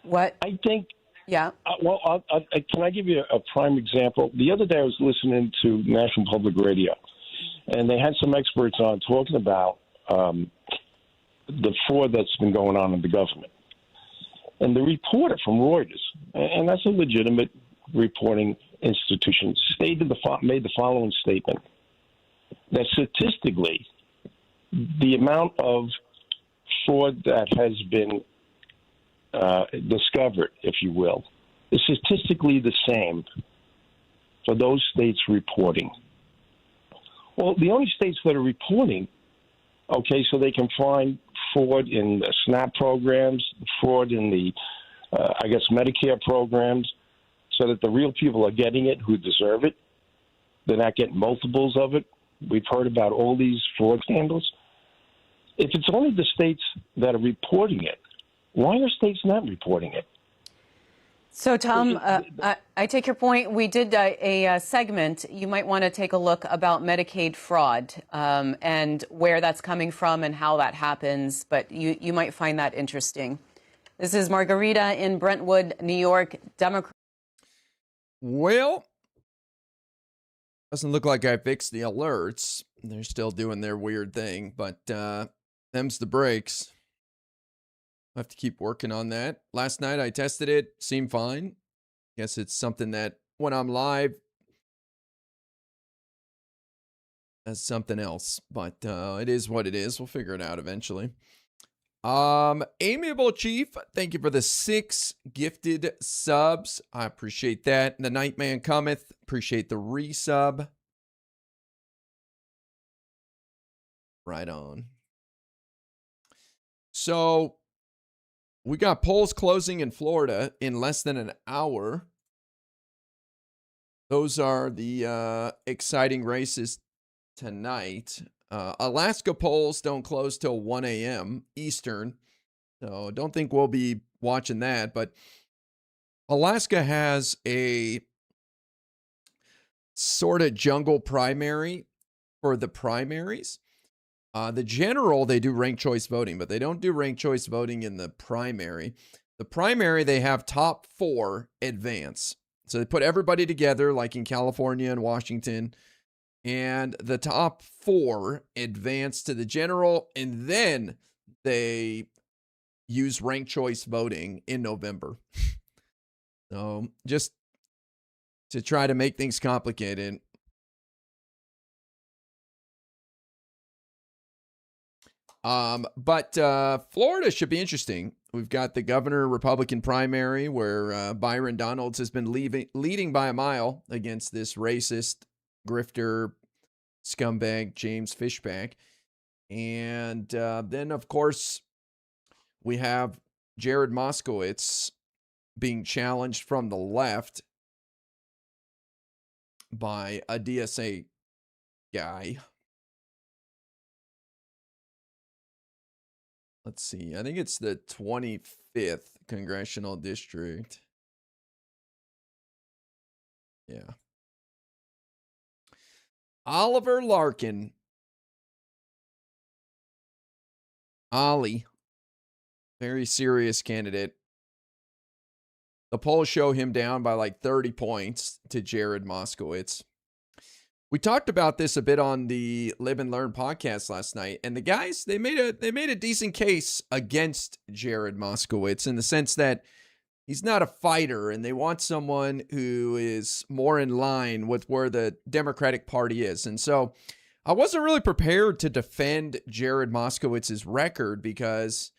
What? I think. Yeah. Can I give you a prime example? The other day I was listening to National Public Radio, and they had some experts on talking about the fraud that's been going on in the government. And the reporter from Reuters, and that's a legitimate reporting institution, made the following statement, that statistically, the amount of fraud that has been discovered, if you will, is statistically the same for those states reporting. Well, the only states that are reporting, okay, so they can find fraud in the SNAP programs, fraud in the, Medicare programs, so that the real people are getting it who deserve it. They're not getting multiples of it. We've heard about all these fraud scandals. If it's only the states that are reporting it, why are states not reporting it? So, Tom, I take your point. We did a segment. You might want to take a look about Medicaid fraud and where that's coming from and how that happens. But you might find that interesting. This is Margarita in Brentwood, New York, Democrat. Well, doesn't look like I fixed the alerts. They're still doing their weird thing, but them's the breaks. I have to keep working on that. Last night I tested it, seemed fine. Guess it's something that when I'm live, that's something else. But it is what it is. We'll figure it out eventually. Amiable Chief, thank you for the 6 gifted subs. I appreciate that. The Nightman Cometh, appreciate the resub. Right on. So we got polls closing in Florida in less than an hour. Those are the exciting races tonight. Alaska polls don't close till 1 a.m. Eastern, so don't think we'll be watching that. But Alaska has a sort of jungle primary for the primaries. The general, they do ranked choice voting, but they don't do ranked choice voting in the primary. The primary, they have top 4 advance. So they put everybody together like in California and Washington, and the top 4 advance to the general, and then they use ranked choice voting in November. So just to try to make things complicated. But Florida should be interesting. We've got the governor Republican primary where Byron Donalds has been leading by a mile against this racist grifter scumbag James Fishback. And then, of course, we have Jared Moskowitz being challenged from the left by a DSA guy. Let's see. I think it's the 25th congressional district. Yeah. Oliver Larkin. Ollie. Very serious candidate. The polls show him down by like 30 points to Jared Moskowitz. We talked about this a bit on the Live and Learn podcast last night, and the guys, they made a decent case against Jared Moskowitz in the sense that he's not a fighter, and they want someone who is more in line with where the Democratic Party is. And so I wasn't really prepared to defend Jared Moskowitz's record because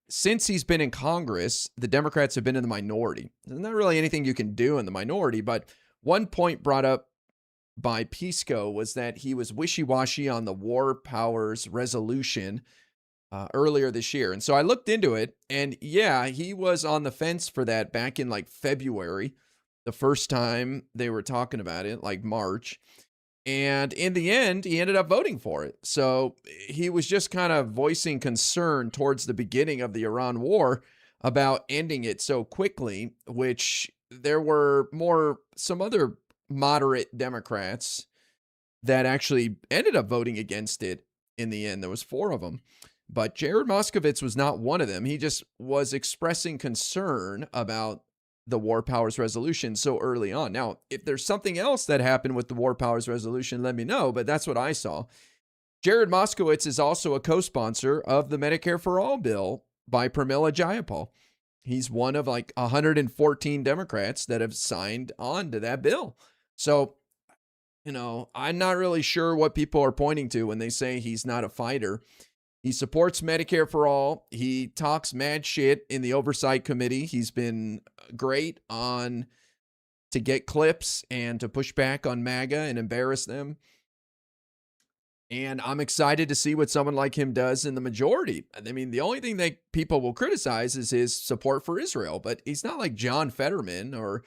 since he's been in Congress, the Democrats have been in the minority. There's not really anything you can do in the minority, but one point brought up by Pisco was that he was wishy-washy on the war powers resolution earlier this year. And so I looked into it, and yeah, he was on the fence for that back in like February, the first time they were talking about it, like March. And in the end, he ended up voting for it. So he was just kind of voicing concern towards the beginning of the Iran war about ending it so quickly, which there were some other moderate Democrats that actually ended up voting against it in the end. There was 4 of them. But Jared Moskowitz was not one of them. He just was expressing concern about the War Powers Resolution so early on. Now, if there's something else that happened with the War Powers Resolution, let me know, but that's what I saw. Jared Moskowitz is also a co-sponsor of the Medicare for All bill by Pramila Jayapal. He's one of like 114 Democrats that have signed on to that bill. So, I'm not really sure what people are pointing to when they say he's not a fighter. He supports Medicare for All. He talks mad shit in the Oversight Committee. He's been great to get clips and to push back on MAGA and embarrass them. And I'm excited to see what someone like him does in the majority. I mean, the only thing that people will criticize is his support for Israel, but he's not like John Fetterman or,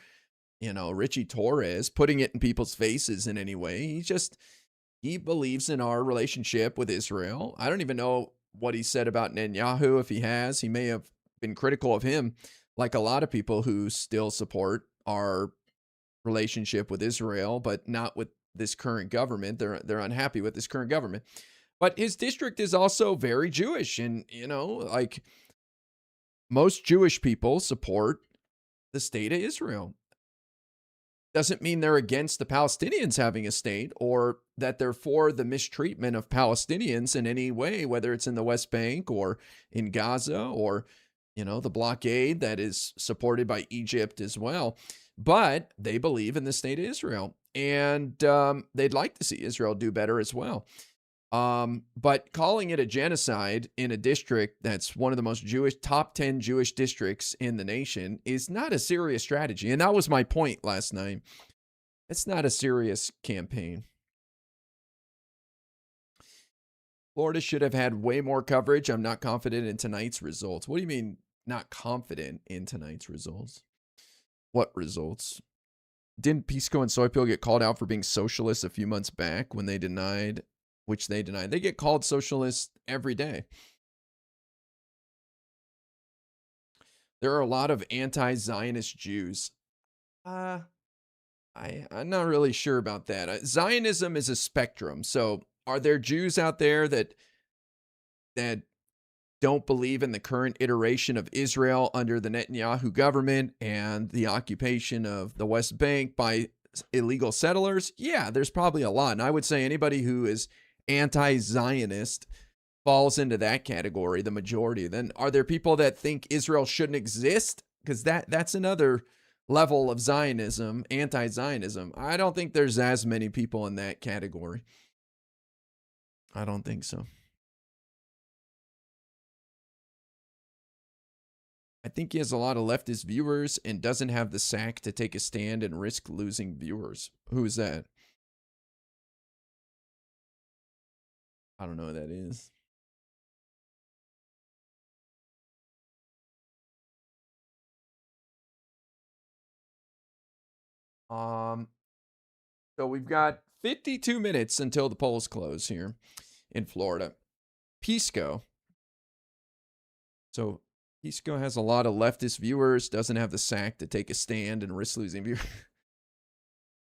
Richie Torres putting it in people's faces in any way. He believes in our relationship with Israel. I don't even know what he said about Netanyahu. If he has, he may have been critical of him, like a lot of people who still support our relationship with Israel, but not with this current government. They're unhappy with this current government. But his district is also very Jewish, and like most Jewish people support the state of Israel. Doesn't mean they're against the Palestinians having a state or that they're for the mistreatment of Palestinians in any way, whether it's in the West Bank or in Gaza or, the blockade that is supported by Egypt as well. But they believe in the state of Israel, and they'd like to see Israel do better as well. But calling it a genocide in a district that's one of the most top 10 Jewish districts in the nation is not a serious strategy. And that was my point last night. It's not a serious campaign. Florida should have had way more coverage. I'm not confident in tonight's results. What do you mean not confident in tonight's results? What results? Didn't Pisco and Soypil get called out for being socialists a few months back when they denied? Which they deny. They get called socialists every day. There are a lot of anti-Zionist Jews. I'm not really sure about that. Zionism is a spectrum. So are there Jews out there that don't believe in the current iteration of Israel under the Netanyahu government and the occupation of the West Bank by illegal settlers? Yeah, there's probably a lot. And I would say anybody who is anti-Zionist falls into that category, the majority. Then are there people that think Israel shouldn't exist? Because that's another level of Zionism, anti-Zionism. I don't think there's as many people in that category. I don't think so. I think he has a lot of leftist viewers and doesn't have the sack to take a stand and risk losing viewers. Who is that? I don't know who that is. So we've got 52 minutes until the polls close here in Florida. Pisco. So Pisco has a lot of leftist viewers, doesn't have the sack to take a stand and risk losing viewers.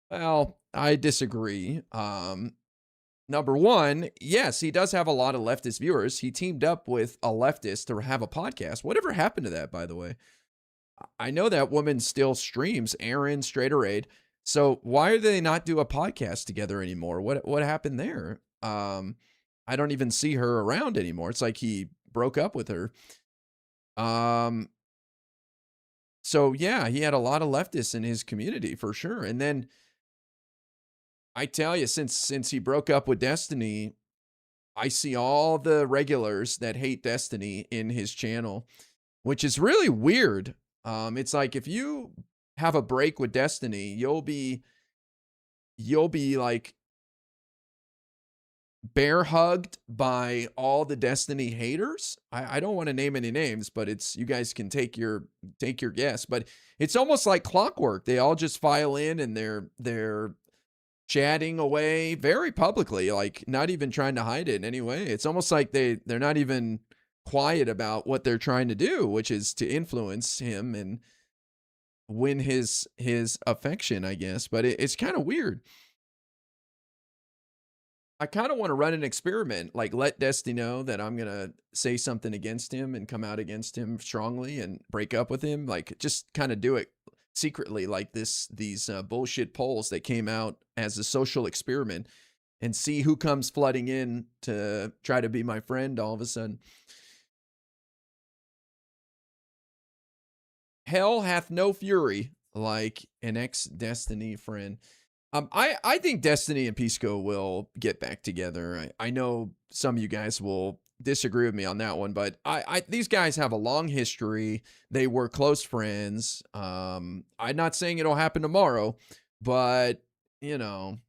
Well, I disagree. Number one, yes, he does have a lot of leftist viewers. He teamed up with a leftist to have a podcast. Whatever happened to that, by the way? I know that woman still streams, Aaron Straderade. So why do they not do a podcast together anymore? What happened there? I don't even see her around anymore. It's like he broke up with her. So yeah, he had a lot of leftists in his community for sure. And then I tell you, since he broke up with Destiny, I see all the regulars that hate Destiny in his channel, which is really weird. It's like if you have a break with Destiny, you'll be like bear hugged by all the Destiny haters. I don't want to name any names, but you guys can take your guess. But it's almost like clockwork. They all just file in and they're chatting away very publicly, like not even trying to hide it in any way. It's almost like they're not even quiet about what they're trying to do, which is to influence him and win his affection, I guess. But it's kind of weird. I kind of want to run an experiment, like let Destiny know that I'm going to say something against him and come out against him strongly and break up with him. Like just kind of do it secretly, like these bullshit polls that came out as a social experiment, and see who comes flooding in to try to be my friend all of a sudden. Hell hath no fury like an ex-Destiny friend. I think Destiny and Pisco will get back together. I know some of you guys will disagree with me on that one, but these guys have a long history. They were close friends. I'm not saying it'll happen tomorrow, but you know,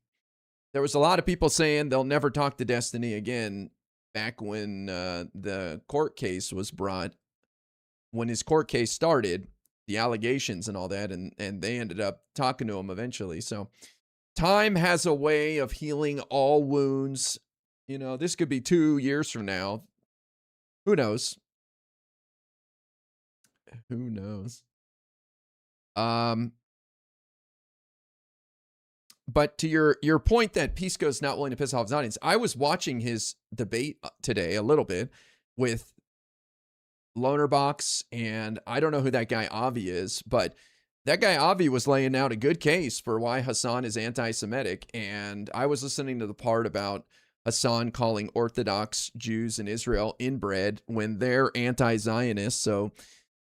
there was a lot of people saying they'll never talk to Destiny again back when the court case was brought, when his court case started, the allegations and all that, and they ended up talking to him eventually. So time has a way of healing all wounds. You know, this could be 2 years from now. Who knows? Who knows? But to your point that Pisco's not willing to piss off his audience, I was watching his debate today a little bit with Lonerbox, and I don't know who that guy Avi is, but that guy Avi was laying out a good case for why Hassan is anti-Semitic, and I was listening to the part about Hassan calling Orthodox Jews in Israel inbred when they're anti-Zionist. So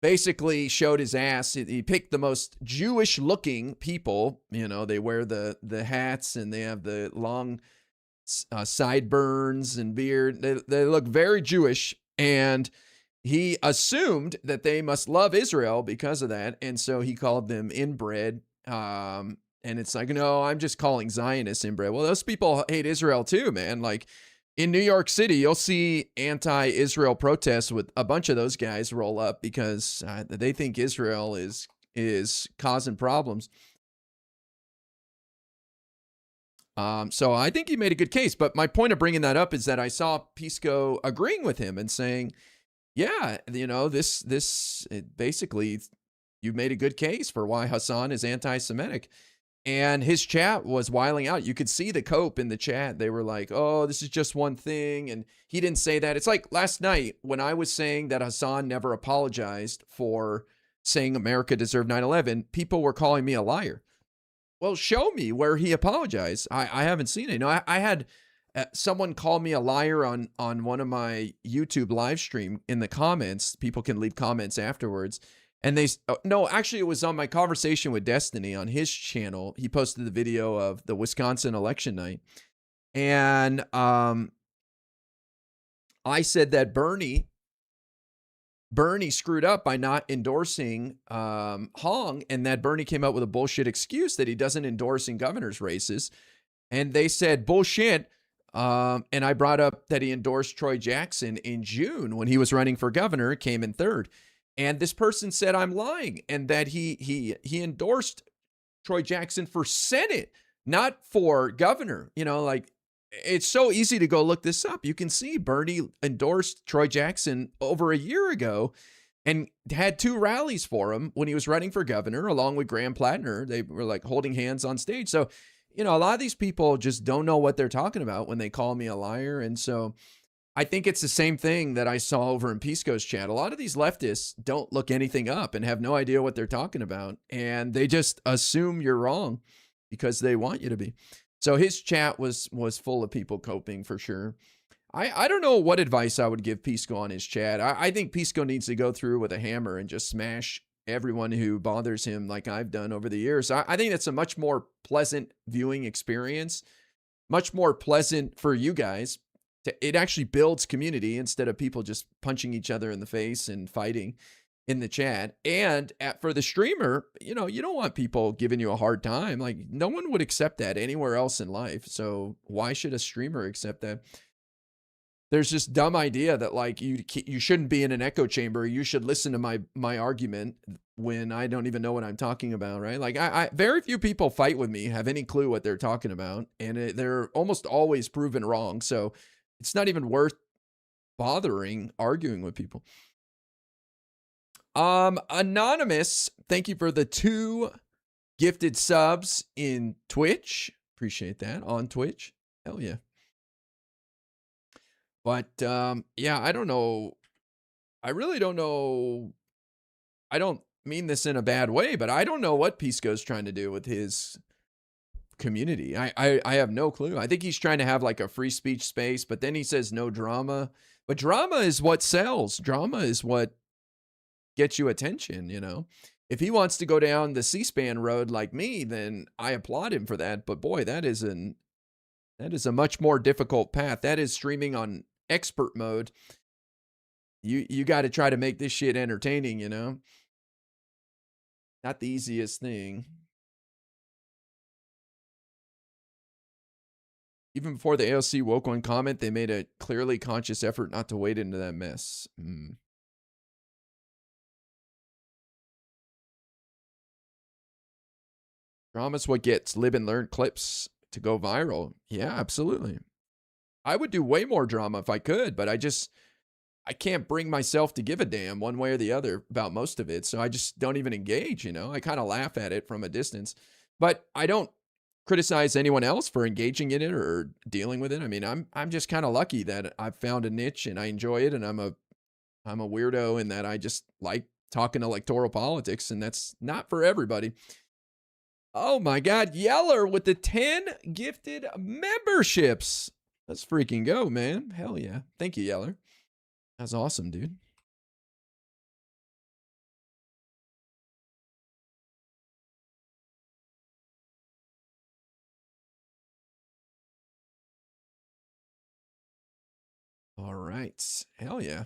basically showed his ass. He picked the most Jewish-looking people. You know, they wear the hats and they have the long sideburns and beard. They look very Jewish, and he assumed that they must love Israel because of that, and so he called them inbred. And it's like, no, I'm just calling Zionists inbred. Well, those people hate Israel too, man. Like in New York City, you'll see anti-Israel protests with a bunch of those guys roll up because they think Israel is causing problems. So I think he made a good case. But my point of bringing that up is that I saw Pisco agreeing with him and saying, yeah, you know, this basically, you made a good case for why Hassan is anti-Semitic. And his chat was wiling out. You could see the cope in the chat. They were like, oh, this is just one thing. And he didn't say that. It's like last night when I was saying that Hassan never apologized for saying America deserved 9/11, people were calling me a liar. Well, show me where he apologized. I haven't seen it. No, I had someone call me a liar on one of my YouTube live stream in the comments. People can leave comments afterwards. And no, actually it was on my conversation with Destiny on his channel. He posted the video of the Wisconsin election night. And I said that Bernie screwed up by not endorsing Hong, and that Bernie came up with a bullshit excuse that he doesn't endorse in governor's races. And they said, bullshit. And I brought up that he endorsed Troy Jackson in June when he was running for governor, came in third. And this person said I'm lying, and that he endorsed Troy Jackson for Senate, not for governor. You know, like, it's so easy to go look this up. You can see Bernie endorsed Troy Jackson over a year ago and had 2 rallies for him when he was running for governor, along with Graham Plattner. They were like holding hands on stage. So, you know, a lot of these people just don't know what they're talking about when they call me a liar. And so I think it's the same thing that I saw over in Pisco's chat. A lot of these leftists don't look anything up and have no idea what they're talking about. And they just assume you're wrong because they want you to be. So his chat was full of people coping for sure. I don't know what advice I would give Pisco on his chat. I think Pisco needs to go through with a hammer and just smash everyone who bothers him like I've done over the years. I think that's a much more pleasant viewing experience, much more pleasant for you guys. It actually builds community instead of people just punching each other in the face and fighting in the chat. And for the streamer, you know, you don't want people giving you a hard time. Like, no one would accept that anywhere else in life. So why should a streamer accept that? There's this dumb idea that like you shouldn't be in an echo chamber. You should listen to my argument when I don't even know what I'm talking about, right? Like I very few people fight with me have any clue what they're talking about, and they're almost always proven wrong. So it's not even worth bothering arguing with people. Anonymous, thank you for the 2 gifted subs in Twitch. Appreciate that on Twitch. Hell yeah. But yeah, I don't know. I really don't know. I don't mean this in a bad way, but I don't know what Pisco's trying to do with his community. I have no clue. I think he's trying to have like a free speech space, but then he says no drama. But drama is what sells. Drama is what gets you attention, you know. If he wants to go down the C-SPAN road like me, then I applaud him for that. But boy, that is a much more difficult path. That is streaming on expert mode. You got to try to make this shit entertaining, you know. Not the easiest thing. Even before the AOC woke one comment, they made a clearly conscious effort not to wade into that mess. Drama's what gets live and learn clips to go viral. Yeah, absolutely. I would do way more drama if I could, but I can't bring myself to give a damn one way or the other about most of it. So I just don't even engage, you know. I kind of laugh at it from a distance, but I don't criticize anyone else for engaging in it or dealing with it. I mean, I'm just kind of lucky that I've found a niche and I enjoy it, and I'm a weirdo in that I just like talking electoral politics, and that's not for everybody. Oh my God, Yeller with the 10 gifted memberships. Let's freaking go, man. Hell yeah. Thank you, Yeller. That's awesome, dude. All right. Hell yeah.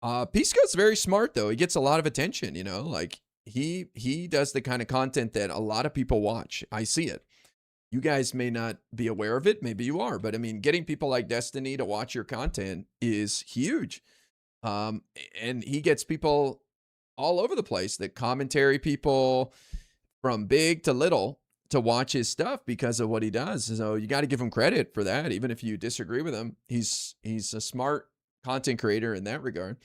Pisco's very smart though. He gets a lot of attention, you know, like he does the kind of content that a lot of people watch. I see it. You guys may not be aware of it. Maybe you are, but I mean, getting people like Destiny to watch your content is huge. And he gets people all over the place, the commentary people from big to little, to watch his stuff because of what he does. So you got to give him credit for that, even if you disagree with him. He's a smart content creator in that regard.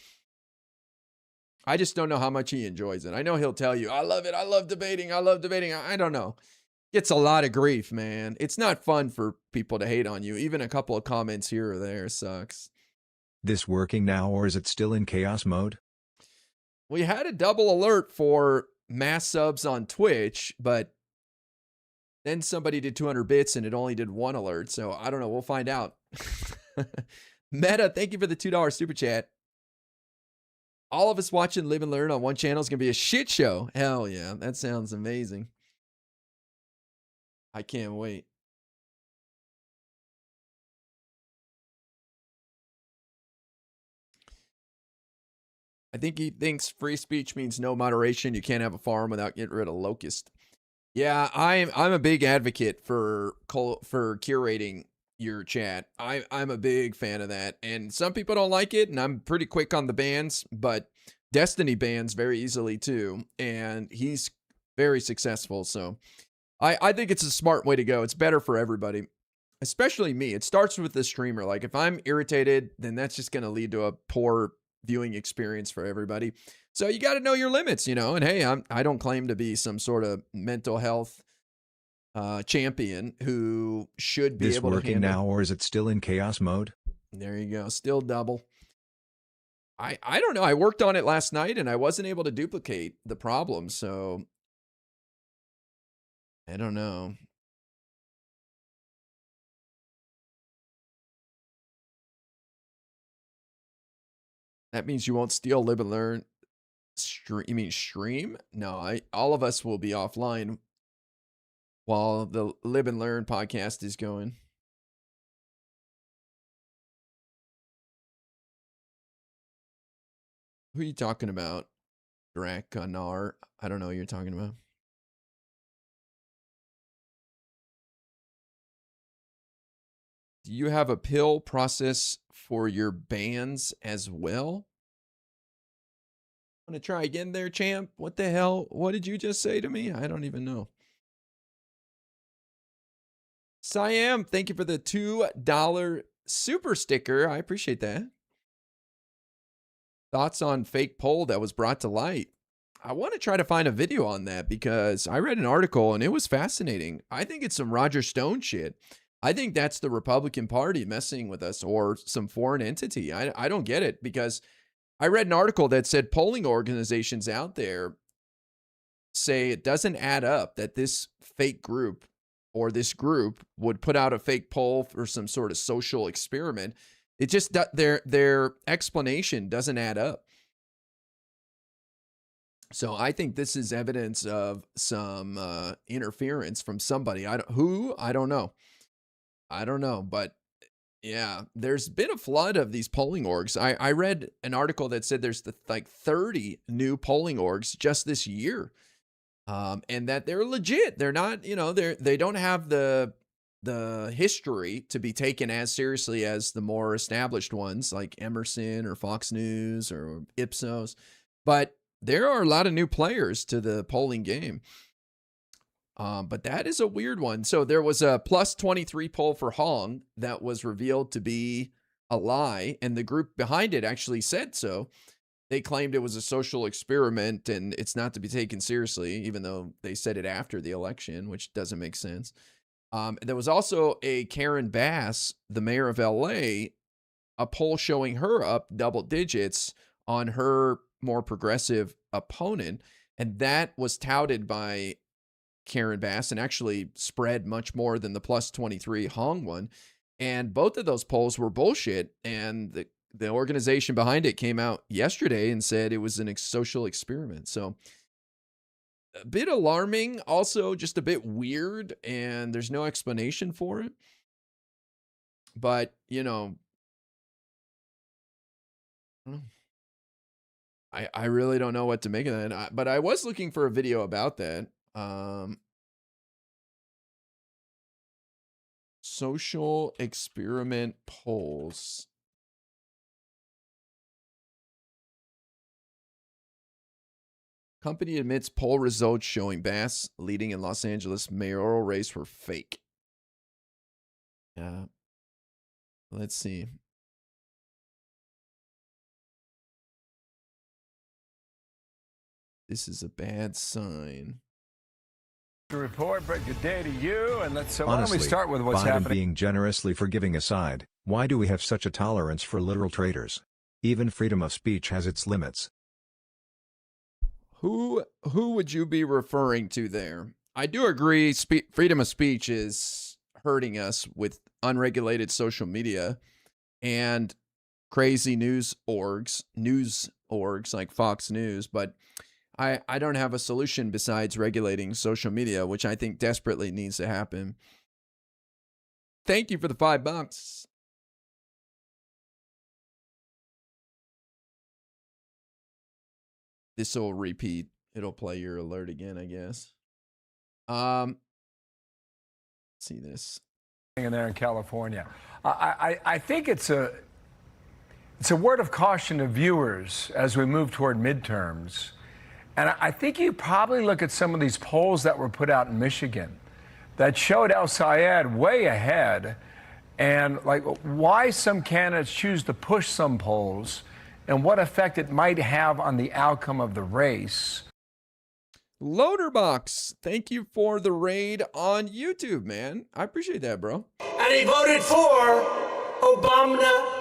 I just don't know how much he enjoys it. I know he'll tell you, I love it. I love debating. I love debating. I don't know. Gets a lot of grief, man. It's not fun for people to hate on you. Even a couple of comments here or there sucks. This working now, or is it still in chaos mode? We had a double alert for mass subs on Twitch, but then somebody did 200 bits and it only did one alert. So I don't know. We'll find out. Meta, thank you for the $2 super chat. All of us watching Live and Learn on one channel is going to be a shit show. Hell yeah. That sounds amazing. I can't wait. I think he thinks free speech means no moderation. You can't have a farm without getting rid of locust. Yeah, I'm a big advocate for curating your chat. I'm a big fan of that. And some people don't like it, and I'm pretty quick on the bans, but Destiny bans very easily too. And he's very successful. So I think it's a smart way to go. It's better for everybody, especially me. It starts with the streamer. Like if I'm irritated, then that's just going to lead to a poor viewing experience for everybody. So you got to know your limits, you know. And hey, I don't claim to be some sort of mental health champion who should be able to handle. This working now, or is it still in chaos mode? There you go. Still double. I don't know. I worked on it last night and I wasn't able to duplicate the problem. So I don't know. That means you won't steal, live, and learn. You mean stream? No, all of us will be offline while the Live and Learn podcast is going. Who are you talking about? Draconar? I don't know what you're talking about. Do you have a pill process for your bans as well? Want to try again there, champ? What the hell? What did you just say to me? I don't even know. Siam, thank you for the $2 super sticker. I appreciate that. Thoughts on fake poll that was brought to light? I want to try to find a video on that because I read an article and it was fascinating. I think it's some Roger Stone shit. I think that's the Republican Party messing with us or some foreign entity. I don't get it because I read an article that said polling organizations out there say it doesn't add up that this fake group or this group would put out a fake poll for some sort of social experiment. It just, their explanation doesn't add up. So I think this is evidence of some interference from somebody. I don't know. I don't know, but yeah, there's been a flood of these polling orgs. I read an article that said there's like 30 new polling orgs just this year. And that they're legit. They're not, they don't have the history to be taken as seriously as the more established ones like Emerson or Fox News or Ipsos. But there are a lot of new players to the polling game. But that is a weird one. So there was a plus 23 poll for Hong that was revealed to be a lie, and the group behind it actually said so. They claimed it was a social experiment and it's not to be taken seriously, even though they said it after the election, which doesn't make sense. There was also a Karen Bass, the mayor of LA, a poll showing her up double digits on her more progressive opponent. And that was touted by Karen Bass and actually spread much more than the plus 23 Hong one. And both of those polls were bullshit. And the organization behind it came out yesterday and said it was a social experiment. So a bit alarming, also just a bit weird, and there's no explanation for it. But, I really don't know what to make of that. But I was looking for a video about that. Social experiment polls. Company admits poll results showing Bass leading in Los Angeles mayoral race were fake. Yeah. Let's see. This is a bad sign. Report, but good day to you, and Honestly, why don't we start with what's Biden happening? being generously forgiving aside, why do we have such a tolerance for literal traitors? Even freedom of speech has its limits. Who would you be referring to there? I do agree freedom of speech is hurting us with unregulated social media and crazy news orgs like Fox News, but I don't have a solution besides regulating social media, which I think desperately needs to happen. Thank you for the $5. This will repeat. It'll play your alert again, I guess. Let's see this. In there in California, I think it's a word of caution to viewers as we move toward midterms. And I think you probably look at some of these polls that were put out in Michigan that showed El Sayed way ahead, and like why some candidates choose to push some polls and what effect it might have on the outcome of the race. Loaderbox, thank you for the raid on YouTube, man. I appreciate that, bro. And he voted for Obama.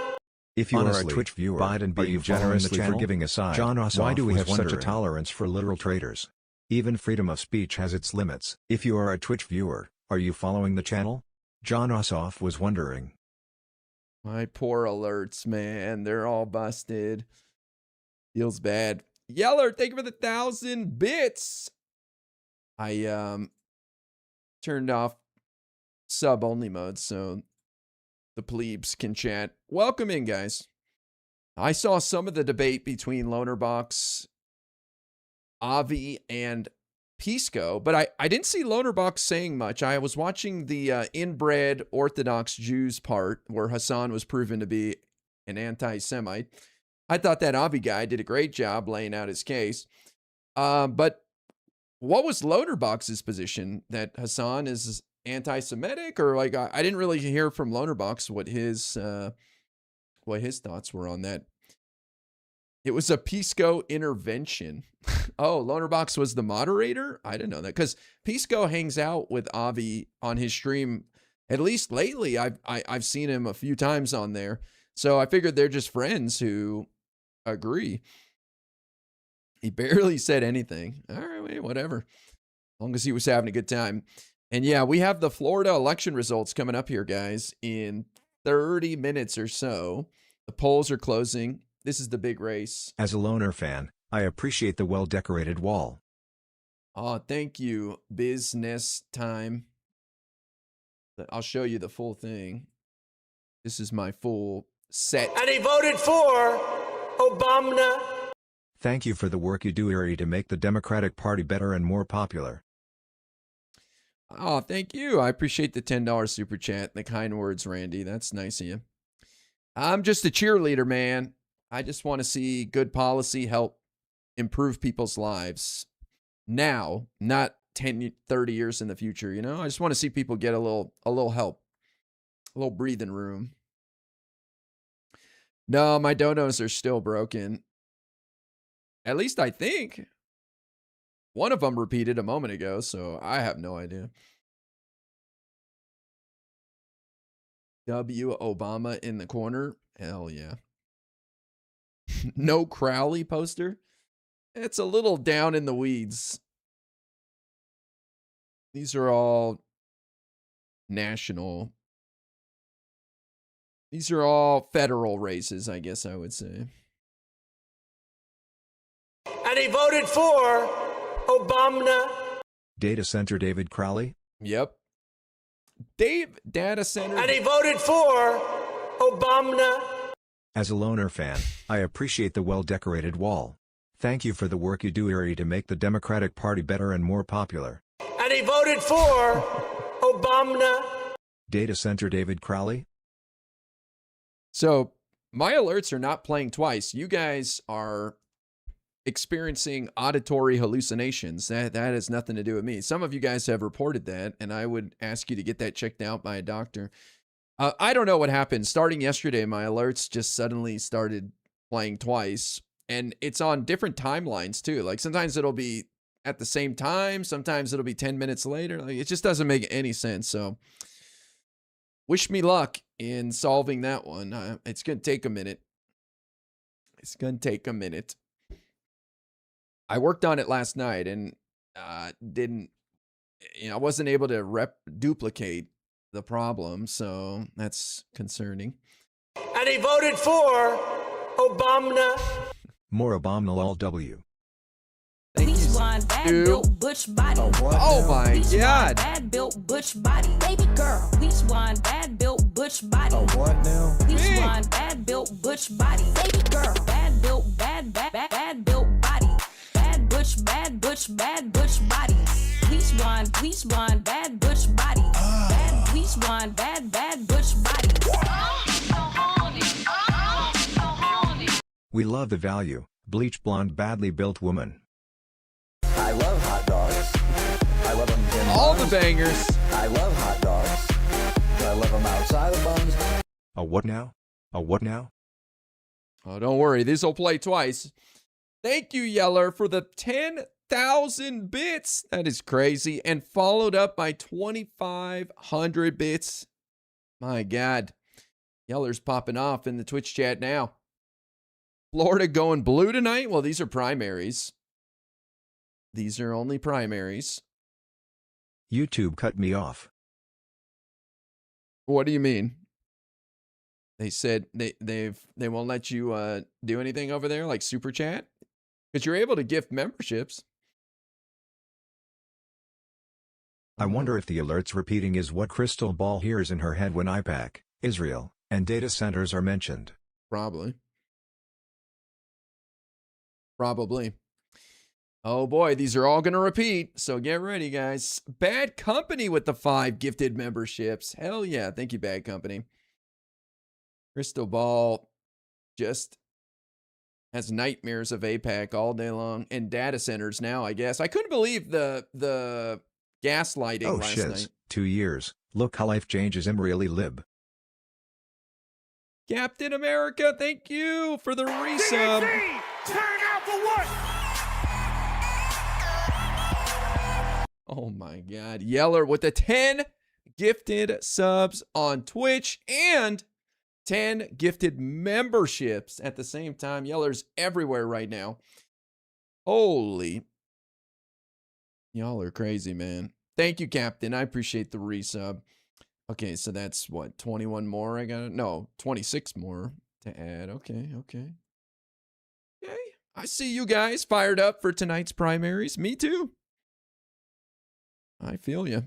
If you are a Twitch viewer, Biden being generously forgiving aside, John Ossoff, why do we have such a tolerance for literal traitors? Even freedom of speech has its limits. If you are a Twitch viewer, are you following the channel? John Ossoff was wondering. My poor alerts, man. They're all busted. Feels bad. Yeller, thank you for the 1,000 bits. I turned off sub-only mode so the plebes can chat. Welcome in, guys. I saw some of the debate between Loanerbox, Avi, and Pisco, but I didn't see Loanerbox saying much. I was watching the inbred Orthodox Jews part where Hassan was proven to be an anti-Semite. I thought that Avi guy did a great job laying out his case. But what was Loanerbox's position? That Hassan is anti-Semitic, or like I didn't really hear from Loanerbox what his thoughts were on that. It was a Pisco intervention. Oh, Lonerbox was the moderator? I didn't know that because Pisco hangs out with Avi on his stream. At least lately, I've seen him a few times on there. So I figured they're just friends who agree. He barely said anything. All right, whatever. As long as he was having a good time. And yeah, we have the Florida election results coming up here, guys, in 30 minutes or so. The polls are closing. This is the big race. As a Loner fan, I appreciate the well-decorated wall. Oh, thank you. Business time. I'll show you the full thing. This is my full set. And he voted for Obama. Thank you for the work you do, Erie, to make the Democratic Party better and more popular. Oh, thank you. I appreciate the $10 super chat and the kind words, Randy. That's nice of you. I'm just a cheerleader, man. I just want to see good policy help improve people's lives now, not 10, 30 years in the future, you know? I just want to see people get a little help, a little breathing room. No, my donos are still broken. At least I think. One of them repeated a moment ago, so I have no idea. W. Obama in the corner. Hell yeah. No Crowley poster. It's a little down in the weeds. These are all national. These are all federal races, I guess I would say. And he voted for Obama. Data Center David Crowley? Yep. Data Center. And he voted for Obama. As a Loner fan, I appreciate the well-decorated wall. Thank you for the work you do, Erie, to make the Democratic Party better and more popular. And he voted for Obama. Data Center David Crowley? So my alerts are not playing twice. You guys are experiencing auditory hallucinations. That has nothing to do with me. Some of you guys have reported that, and I would ask you to get that checked out by a doctor. I don't know what happened. Starting yesterday, my alerts just suddenly started playing twice, and it's on different timelines too. Like sometimes it'll be at the same time, sometimes it'll be 10 minutes later. Like it just doesn't make any sense. So wish me luck in solving that one. It's going to take a minute. It's going to take a minute. I worked on it last night and I wasn't able to duplicate the problem, so that's concerning. And he voted for Obama. More Obama all W. Thank you, bad built butch body. Oh my God. Bad built butch body. Baby girl. Peach wine bad built butch body. Oh, what now? Peach wine bad built butch body. Baby girl. Bad built bad built body. Bad butch bad butch body. Peach wine bad butch body. Bad peach wine bad butch body. We love the value. Bleach blonde badly built woman. I love hot dogs. I love them in All buns. the bangers. I love hot dogs. I love them outside of buns. A what now? A what now? Oh, don't worry. These will play twice. Thank you, Yeller, for the 10,000 bits. That is crazy. And followed up by 2,500 bits. My God. Yeller's popping off in the Twitch chat now. Florida going blue tonight? Well, these are primaries. These are only primaries. YouTube cut me off. What do you mean? They said they won't let you do anything over there like super chat? Because you're able to gift memberships. I wonder if the alerts repeating is what Crystal Ball hears in her head when IPAC, Israel, and data centers are mentioned. Probably. Probably. Oh boy, these are all going to repeat. So get ready, guys. Bad Company with the 5 gifted memberships. Hell yeah. Thank you, Bad Company. Crystal Ball just has nightmares of APAC all day long and data centers now, I guess. I couldn't believe the gaslighting last night. 2 years. Look how life changes. Lib. Captain America, thank you for the resub. Turn out for what? Oh my God. Yeller with the 10 gifted subs on Twitch and 10 gifted memberships at the same time. Yeller's everywhere right now. Holy. Y'all are crazy, man. Thank you, Captain. I appreciate the resub. Okay, so that's what, 21 more I got? No, 26 more to add. Okay. Okay, I see you guys fired up for tonight's primaries. Me too. I feel you.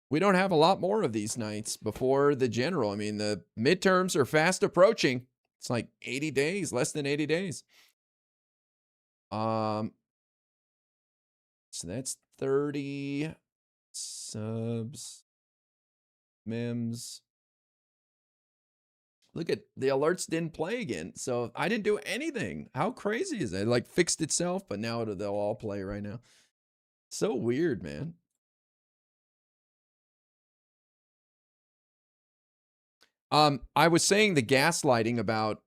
We don't have a lot more of these nights before the general. I mean, the midterms are fast approaching. It's like 80 days, less than 80 days. So that's 30 subs, mems. Look at the alerts didn't play again. So I didn't do anything. How crazy is that? It like fixed itself, but now they'll all play right now. So weird, man. I was saying the gaslighting about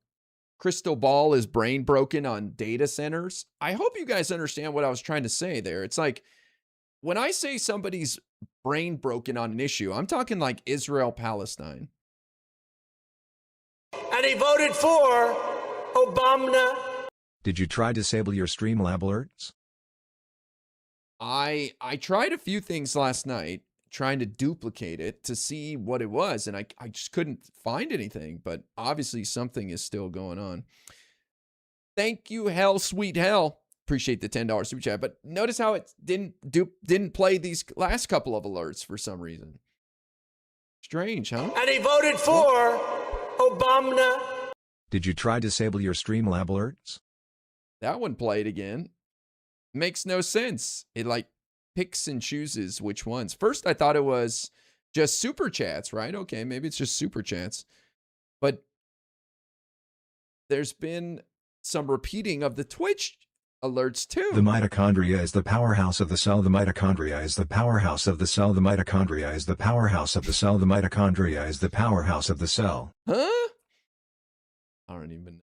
Crystal Ball is brain broken on data centers. I hope you guys understand what I was trying to say there. It's like when I say somebody's brain broken on an issue, I'm talking like Israel Palestine. And he voted for Obama. Did you try disable your Streamlab alerts? I tried a few things last night, trying to duplicate it to see what it was, and I just couldn't find anything, but obviously something is still going on. Thank you, Hell Sweet Hell. Appreciate the $10 super chat, but notice how it didn't play these last couple of alerts for some reason. Strange, huh? And he voted for Obama. Did you try disable your Streamlab alerts? That one played again. Makes no sense. It like picks and chooses which ones. First, I thought it was just super chats, right? Okay, maybe it's just super chats. But there's been some repeating of the Twitch alerts too. The mitochondria is the powerhouse of the cell. The mitochondria is the powerhouse of the cell. The mitochondria is the powerhouse of the cell. The mitochondria is the powerhouse of the cell. Huh? I don't even.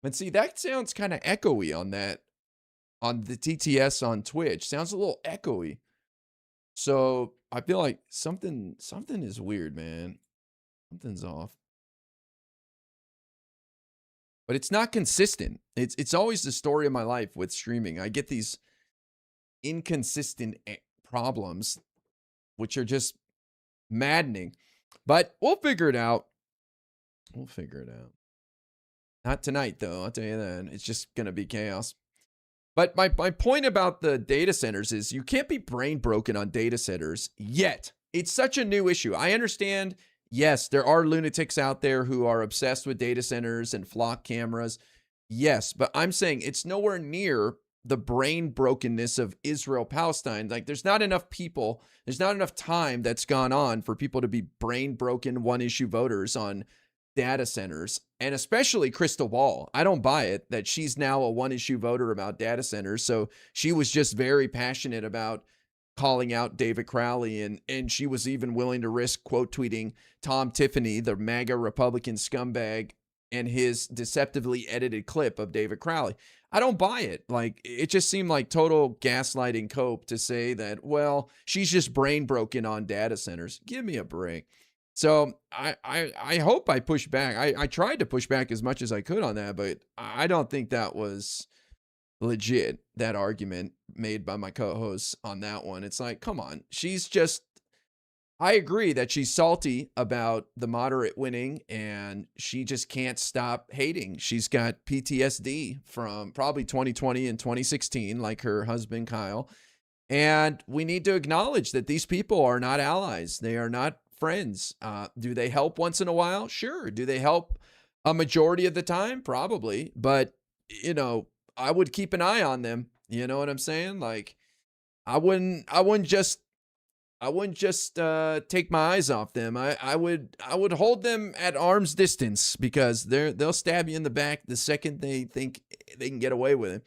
But see, that sounds kind of echoey on that. On the TTS on Twitch. Sounds a little echoey. So I feel like something is weird, man. Something's off. But it's not consistent. It's always the story of my life with streaming. I get these inconsistent problems, which are just maddening. But we'll figure it out. We'll figure it out. Not tonight, though. I'll tell you that. It's just going to be chaos. But my point about the data centers is you can't be brain broken on data centers yet. It's such a new issue. I understand, yes, there are lunatics out there who are obsessed with data centers and flock cameras. Yes, but I'm saying it's nowhere near the brain brokenness of Israel Palestine. Like there's not enough people, there's not enough time that's gone on for people to be brain broken one issue voters on data centers, and especially Crystal Ball. I don't buy it that she's now a one issue voter about data centers. So she was just very passionate about calling out David Crowley, and she was even willing to risk quote tweeting Tom Tiffany, the MAGA Republican scumbag, and his deceptively edited clip of David Crowley. I don't buy it. Like it just seemed like total gaslighting cope to say that, well, she's just brain broken on data centers. Give me a break. So I hope I push back. I tried to push back as much as I could on that, but I don't think that was legit, that argument made by my co-hosts on that one. It's like, come on. She's just, I agree that she's salty about the moderate winning, and she just can't stop hating. She's got PTSD from probably 2020 and 2016, like her husband, Kyle. And we need to acknowledge that these people are not allies. They are not friends. Do they help once in a while? Sure. Do they help a majority of the time? Probably. But, you know, I would keep an eye on them. You know what I'm saying? Like, I wouldn't just take my eyes off them. I would hold them at arm's distance, because they'll stab you in the back the second they think they can get away with it.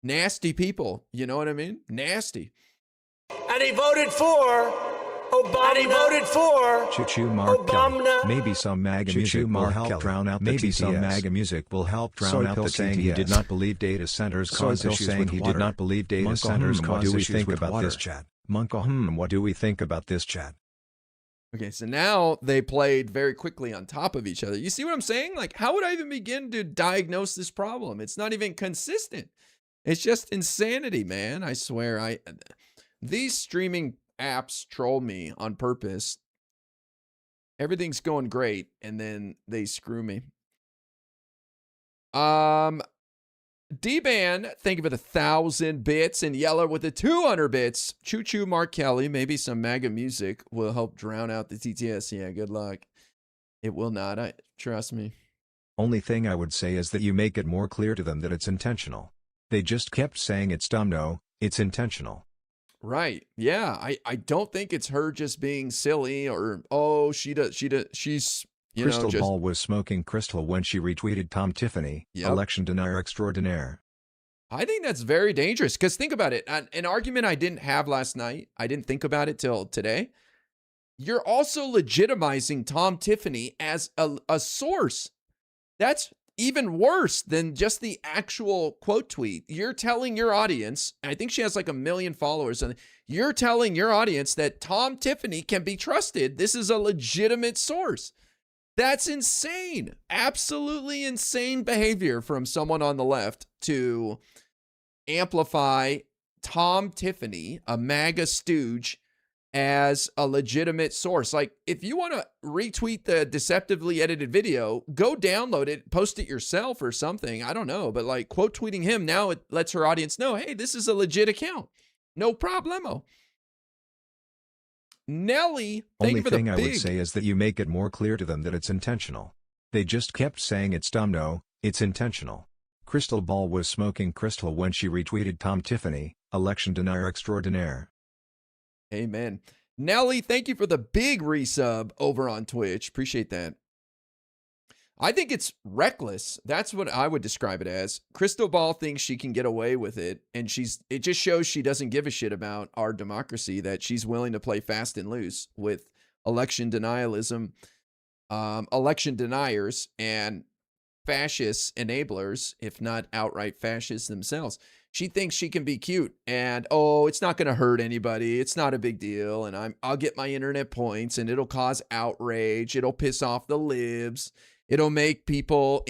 Nasty people. You know what I mean? Nasty. And he voted for And he voted for Choo-choo Mark Kelly. Obama. Maybe some MAGA music will help drown out the TTS. Maybe some MAGA music will help drown out the saying he did not believe data centers cause issues saying he did not believe data centers cause issues with water. This chat? Monka, what do we think about this chat? Okay, so now they played very quickly on top of each other. You see what I'm saying? Like, how would I even begin to diagnose this problem? It's not even consistent. It's just insanity, man. I swear. These streaming apps troll me on purpose. Everything's going great, and then they screw me. D-Ban, thank you for the 1,000 bits, and Yeller with the 200 bits. Choo-choo Mark Kelly, maybe some MAGA music will help drown out the TTS. Yeah, good luck. It will not, trust me. Only thing I would say is that you make it more clear to them that it's intentional. They just kept saying it's dumb. No, it's intentional. Right. Yeah. I don't think it's her just being silly or, oh, she's, you Crystal know, just... Ball was smoking crystal when she retweeted Tom Tiffany, election denier extraordinaire. I think that's very dangerous because think about it. An argument I didn't have last night, I didn't think about it till today. You're also legitimizing Tom Tiffany as a source. That's even worse than just the actual quote tweet. You're telling your audience, I think she has like 1 million followers, and you're telling your audience that Tom Tiffany can be trusted. This is a legitimate source. That's insane. Absolutely insane behavior from someone on the left to amplify Tom Tiffany, a MAGA stooge, as a legitimate source. Like, if you want to retweet the deceptively edited video, go download it, post it yourself or something. I don't know. But like quote tweeting him, now it lets her audience know, hey, this is a legit account. No problemo. Nelly, thank you for the big... Only thing I would say is that you make it more clear to them that it's intentional. They just kept saying it's dumb. No, it's intentional. Crystal Ball was smoking crystal when she retweeted Tom Tiffany, election denier extraordinaire. Amen. Nelly, thank you for the big resub over on Twitch. Appreciate that. I think it's reckless. That's what I would describe it as. Crystal Ball thinks she can get away with it, and it just shows she doesn't give a shit about our democracy, that she's willing to play fast and loose with election denialism, election deniers, and fascist enablers, if not outright fascists themselves. She thinks she can be cute and, oh, it's not going to hurt anybody. It's not a big deal. And I'll get my internet points and it'll cause outrage. It'll piss off the libs. It'll make people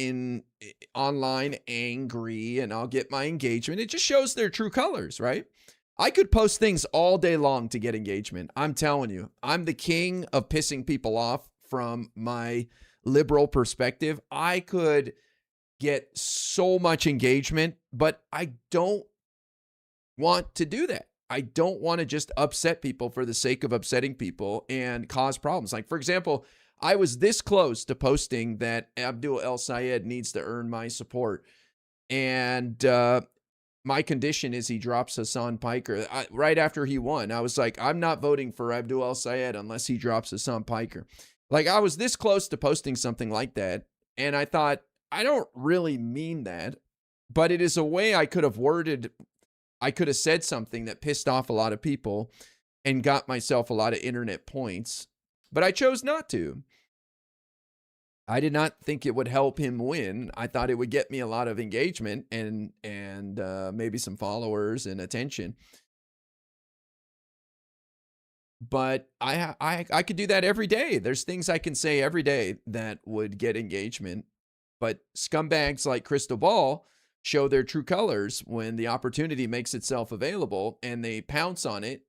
online angry and I'll get my engagement. It just shows their true colors, right? I could post things all day long to get engagement. I'm telling you, I'm the king of pissing people off from my liberal perspective. I could get so much engagement, but I don't want to do that. I don't want to just upset people for the sake of upsetting people and cause problems. Like, for example, I was this close to posting that Abdul El Sayed needs to earn my support. And my condition is he drops Hassan Piker. Right after he won, I was like, I'm not voting for Abdul El Sayed unless he drops Hassan Piker. Like, I was this close to posting something like that. And I thought, I don't really mean that, but it is a way I could have said something that pissed off a lot of people and got myself a lot of internet points, but I chose not to. I did not think it would help him win. I thought it would get me a lot of engagement and maybe some followers and attention. But I could do that every day. There's things I can say every day that would get engagement. But scumbags like Crystal Ball show their true colors when the opportunity makes itself available and they pounce on it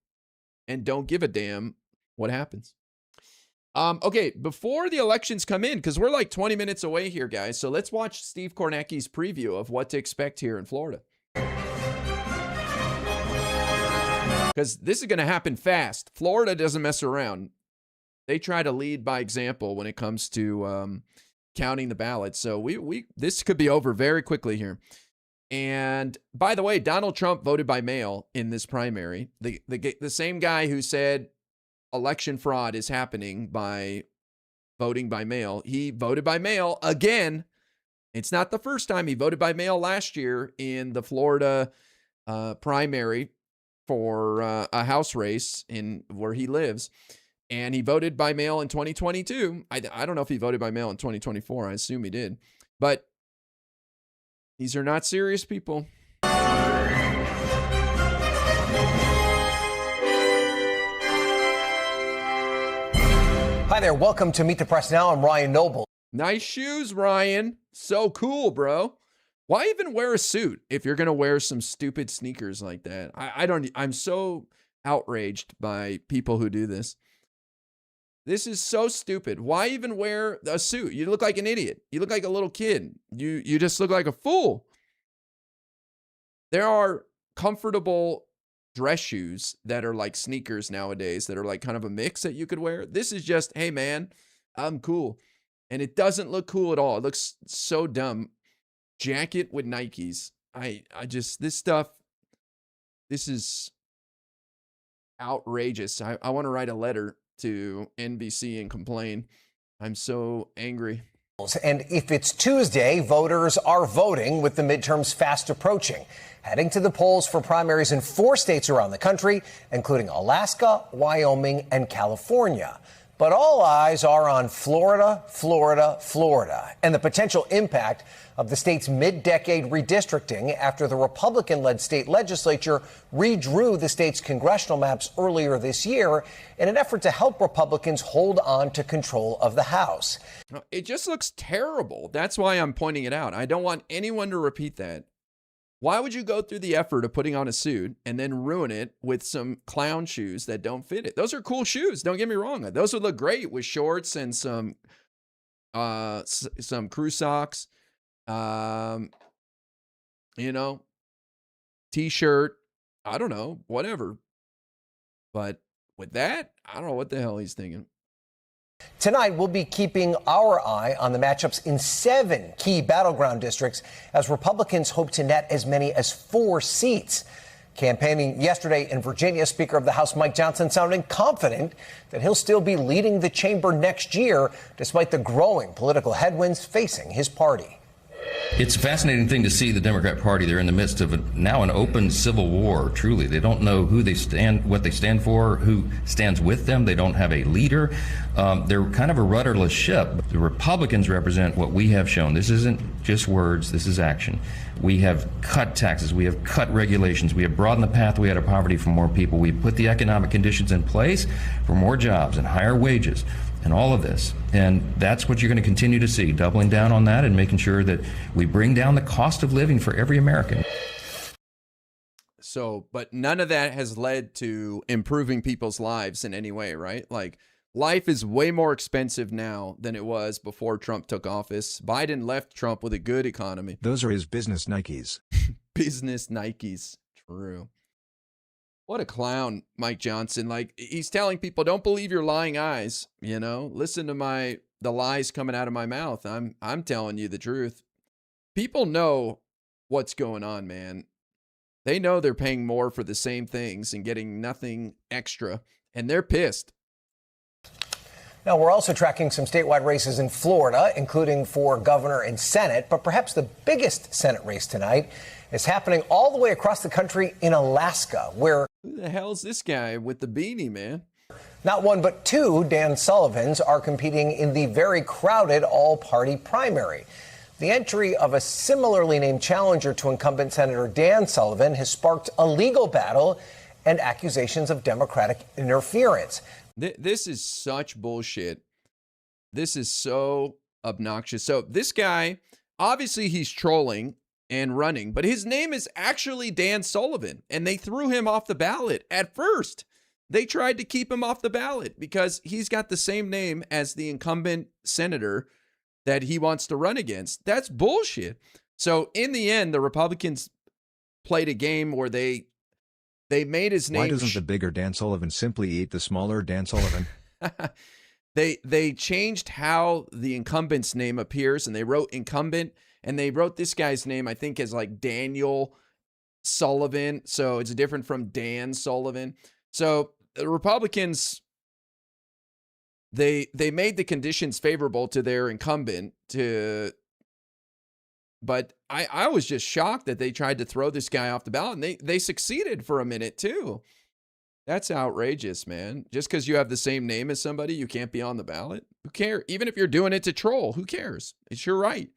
and don't give a damn what happens. Okay, before the elections come in, because we're like 20 minutes away here, guys. So let's watch Steve Kornacki's preview of what to expect here in Florida. Because this is going to happen fast. Florida doesn't mess around. They try to lead by example when it comes to counting the ballots. So this could be over very quickly here. And by the way, Donald Trump voted by mail in this primary. The same guy who said election fraud is happening by voting by mail. He voted by mail again. It's not the first time. He voted by mail last year in the Florida primary for a House race in where he lives. And he voted by mail in 2022. I don't know if he voted by mail in 2024. I assume he did. But these are not serious people. Hi there. Welcome to Meet the Press Now. I'm Ryan Noble. Nice shoes, Ryan. So cool, bro. Why even wear a suit if you're going to wear some stupid sneakers like that? I'm so outraged by people who do this. This is so stupid. Why even wear a suit? You look like an idiot. You look like a little kid. You just look like a fool. There are comfortable dress shoes that are like sneakers nowadays that are like kind of a mix that you could wear. This is just, hey man, I'm cool. And it doesn't look cool at all. It looks so dumb. Jacket with Nikes. I just, this stuff, this is outrageous. I want to write a letter to NBC and complain. I'm so angry. And if it's Tuesday, voters are voting with the midterms fast approaching, heading to the polls for primaries in 4 states around the country, including Alaska, Wyoming, and California. But all eyes are on Florida, and the potential impact of the state's mid-decade redistricting after the Republican-led state legislature redrew the state's congressional maps earlier this year in an effort to help Republicans hold on to control of the House. It just looks terrible. That's why I'm pointing it out. I don't want anyone to repeat that. Why would you go through the effort of putting on a suit and then ruin it with some clown shoes that don't fit it? Those are cool shoes. Don't get me wrong. Those would look great with shorts and some crew socks, t-shirt. I don't know, whatever. But with that, I don't know what the hell he's thinking. Tonight, we'll be keeping our eye on the matchups in 7 key battleground districts as Republicans hope to net as many as 4 seats. Campaigning yesterday in Virginia, Speaker of the House Mike Johnson sounding confident that he'll still be leading the chamber next year, despite the growing political headwinds facing his party. It's a fascinating thing to see the Democrat Party. They're in the midst of now an open civil war, truly. They don't know who they stand, what they stand for, who stands with them. They don't have a leader. They're kind of a rudderless ship. The Republicans represent what we have shown. This isn't just words, this is action. We have cut taxes, we have cut regulations, we have broadened the pathway out of poverty for more people. We've put the economic conditions in place for more jobs and higher wages and all of this. And that's what you're going to continue to see, doubling down on that and making sure that we bring down the cost of living for every American. So, but none of that has led to improving people's lives in any way, right? Like, life is way more expensive now than it was before Trump took office. Biden left Trump with a good economy. Those are his business Nikes. Business Nikes. True. What a clown, Mike Johnson. Like, he's telling people, don't believe your lying eyes, listen to the lies coming out of my mouth. I'm telling you the truth. People know what's going on, man. They know they're paying more for the same things and getting nothing extra, and they're pissed. Now, we're also tracking some statewide races in Florida, including for governor and Senate. But perhaps the biggest Senate race tonight is happening all the way across the country in Alaska, where... Who the hell's this guy with the beanie, man? Not one, but 2 Dan Sullivans are competing in the very crowded all-party primary. The entry of a similarly named challenger to incumbent Senator Dan Sullivan has sparked a legal battle and accusations of Democratic interference. This is such bullshit. This is so obnoxious. So this guy, obviously he's trolling and running, but his name is actually Dan Sullivan, and they threw him off the ballot at first. They tried to keep him off the ballot because he's got the same name as the incumbent senator that he wants to run against. That's bullshit. So in the end, the Republicans played a game where they made his name. Why doesn't the bigger Dan Sullivan simply eat the smaller Dan Sullivan? They changed how the incumbent's name appears, and they wrote incumbent, and they wrote this guy's name, I think, as like Daniel Sullivan. So it's different from Dan Sullivan. So the Republicans, they made the conditions favorable to their incumbent but I was just shocked that they tried to throw this guy off the ballot, and they succeeded for a minute too. That's outrageous, man. Just because you have the same name as somebody, you can't be on the ballot? Who cares? Even if you're doing it to troll, who cares? It's your right.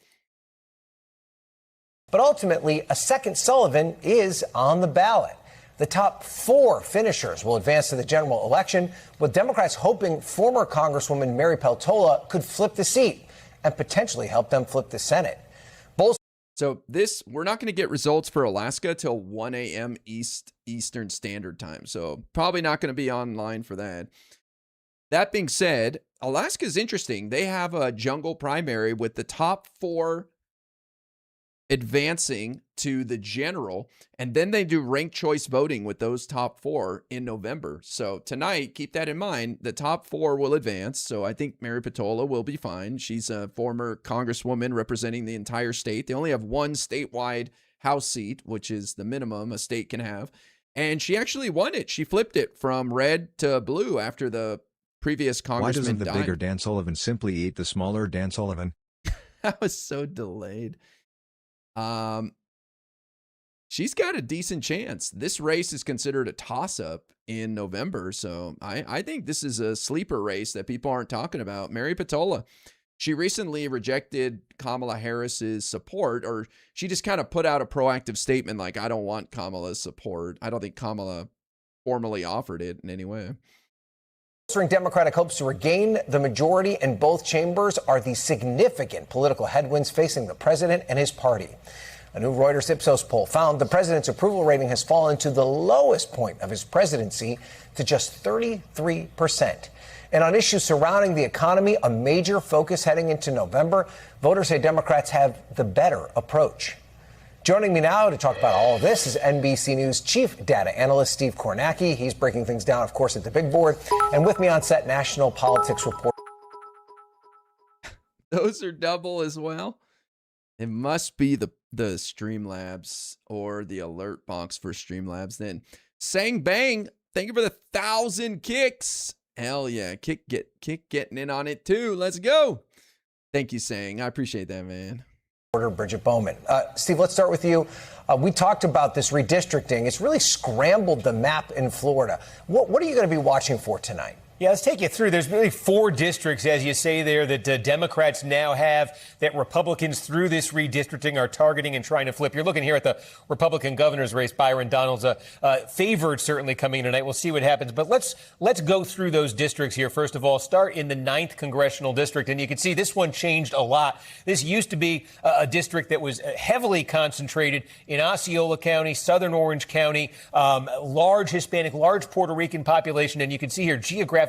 But ultimately, a second Sullivan is on the ballot. The top 4 finishers will advance to the general election, with Democrats hoping former Congresswoman Mary Peltola could flip the seat and potentially help them flip the Senate. So we're not going to get results for Alaska till 1 a.m. Eastern Standard Time. So probably not going to be online for that. That being said, Alaska is interesting. They have a jungle primary with the top 4 advancing to the general, and then they do ranked choice voting with those top 4 in November. So tonight, keep that in mind. The top 4 will advance. So I think Mary Peltola will be fine. She's a former congresswoman representing the entire state. They only have 1 statewide House seat, which is the minimum a state can have. And she actually won it. She flipped it from red to blue after the previous congressman died. Why doesn't the bigger Dan Sullivan simply eat the smaller Dan Sullivan? That was so delayed. She's got a decent chance. This race is considered a toss-up in November, so I think this is a sleeper race that people aren't talking about. Mary Peltola, she recently rejected Kamala Harris's support, or she just kind of put out a proactive statement like, I don't want Kamala's support. I don't think Kamala formally offered it in any way. Democratic hopes to regain the majority in both chambers are the significant political headwinds facing the president and his party. A new Reuters Ipsos poll found the president's approval rating has fallen to the lowest point of his presidency to just 33%. And on issues surrounding the economy, a major focus heading into November, voters say Democrats have the better approach. Joining me now to talk about all of this is NBC News chief data analyst Steve Kornacki. He's breaking things down, of course, at the big board. And with me on set, national politics reporter. Those are double as well. It must be the Streamlabs or the alert box for Streamlabs then. Sang Bang, thank you for the 1,000 kicks. Hell yeah, kick getting in on it too. Let's go. Thank you, Sang. I appreciate that, man. Bridget Bowman. Steve, let's start with you. We talked about this redistricting. It's really scrambled the map in Florida. What are you going to be watching for tonight? Yeah, let's take you through. There's really 4 districts, as you say there, that Democrats now have that Republicans through this redistricting are targeting and trying to flip. You're looking here at the Republican governor's race. Byron Donalds favored certainly coming in tonight. We'll see what happens. But let's go through those districts here. First of all, start in the 9th congressional district. And you can see this one changed a lot. This used to be a district that was heavily concentrated in Osceola County, Southern Orange County, large Hispanic, large Puerto Rican population. And you can see here geographically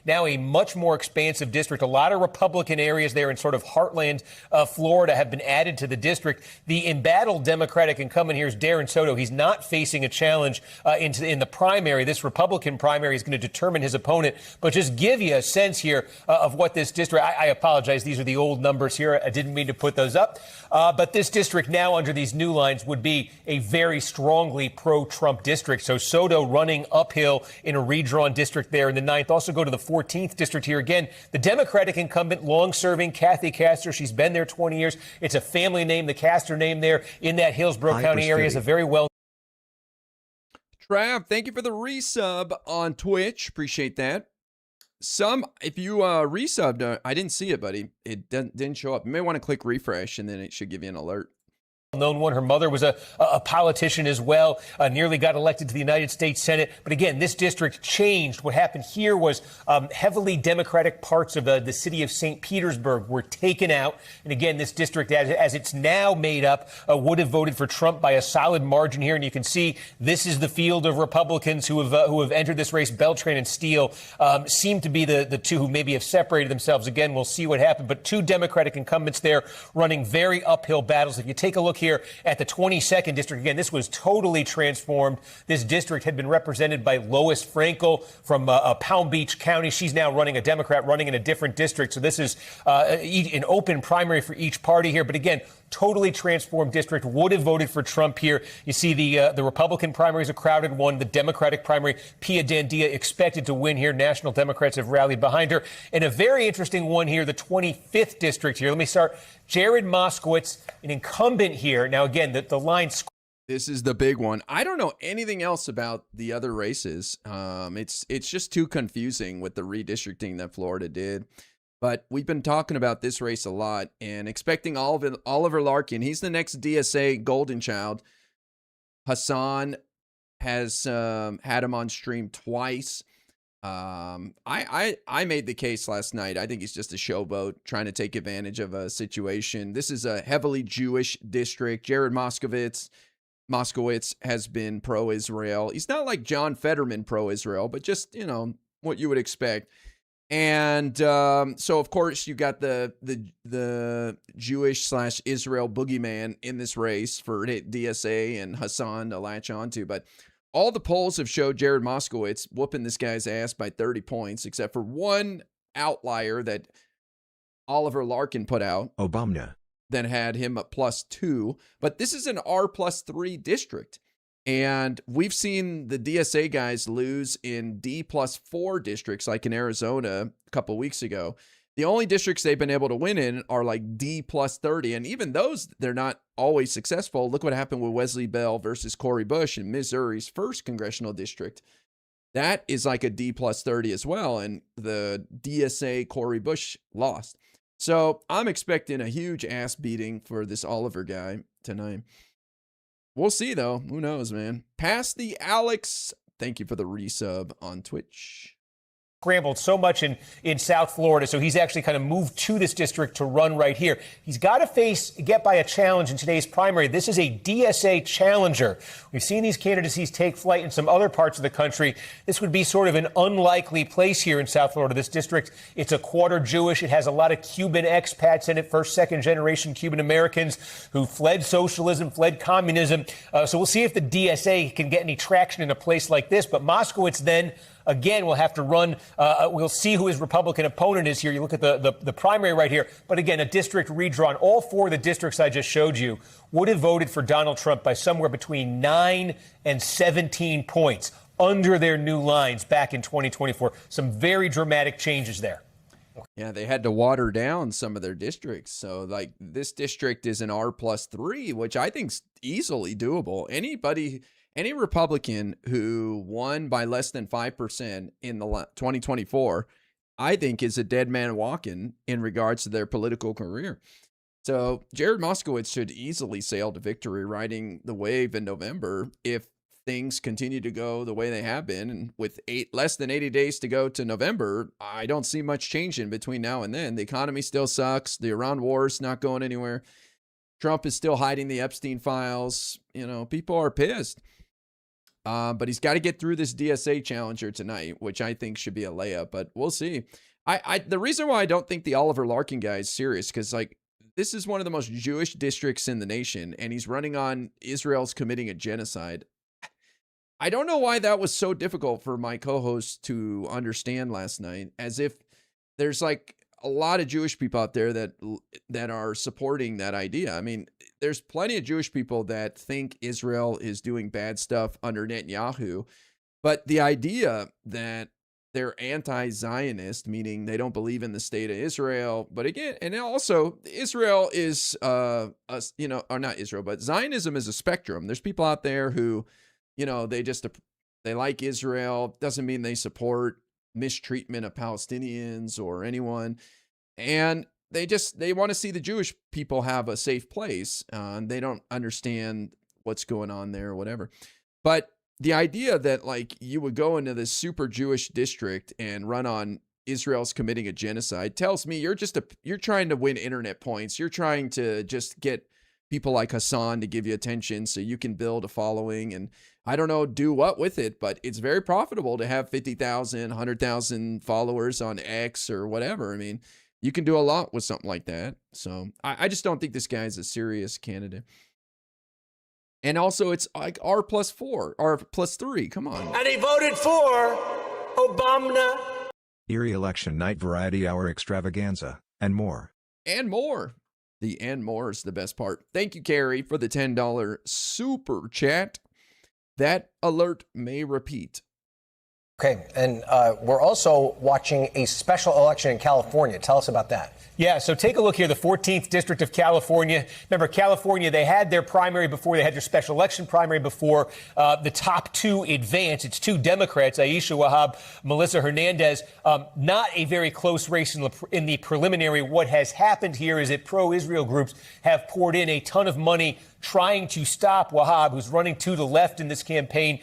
now a much more expansive district. A lot of Republican areas there in sort of heartland Florida have been added to the district. The embattled Democratic incumbent here is Darren Soto. He's not facing a challenge in the primary. This Republican primary is going to determine his opponent. But just give you a sense here of what this district, I apologize, these are the old numbers here. I didn't mean to put those up. But this district now under these new lines would be a very strongly pro-Trump district. So Soto running uphill in a redrawn district there in the 9th. Also go to the 14th district here again. The Democratic incumbent, long-serving Kathy Castor. She's been there 20 years. It's a family name. The Castor name there in that Hillsborough County area is a very well. Trav, thank you for the resub on Twitch. Appreciate that. If you resubbed, I didn't see it, buddy. It didn't show up. You may want to click refresh, and then it should give you an alert. Known one. Her mother was a politician as well, nearly got elected to the United States Senate. But again, this district changed. What happened here was heavily Democratic parts of the city of St. Petersburg were taken out. And again, this district, as it's now made up, would have voted for Trump by a solid margin here. And you can see this is the field of Republicans who have entered this race. Beltran and Steele seem to be the two who maybe have separated themselves. Again, we'll see what happens. But 2 Democratic incumbents there running very uphill battles. If you take a look here at the 22nd district, again, this was totally transformed. This district had been represented by Lois Frankel from Palm Beach County. She's now running a Democrat, running in a different district. So this is an open primary for each party here. But again, totally transformed district. Would have voted for Trump here. You see the Republican primary is a crowded one. The Democratic primary, Pia Dandia expected to win here. National Democrats have rallied behind her. And a very interesting one here, the 25th district here. Let me start. Jared Moskowitz, an incumbent here. Now, again, the line This is the big one. I don't know anything else about the other races. It's just too confusing with the redistricting that Florida did. But we've been talking about this race a lot and expecting Oliver Larkin. He's the next DSA golden child. Hassan has had him on stream twice. I made the case last night. I think he's just a showboat trying to take advantage of a situation. This is a heavily Jewish district. Jared Moskowitz has been pro-Israel. He's not like John Fetterman pro-Israel, but just, what you would expect. And so, of course, you got the Jewish/Israel boogeyman in this race for DSA and Hassan to latch onto. But all the polls have showed Jared Moskowitz whooping this guy's ass by 30 points, except for one outlier that Oliver Larkin put out. Obama. That had him at +2. But this is an R+3 district. And we've seen the DSA guys lose in D+4 districts, like in Arizona a couple weeks ago. The only districts they've been able to win in are like D+30. And even those, they're not always successful. Look what happened with Wesley Bell versus Corey Bush in Missouri's 1st congressional district. That is like a D+30 as well. And the DSA Corey Bush lost. So I'm expecting a huge ass beating for this Oliver guy tonight. We'll see, though. Who knows, man? Pass the Alex. Thank you for the resub on Twitch. Scrambled so much in South Florida, so he's actually kind of moved to this district to run right here. He's got to get by a challenge in today's primary. This is a DSA challenger. We've seen these candidacies take flight in some other parts of the country. This would be sort of an unlikely place here in South Florida. This district, it's a quarter Jewish. It has a lot of Cuban expats in it, first, second generation Cuban Americans who fled socialism, fled communism. So we'll see if the DSA can get any traction in a place like this. But Moskowitz then, again, will have to run. We'll see who his Republican opponent is here. You look at the primary right here. But again, a district redrawn. All 4 of the districts I just showed you would have voted for Donald Trump by somewhere between 9 and 17 points under their new lines back in 2024. Some very dramatic changes there. Yeah, they had to water down some of their districts. So, like, this district is an R+3, which I think's easily doable. Any Republican who won by less than 5% in the 2024, I think is a dead man walking in regards to their political career. So Jared Moskowitz should easily sail to victory riding the wave in November if things continue to go the way they have been. And with less than 80 days to go to November, I don't see much changing between now and then. The economy still sucks. The Iran war is not going anywhere. Trump is still hiding the Epstein files. People are pissed. But he's got to get through this DSA challenger tonight, which I think should be a layup, but we'll see. The reason why I don't think the Oliver Larkin guy is serious, because this is one of the most Jewish districts in the nation, and he's running on Israel's committing a genocide. I don't know why that was so difficult for my co-host to understand last night, as if there's like a lot of Jewish people out there that are supporting that idea. I mean, there's plenty of Jewish people that think Israel is doing bad stuff under Netanyahu, but the idea that they're anti-Zionist, meaning they don't believe in the state of Israel, but again, and also Israel is, or not Israel, but Zionism is a spectrum. There's people out there who, they like Israel. Doesn't mean they support mistreatment of Palestinians or anyone. And they want to see the Jewish people have a safe place. And they don't understand what's going on there or whatever. But the idea that you would go into this super Jewish district and run on Israel's committing a genocide tells me you're trying to win internet points. You're trying to just get people like Hassan to give you attention so you can build a following. And I don't know, do what with it, but it's very profitable to have 50,000, 100,000 followers on X or whatever. I mean, you can do a lot with something like that. So I just don't think this guy's a serious candidate. And also it's like R+4, R+3. Come on. And he voted for Obama. Erie Election Night Variety Hour Extravaganza, and more. And more. The and more is the best part. Thank you, Carrie, for the $10 super chat. That alert may repeat. Okay, and we're also watching a special election in California. Tell us about that. Yeah, so take a look here, the 14th District of California. Remember, California, they had their primary before, they had their special election primary before. The top two advance. It's two Democrats, Aisha Wahab, Melissa Hernandez. Not a very close race in the preliminary. What has happened here is that pro-Israel groups have poured in a ton of money trying to stop Wahab, who's running to the left in this campaign,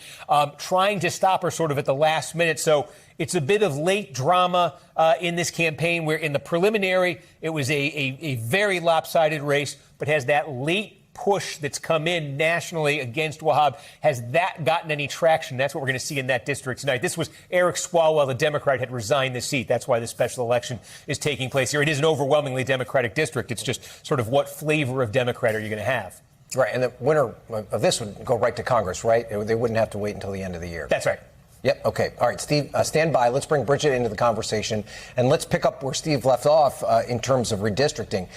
trying to stop her sort of at the last minute. So it's a bit of late drama in this campaign where in the preliminary, it was a very lopsided race, but has that late push that's come in nationally against Wahab. Has that gotten any traction? That's what we're going to see in that district tonight. This was Eric Swalwell, the Democrat, had resigned the seat. That's why this special election is taking place here. It is an overwhelmingly Democratic district. It's just sort of what flavor of Democrat are you going to have? Right, and the winner of this would go right to Congress, right? They wouldn't have to wait until the end of the year. That's right. Yep, okay. All right, Steve, stand by. Let's bring Bridget into the conversation, and let's pick up where Steve left off in terms of redistricting.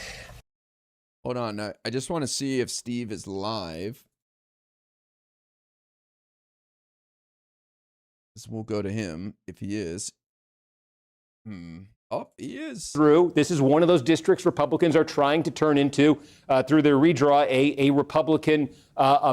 Hold on. I just want to see if Steve is live. We'll go to him if he is. Oh, he is. This is one of those districts Republicans are trying to turn into, through their redraw, a Republican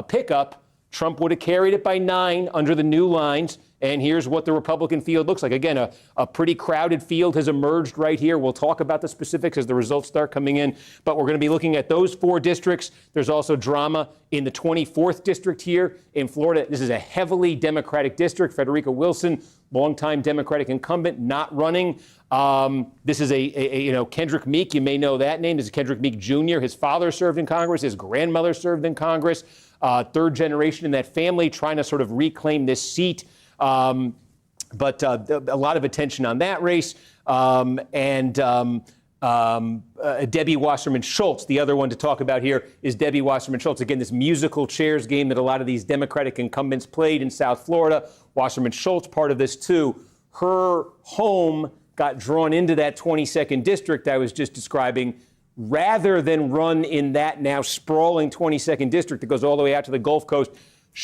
pickup. Trump would have carried it by 9 under the new lines. And here's what the Republican field looks like. Again, a pretty crowded field has emerged right here. We'll talk about the specifics as the results start coming in. But we're going to be looking at those 4 districts. There's also drama in the 24th district here in Florida. This is a heavily Democratic district. Federica Wilson, longtime Democratic incumbent, not running. This is Kendrick Meek. You may know that name. This is Kendrick Meek Jr. His father served in Congress. His grandmother served in Congress. Third generation in that family, trying to sort of reclaim this seat. But a lot of attention on that race. Debbie Wasserman Schultz, the other one to talk about here, is Debbie Wasserman Schultz. Again, this musical chairs game that a lot of these Democratic incumbents played in South Florida. Wasserman Schultz, part of this too. Her home got drawn into that 22nd district I was just describing, rather than run in that now sprawling 22nd district that goes all the way out to the Gulf Coast.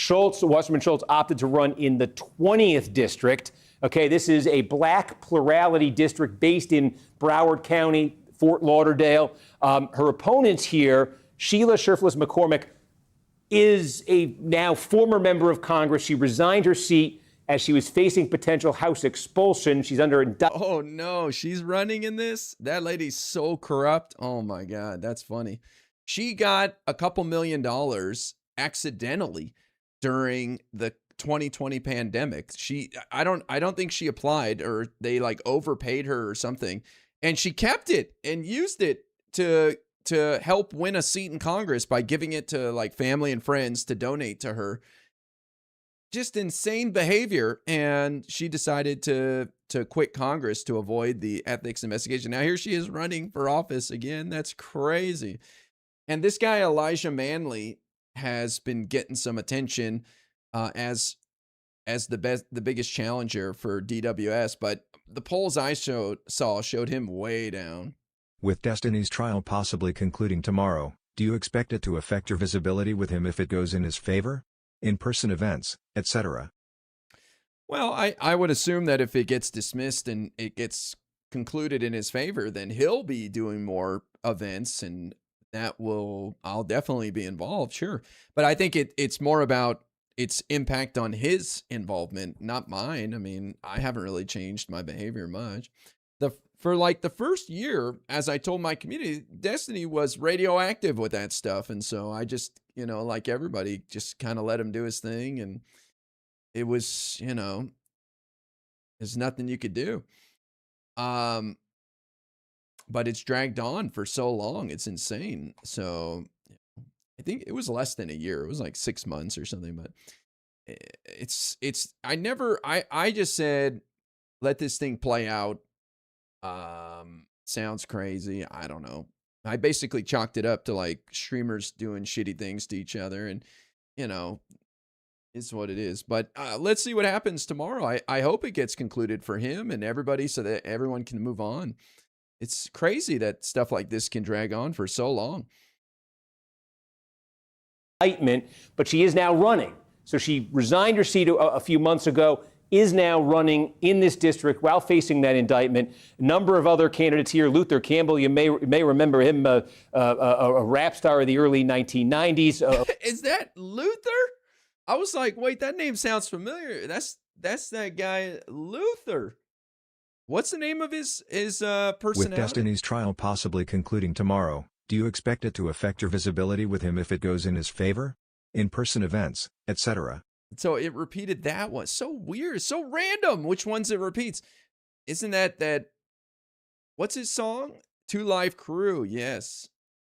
Wasserman Schultz opted to run in the 20th district. Okay, this is a black plurality district based in Broward County, Fort Lauderdale. Her opponents here, Sheila Shurflis McCormick, is a now former member of Congress. She resigned her seat as she was facing potential House expulsion. She's under indictment. Oh, no, she's running in this? That lady's so corrupt. Oh, my God, that's funny. She got a couple $1 million accidentally during the 2020 pandemic. I don't think she applied, or they like overpaid her or something, and she kept it and used it to help win a seat in Congress by giving it to like family and friends to donate to her. Just insane behavior. And she decided to quit Congress to avoid the ethics investigation. Now here she is running for office again. That's crazy. And this guy, Elijah Manley, has been getting some attention as the biggest challenger for DWS, but the polls I saw showed him way down. With Destiny's trial possibly concluding tomorrow, do you expect it to affect your visibility with him if it goes in his favor? In-person events, etc. Well, I would assume that if it gets dismissed and it gets concluded in his favor, then he'll be doing more events, and I'll definitely be involved, sure. But I think it's more about its impact on his involvement, not mine. I mean, I haven't really changed my behavior much. For like the first year, as I told my community, Destiny was radioactive with that stuff. And so I just, like everybody, just kind of let him do his thing. And it was, there's nothing you could do. But it's dragged on for so long. It's insane. So I think it was less than a year. It was like 6 months or something, but I just said, let this thing play out. Sounds crazy. I don't know. I basically chalked it up to like streamers doing shitty things to each other, and it's what it is. But let's see what happens tomorrow. I hope it gets concluded for him and everybody so that everyone can move on. It's crazy that stuff like this can drag on for so long. But she is now running. So she resigned her seat a few months ago, is now running in this district while facing that indictment. A number of other candidates here. Luther Campbell, you may remember him, a rap star of the early 1990s. Is that Luther? I was like, wait, that name sounds familiar. That's that guy, Luther. What's the name of his personality? With Destiny's trial possibly concluding tomorrow, do you expect it to affect your visibility with him if it goes in his favor? In-person events, etc. So it repeated that one. So weird, so random. Which ones it repeats? Isn't that what's his song? Two Live Crew, yes.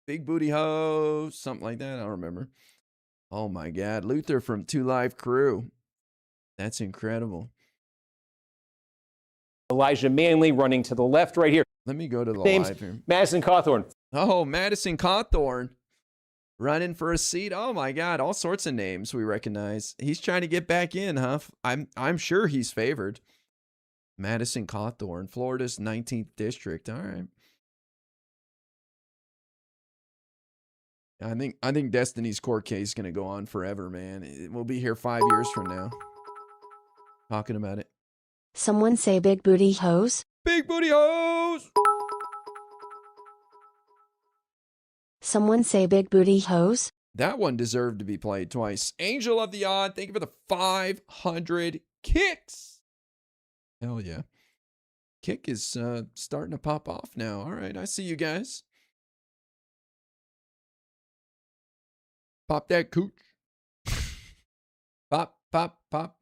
Big Booty Ho, something like that. I don't remember. Oh my God, Luther from Two Live Crew. That's incredible. Elijah Manley running to the left right here. Let me go to the Names, live here. Madison Cawthorn. Oh, Madison Cawthorn running for a seat. Oh my God, all sorts of names we recognize. He's trying to get back in, huh? I'm sure he's favored. Madison Cawthorn, Florida's 19th district. All right. I think Destiny's court case is going to go on forever, man. We'll be here 5 years from now talking about it. Someone say big booty hose? Big booty hose! Someone say big booty hose? That one deserved to be played twice. Angel of the Odd, thank you for the 500 kicks. Hell yeah. Kick is starting to pop off now. All right, I see you guys. Pop that cooch. Pop, pop, pop.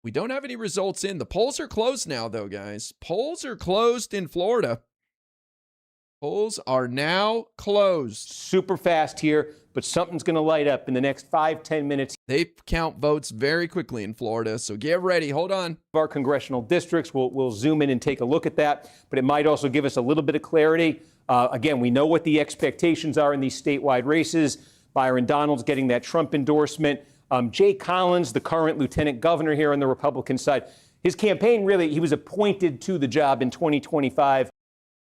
We don't have any results in. The polls are closed now, though, guys. Polls are closed in Florida. Polls are now closed. Super fast here, but something's going to light up in the next 5-10 minutes. They count votes very quickly in Florida, so get ready. Hold on. Our congressional districts, we'll zoom in and take a look at that, but it might also give us a little bit of clarity. Again, we know what the expectations are in these statewide races. Byron Donalds getting that Trump endorsement. Jay Collins, the current lieutenant governor here on the Republican side, his campaign really, he was appointed to the job in 2025.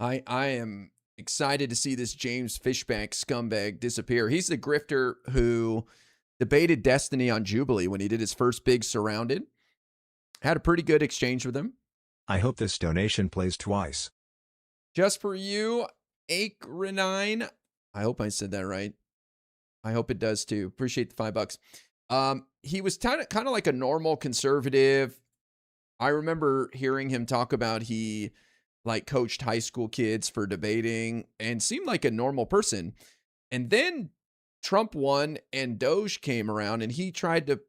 I am excited to see this James Fishback scumbag disappear. He's the grifter who debated Destiny on Jubilee when he did his first big Surrounded. Had a pretty good exchange with him. I hope this donation plays twice. Just for you, Akrenine. I hope I said that right. I hope it does too. Appreciate the $5. He was kind of like a normal conservative. I remember hearing him talk about he like coached high school kids for debating and seemed like a normal person. And then Trump won and Doge came around and he tried to,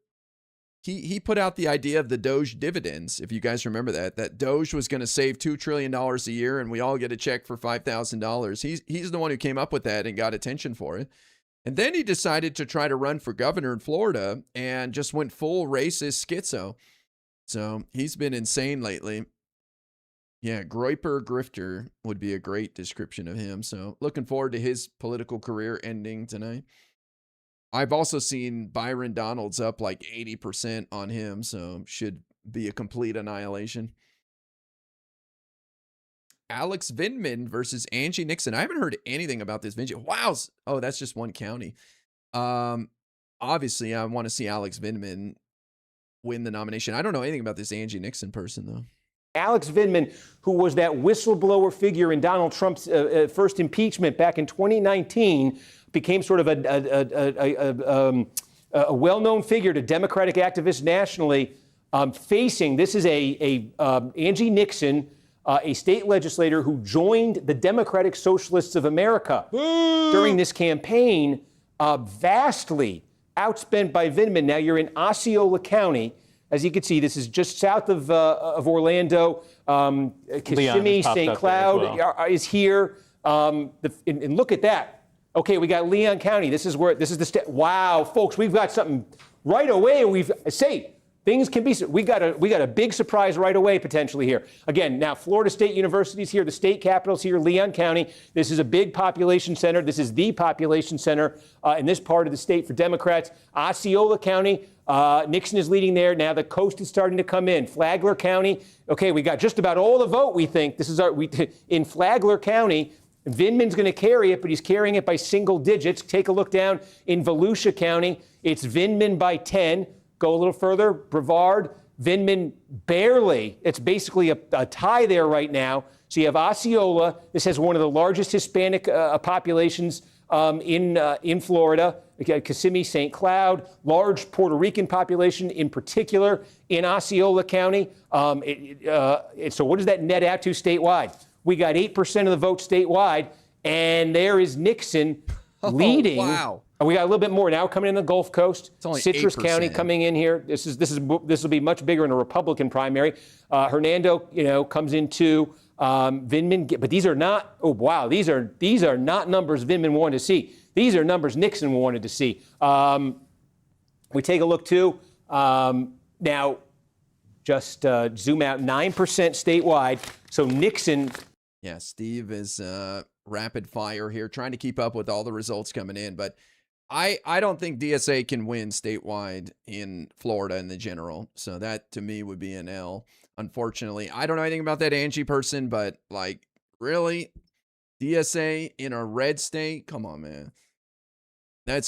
he put out the idea of the Doge dividends. If you guys remember that Doge was going to save $2 trillion a year and we all get a check for $5,000. He's the one who came up with that and got attention for it. And then he decided to try to run for governor in Florida and just went full racist schizo. So he's been insane lately. Yeah, Groiper Grifter would be a great description of him. So looking forward to his political career ending tonight. I've also seen Byron Donalds up like 80% on him, so should be a complete annihilation. Alex Vindman versus Angie Nixon. I haven't heard anything about this. Wow. Oh, that's just one county. Obviously, I want to see Alex Vindman win the nomination. I don't know anything about this Angie Nixon person, though. Alex Vindman, who was that whistleblower figure in Donald Trump's first impeachment back in 2019, became sort of a well-known figure to Democratic activists nationally, facing, this is Angie Nixon, a state legislator who joined the Democratic Socialists of America during this campaign, vastly outspent by Vindman. Now you're in Osceola County. As you can see, this is just south of Orlando. Kissimmee, St. Cloud is here. And look at that. Okay, we got Leon County. This is the state. Wow, folks, we've got something right away. Things can be. We got a big surprise right away potentially here. Again, now Florida State University's here. The state capital's here. Leon County. This is a big population center. This is the population center in this part of the state for Democrats. Osceola County. Nixon is leading there. Now the coast is starting to come in. Flagler County. Okay, we got just about all the vote. We think this is in Flagler County. Vindman's going to carry it, but he's carrying it by single digits. Take a look down in Volusia County. It's Vindman by 10. Go a little further. Brevard, Vindman barely. It's basically a tie there right now. So you have Osceola. This has one of the largest Hispanic populations in Florida. Kissimmee, St. Cloud, large Puerto Rican population in particular in Osceola County. So what does that net out to statewide? We got 8% of the vote statewide, and there is Nixon leading. Wow. And we got a little bit more now coming in the Gulf Coast. It's only Citrus 8%. County coming in here. This will be much bigger in a Republican primary. Hernando, comes into Vindman, but these are not. Oh wow, these are not numbers Vindman wanted to see. These are numbers Nixon wanted to see. We take a look too. Now, just zoom out 9% statewide. So Nixon. Yeah, Steve is rapid fire here, trying to keep up with all the results coming in. But I don't think DSA can win statewide in Florida in the general. So that, to me, would be an L. Unfortunately, I don't know anything about that Angie person, but like, really? DSA in a red state? Come on, man. That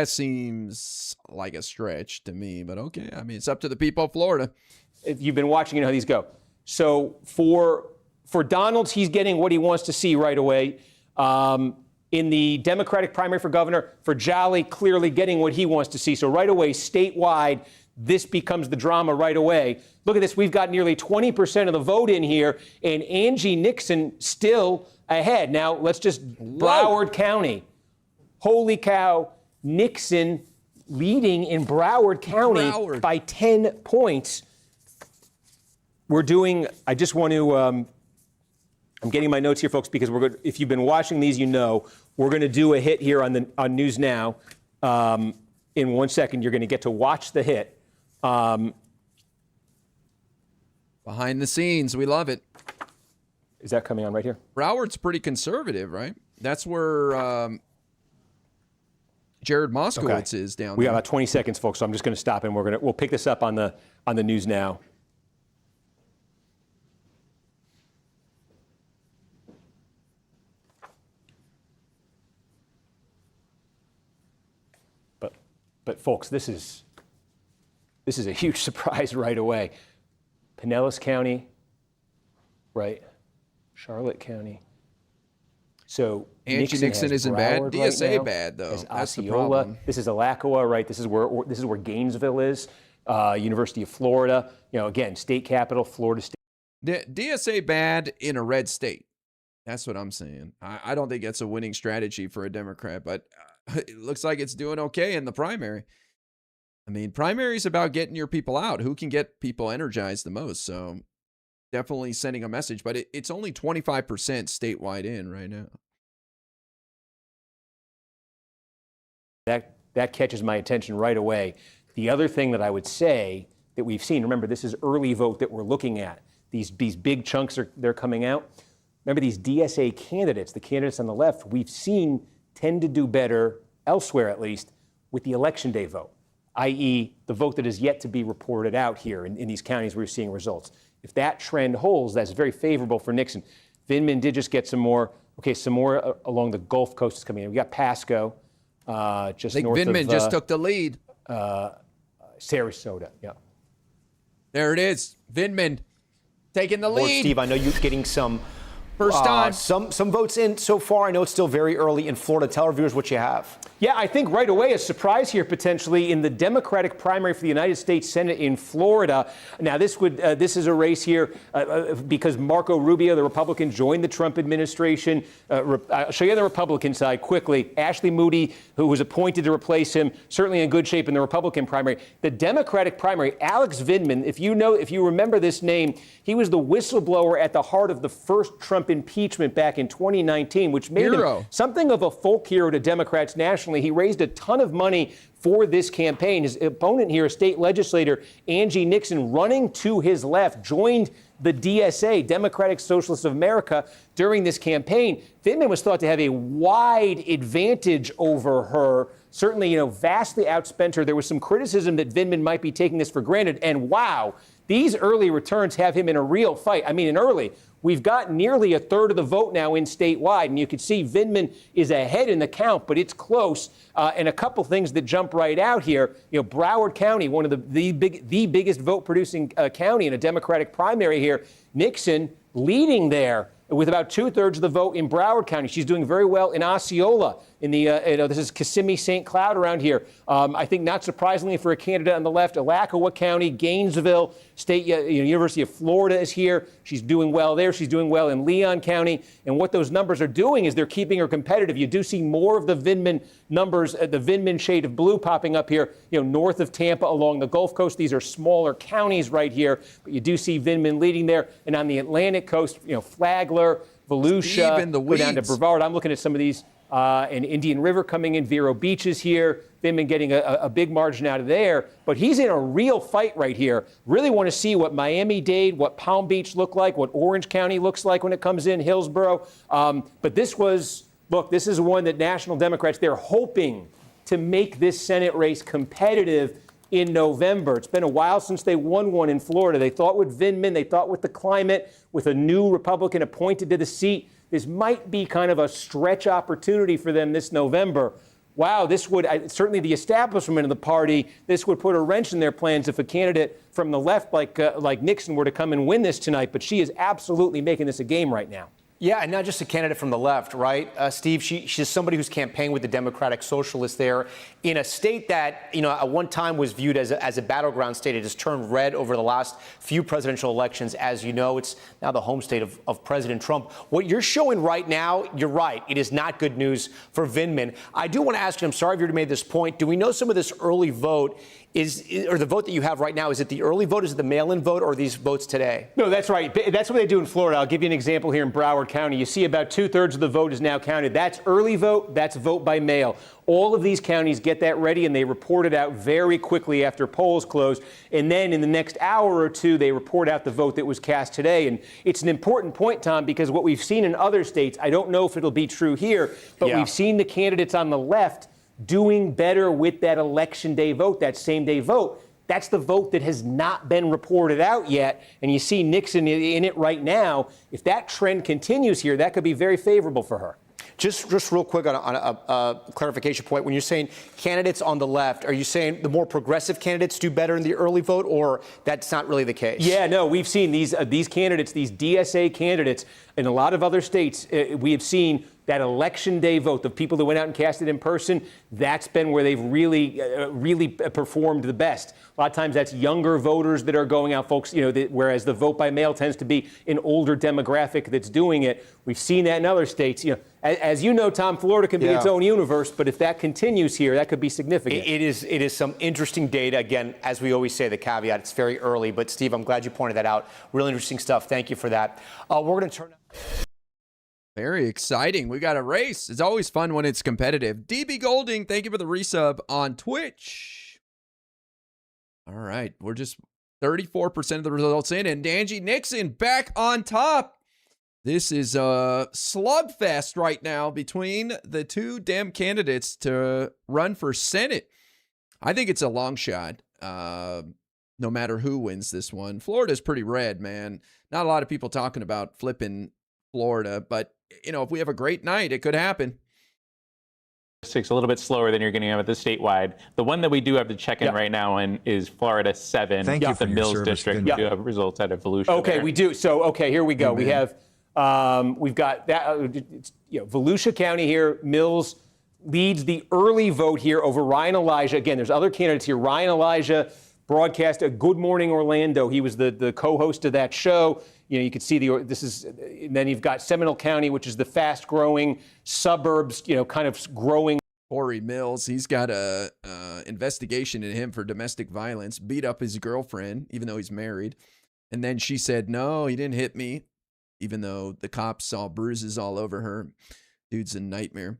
seems like a stretch to me, but okay. I mean, it's up to the people of Florida. If you've been watching, you know how these go. So for Donalds, he's getting what he wants to see right away. In the Democratic primary for governor, for Jolly, clearly getting what he wants to see. So right away, statewide, this becomes the drama right away. Look at this. We've got nearly 20% of the vote in here, and Angie Nixon still ahead. Now, let's just Broward County. Holy cow, Nixon leading in Broward County by 10 points. We're doing, I just want to, I'm getting my notes here, folks, because we're good. If you've been watching these, we're going to do a hit here on News Now. In 1 second, you're going to get to watch the hit. Behind the scenes, we love it. Is that coming on right here? Broward's pretty conservative, right? That's where Jared Moskowitz is down there. We got about 20 seconds, folks, so I'm just going to stop and we'll pick this up on the News Now. But folks, this is a huge surprise right away. Pinellas County, right? Charlotte County. So Angie Nixon isn't bad. DSA right bad though. That's the problem. This is Alachua, right? This is where Gainesville is. University of Florida. Again, state capital, Florida State. DSA bad in a red state. That's what I'm saying. I don't think that's a winning strategy for a Democrat, but it looks like it's doing okay in the primary. I mean, primary is about getting your people out. Who can get people energized the most? So definitely sending a message, but it's only 25% statewide in right now. That catches my attention right away. The other thing that I would say that we've seen, remember, this is early vote that we're looking at. These big chunks they're coming out. Remember, these DSA candidates, the candidates on the left, we've seen tend to do better elsewhere, at least, with the election day vote, i.e. the vote that is yet to be reported out here in these counties where you're seeing results. If that trend holds, that's very favorable for Nixon. Vindman did just get some more along the Gulf Coast is coming in. We got Pasco, just north of... Vindman just took the lead. Sarasota, yeah. There it is. Vindman taking the lead. Steve, I know you're getting some... First time. Some votes in so far. I know it's still very early in Florida. Tell our viewers what you have. Yeah, I think right away a surprise here potentially in the Democratic primary for the United States Senate in Florida. Now this is a race here because Marco Rubio, the Republican, joined the Trump administration. I'll show you the Republican side quickly. Ashley Moody, who was appointed to replace him, certainly in good shape in the Republican primary. The Democratic primary, Alex Vindman, if you remember this name, he was the whistleblower at the heart of the first Trump impeachment back in 2019, which made him something of a folk hero to Democrats nationally. He raised a ton of money for this campaign. His opponent here, state legislator Angie Nixon, running to his left, joined the DSA, Democratic Socialists of America, during this campaign. Vindman was thought to have a wide advantage over her. Certainly, vastly outspent her. There was some criticism that Vindman might be taking this for granted. And wow, these early returns have him in a real fight. I mean, in early, We've got nearly a third of the vote now in statewide, and you can see Vindman is ahead in the count, but it's close. And a couple things that jump right out here. Broward County, one of the biggest vote-producing county in a Democratic primary here. Nixon leading there with about 2/3 of the vote in Broward County. She's doing very well in Osceola. In the this is Kissimmee, St. Cloud around here. I think not surprisingly for a candidate on the left, Alachua County, Gainesville, State University of Florida is here. She's doing well there. She's doing well in Leon County. And what those numbers are doing is they're keeping her competitive. You do see more of the Vindman numbers, the Vindman shade of blue popping up here, north of Tampa along the Gulf Coast. These are smaller counties right here, but you do see Vindman leading there. And on the Atlantic coast, Flagler, Volusia, go down to Brevard. I'm looking at some of these. And Indian River coming in, Vero Beach is here. Vindman getting a big margin out of there. But he's in a real fight right here. Really want to see what Miami-Dade, what Palm Beach look like, what Orange County looks like when it comes in, Hillsborough. But this is one that National Democrats, they're hoping to make this Senate race competitive in November. It's been a while since they won one in Florida. They thought with Vindman, they thought with the climate, with a new Republican appointed to the seat, this might be kind of a stretch opportunity for them this November. Wow, this would, certainly the establishment of the party, this would put a wrench in their plans if a candidate from the left like Nixon were to come and win this tonight. But she is absolutely making this a game right now. Yeah, and not just a candidate from the left, right? Steve, she's somebody who's campaigned with the Democratic Socialists there in a state that, at one time was viewed as a battleground state. It has turned red over the last few presidential elections. As you know, it's now the home state of President Trump. What you're showing right now, you're right. It is not good news for Vindman. I do want to ask you, I'm sorry if you already made this point, do we know some of this early vote or the vote that you have right now, is it the early vote, is it the mail-in vote, or are these votes today? No, that's right. That's what they do in Florida. I'll give you an example here in Broward County. You see about 2/3 of the vote is now counted. That's early vote. That's vote by mail. All of these counties get that ready, and they report it out very quickly after polls close. And then in the next hour or two, they report out the vote that was cast today. And it's an important point, Tom, because what we've seen in other states, I don't know if it'll be true here, but we've seen the candidates on the left doing better with that election day vote, that same day vote. That's the vote that has not been reported out yet. And you see Nixon in it right now. If that trend continues here, that could be very favorable for her. Just real quick on a clarification point. When you're saying candidates on the left, are you saying the more progressive candidates do better in the early vote, or that's not really the case? Yeah, no, we've seen these candidates, these DSA candidates in a lot of other states. We have seen that election day vote, the people that went out and cast it in person, that's been where they've really performed the best. A lot of times that's younger voters that are going out, folks, whereas the vote by mail tends to be an older demographic that's doing it. We've seen that in other states. As you know, Tom, Florida can be its own universe, but if that continues here, that could be significant. It is some interesting data. Again, as we always say, the caveat, it's very early. But, Steve, I'm glad you pointed that out. Really interesting stuff. Thank you for that. We're going to turn... Very exciting. We got a race. It's always fun when it's competitive. DB Golding, thank you for the resub on Twitch. All right. We're just 34% of the results in, and Angie Nixon back on top. This is a slugfest right now between the two Dem candidates to run for Senate. I think it's a long shot, no matter who wins this one. Florida's pretty red, man. Not a lot of people talking about flipping Florida, but if we have a great night, it could happen. It's a little bit slower than you're going to have at the statewide. The one that we do have to check in right now is Florida 7. Thank you for the your Mills service, district. We do have results out of Volusia. Okay, there. we do. So, here we go. Amen. We have, we've got that, Volusia County here. Mills leads the early vote here over Ryan Elijah. Again, there's other candidates here. Ryan Elijah broadcast a Good Morning Orlando. He was the co-host of that show. You could see and then you've got Seminole County, which is the fast-growing suburbs, kind of growing. Corey Mills, he's got a investigation in him for domestic violence, beat up his girlfriend, even though he's married. And then she said, no, he didn't hit me, even though the cops saw bruises all over her. Dude's a nightmare.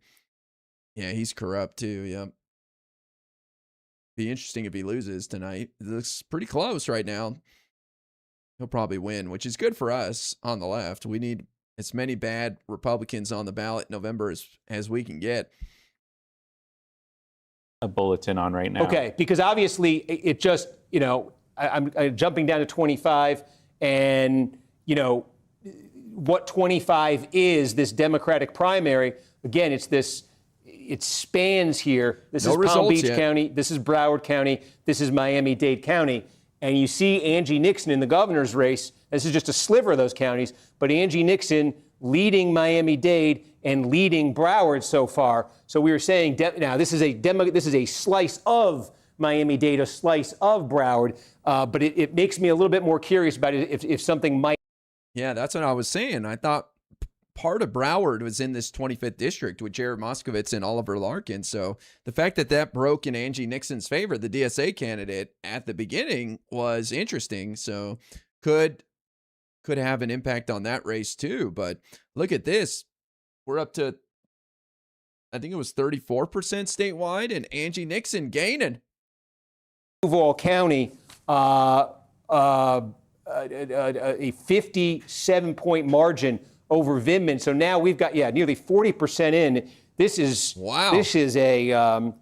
Yeah, he's corrupt too, yep. Be interesting if he loses tonight. It looks pretty close right now. He'll probably win, which is good for us on the left. We need as many bad Republicans on the ballot in November as we can get. A bulletin on right now. Okay, because obviously it just, I'm jumping down to 25, and, what 25 is, this Democratic primary. Again, it spans here. This is Palm Beach County. This is Broward County. This is Miami-Dade County. And you see Angie Nixon in the governor's race. This is just a sliver of those counties. But Angie Nixon leading Miami-Dade and leading Broward so far. So we were saying, now this is a slice of Miami-Dade, a slice of Broward. But it makes me a little bit more curious about it if something might. Yeah, that's what I was saying. I thought part of Broward was in this 25th district with Jared Moskowitz and Oliver Larkin. So the fact that broke in Angie Nixon's favor, the DSA candidate at the beginning, was interesting. So could have an impact on that race too. But look at this. We're up to, I think it was 34% statewide, and Angie Nixon gaining. Duval County, a 57-point margin over Vindman. So now we've got, nearly 40% in. This is a Vindman,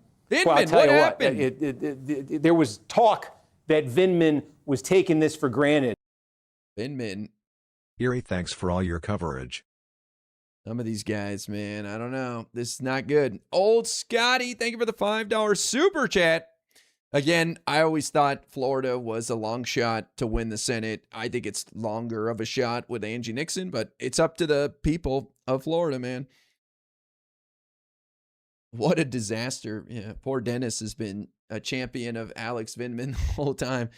well, I'll tell what you happened? There was talk that Vindman was taking this for granted. Vindman. Erie, thanks for all your coverage. Some of these guys, man, I don't know. This is not good. Old Scotty, thank you for the $5 super chat. Again, I always thought Florida was a long shot to win the Senate. I think it's longer of a shot with Angie Nixon, but it's up to the people of Florida, man. What a disaster. Yeah, poor Dennis has been a champion of Alex Vindman the whole time.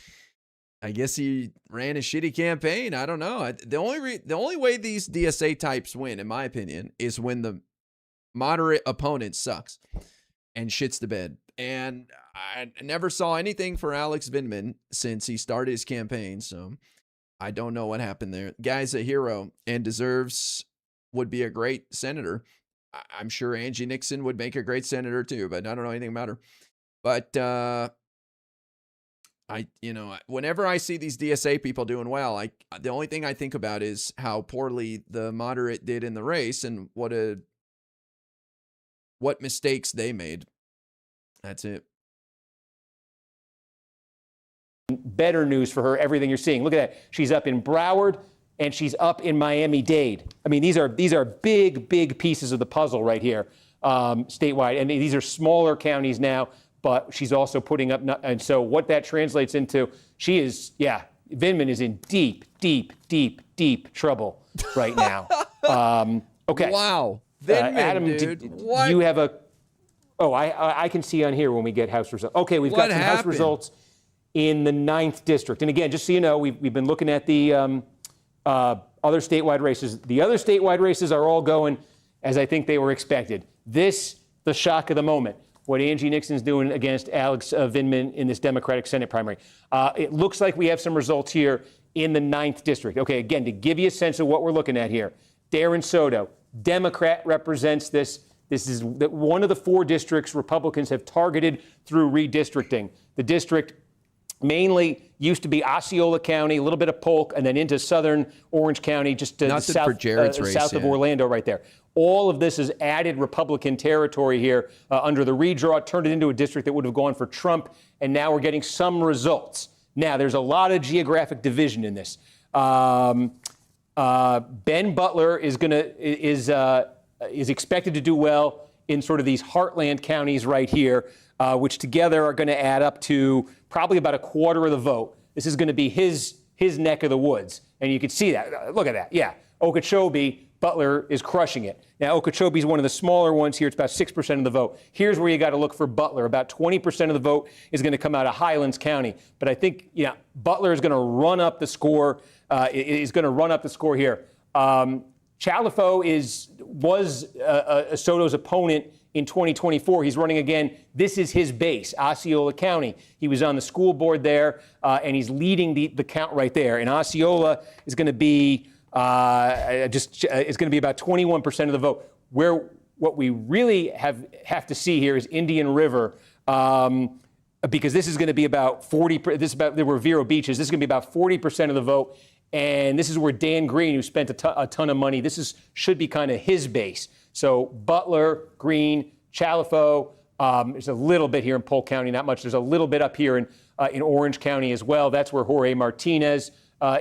I guess he ran a shitty campaign. I don't know. The only way these DSA types win, in my opinion, is when the moderate opponent sucks and shits the bed. And I never saw anything for Alex Vindman since he started his campaign, so I don't know what happened there. Guy's a hero and would be a great senator. I'm sure Angie Nixon would make a great senator too, but I don't know anything about her. But whenever I see these DSA people doing well, the only thing I think about is how poorly the moderate did in the race and what mistakes they made. That's it. Better news for her, everything you're seeing. Look at that. She's up in Broward and she's up in Miami-Dade. I mean, these are big, big pieces of the puzzle right here, statewide. And these are smaller counties now, but she's also putting up. And so what that translates into, Vindman is in deep, deep, deep, deep trouble right now. Okay. Wow. Vindman, Adam, dude. Do you have a... Oh, I can see on here when we get House results. Okay, we've got some House results in the 9th district. And again, just so you know, we've been looking at the other statewide races. The other statewide races are all going as I think they were expected. This, the shock of the moment, what Angie Nixon's doing against Alex Vindman in this Democratic Senate primary. It looks like we have some results here in the 9th district. Okay, again, to give you a sense of what we're looking at here, Darren Soto, Democrat, represents this. This is one of the 4 districts Republicans have targeted through redistricting. The district mainly used to be Osceola County, a little bit of Polk, and then into southern Orange County, just to the south of Orlando right there. All of this is added Republican territory here under the redraw, turned it into a district that would have gone for Trump, and now we're getting some results. Now, there's a lot of geographic division in this. Ben Butler is expected to do well in sort of these heartland counties right here, which together are going to add up to probably about a quarter of the vote. This is going to be his neck of the woods. And you can see that. Look at that. Yeah. Okeechobee, Butler is crushing it. Now, Okeechobee is one of the smaller ones here. It's about 6% of the vote. Here's where you got to look for Butler. About 20% of the vote is going to come out of Highlands County. But I think, Butler is going to run up the score. Here. Chalifo was Soto's opponent in 2024. He's running again. This is his base, Osceola County. He was on the school board there, and he's leading the count right there. And Osceola is going to be about 21% of the vote. What we really have to see here is Indian River, because this is going to be about 40. There were Vero Beaches. This is going to be about 40% of the vote. And this is where Dan Green, who spent a ton of money, should be kind of his base. So Butler, Green, Chalifo, there's a little bit here in Polk County, not much. There's a little bit up here in Orange County as well. That's where Jorge Martinez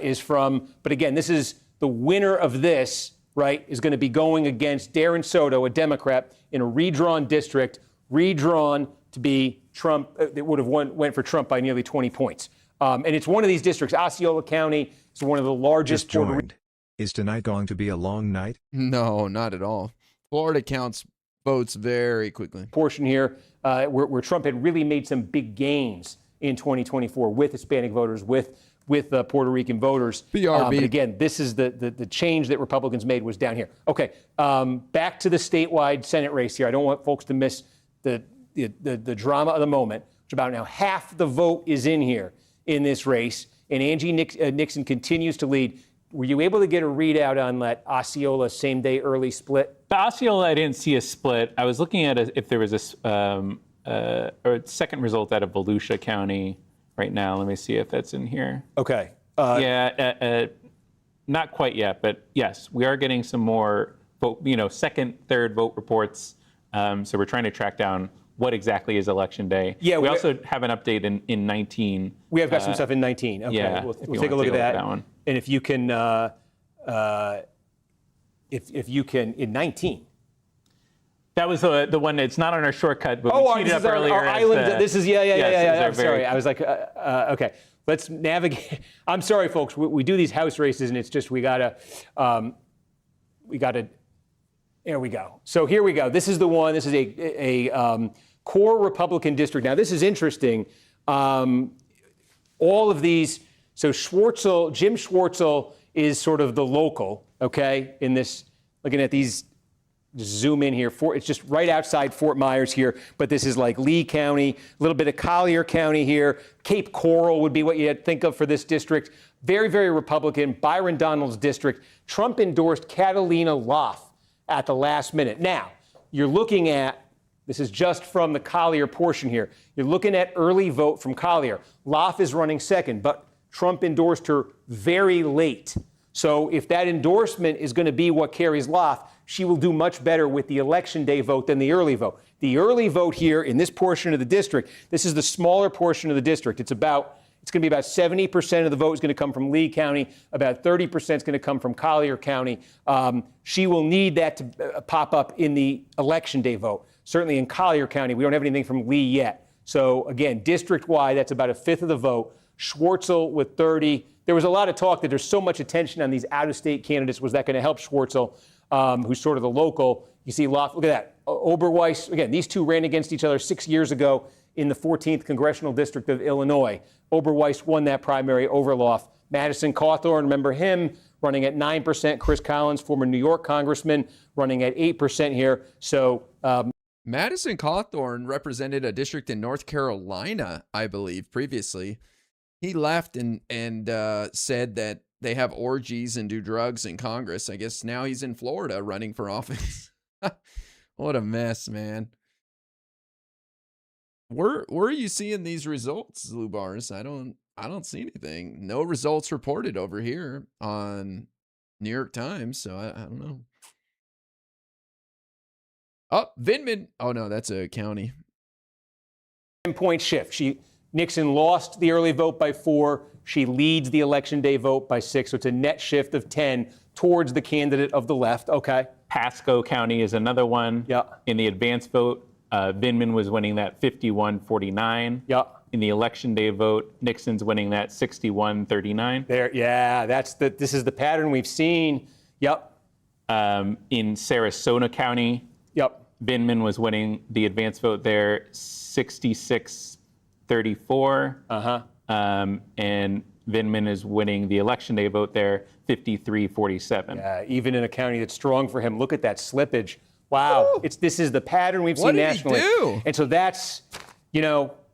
is from. But again, this is the winner of this, right, is going to be going against Darren Soto, a Democrat, in a redrawn district, redrawn to be Trump. It would have went for Trump by nearly 20 points. And it's one of these districts. Osceola County is one of the largest. Just joined. Is tonight going to be a long night? No, not at all. Florida counts votes very quickly. Portion here where Trump had really made some big gains in 2024 with Hispanic voters, with Puerto Rican voters. BRB. But again, this is the change that Republicans made was down here. Okay, back to the statewide Senate race here. I don't want folks to miss the drama of the moment. Which about now half the vote is in here in this race, and Angie Nixon continues to lead. Were you able to get a readout on that Osceola same-day early split? The Osceola, I didn't see a split. I was looking at if there was a second result out of Volusia County right now. Let me see if that's in here. Okay. Not quite yet, but yes, we are getting some more vote, second, third vote reports. So we're trying to track down what exactly is election day. Yeah, we also have an update in 19. We have got some stuff in 19. Okay, yeah, we'll take a look at that one. And if you can, if you can in 19. That was the one that's not on our shortcut, but we tweeted up earlier. Our island. This is yeah. I'm sorry. Very... I was like, okay. Let's navigate. I'm sorry, folks. We do these house races, and it's just we gotta. There we go. So here we go. This is the one. This is a core Republican district. Now this is interesting. All of these. So Jim Schwartzel is sort of the local. Okay, in this. Looking at these. Just zoom in here. It's just right outside Fort Myers here, but this is like Lee County, a little bit of Collier County here. Cape Coral would be what you'd think of for this district. Very, very Republican. Byron Donalds district. Trump endorsed Catalina Loff at the last minute. Now, you're looking at, this is just from the Collier portion here. You're looking at early vote from Collier. Loff is running second, but Trump endorsed her very late. So if that endorsement is going to be what carries Loff, she will do much better with the election day vote than the early vote. The early vote here in this portion of the district, this is the smaller portion of the district. It's going to be about 70% of the vote is going to come from Lee County. About 30% is going to come from Collier County. She will need that to pop up in the election day vote. Certainly in Collier County, we don't have anything from Lee yet. So again, district-wide, that's about a fifth of the vote. Schwartzel with 30. There was a lot of talk that there's so much attention on these out-of-state candidates. Was that going to help Schwartzel, who's sort of the local? You see, look at that. Oberweis, again, these two ran against each other 6 years ago in the 14th Congressional District of Illinois. Oberweis won that primary over Loff. Madison Cawthorn, remember him, running at 9%. Chris Collins, former New York congressman, running at 8% here. So Madison Cawthorn represented a district in North Carolina, I believe, previously. He left and said that they have orgies and do drugs in Congress. I guess now he's in Florida running for office. What a mess, man. Where are you seeing these results, Lou Bars? I don't see anything. No results reported over here on New York Times, so I don't know. Oh, Vindman. Oh no, that's a county. 10-point shift. Nixon lost the early vote by 4. She leads the election day vote by 6. So it's a net shift of 10 towards the candidate of the left. Okay. Pasco County is another one. Yeah. In the advance vote, Vindman was winning that 51-49. Yeah. In the election day vote, Nixon's winning that 61-39. There, yeah, this is the pattern we've seen. Yep. In Sarasota County, yep. Vindman was winning the advance vote there 66-34. And Vindman is winning the election day vote there 53-47. Yeah, even in a county that's strong for him. Look at that slippage. Wow. This is the pattern we've seen nationally. What did he do? And so that's,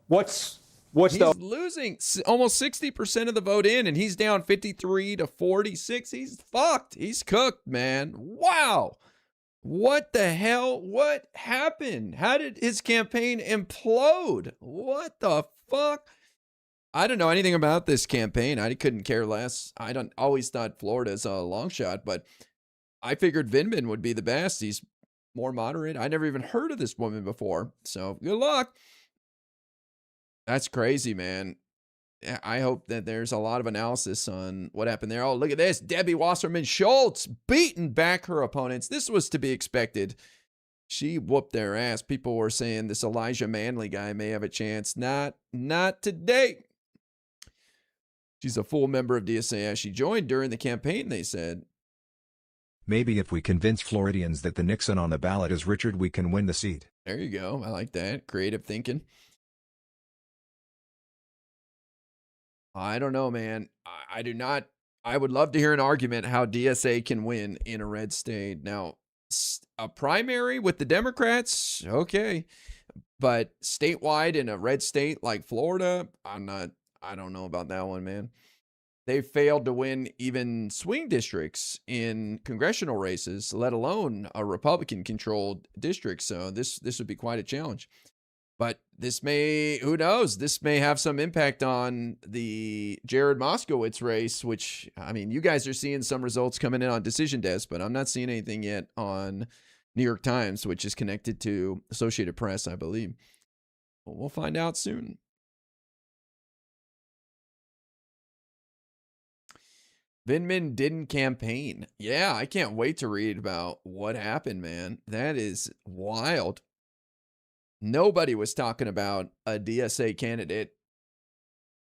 what's he's losing almost 60% of the vote in, and he's down 53-46. He's fucked. He's cooked, man. Wow. What the hell? What happened? How did his campaign implode? What the fuck? I don't know anything about this campaign. I couldn't care less. I always thought Florida's a long shot, but I figured Vindman would be the best. He's more moderate. I never even heard of this woman before. So good luck. That's crazy, man. I hope that there's a lot of analysis on what happened there. Oh, look at this. Debbie Wasserman Schultz beating back her opponents. This was to be expected. She whooped their ass. People were saying this Elijah Manley guy may have a chance. Not today. She's a full member of DSA as she joined during the campaign, they said. Maybe if we convince Floridians that the Nixon on the ballot is Richard, we can win the seat. There you go. I like that. Creative thinking. I don't know, man. I do not. I would love to hear an argument how DSA can win in a red state. Now, a primary with the Democrats, okay. But statewide in a red state like Florida, I don't know about that one, man. They failed to win even swing districts in congressional races, let alone a Republican-controlled district. So this would be quite a challenge. But this may, who knows, this may have some impact on the Jared Moskowitz race, which, I mean, you guys are seeing some results coming in on Decision Desk, but I'm not seeing anything yet on New York Times, which is connected to Associated Press, I believe. We'll find out soon. Vindman didn't campaign. Yeah, I can't wait to read about what happened, man. That is wild. Nobody was talking about a DSA candidate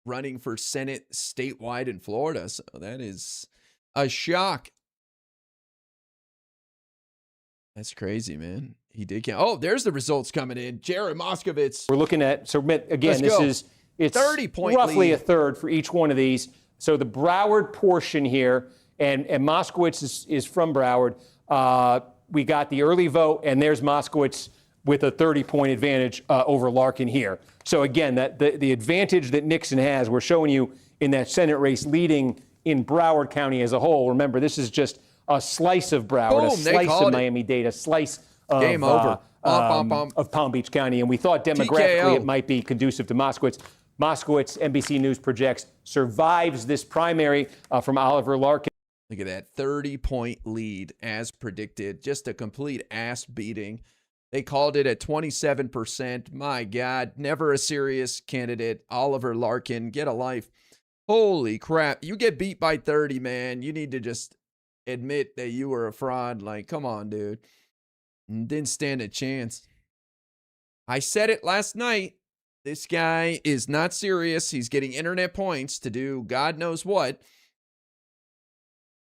running for Senate statewide in Florida. So that is a shock. That's crazy, man. He did count. Oh, there's the results coming in. Jared Moskowitz. We're looking at, so again, it's 30-point roughly lead. a third for each one of these. So the Broward portion here, and Moskowitz is from Broward. We got the early vote, and there's Moskowitz with a 30-point advantage over Larkin here. So again, that the advantage that Nixon has, we're showing you in that Senate race leading in Broward County as a whole. Remember, this is just a slice of Broward, Boom, a slice of Miami-Dade, a slice of, Game over. Of Palm Beach County. And we thought demographically it might be conducive to Moskowitz. Moskowitz, NBC News projects, survives this primary from Oliver Larkin. Look at that 30-point lead as predicted. Just a complete ass beating. They called it at 27%. My God, never a serious candidate. Oliver Larkin, get a life. Holy crap. You get beat by 30, man. You need to just admit that you were a fraud. Like, come on, dude. Didn't stand a chance. I said it last night. This guy is not serious. He's getting internet points to do God knows what.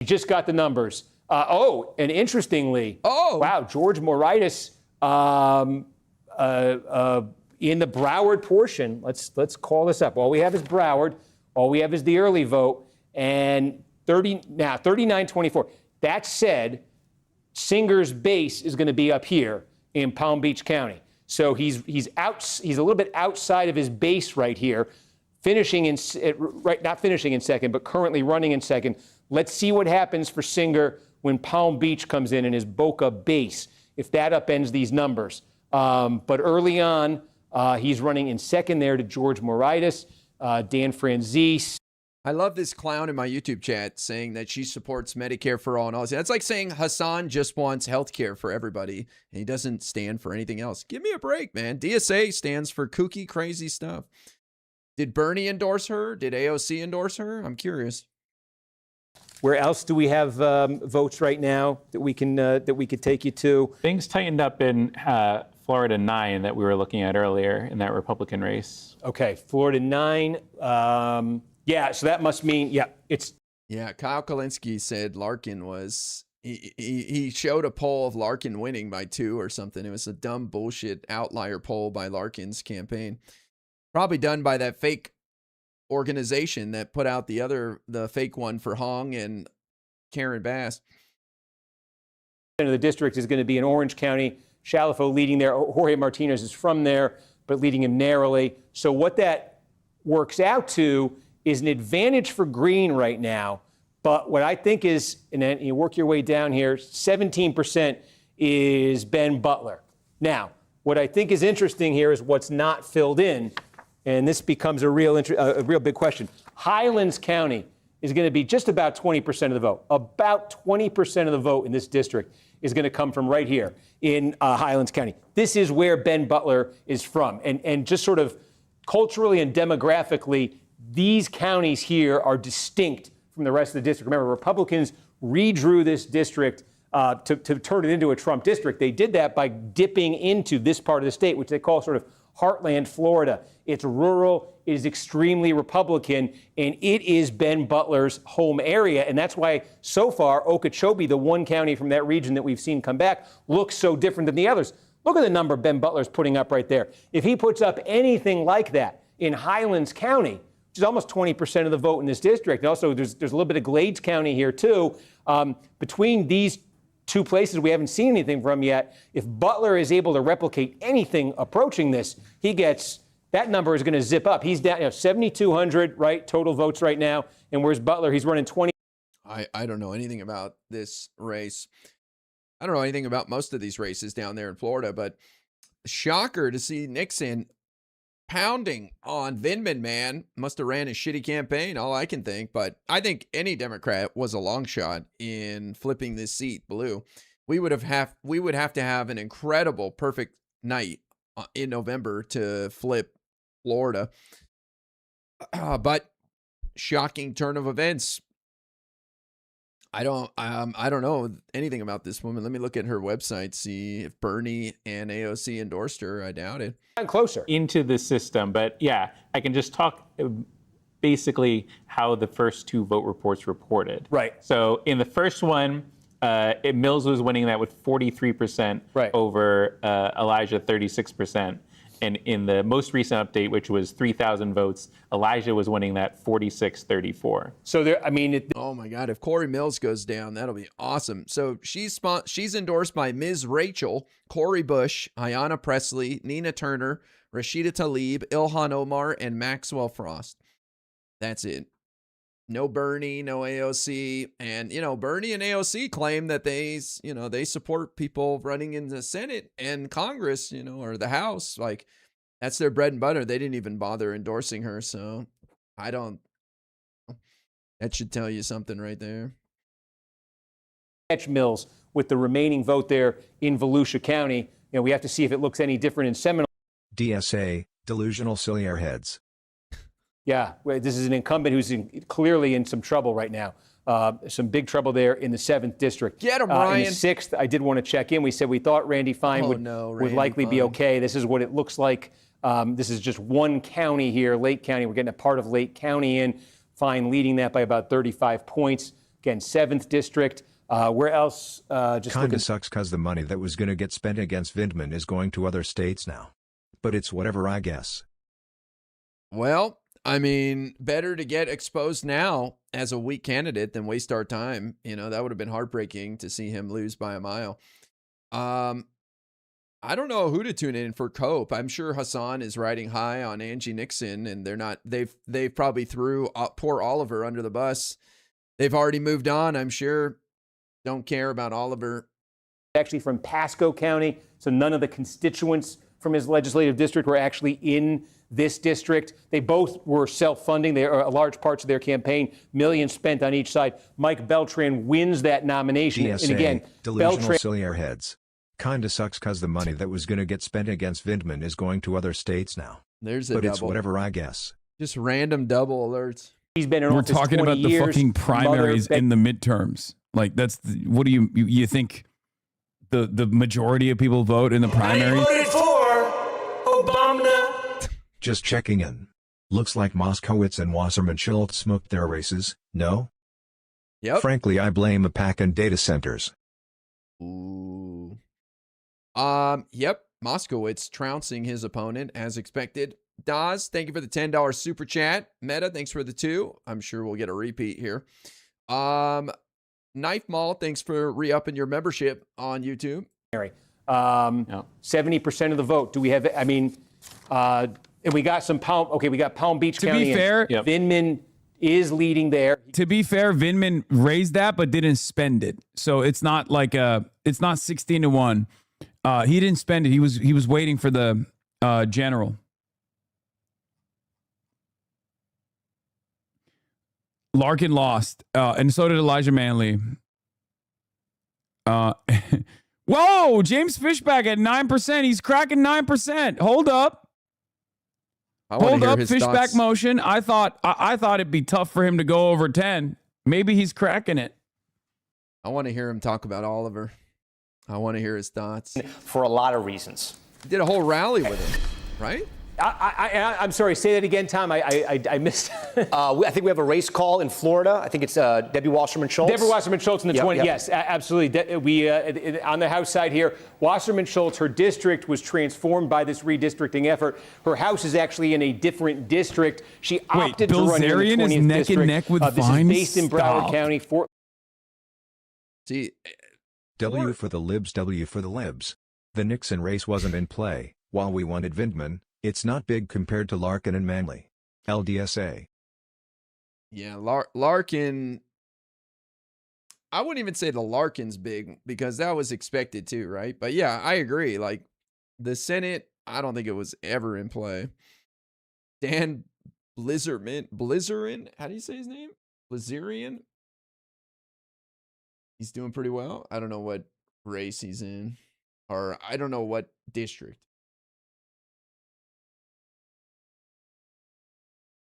He just got the numbers. And interestingly, wow, George Moraitis in the Broward portion. Let's call this up. All we have is Broward. All we have is the early vote, and 39-24. That said, Singer's base is going to be up here in Palm Beach County. So he's a little bit outside of his base right here, not finishing in second, but currently running in second. Let's see what happens for Singer when Palm Beach comes in his Boca base, if that upends these numbers. But early on, he's running in second there to George Moraitis, Dan Franzese. I love this clown in my YouTube chat saying that she supports Medicare for all and all. That's like saying Hassan just wants health care for everybody and he doesn't stand for anything else. Give me a break, man. DSA stands for kooky, crazy stuff. Did Bernie endorse her? Did AOC endorse her? I'm curious. Where else do we have votes right now that we could take you to? Things tightened up in Florida 9 that we were looking at earlier in that Republican race. Okay, Florida 9. Yeah, so that must mean, it's... Yeah, Kyle Kalinske said Larkin was... He showed a poll of Larkin winning by 2 or something. It was a dumb bullshit outlier poll by Larkin's campaign. Probably done by that fake organization that put out the fake one for Hong and Karen Bass. The district is going to be in Orange County. Shalafo leading there. Jorge Martinez is from there, but leading him narrowly. So what that works out to is an advantage for Green right now. But what I think is, and then you work your way down here, 17% is Ben Butler. Now, what I think is interesting here is what's not filled in, and this becomes a real big question. Highlands County is going to be just about 20% of the vote. About 20% of the vote in this district is going to come from right here in Highlands County. This is where Ben Butler is from. And just sort of culturally and demographically, these counties here are distinct from the rest of the district. Remember, Republicans redrew this district to turn it into a Trump district. They did that by dipping into this part of the state, which they call sort of heartland Florida. It's rural, it is extremely Republican, and it is Ben Butler's home area. And that's why, so far, Okeechobee, the one county from that region that we've seen come back, looks so different than the others. Look at the number Ben Butler's putting up right there. If he puts up anything like that in Highlands County, which is almost 20% of the vote in this district, and also there's a little bit of Glades County here too, between these two places we haven't seen anything from yet. If Butler is able to replicate anything approaching this, that number is going to zip up. He's down 7,200, right, total votes right now. And where's Butler? He's running 20. I don't know anything about this race. I don't know anything about most of these races down there in Florida, but shocker to see Nixon pounding on Vindman, man. Must have ran a shitty campaign, all I can think. But I think any Democrat was a long shot in flipping this seat blue. We would have to have an incredible, perfect night in November to flip Florida. But shocking turn of events. I don't know anything about this woman. Let me look at her website, see if Bernie and AOC endorsed her. I doubt it. I'm closer into the system, but yeah, I can just talk basically how the first two vote reports reported. Right. So in the first one, Mills was winning that with 43% over Elijah 36%. And in the most recent update, which was 3,000 votes, Elijah was winning that 46-34. So there, oh my God, if Corey Mills goes down, that'll be awesome. So she's endorsed by Ms. Rachel, Cori Bush, Ayanna Pressley, Nina Turner, Rashida Tlaib, Ilhan Omar, and Maxwell Frost. That's it. No Bernie, no AOC. And, Bernie and AOC claim that they support people running in the Senate and Congress, or the House. Like, that's their bread and butter. They didn't even bother endorsing her. So that should tell you something right there. Catch Mills with the remaining vote there in Volusia County. We have to see if it looks any different in Seminole. DSA, delusional silly airheads. Yeah, this is an incumbent who's clearly in some trouble right now. Some big trouble there in the 7th district. Get him, Ryan. In the 6th, I did want to check in. We said we thought Randy Fine would likely be okay. This is what it looks like. This is just one county here, Lake County. We're getting a part of Lake County in. Fine leading that by about 35 points. Again, 7th district. Where else? Kinda sucks because the money that was going to get spent against Vindman is going to other states now. But it's whatever, I guess. Well, I mean, better to get exposed now as a weak candidate than waste our time. That would have been heartbreaking to see him lose by a mile. I don't know who to tune in for Cope. I'm sure Hassan is riding high on Angie Nixon, and they've probably threw poor Oliver under the bus. They've already moved on, I'm sure. Don't care about Oliver. Actually from Pasco County, so none of the constituents from his legislative district were actually in this district. They both were self-funding. They are large parts of their campaign, millions spent on each side. Mike Beltran wins that nomination. DSA, and again, delusional silly airheads. Kinda sucks because the money that was going to get spent against Vindman is going to other states now. But it's whatever, I guess. Just random double alerts. He's been in We're office talking 20 about years. the fucking primaries in the midterms. Like, what do you think the majority of people vote in the primary? I voted for Obama. Just checking in. Looks like Moskowitz and Wasserman Schultz smoked their races, no? Yep. Frankly, I blame a pack and data centers. Ooh. Yep. Moskowitz trouncing his opponent as expected. Daz, thank you for the $10 super chat. Meta, thanks for the 2. I'm sure we'll get a repeat here. Knife Mall, thanks for re-upping your membership on YouTube. 70% of the vote. Do we have, and we got some we got Palm Beach County. To be fair, Vindman is leading there. To be fair, Vindman raised that but didn't spend it. So it's not like it's not 16-1. He didn't spend it. He was waiting for the general. Larkin lost, and so did Elijah Manley. Whoa, James Fishback at 9%. He's cracking 9%. Hold up. Hold up, fishback motion. I thought it'd be tough for him to go over 10. Maybe he's cracking it. I want to hear him talk about Oliver. I want to hear his thoughts. For a lot of reasons. He did a whole rally with him, right? I'm sorry, say that again, Tom. I missed. I think we have a race call in Florida. I think it's Debbie Wasserman-Schultz. Deborah Wasserman-Schultz in the 20. Yep. Yes, absolutely. We on the House side here, Wasserman-Schultz, her district was transformed by this redistricting effort. Her house is actually in a different district. She opted Bill to run Zarian in the 20th is neck district. and neck with this Vines? is based in Broward County. See, W for the libs, W for the libs. The Nixon race wasn't in play. While we wanted Vindman, it's not big compared to Larkin and Manley. LDSA. Yeah, Larkin. I wouldn't even say the Larkin's big because that was expected too, right? But yeah, I agree. Like the Senate, I don't think it was ever in play. Dan Blizzardin, how do you say his name? Blizzarian? He's doing pretty well. I don't know what race he's in, or I don't know what district.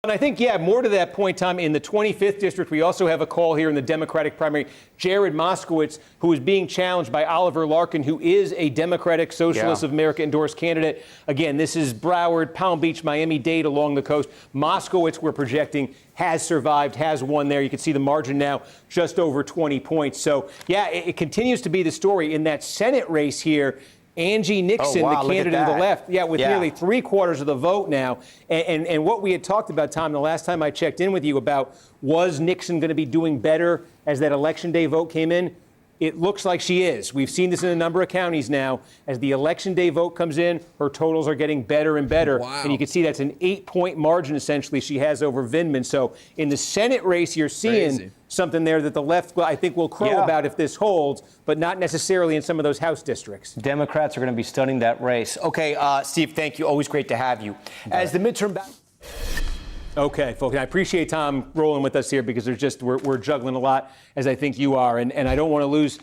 And I think, yeah, more to that point, Tom, in the 25th district, we also have a call here in the Democratic primary. Jared Moskowitz, who is being challenged by Oliver Larkin, who is a Democratic Socialist of America endorsed candidate. Again, this is Broward, Palm Beach, Miami-Dade along the coast. Moskowitz, we're projecting, has survived, has won there. You can see the margin now just over 20 points. So, yeah, it continues to be the story in that Senate race here. Angie Nixon, the candidate of the left, with nearly 3/4 of the vote now. And what we had talked about, Tom, the last time I checked in with you about was Nixon going to be doing better as that Election Day vote came in? It looks like she is. We've seen this in a number of counties now. As the Election Day vote comes in, her totals are getting better and better. Wow. And you can see that's an 8-point margin, essentially, she has over Vindman. So in the Senate race, you're seeing something there that the left, I think, will crow about if this holds, but not necessarily in some of those House districts. Democrats are going to be studying that race. Okay, Steve, thank you. Always great to have you. As the midterm battle. Okay, folks, I appreciate Tom rolling with us here because there's just we're juggling a lot, as I think you are, and I don't want to lose.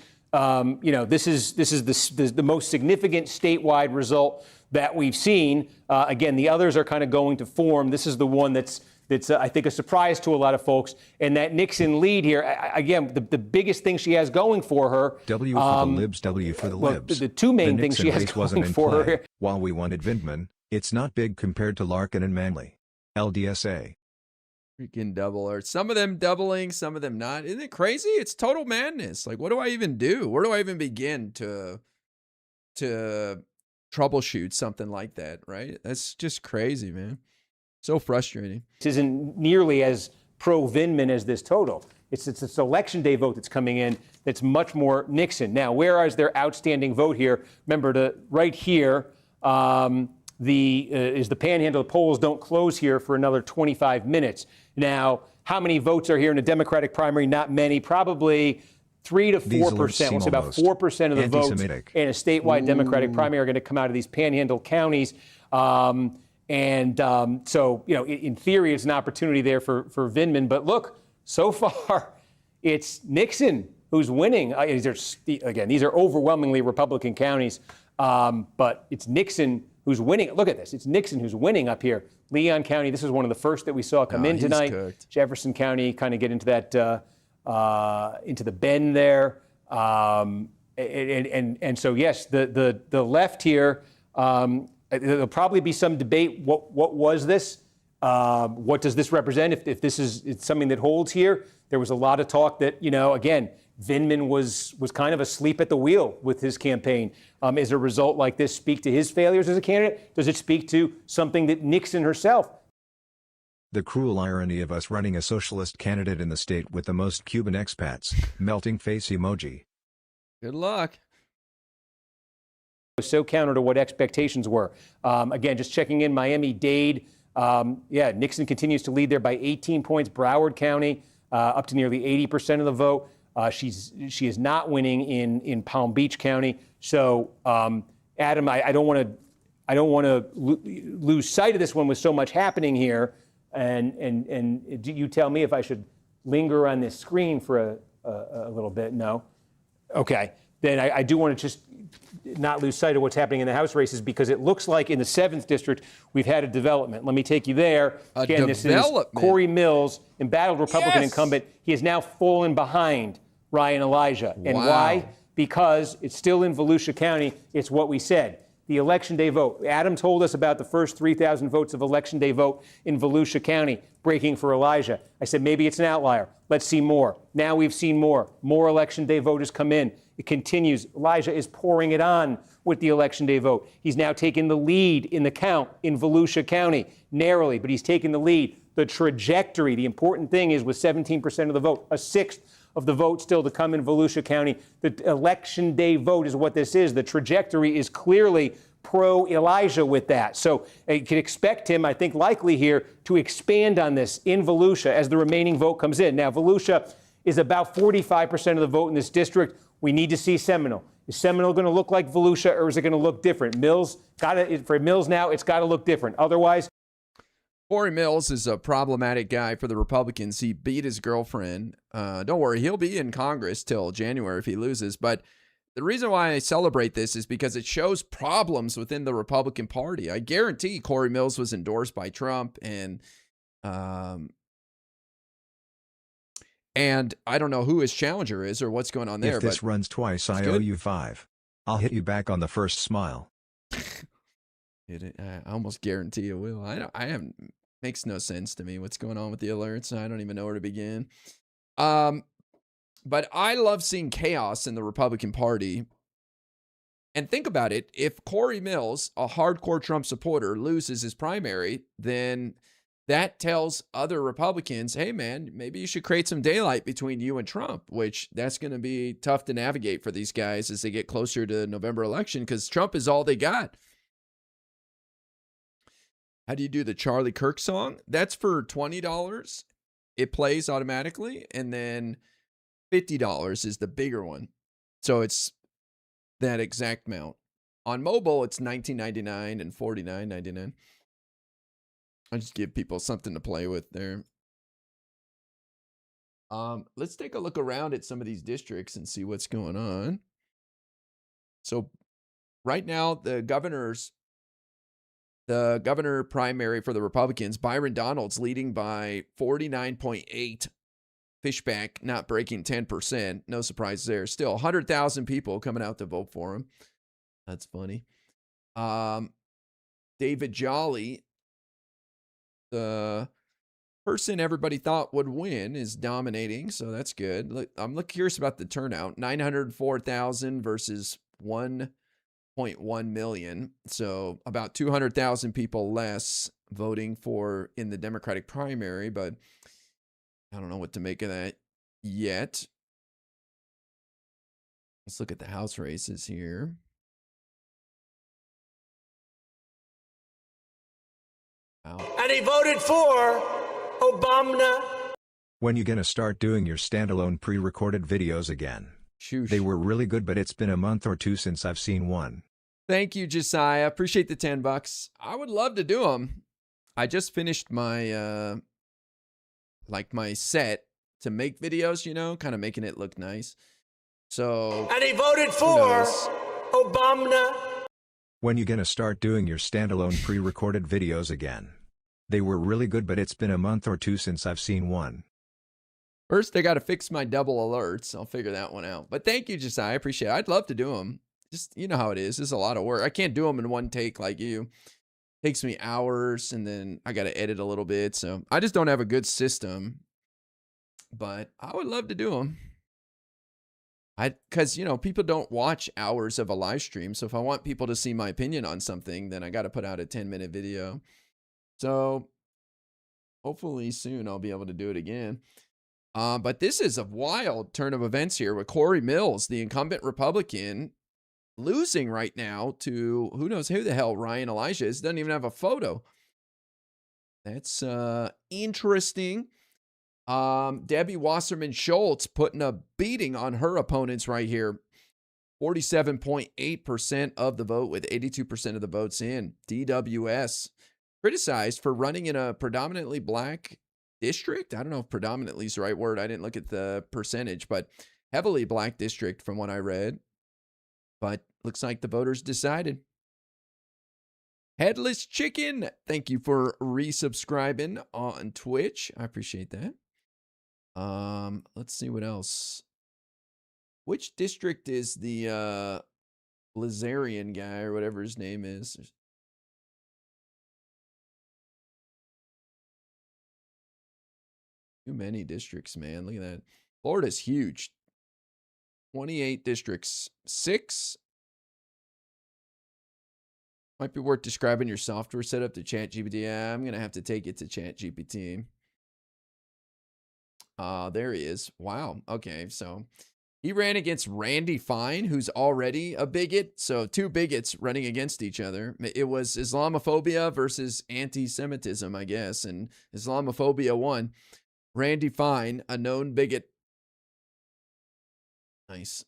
This is the most significant statewide result that we've seen. Again, the others are kind of going to form. This is the one that's I think a surprise to a lot of folks, and that Nixon lead here. Again, the biggest thing she has going for her. W for the libs, W for the libs. The two main things she has going for her. While we wanted Vindman, it's not big compared to Larkin and Manley. LDSA. Freaking double, or some of them doubling, some of them not. Isn't it crazy? It's total madness. Like, what do I even do? Where do I even begin to troubleshoot something like that, right? That's just crazy, man. So frustrating. This isn't nearly as pro-Vindman as this total. It's this Election Day vote that's coming in that's much more Nixon. Now, where is their outstanding vote here? Remember, right here, is the panhandle. The polls don't close here for another 25 minutes. Now, how many votes are here in the Democratic primary? Not many, probably 3 to 4%. It's about 4% of the votes in a statewide Democratic primary are going to come out of these panhandle counties. So, in theory, it's an opportunity there for Vindman. But look, so far, it's Nixon who's winning. These are overwhelmingly Republican counties, but it's Nixon who's winning. Look at this. It's Nixon who's winning up here. Leon County, this is one of the first that we saw come in tonight. Cooked. Jefferson County, kind of get into that, into the bend there. And so, yes, the left here, there'll probably be some debate. What was this? What does this represent? If this is it's something that holds here, there was a lot of talk that, again, Vindman was kind of asleep at the wheel with his campaign. Is a result like this speak to his failures as a candidate? Does it speak to something that Nixon herself? The cruel irony of us running a socialist candidate in the state with the most Cuban expats. Melting face emoji. Good luck. So counter to what expectations were. Again, just checking in, Miami-Dade. Nixon continues to lead there by 18 points. Broward County up to nearly 80% of the vote. She is not winning in Palm Beach County. So, Adam, I don't want to lose sight of this one with so much happening here. And you tell me if I should linger on this screen for a little bit. No, okay. then I do want to just not lose sight of what's happening in the House races, because it looks like in the 7th district we've had a development. Let me take you there. Again, this is Corey Mills, embattled Republican incumbent. He has now fallen behind Ryan Elijah. And why? Because it's still in Volusia County. It's what we said. The Election Day vote. Adam told us about the first 3,000 votes of Election Day vote in Volusia County breaking for Elijah. I said, maybe it's an outlier. Let's see more. Now we've seen more. More Election Day voters come in. It continues. Elijah is pouring it on with the Election Day vote. He's now taken the lead in the count in Volusia County, narrowly, but he's taken the lead. The trajectory, the important thing is with 17% of the vote, a sixth of the vote still to come in Volusia County. The Election Day vote is what this is. The trajectory is clearly pro-Elijah with that. So you can expect him, I think likely here, to expand on this in Volusia as the remaining vote comes in. Now, Volusia is about 45% of the vote in this district. We need to see Seminole. Is Seminole going to look like Volusia, or is it going to look different? For Mills now, it's got to look different. Otherwise, Corey Mills is a problematic guy for the Republicans. He beat his girlfriend. Don't worry, he'll be in Congress till January if he loses. But the reason why I celebrate this is because it shows problems within the Republican Party. I guarantee Corey Mills was endorsed by Trump, and I don't know who his challenger is or what's going on there. If this runs twice, I owe you 5. I'll hit you back on the first smile. I almost guarantee it will. I haven't. Makes no sense to me what's going on with the alerts. I don't even know where to begin. But I love seeing chaos in the Republican Party. And think about it. If Corey Mills, a hardcore Trump supporter, loses his primary, then that tells other Republicans, hey, man, maybe you should create some daylight between you and Trump, which that's going to be tough to navigate for these guys as they get closer to the November election, because Trump is all they got. How do you do the Charlie Kirk song? That's for $20. It plays automatically. And then $50 is the bigger one. So it's that exact amount. On mobile, it's $19.99 and $49.99. I just give people something to play with there. Let's take a look around at some of these districts and see what's going on. So right now, the governor primary for the Republicans, Byron Donalds leading by 49.8. Fishback not breaking 10%. No surprise there. Still 100,000 people coming out to vote for him. That's funny. David Jolly, the person everybody thought would win, is dominating, so that's good. Look, I'm curious about the turnout. 904,000 versus 1.1 million. So about 200,000 people less voting for in the Democratic primary, but I don't know what to make of that yet. Let's look at the House races here. Wow. And he voted for Obama. When you gonna start doing your standalone pre-recorded videos again? Shoosh. They were really good, but it's been a month or two since I've seen one. Thank you, Josiah. Appreciate the $10. I would love to do them. I just finished my my set to make videos, kind of making it look nice. So, and he voted for Obama. When you gonna start doing your standalone pre-recorded videos again? They were really good, but it's been a month or two since I've seen one. First, I got to fix my double alerts. I'll figure that one out. But thank you, Josiah. I appreciate it. I'd love to do them. Just, you know how it is. This is a lot of work. I can't do them in one take like you. It takes me hours, and then I got to edit a little bit. So I just don't have a good system. But I would love to do them. Because, people don't watch hours of a live stream. So if I want people to see my opinion on something, then I got to put out a 10-minute video. So hopefully soon I'll be able to do it again. But this is a wild turn of events here with Corey Mills, the incumbent Republican, losing right now to who knows who the hell Ryan Elijah is. Doesn't even have a photo. That's interesting. Debbie Wasserman Schultz putting a beating on her opponents right here. 47.8% of the vote with 82% of the votes in. DWS criticized for running in a predominantly black district. I don't know if predominantly is the right word. I didn't look at the percentage, but heavily black district from what I read. But looks like the voters decided. Headless Chicken, thank you for resubscribing on Twitch. I appreciate that. Let's see what else. Which district is the Lazarian guy or whatever his name is? Too many districts, man. Look at that. Florida's huge. 28 districts. 6. Might be worth describing your software setup to ChatGPT. Yeah, I'm going to have to take it to ChatGPT. There he is. Wow. Okay, so he ran against Randy Fine, who's already a bigot. So 2 bigots running against each other. It was Islamophobia versus anti-Semitism, I guess. And Islamophobia won. Randy Fine, a known bigot. Nice.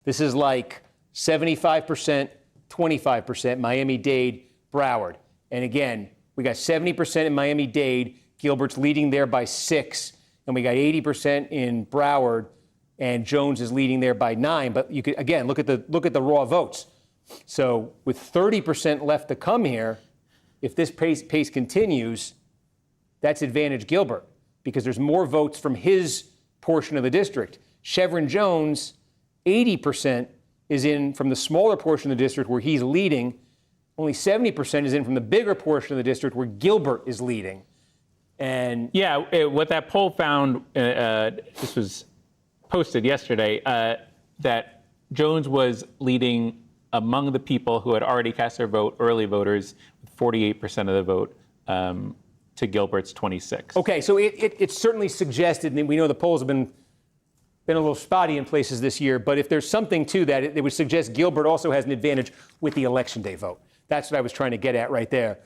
This is like 75%, 25%, Miami-Dade, Broward. And again, we got 70% in Miami-Dade. Gilbert's leading there by 6. And we got 80% in Broward. And Jones is leading there by 9. But you could, again, look at the raw votes. So with 30% left to come here, if this pace continues, that's advantage Gilbert because there's more votes from his portion of the district. Chevron Jones, 80% is in from the smaller portion of the district where he's leading. Only 70% is in from the bigger portion of the district where Gilbert is leading. And yeah, what that poll found, this was posted yesterday, that Jones was leading among the people who had already cast their vote, early voters, with 48% of the vote to Gilbert's 26. Okay, so it certainly suggested, and we know the polls have been a little spotty in places this year, but if there's something to that, it would suggest Gilbert also has an advantage with the election day vote. That's what I was trying to get at right there.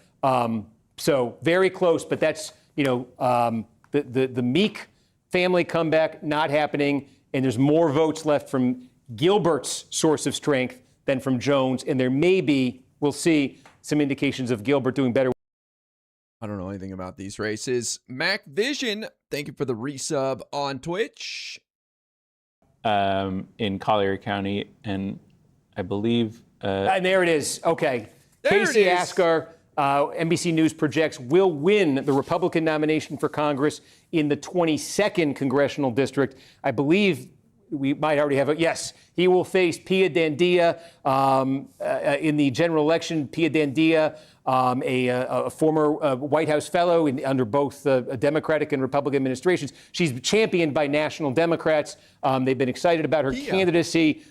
So very close, but that's, the Meek family comeback not happening, and there's more votes left from Gilbert's source of strength than from Jones, and there may be, we'll see, some indications of Gilbert doing better. I don't know anything about these races. Mac Vision, thank you for the resub on Twitch. In Collier County, and I believe... and there it is. Okay. There Casey it is. Asker, NBC News projects, will win the Republican nomination for Congress in the 22nd Congressional District. I believe we might already have it. Yes, he will face Pia Dandia in the general election. Pia Dandia, a former White House fellow under both Democratic and Republican administrations. She's championed by national Democrats. They've been excited about her candidacy.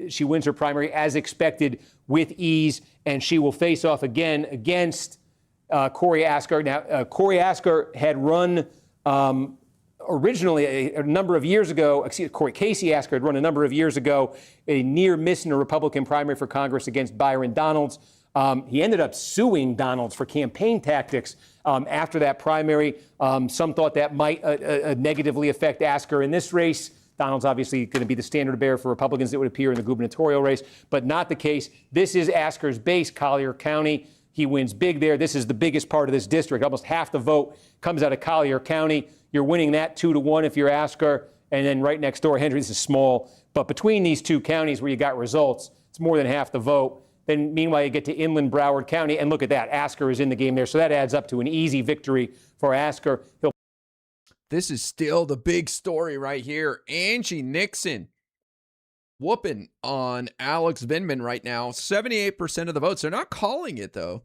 She wins her primary as expected with ease, and she will face off again against Corey Asker. Now, Corey Asker had run originally a number of years ago, Casey Asker had run a number of years ago, a near miss in a Republican primary for Congress against Byron Donalds. He ended up suing Donalds for campaign tactics after that primary. Some thought that might negatively affect Asker in this race. Donald's obviously going to be the standard bearer for Republicans that would appear in the gubernatorial race, but not the case. This is Asker's base, Collier County. He wins big there. This is the biggest part of this district. Almost half the vote comes out of Collier County. You're winning that 2-1 if you're Asker. And then right next door, Henry, this is small. But between these two counties where you got results, it's more than half the vote. Then meanwhile, you get to inland Broward County. And look at that. Asker is in the game there. So that adds up to an easy victory for Asker. This is still the big story right here. Angie Nixon whooping on Alex Vindman right now. 78% of the votes. They're not calling it, though.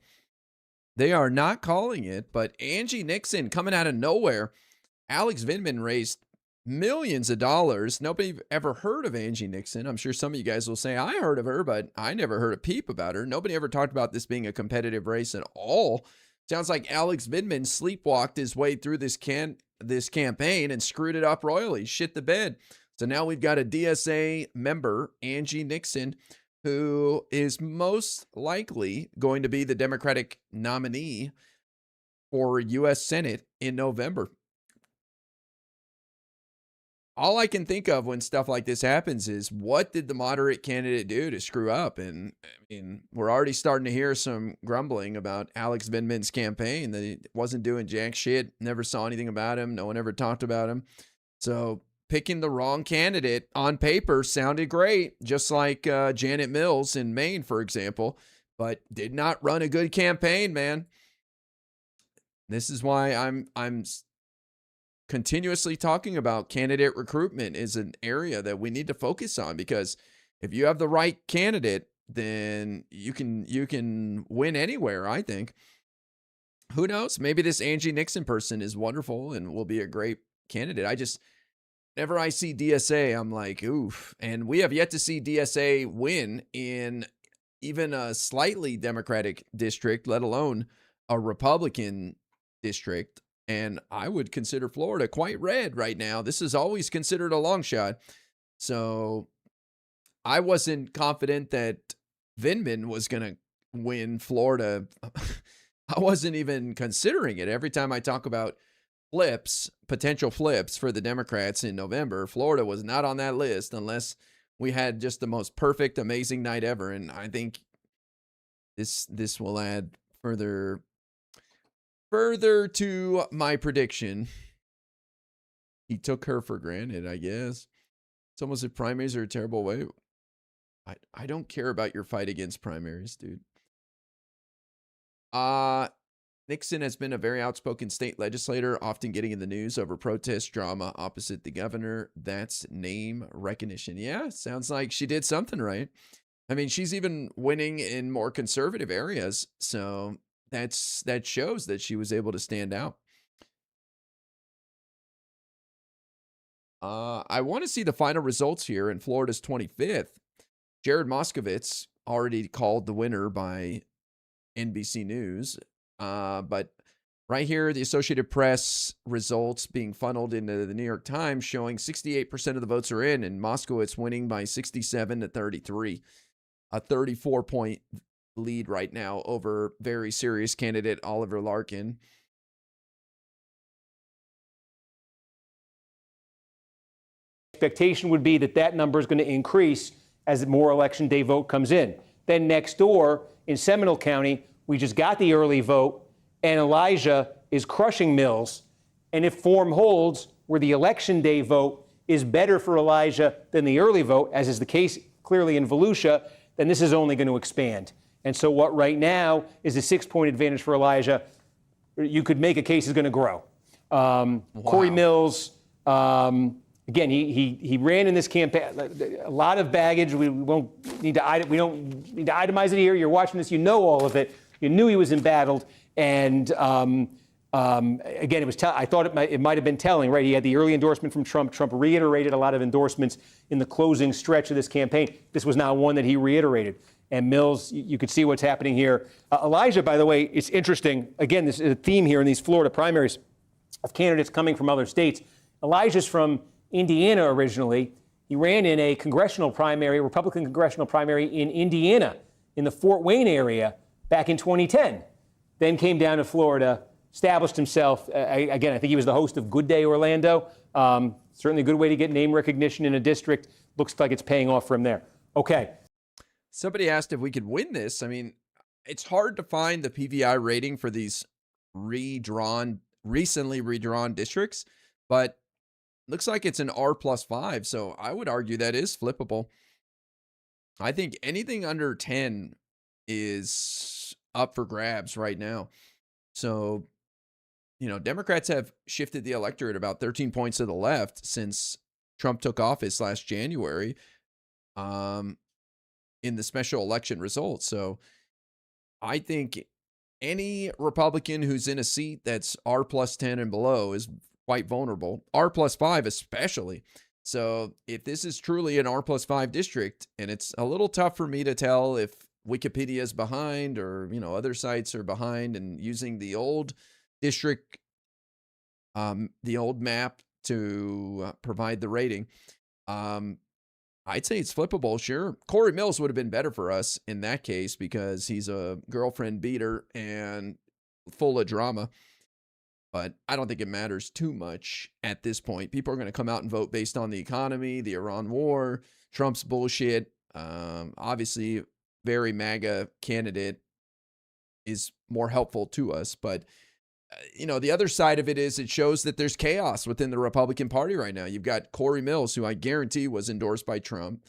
They are not calling it. But Angie Nixon coming out of nowhere. Alex Vindman raised millions of dollars. Nobody ever heard of Angie Nixon. I'm sure some of you guys will say, I heard of her, but I never heard a peep about her. Nobody ever talked about this being a competitive race at all. Sounds like Alex Vindman sleepwalked his way through this campaign and screwed it up royally, shit the bed. So now we've got a DSA member, Angie Nixon, who is most likely going to be the Democratic nominee for U.S. Senate in November. All I can think of when stuff like this happens is, what did the moderate candidate do to screw up? And I mean, we're already starting to hear some grumbling about Alex Vindman's campaign, that he wasn't doing jack shit, never saw anything about him. No one ever talked about him. So picking the wrong candidate on paper sounded great, just like Janet Mills in Maine, for example, but did not run a good campaign, man. This is why I'm continuously talking about candidate recruitment is an area that we need to focus on, because if you have the right candidate, then you can win anywhere, I think. Who knows? Maybe this Angie Nixon person is wonderful and will be a great candidate. Whenever I see DSA, I'm like, oof. And we have yet to see DSA win in even a slightly Democratic district, let alone a Republican district. And I would consider Florida quite red right now. This is always considered a long shot. So I wasn't confident that Vindman was going to win Florida. I wasn't even considering it. Every time I talk about potential flips for the Democrats in November, Florida was not on that list unless we had just the most perfect, amazing night ever. And I think this will add further to my prediction. He took her for granted, I guess. It's almost if primaries are a terrible way. I don't care about your fight against primaries, dude. Nixon has been a very outspoken state legislator, often getting in the news over protest drama opposite the governor. That's name recognition. Yeah, sounds like she did something right. I mean, she's even winning in more conservative areas. So that shows that she was able to stand out. I want to see the final results here in Florida's 25th. Jared Moskowitz already called the winner by NBC News. But right here, the Associated Press results being funneled into the New York Times showing 68% of the votes are in, and Moskowitz winning by 67-33. A 34-point lead right now over very serious candidate Oliver Larkin. Expectation would be that number is going to increase as more election day vote comes in. Then next door in Seminole County, we just got the early vote, and Elijah is crushing Mills. And if form holds, where the election day vote is better for Elijah than the early vote, as is the case clearly in Volusia, then this is only going to expand. And so what right now is a 6-point advantage for Elijah, you could make a case is going to grow. Corey Mills, again, he ran in this campaign, a lot of baggage. We don't need to itemize it here. You're watching this, you know all of it. You knew he was embattled, and again, it was. I thought it might have been telling, right? He had the early endorsement from Trump. Trump reiterated a lot of endorsements in the closing stretch of this campaign. This was now one that he reiterated. And Mills, you could see what's happening here. Elijah, by the way, it's interesting. Again, this is a theme here in these Florida primaries of candidates coming from other states. Elijah's from Indiana originally. He ran in a congressional primary, Republican congressional primary in Indiana, in the Fort Wayne area back in 2010. Then came down to Florida, established himself. Again, I think he was the host of Good Day Orlando. Certainly a good way to get name recognition in a district. Looks like it's paying off from there. Okay. Somebody asked if we could win this. I mean, it's hard to find the PVI rating for these recently redrawn districts, but looks like it's an R+5, so I would argue that is flippable. I think anything under 10 is up for grabs right now. So, Democrats have shifted the electorate about 13 points to the left since Trump took office last January in the special election results. So I think any Republican who's in a seat that's R+10 and below is quite vulnerable. R+5 especially. So if this is truly an R+5 district, and it's a little tough for me to tell if Wikipedia is behind or, other sites are behind and using the old district, the old map to provide the rating. I'd say it's flippable, sure. Corey Mills would have been better for us in that case because he's a girlfriend beater and full of drama. But I don't think it matters too much at this point. People are going to come out and vote based on the economy, the Iran war, Trump's bullshit. Obviously, very MAGA candidate is more helpful to us. But the other side of it is it shows that there's chaos within the Republican Party right now. You've got Corey Mills, who I guarantee was endorsed by Trump.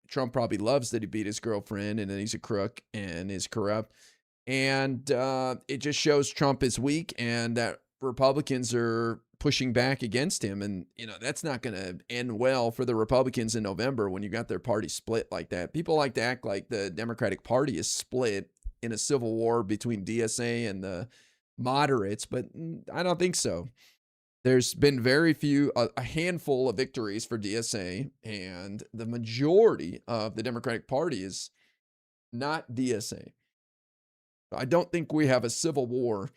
Trump probably loves that he beat his girlfriend and that he's a crook and is corrupt. And it just shows Trump is weak and that Republicans are pushing back against him. And, that's not going to end well for the Republicans in November when you got their party split like that. People like to act like the Democratic Party is split in a civil war between DSA and the moderates, but I don't think so. There's been very few, a handful of victories for DSA, and the majority of the Democratic Party is not DSA. I don't think we have a civil war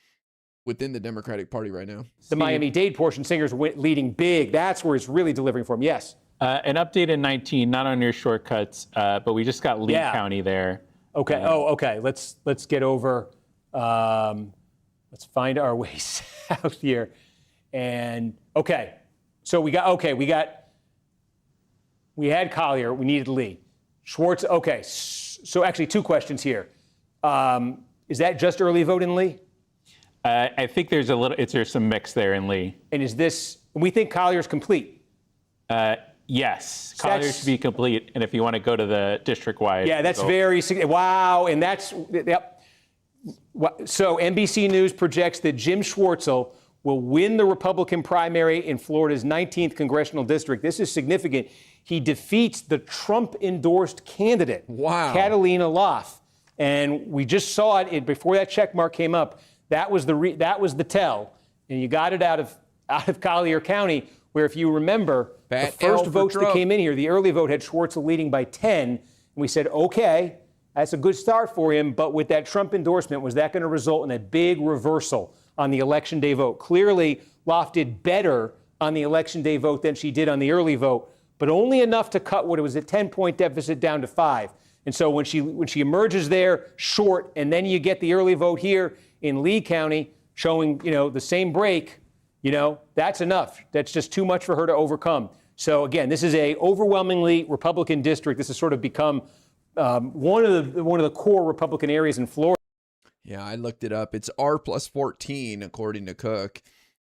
within the Democratic Party right now. The Miami-Dade portion, Singer's leading big. That's where it's really delivering for him. Yes. An update in 19, not on your shortcuts, but we just got Lee County there. Okay. Okay. Let's get over. Let's find our way south here. And so we had Collier, we needed Lee. Schwartz, okay. So actually 2 questions here. Is that just early vote in Lee? I think there's some mix there in Lee. And we think Collier's complete? Yes, Collier should be complete. And if you want to go to the district-wide. Yeah, that's wow. And yep. So NBC News projects that Jim Schwartzel will win the Republican primary in Florida's 19th congressional district. This is significant. He defeats the Trump-endorsed candidate, Catalina Loff. And we just saw it before that check mark came up. That was the tell. And you got it out of Collier County, where, if you remember, the first votes that came in here, the early vote had Schwartzel leading by 10. And we said, okay, that's a good start for him. But with that Trump endorsement, was that going to result in a big reversal on the Election Day vote? Clearly, Loft did better on the Election Day vote than she did on the early vote, but only enough to cut what it was a 10-point deficit down to 5. And so when she emerges there short, and then you get the early vote here in Lee County showing, the same break, that's enough. That's just too much for her to overcome. So again, this is a overwhelmingly Republican district. This has sort of become one of the core Republican areas in Florida. Yeah, I looked it up. It's R plus 14, according to Cook.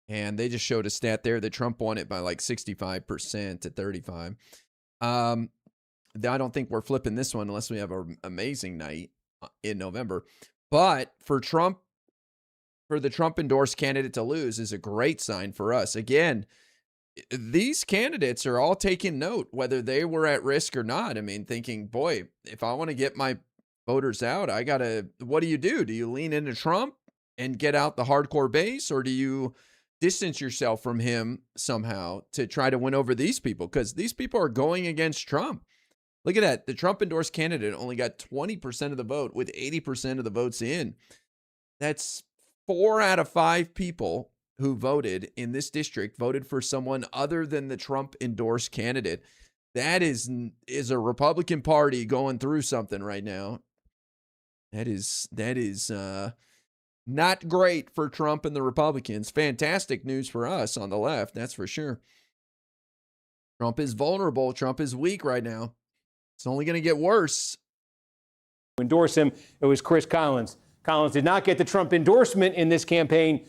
And they just showed a stat there that Trump won it by like 65% to 35. I don't think we're flipping this one unless we have an amazing night in November. But for the Trump endorsed candidate to lose is a great sign for us. Again, these candidates are all taking note, whether they were at risk or not. I mean, thinking, boy, if I want to get my voters out, what do? Do you lean into Trump and get out the hardcore base, or do you distance yourself from him somehow to try to win over these people? Because these people are going against Trump. Look at that. The Trump endorsed candidate only got 20% of the vote with 80% of the votes in. That's 4 out of 5 people who voted in this district voted for someone other than the Trump endorsed candidate. That is a Republican Party going through something right now. That is not great for Trump and the Republicans. Fantastic news for us on the left, that's for sure. Trump is vulnerable. Trump is weak right now. It's only going to get worse. Endorse him. It was Chris Collins. Collins did not get the Trump endorsement in this campaign.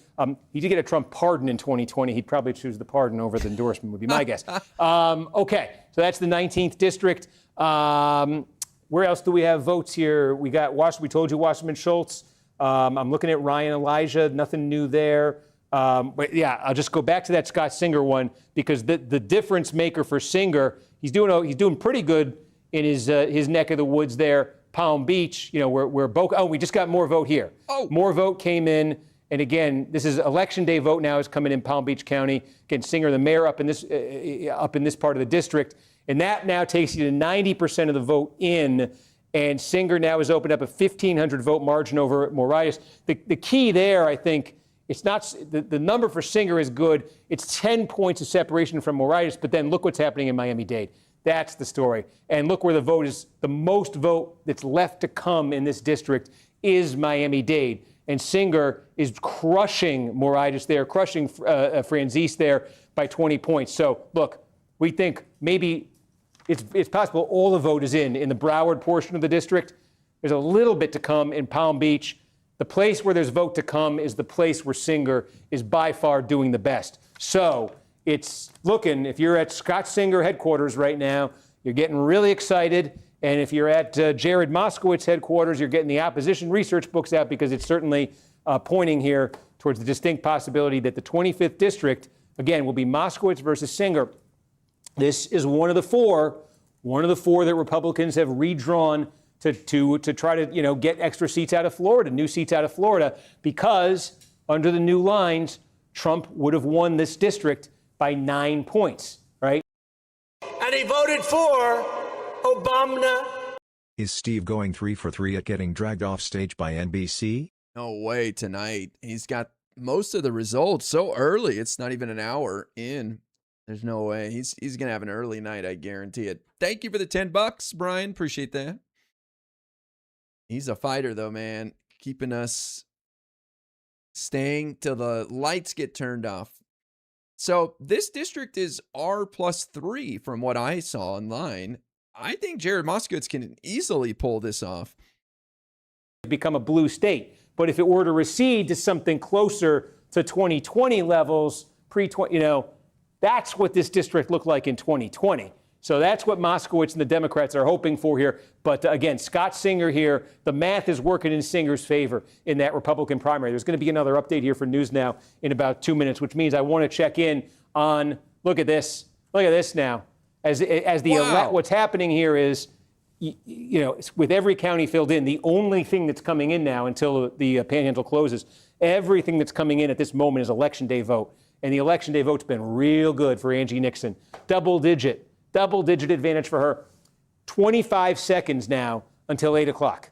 He did get a Trump pardon in 2020. He'd probably choose the pardon over the endorsement, would be my guess. Okay, so that's the 19th district. Where else do we have votes here? We got Washington. We told you Wasserman Schultz. I'm looking at Ryan Elijah. Nothing new there. But yeah, I'll just go back to that Scott Singer one, because the difference maker for Singer, he's doing pretty good in his neck of the woods there, Palm Beach. Where Boca. Oh, we just got more vote here. Oh, more vote came in, and again, this is Election Day vote now is coming in Palm Beach County. Again, Singer, the mayor, up in this part of the district, and that now takes you to 90% of the vote in. And Singer now has opened up a 1,500 vote margin over Moritas. The key there, I think, it's not the number for Singer is good. It's 10 points of separation from Moritas, but then look what's happening in Miami-Dade. That's the story. And look where the vote is. The most vote that's left to come in this district is Miami-Dade. And Singer is crushing Moritas there, crushing Franzese there by 20 points. So, look, we think maybe it's possible all the vote is in the Broward portion of the district. There's a little bit to come in Palm Beach. The place where there's vote to come is the place where Singer is by far doing the best. So it's looking, if you're at Scott Singer headquarters right now, you're getting really excited. And if you're at Jared Moskowitz headquarters, you're getting the opposition research books out, because it's certainly pointing here towards the distinct possibility that the 25th district, again, will be Moskowitz versus Singer. This is one of the four that Republicans have redrawn to try to, get extra seats out of Florida, new seats out of Florida, because under the new lines, Trump would have won this district by 9 points, right? And he voted for Obama. Is Steve going 3 for 3 at getting dragged off stage by NBC? No way tonight. He's got most of the results so early. It's not even an hour in. There's no way. He's going to have an early night, I guarantee it. Thank you for the $10, Brian. Appreciate that. He's a fighter, though, man. Keeping us staying till the lights get turned off. So this district is R+3 from what I saw online. I think Jared Moskowitz can easily pull this off. Become a blue state. But if it were to recede to something closer to 2020 levels, that's what this district looked like in 2020. So that's what Moskowitz and the Democrats are hoping for here. But again, Scott Singer here, the math is working in Singer's favor in that Republican primary. There's going to be another update here for News Now in about 2 minutes, which means I want to check in on, look at this now. As the what's happening here is, with every county filled in, the only thing that's coming in now until the panhandle closes, everything that's coming in at this moment is Election Day vote. And the Election Day vote's been real good for Angie Nixon. Double digit advantage for her. 25 seconds now until 8 o'clock.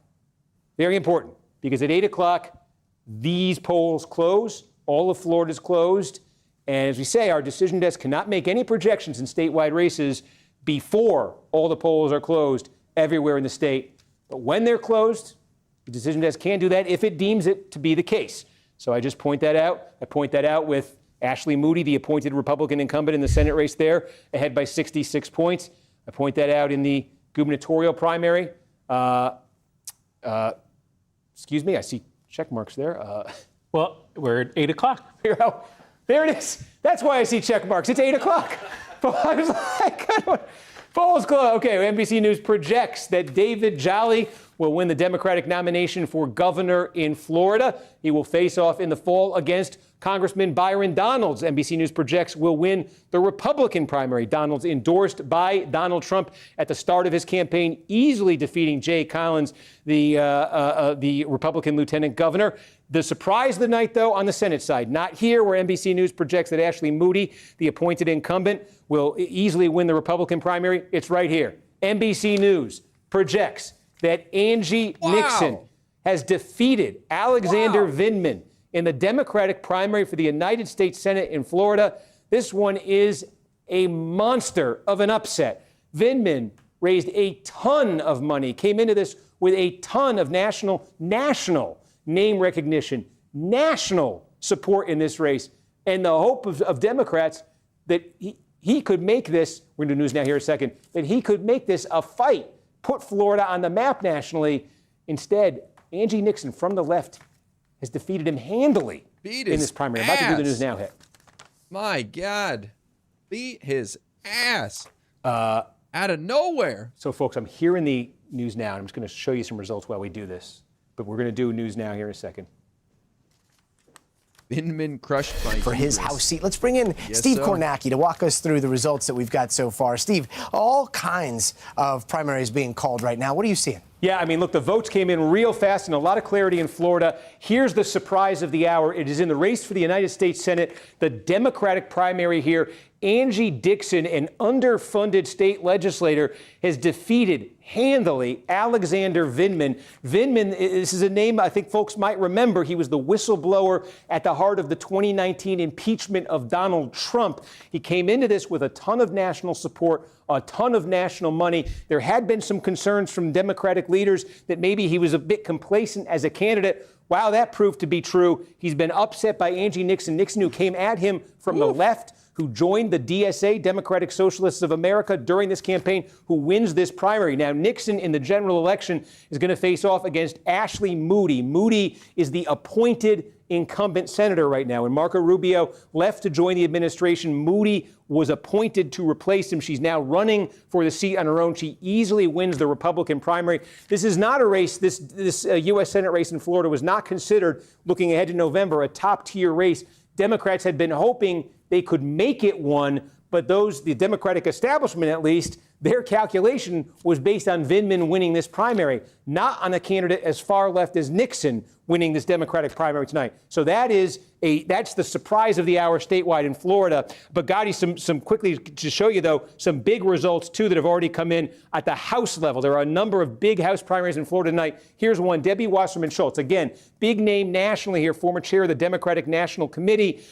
Very important, because at 8 o'clock, these polls close. All of Florida's closed. And as we say, our decision desk cannot make any projections in statewide races before all the polls are closed everywhere in the state. But when they're closed, the decision desk can do that if it deems it to be the case. So I just point that out. I point that out with Ashley Moody, the appointed Republican incumbent in the Senate race there, ahead by 66 points. I point that out in the gubernatorial primary. Excuse me, I see check marks there. Well, we're at 8 o'clock. There it is. That's why I see check marks. It's 8 o'clock. I was like, polls close. Okay, NBC News projects that David Jolly will win the Democratic nomination for governor in Florida. He will face off in the fall against Congressman Byron Donalds. NBC News projects will win the Republican primary. Donalds endorsed by Donald Trump at the start of his campaign, easily defeating Jay Collins, the Republican lieutenant governor. The surprise of the night, though, on the Senate side, not here, where NBC News projects that Ashley Moody, the appointed incumbent, will easily win the Republican primary. It's right here. NBC News projects that Angie Nixon has defeated Alexander Vindman in the Democratic primary for the United States Senate in Florida. This one is a monster of an upset. Vindman raised a ton of money, came into this with a ton of national name recognition, national support in this race, and the hope of Democrats that he could make this, we're going to do News Now here in a second, that he could make this a fight, put Florida on the map nationally. Instead, Angie Nixon from the left has defeated him handily in this primary. About to do the News Now hit. My God. Beat his ass out of nowhere. So, folks, I'm here in the News Now, and I'm just going to show you some results while we do this. But we're going to do News Now here in a second. Vindman crushed by for his House seat. Let's bring in Steve Kornacki to walk us through the results that we've got so far. Steve, all kinds of primaries being called right now. What are you seeing? Yeah, I mean, look, the votes came in real fast and a lot of clarity in Florida. Here's the surprise of the hour. It is in the race for the United States Senate, the Democratic primary here. Angie Dixon, an underfunded state legislator, has defeated handily Alexander Vindman. Vindman, this is a name I think folks might remember. He was the whistleblower at the heart of the 2019 impeachment of Donald Trump. He came into this with a ton of national support, a ton of national money. There had been some concerns from Democratic leaders that maybe he was a bit complacent as a candidate. Wow, that proved to be true. He's been upset by Angie Nixon, who came at him from the left, who joined the DSA, Democratic Socialists of America, during this campaign, who wins this primary. Now, Nixon in the general election is going to face off against Ashley Moody. Moody is the appointed incumbent senator right now. And Marco Rubio left to join the administration. Moody was appointed to replace him. She's now running for the seat on her own. She easily wins the Republican primary. This is not a race. This U.S. Senate race in Florida was not considered, looking ahead to November, a top-tier race. Democrats had been hoping they could make it one, but the Democratic establishment at least, their calculation was based on Vindman winning this primary, not on a candidate as far left as Nixon winning this Democratic primary tonight. So that's the surprise of the hour statewide in Florida. But Gotti, some quickly to show you, though, some big results, too, that have already come in at the House level. There are a number of big House primaries in Florida tonight. Here's one, Debbie Wasserman Schultz. Again, big name nationally here, former chair of the Democratic National Committee.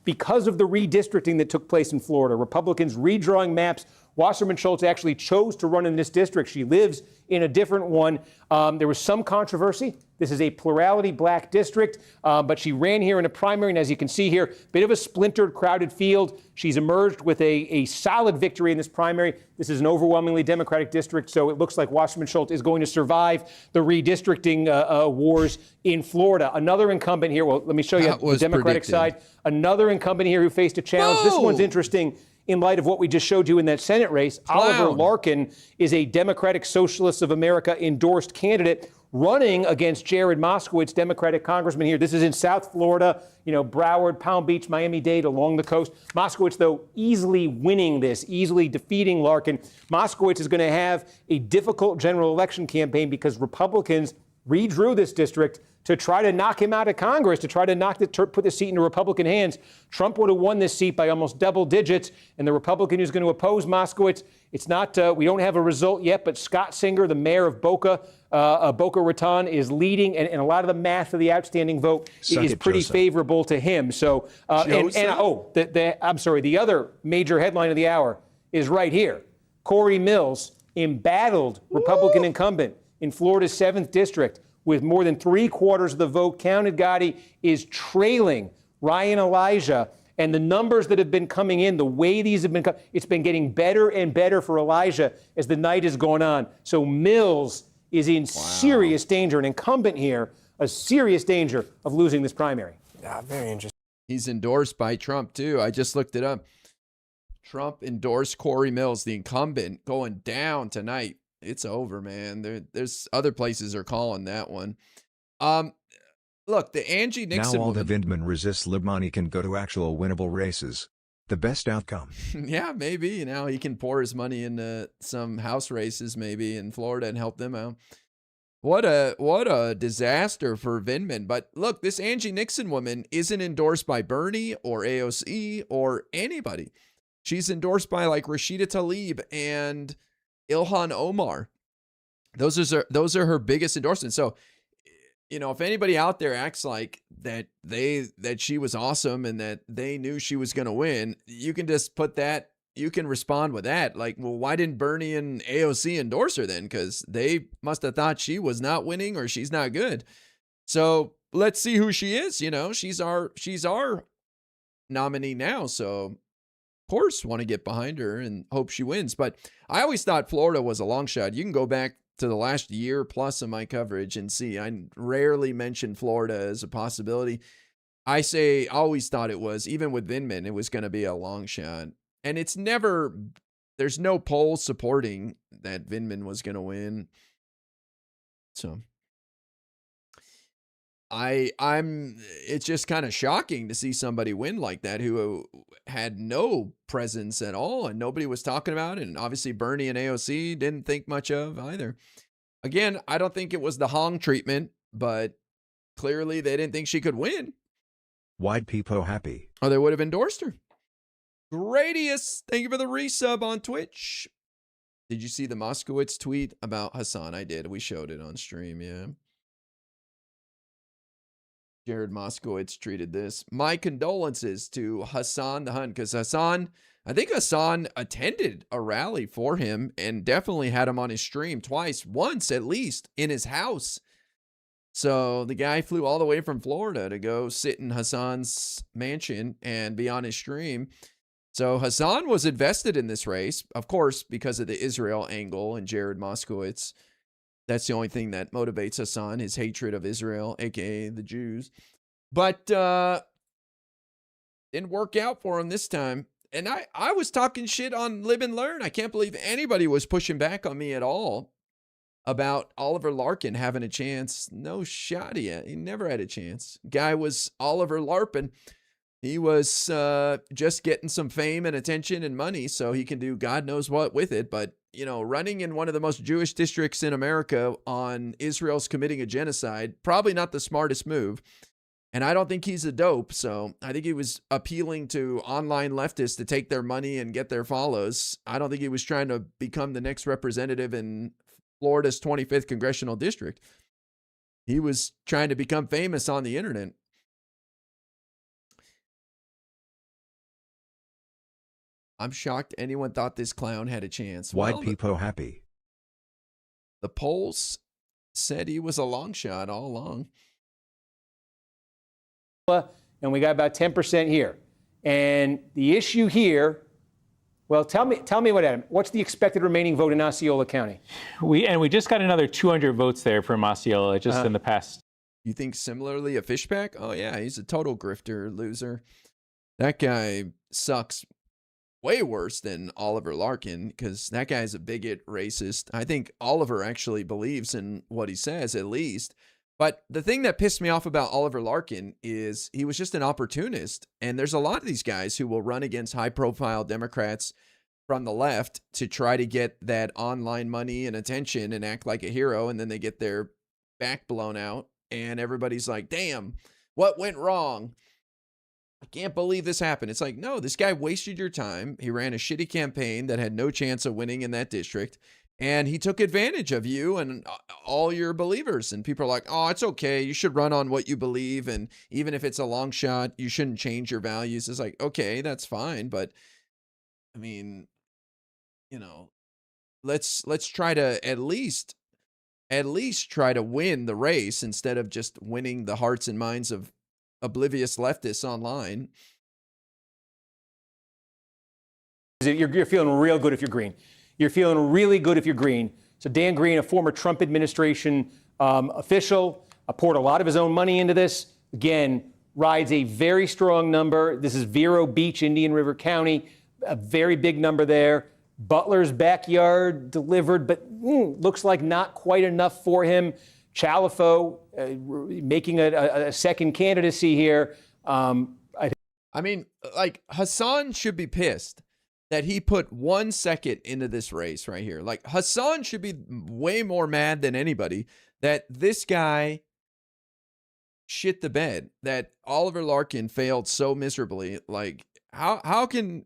Because of the redistricting that took place in Florida, Republicans redrawing maps, Wasserman Schultz actually chose to run in this district. She lives in a different one. There was some controversy. This is a plurality black district, but she ran here in a primary, and as you can see here, bit of a splintered, crowded field. She's emerged with a solid victory in this primary. This is an overwhelmingly Democratic district, so it looks like Wasserman Schultz is going to survive the redistricting wars in Florida. Another incumbent here, well, let me show you the Democratic side. Another incumbent here who faced a challenge. Whoa! This one's interesting in light of what we just showed you in that Senate race. Oliver Larkin is a Democratic Socialists of America endorsed candidate running against Jared Moskowitz, Democratic congressman here. This is in South Florida, Broward, Palm Beach, Miami-Dade, along the coast. Moskowitz, though, easily winning this, easily defeating Larkin. Moskowitz is going to have a difficult general election campaign because Republicans redrew this district to try to knock him out of Congress, to try to put the seat into Republican hands. Trump would have won this seat by almost double digits, and the Republican who's going to oppose Moskowitz, it's not, we don't have a result yet, but Scott Singer, the mayor of Boca Raton, is leading, and a lot of the math of the outstanding vote is pretty favorable to him. So, the other major headline of the hour is right here. Corey Mills, embattled Republican incumbent in Florida's 7th district, with more than 3/4 of the vote counted, Gotti, is trailing Ryan Elijah. And the numbers that have been coming in, the way these have been, it's been getting better and better for Elijah as the night has gone on. So Mills is in serious danger, an incumbent here, a serious danger of losing this primary. Yeah, very interesting. He's endorsed by Trump, too. I just looked it up. Trump endorsed Corey Mills, the incumbent, going down tonight. It's over, man. There's other places are calling that one. Look, the Angie Nixon. Now all the Vindman resists Libmani can go to actual winnable races. The best outcome. Yeah, maybe. Now he can pour his money into some house races maybe in Florida and help them out. What a disaster for Vindman. But look, this Angie Nixon woman isn't endorsed by Bernie or AOC or anybody. She's endorsed by like Rashida Tlaib and Ilhan Omar. Those are her biggest endorsements. So, if anybody out there acts like that she was awesome and that they knew she was going to win, you can just put that, you can respond with that. Like, well, why didn't Bernie and AOC endorse her then? Because they must have thought she was not winning or she's not good. So let's see who she is. She's our nominee now. So of course, want to get behind her and hope she wins. But I always thought Florida was a long shot. You can go back to the last year plus of my coverage and see I rarely mention Florida as a possibility. I always thought it was, even with Vindman, it was going to be a long shot. And there's no poll supporting that Vindman was going to win. So it's just kind of shocking to see somebody win like that who had no presence at all and nobody was talking about it. And obviously Bernie and AOC didn't think much of either. Again, I don't think it was the Hong treatment, but clearly they didn't think she could win. Why'd people happy? Or they would have endorsed her. Gradius, thank you for the resub on Twitch. Did you see the Moskowitz tweet about Hassan? I did. We showed it on stream, yeah. Jared Moskowitz tweeted this. My condolences to Hassan the Hun, because I think Hassan attended a rally for him and definitely had him on his stream once at least, in his house. So the guy flew all the way from Florida to go sit in Hassan's mansion and be on his stream. So Hassan was invested in this race, of course, because of the Israel angle and Jared Moskowitz. That's the only thing that motivates Hassan, his hatred of Israel, aka the Jews. But didn't work out for him this time. And I was talking shit on Live and Learn. I can't believe anybody was pushing back on me at all about Oliver Larkin having a chance. No shot yet. He never had a chance. Guy was Oliver Larpin. He was just getting some fame and attention and money so he can do God knows what with it. But, you know, running in one of the most Jewish districts in America on Israel's committing a genocide, probably not the smartest move. And I don't think he's a dope. So I think he was appealing to online leftists to take their money and get their follows. I don't think he was trying to become the next representative in Florida's 25th congressional district. He was trying to become famous on the internet. I'm shocked anyone thought this clown had a chance. White people happy. The polls said he was a long shot all along. And we got about 10% here. And the issue here, well, tell me what, Adam, what's the expected remaining vote in Osceola County? We just got another 200 votes there from Osceola just in the past. You think similarly of Fishback? Oh, yeah, he's a total grifter, loser. That guy sucks way worse than Oliver Larkin because that guy's a bigot, racist. I think Oliver actually believes in what he says, at least. But the thing that pissed me off about Oliver Larkin is he was just an opportunist. And there's a lot of these guys who will run against high-profile Democrats from the left to try to get that online money and attention and act like a hero, and then they get their back blown out, and everybody's like, damn, what went wrong? I can't believe this happened. It's like, no, this guy wasted your time. He ran a shitty campaign that had no chance of winning in that district. And he took advantage of you and all your believers. And people are like, oh, it's okay. You should run on what you believe. And even if it's a long shot, you shouldn't change your values. It's like, okay, that's fine. But I mean, you know, let's try to at least try to win the race instead of just winning the hearts and minds of oblivious leftists online. You're feeling real good if you're green. You're feeling really good if you're green. So Dan Green, a former Trump administration official, poured a lot of his own money into this. Again, rides a very strong number. This is Vero Beach, Indian River County, a very big number there. Butler's backyard delivered, but looks like not quite enough for him. Chalifo making a second candidacy here. I mean, like, Hassan should be pissed that he put 1 second into this race right here. Like, Hassan should be way more mad than anybody that this guy shit the bed, that Oliver Larkin failed so miserably. Like, how can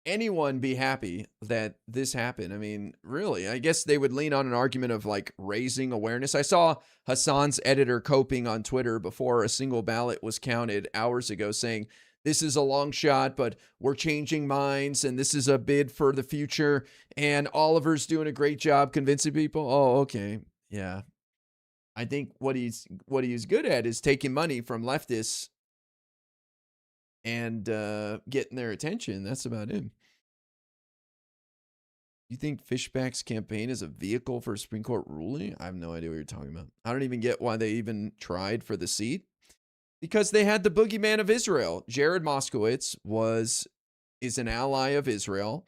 anyone be happy that this happened? I mean, really, I guess they would lean on an argument of like raising awareness. I saw Hassan's editor coping on Twitter before a single ballot was counted hours ago saying, this is a long shot, but we're changing minds, and this is a bid for the future, and Oliver's doing a great job convincing people. Oh, okay. Yeah. I think what he's good at is taking money from leftists and getting their attention. That's about him. You think Fishback's campaign is a vehicle for a Supreme Court ruling? I have no idea what you're talking about. I don't even get why they even tried for the seat. Because they had the boogeyman of Israel. Jared Moskowitz is an ally of Israel,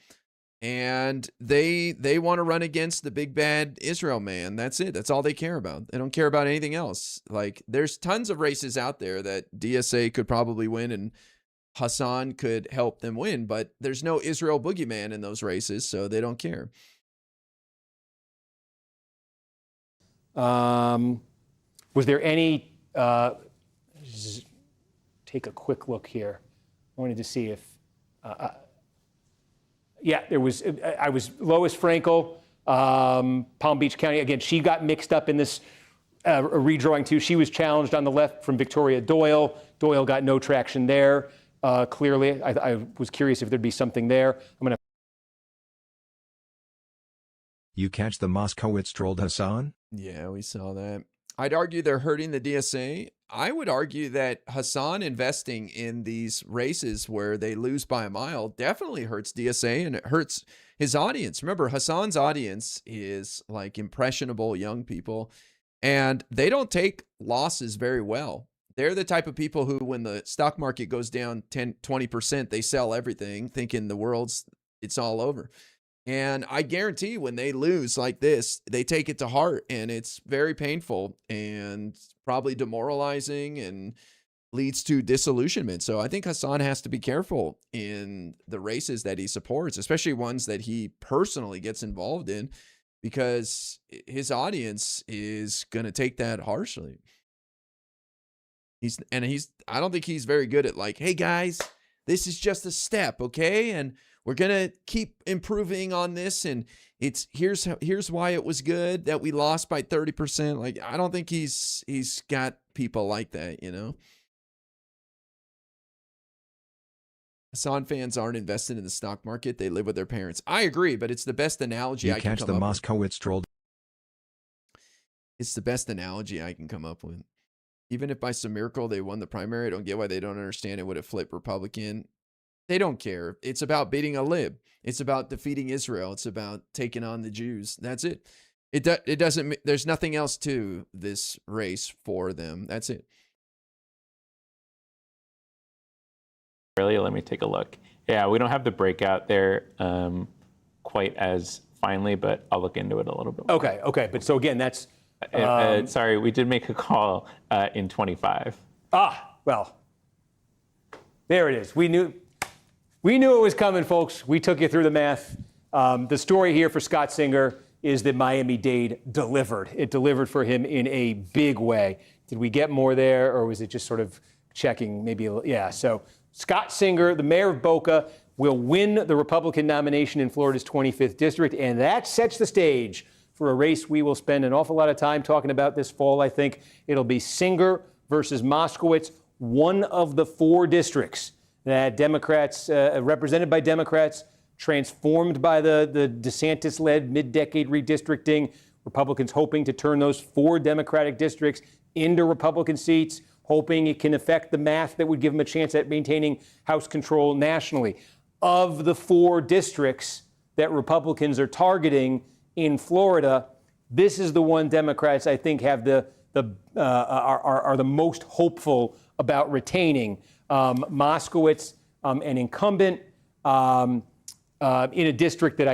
and they want to run against the big bad Israel man. That's it. That's all they care about. They don't care about anything else. Like, there's tons of races out there that DSA could probably win and Hassan could help them win, but there's no Israel boogeyman in those races, so they don't care. Was there any... Just take a quick look here. I wanted to see if, there was. I was Lois Frankel, Palm Beach County. Again, she got mixed up in this redrawing too. She was challenged on the left from Victoria Doyle. Doyle got no traction there. Clearly, I was curious if there'd be something there. I'm gonna. You catch the Moskowitz trolled Hassan? Yeah, we saw that. I'd argue they're hurting the DSA. I would argue that Hassan investing in these races where they lose by a mile definitely hurts DSA and it hurts his audience. Remember, Hassan's audience is like impressionable young people, and they don't take losses very well. They're the type of people who, when the stock market goes down 10, 20%, they sell everything thinking it's all over. And I guarantee when they lose like this, they take it to heart, and it's very painful and probably demoralizing and leads to disillusionment. So I think Hassan has to be careful in the races that he supports, especially ones that he personally gets involved in, because his audience is going to take that harshly. I don't think he's very good at like, hey guys, this is just a step, okay? And we're going to keep improving on this, and here's why it was good that we lost by 30%. Like, I don't think he's got people like that, you know? Hassan fans aren't invested in the stock market. They live with their parents. I agree, but it's the best analogy I can come up with. You catch the Moskowitz troll. It's the best analogy I can come up with. Even if by some miracle they won the primary, I don't get why they don't understand it would have flipped Republican. They don't care. It's about beating a lib. It's about defeating Israel. It's about taking on the Jews. That's it. It doesn't, there's nothing else to this race for them. That's it. Really, let me take a look. Yeah, we don't have the breakout there quite as finely, but I'll look into it a little bit more. Okay. But so again, that's... sorry, we did make a call in 25. Well, there it is. We knew it was coming, folks. We took you through the math. The story here for Scott Singer is that Miami-Dade delivered. It delivered for him in a big way. Did we get more there, or was it just sort of checking maybe? Yeah, so Scott Singer, the mayor of Boca, will win the Republican nomination in Florida's 25th district, and that sets the stage for a race we will spend an awful lot of time talking about this fall, I think. It'll be Singer versus Moskowitz, one of the 4 districts that Democrats, represented by Democrats, transformed by the DeSantis-led mid-decade redistricting. Republicans hoping to turn those 4 Democratic districts into Republican seats, hoping it can affect the math that would give them a chance at maintaining House control nationally. Of the 4 districts that Republicans are targeting in Florida, this is the one Democrats, I think, have are the most hopeful about retaining. Moskowitz, an incumbent in a district that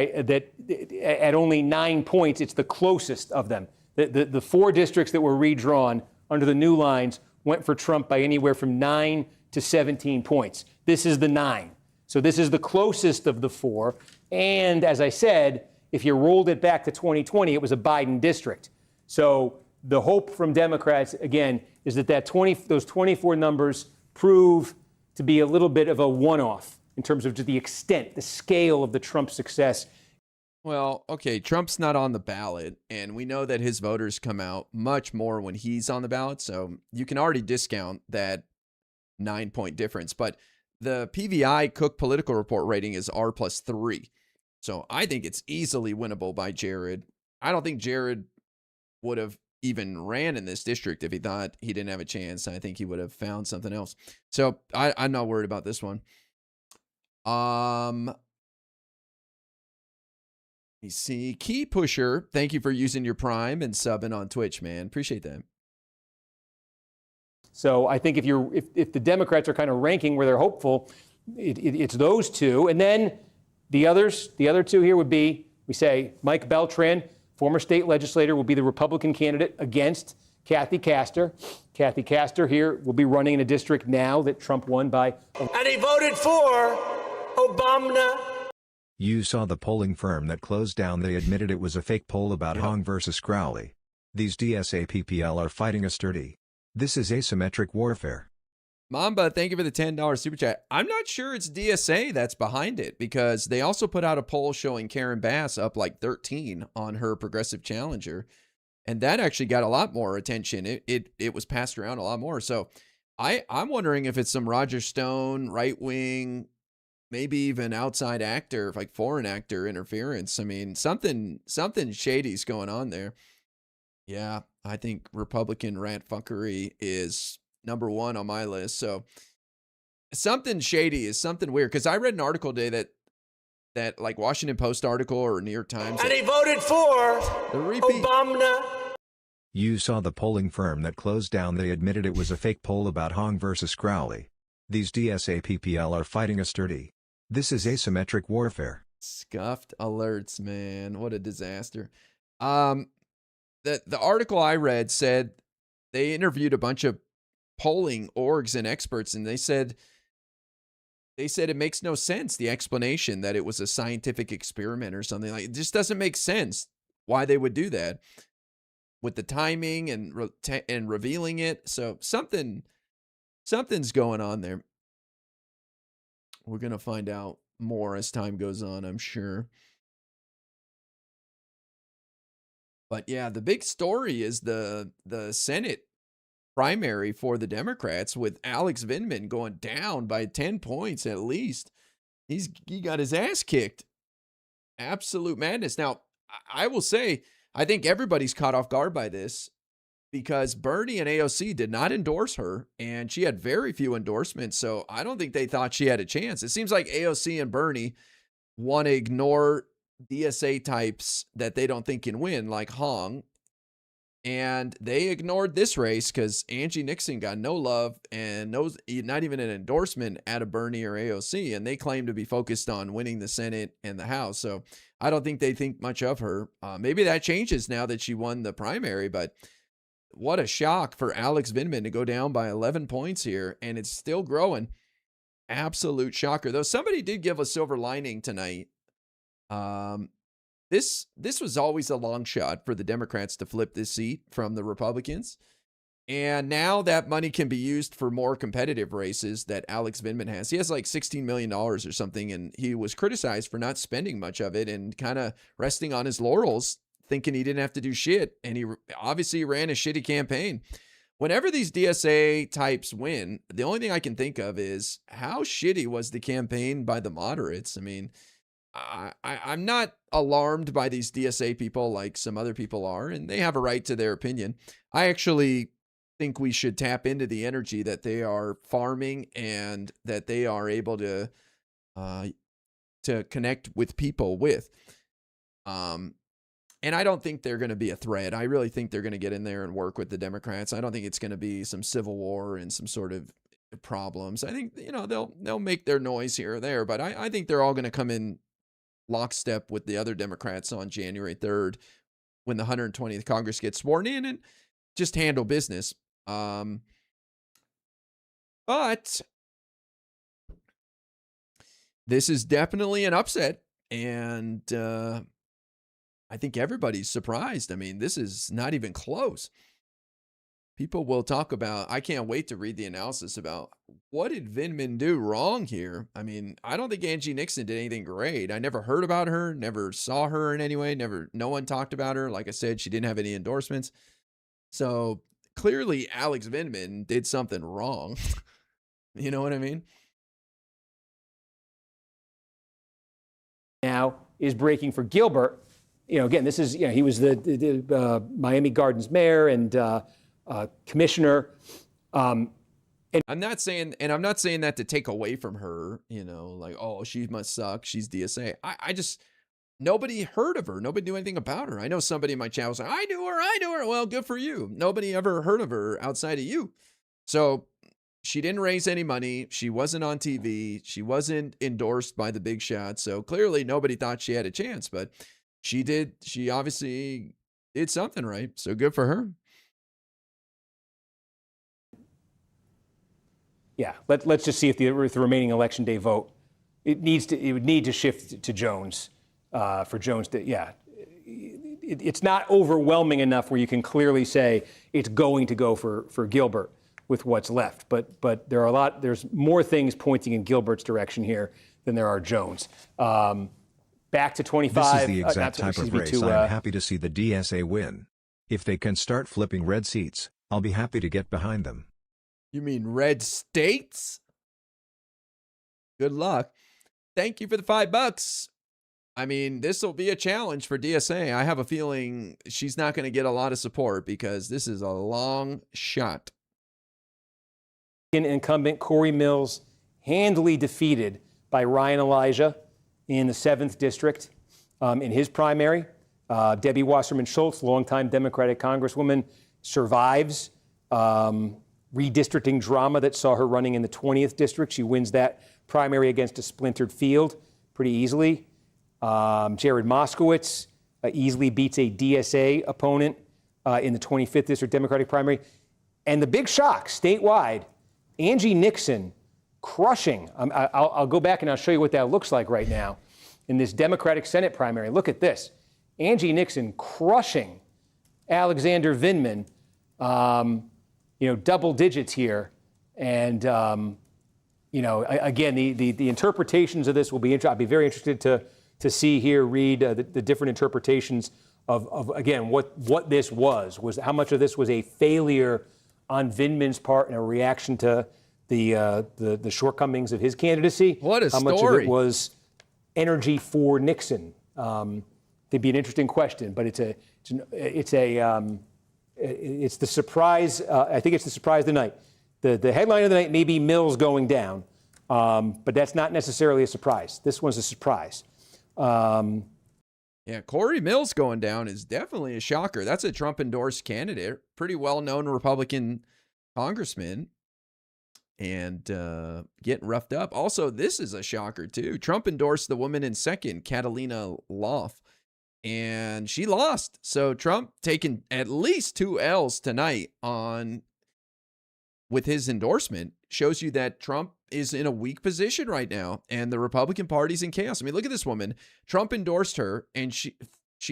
at only 9 points, it's the closest of them. The 4 districts that were redrawn under the new lines went for Trump by anywhere from 9 to 17 points. This is the 9. So this is the closest of the 4. And as I said, if you rolled it back to 2020, it was a Biden district. So the hope from Democrats, again, is that those 24 numbers prove to be a little bit of a one-off in terms of the extent, the scale of the Trump success. Well, okay, Trump's not on the ballot, and we know that his voters come out much more when he's on the ballot, so you can already discount that 9-point difference. But the PVI Cook Political Report rating is R+3, so I think it's easily winnable by Jared. I don't think Jared would have even ran in this district if he thought he didn't have a chance. I think he would have found something else. So I'm not worried about this one. You see, Key Pusher, thank you for using your Prime and subbing on Twitch, man. Appreciate that. So I think if the Democrats are kind of ranking where they're hopeful, it's those 2. And then the other 2 here would be, we say, Mike Beltran, former state legislator, will be the Republican candidate against Kathy Castor. Kathy Castor here will be running in a district now that Trump won by. And he voted for Obama. You saw the polling firm that closed down. They admitted it was a fake poll about Hong versus Crowley. These DSA PPL are fighting us dirty. This is asymmetric warfare. Mamba, thank you for the $10 super chat. I'm not sure it's DSA that's behind it, because they also put out a poll showing Karen Bass up like 13 on her progressive challenger. And that actually got a lot more attention. It was passed around a lot more. So I'm wondering if it's some Roger Stone, right wing, maybe even outside actor, like foreign actor interference. I mean, something shady's going on there. Yeah, I think Republican rant fuckery is #1 on my list. So something shady is something weird. Because I read an article today that like Washington Post article or New York Times. And he voted for the repeat. Obama. You saw the polling firm that closed down. They admitted it was a fake poll about Hong versus Crowley. These DSA-PPL are fighting us dirty. This is asymmetric warfare. Scuffed alerts, man. What a disaster. The article I read said they interviewed a bunch of polling orgs and experts, and they said it makes no sense, the explanation that it was a scientific experiment or something. Like, it just doesn't make sense why they would do that with the timing and revealing it. So something's going on there. We're going to find out more as time goes on, I'm sure. But yeah, the big story is the Senate primary for the Democrats, with Alex Vindman going down by 10 points at least. He got his ass kicked. Absolute madness. Now, I will say, I think everybody's caught off guard by this, because Bernie and AOC did not endorse her, and she had very few endorsements. So I don't think they thought she had a chance. It seems like AOC and Bernie want to ignore DSA types that they don't think can win, like Hong. And they ignored this race because Angie Nixon got no love and not even an endorsement out of Bernie or AOC. And they claim to be focused on winning the Senate and the House. So I don't think they think much of her. Maybe that changes now that she won the primary, but what a shock for Alex Vindman to go down by 11 points here. And it's still growing. Absolute shocker. Though somebody did give a silver lining tonight. This was always a long shot for the Democrats to flip this seat from the Republicans. And now that money can be used for more competitive races that Alex Vindman has. He has like $16 million or something, and he was criticized for not spending much of it and kind of resting on his laurels, thinking he didn't have to do shit. And he obviously ran a shitty campaign. Whenever these DSA types win, the only thing I can think of is how shitty was the campaign by the moderates. I mean, I'm not alarmed by these DSA people like some other people are, and they have a right to their opinion. I actually think we should tap into the energy that they are farming and that they are able to connect with people with. And I don't think they're going to be a threat. I really think they're going to get in there and work with the Democrats. I don't think it's going to be some civil war and some sort of problems. I think, they'll make their noise here or there, but I think they're all going to come in lockstep with the other Democrats on January 3rd when the 120th Congress gets sworn in and just handle business. But this is definitely an upset, and I think everybody's surprised. I mean, this is not even close. People will talk about, I can't wait to read the analysis about what did Vindman do wrong here? I mean, I don't think Angie Nixon did anything great. I never heard about her, never saw her in any way, no one talked about her. Like I said, she didn't have any endorsements. So clearly Alex Vindman did something wrong. You know what I mean? Now is breaking for Gilbert. Again, this is, he was the Miami Gardens mayor and commissioner. I'm not saying that to take away from her, like, oh, she must suck, she's DSA. I just, nobody heard of her. Nobody knew anything about her. I know somebody in my chat was like, I knew her. Well, good for you. Nobody ever heard of her outside of you. So she didn't raise any money. She wasn't on TV. She wasn't endorsed by the big shots. So clearly nobody thought she had a chance, but she did. She obviously did something right. So good for her. Yeah, let's just see if the remaining election day vote, it would need to shift to Jones for Jones to, it's not overwhelming enough where you can clearly say it's going to go for Gilbert with what's left. But there's more things pointing in Gilbert's direction here than there are Jones. Back to 25. This is the exact type of race I'm happy to see the DSA win. If they can start flipping red seats, I'll be happy to get behind them. You mean red states? Good luck. Thank you for the $5. I mean, this will be a challenge for DSA. I have a feeling she's not going to get a lot of support because this is a long shot. Incumbent Corey Mills handily defeated by Ryan Elijah in the 7th district in his primary. Debbie Wasserman Schultz, longtime Democratic Congresswoman, survives redistricting drama that saw her running in the 20th district. She wins that primary against a splintered field pretty easily. Jared Moskowitz easily beats a DSA opponent in the 25th district Democratic primary. And the big shock statewide, Angie Nixon crushing. I'll go back and I'll show you what that looks like right now in this Democratic Senate primary. Look at this. Angie Nixon crushing Alexander Vindman, double digits here. And, again, the interpretations of this will be interesting. I'd be very interested to see here, read the different interpretations of again, what this was how much of this was a failure on Vindman's part and a reaction to the shortcomings of his candidacy. What a story. How much of it was energy for Nixon? It'd be an interesting question, but it's the surprise. I think it's the surprise of the night. The headline of the night may be Mills going down, but that's not necessarily a surprise. This one's a surprise. Yeah, Corey Mills going down is definitely a shocker. That's a Trump-endorsed candidate, pretty well-known Republican congressman, and getting roughed up. Also, this is a shocker, too. Trump endorsed the woman in second, Catalina Loff, and she lost. So Trump taking at least 2 L's tonight with his endorsement shows you that Trump is in a weak position right now, and the Republican Party's in chaos. I mean, look at this woman. Trump endorsed her, and she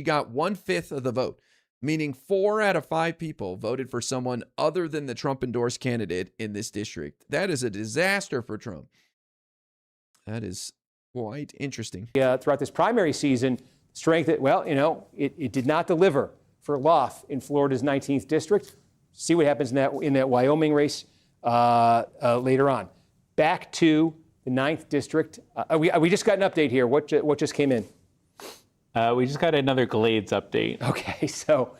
got 1/5 of the vote, meaning 4 out of 5 people voted for someone other than the Trump-endorsed candidate in this district. That is a disaster for Trump. That is quite interesting. Yeah, throughout this primary season, strength that, it did not deliver for Loff in Florida's 19th district. See what happens in that Wyoming race later on. Back to the 9th district. We just got an update here. What just came in? We just got another Glades update. Okay, so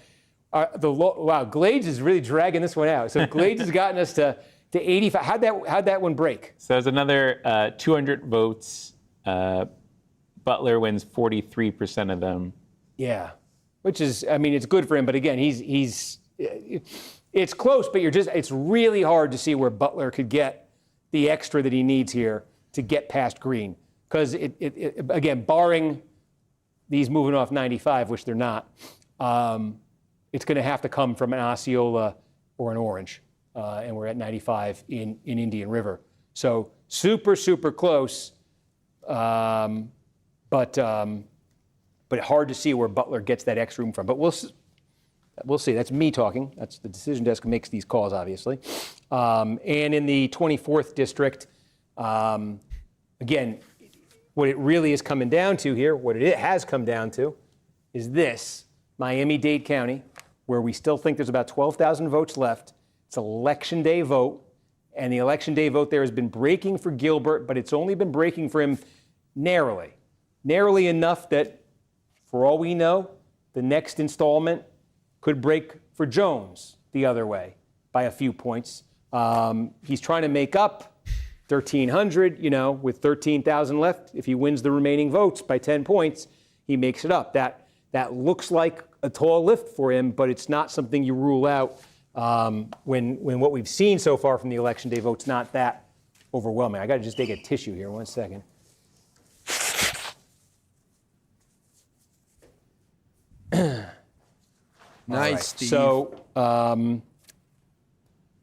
Glades is really dragging this one out. So Glades has gotten us to 85. How'd that one break? So there's another 200 votes. Butler wins 43% of them. Yeah, which is, it's good for him. But again, it's close, but it's really hard to see where Butler could get the extra that he needs here to get past Green. Because again, barring these moving off 95, which they're not, it's going to have to come from an Osceola or an Orange. And we're at 95 in Indian River. So super, super close, but hard to see where Butler gets that extra room from. But we'll see. That's me talking. That's the decision desk makes these calls, obviously. And in the 24th district, again, what it really is coming down to here, what it has come down to, is this, Miami-Dade County, where we still think there's about 12,000 votes left. It's Election Day vote, and the Election Day vote there has been breaking for Gilbert, but it's only been breaking for him narrowly. Narrowly enough that, for all we know, the next installment could break for Jones the other way by a few points. He's trying to make up 1,300, with 13,000 left. If he wins the remaining votes by 10 points, he makes it up. That looks like a tall lift for him, but it's not something you rule out when what we've seen so far from the Election Day vote's not that overwhelming. I got to just take a tissue here, 1 second. Nice, right. Steve. So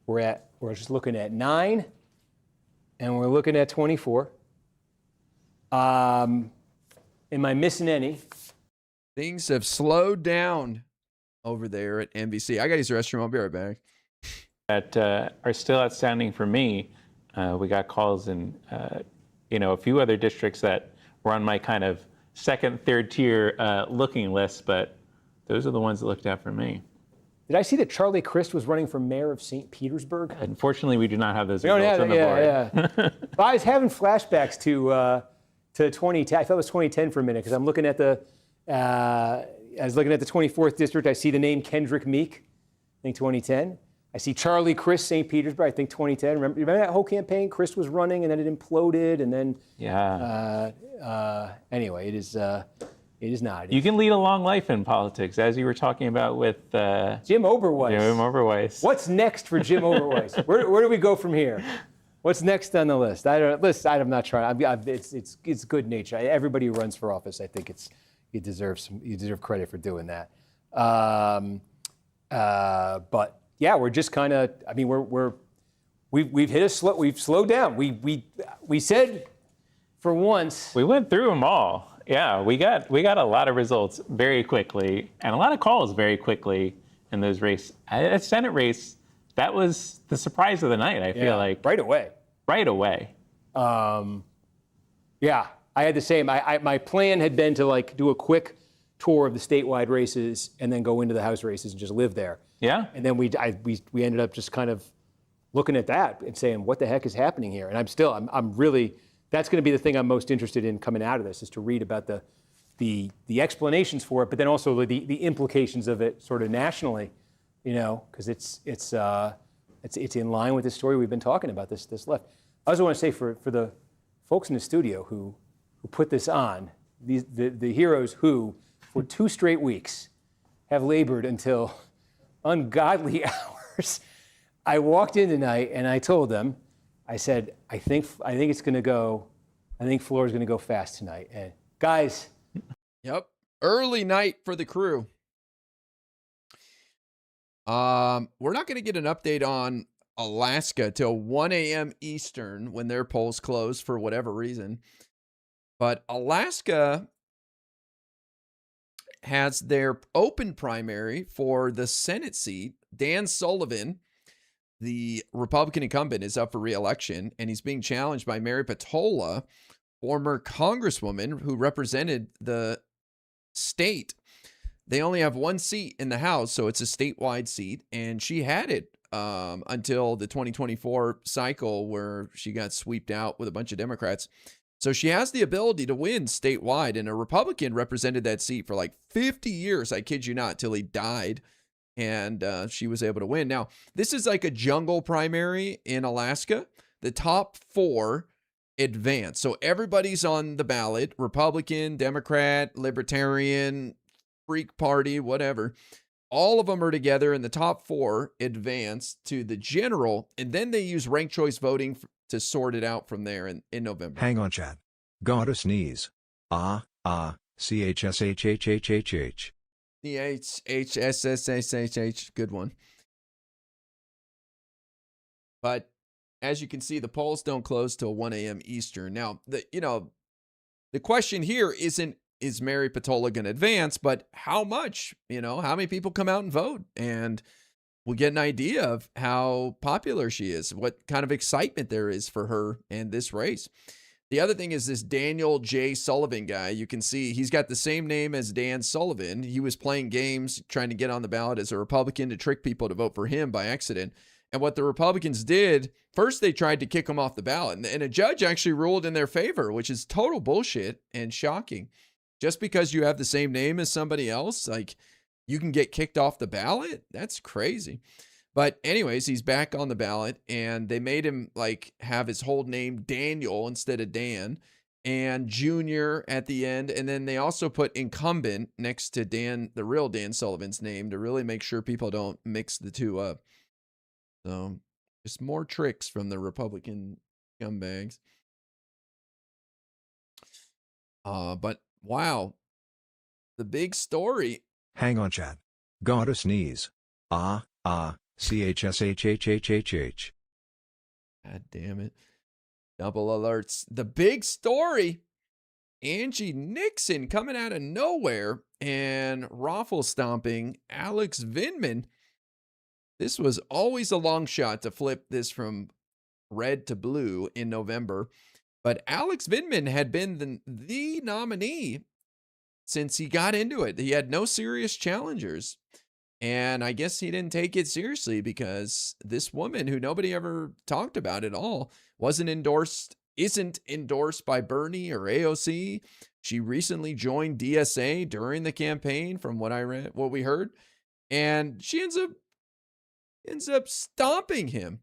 we're just looking at 9, and we're looking at 24. Am I missing any? Things have slowed down over there at NBC. I got to use the restroom. I'll be right back. That are still outstanding for me. We got calls in, a few other districts that were on my kind of second, third tier looking list, but those are the ones that looked out for me. Did I see that Charlie Crist was running for mayor of St. Petersburg? Unfortunately, we do not have those results on the board. Yeah. Well, I was having flashbacks to 2010. I thought it was 2010 for a minute because I'm looking at the 24th district. I see the name Kendrick Meek. I think 2010. I see Charlie Crist, St. Petersburg, I think 2010. Remember that whole campaign? Crist was running and then it imploded and then anyway, it is not. You can lead a long life in politics, as you were talking about with Jim Oberweis. What's next for Jim Oberweis? Where do we go from here? What's next on the list? I'm not trying. It's good nature. Everybody who runs for office, I think you deserve credit for doing that. But yeah, we're just kind of. I mean, we've hit a slow. We've slowed down. We said for once we went through them all. Yeah, we got a lot of results very quickly and a lot of calls very quickly in those races. That Senate race, that was the surprise of the night. I feel like right away. Yeah, I had the same. My plan had been to do a quick tour of the statewide races and then go into the House races and just live there. Yeah. And then we ended up just kind of looking at that and saying, what the heck is happening here? And I'm really. That's going to be the thing I'm most interested in coming out of this, is to read about the explanations for it, but then also the implications of it sort of nationally, because it's in line with the story we've been talking about, this left. I also want to say for the folks in the studio who put this on, the heroes who, for 2 straight weeks, have labored until ungodly hours. I walked in tonight and I told them, I said, I think it's going to go. I think Floor is going to go fast tonight. And guys, yep, early night for the crew. We're not going to get an update on Alaska till 1 a.m. Eastern when their polls close for whatever reason. But Alaska has their open primary for the Senate seat. Dan Sullivan, the Republican incumbent, is up for re-election, and he's being challenged by Mary Patola, former congresswoman who represented the state. They only have 1 seat in the House, so it's a statewide seat, and she had it until the 2024 cycle where she got swept out with a bunch of Democrats. So she has the ability to win statewide, and a Republican represented that seat for like 50 years, I kid you not, till he died. And she was able to win. Now, this is like a jungle primary in Alaska. The top 4 advance. So everybody's on the ballot: Republican, Democrat, Libertarian, Freak Party, whatever. All of them are together, and the top 4 advance to the general. And then they use ranked choice voting to sort it out from there in November. Hang on, Chad. Gotta sneeze. CHSHHHHH. CHHSSSHH. Good one. But as you can see, the polls don't close till 1 a.m. Eastern. Now, the question here isn't, is Mary Patola going to advance, but how much, how many people come out and vote? And we'll get an idea of how popular she is, what kind of excitement there is for her and this race. The other thing is this Daniel J. Sullivan guy. You can see he's got the same name as Dan Sullivan. He was playing games trying to get on the ballot as a Republican to trick people to vote for him by accident. And what the Republicans did, first they tried to kick him off the ballot. And a judge actually ruled in their favor, which is total bullshit and shocking. Just because you have the same name as somebody else, you can get kicked off the ballot? That's crazy. But anyways, he's back on the ballot, and they made him have his whole name Daniel instead of Dan, and Junior at the end. And then they also put incumbent next to Dan, the real Dan Sullivan's name, to really make sure people don't mix the two up. So just more tricks from the Republican scumbags. But wow, the big story. Hang on, Chad. Gotta sneeze. CHSHHHHH. God damn it. Double alerts. The big story. Angie Nixon coming out of nowhere and raffle stomping Alex Vindman. This was always a long shot to flip this from red to blue in November. But Alex Vindman had been the nominee since he got into it. He had no serious challengers. And I guess he didn't take it seriously because this woman, who nobody ever talked about at all, isn't endorsed by Bernie or AOC. She recently joined DSA during the campaign, from what I read, what we heard. And she ends up ends up stomping him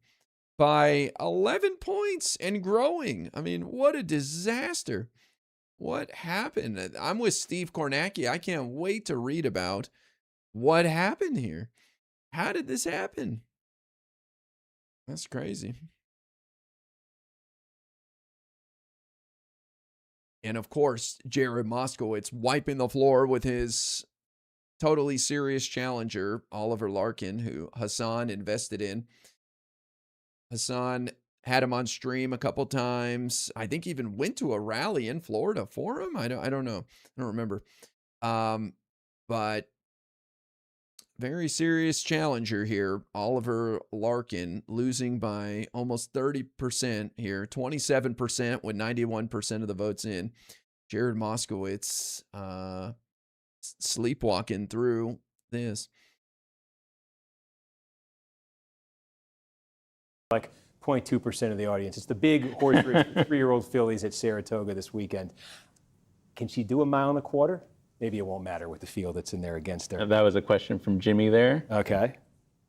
by 11 points and growing. I mean, what a disaster. What happened? I'm with Steve Kornacki. I can't wait to read about what happened here. How did this happen? That's crazy. And of course, Jared Moskowitz wiping the floor with his totally serious challenger, Oliver Larkin, who Hassan invested in. Hassan had him on stream a couple times. I think even went to a rally in Florida for him. I don't know. I don't remember. But very serious challenger here. Oliver Larkin losing by almost 30% here. 27% with 91% of the votes in. Jared Moskowitz sleepwalking through this. Like 0.2% of the audience. It's the big horse race, 3-year-old fillies at Saratoga this weekend. Can she do a mile and a quarter? Maybe it won't matter with the field that's in there against her. That was a question from Jimmy there. Okay.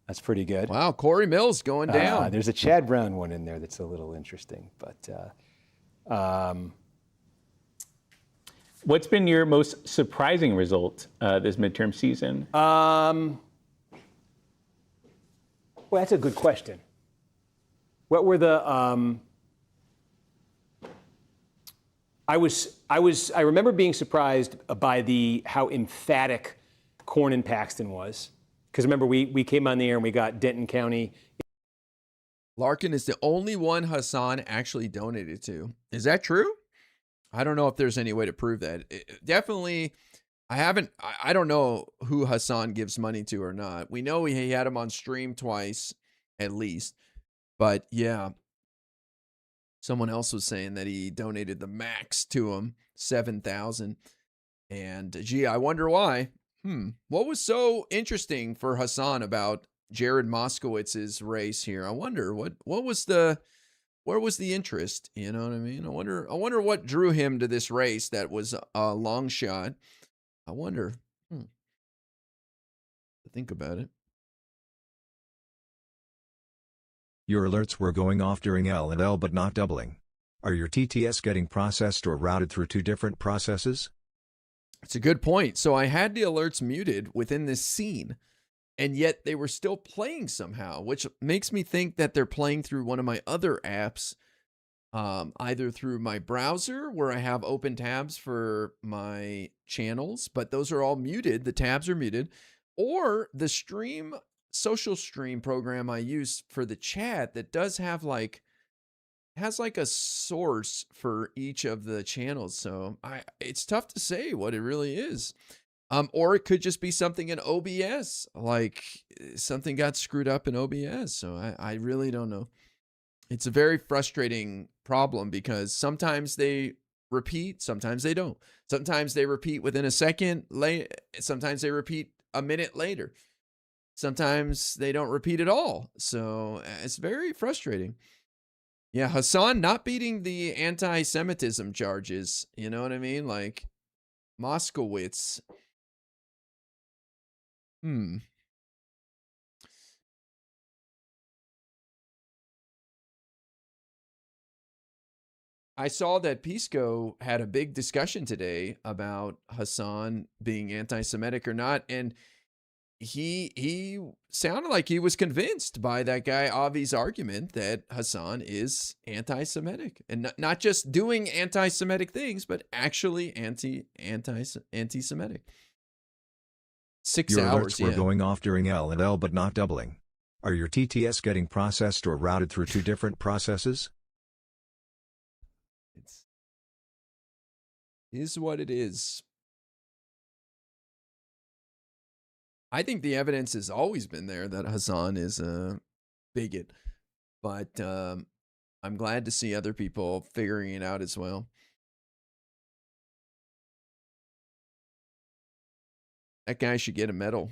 That's pretty good. Wow, Corey Mills going down. There's a Chad Brown one in there that's a little interesting. But what's been your most surprising result this midterm season? Well, that's a good question. What were the? I remember being surprised by how emphatic Cornyn Paxton was, because remember we came on the air and we got Denton County. Larkin is the only one Hassan actually donated to. Is that true? I don't know if there's any way to prove that. Definitely, I don't know who Hassan gives money to or not. We know he had him on stream twice, at least. But yeah, someone else was saying that he donated the max to him, 7,000. And gee, I wonder why. What was so interesting for Hassan about Jared Moskowitz's race here? I wonder where was the interest? You know what I mean? I wonder what drew him to this race that was a long shot. I wonder. Think about it. Your alerts were going off during L&L but not doubling. Are your TTS getting processed or routed through two different processes? It's a good point. So I had the alerts muted within this scene, and yet they were still playing somehow, which makes me think that they're playing through one of my other apps, either through my browser where I have open tabs for my channels, but those are all muted. The tabs are muted, or the social stream program I use for the chat that does have has a source for each of the channels. So it's tough to say what it really is. Or it could just be something in OBS, like something got screwed up in OBS. So I really don't know. It's a very frustrating problem because sometimes they repeat, sometimes they don't. Sometimes they repeat within a second, sometimes they repeat a minute later. Sometimes they don't repeat at all. So it's very frustrating. Yeah, Hassan not beating the anti-Semitism charges. You know what I mean? Like Moskowitz. I saw that Pisco had a big discussion today about Hassan being anti-Semitic or not, and he sounded like he was convinced by that guy Avi's argument that Hassan is anti-Semitic and not just doing anti-Semitic things, but actually anti-Semitic. 6 Your hours. alerts were going off during L&L but not doubling. Are your TTS getting processed or routed through two different processes? Is what it is. I think the evidence has always been there that Hassan is a bigot, but I'm glad to see other people figuring it out as well. That guy should get a medal.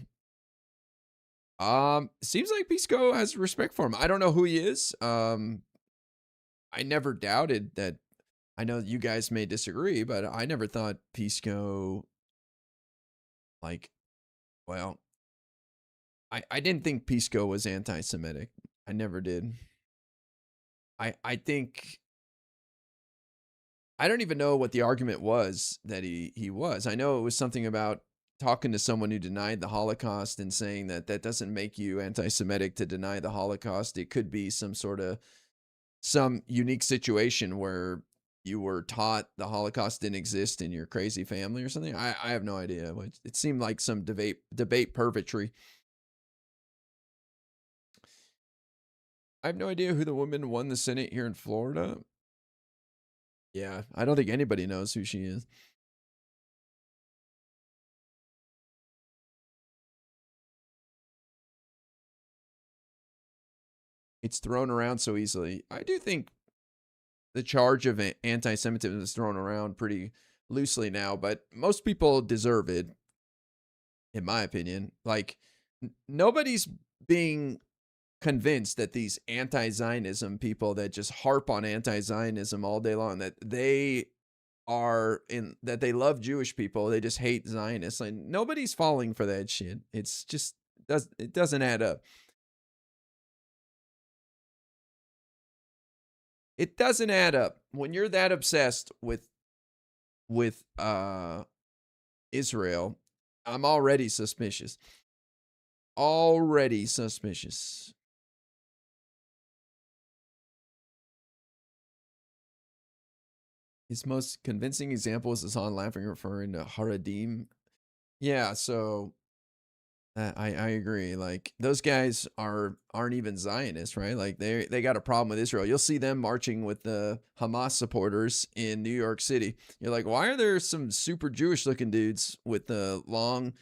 Seems like Pisco has respect for him. I don't know who he is. I never doubted that. I know you guys may disagree, but I never thought Pisco, well, I didn't think Pisco was anti-Semitic. I never did. I think I don't even know what the argument was that he was. I know it was something about talking to someone who denied the Holocaust and saying that that doesn't make you anti-Semitic to deny the Holocaust. It could be some unique situation where you were taught the Holocaust didn't exist in your crazy family or something. I have no idea. It seemed like some debate purgatory. I have no idea who the woman won the Senate here in Florida. Yeah, I don't think anybody knows who she is. It's thrown around so easily. I do think the charge of anti-Semitism is thrown around pretty loosely now, but most people deserve it, in my opinion. Like, nobody's being convinced that these anti-Zionism people that just harp on anti-Zionism all day long, that they love Jewish people, they just hate Zionists. Like, nobody's falling for that shit. It's just it doesn't add up. It doesn't add up when you're that obsessed with Israel. I'm already suspicious. Already suspicious. His most convincing example is Hassan laughing, referring to Haredim. Yeah, so I agree. Like, those guys aren't even Zionists, right? Like, they got a problem with Israel. You'll see them marching with the Hamas supporters in New York City. You're like, why are there some super Jewish looking dudes with the long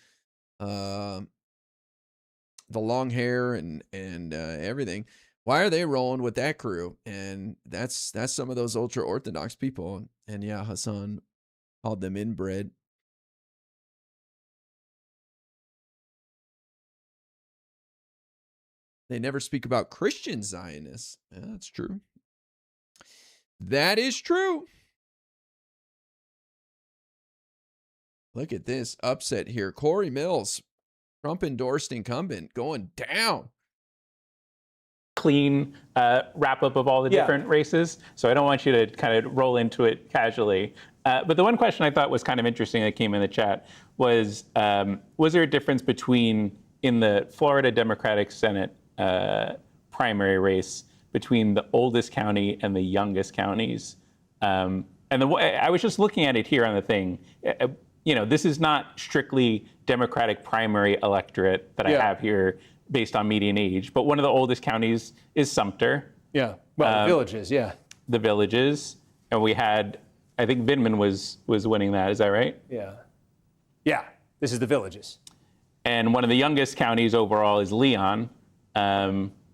hair and everything? Why are they rolling with that crew? And that's some of those ultra Orthodox people. And yeah, Hassan called them inbred. They never speak about Christian Zionists. Yeah, that's true. That is true. Look at this upset here. Corey Mills, Trump endorsed incumbent, going down. Clean wrap up of all the different races. So I don't want you to kind of roll into it casually. But the one question I thought was kind of interesting that came in the chat was there a difference between, in the Florida Democratic Senate primary race, between the oldest county and the youngest counties? And the way I was just looking at it here on the thing, this is not strictly Democratic primary electorate that I have here based on median age, but one of the oldest counties is Sumter. Yeah, well, the Villages, yeah. The Villages, and we had, I think Vindman was winning that, is that right? Yeah. Yeah, this is the Villages. And one of the youngest counties overall is Leon.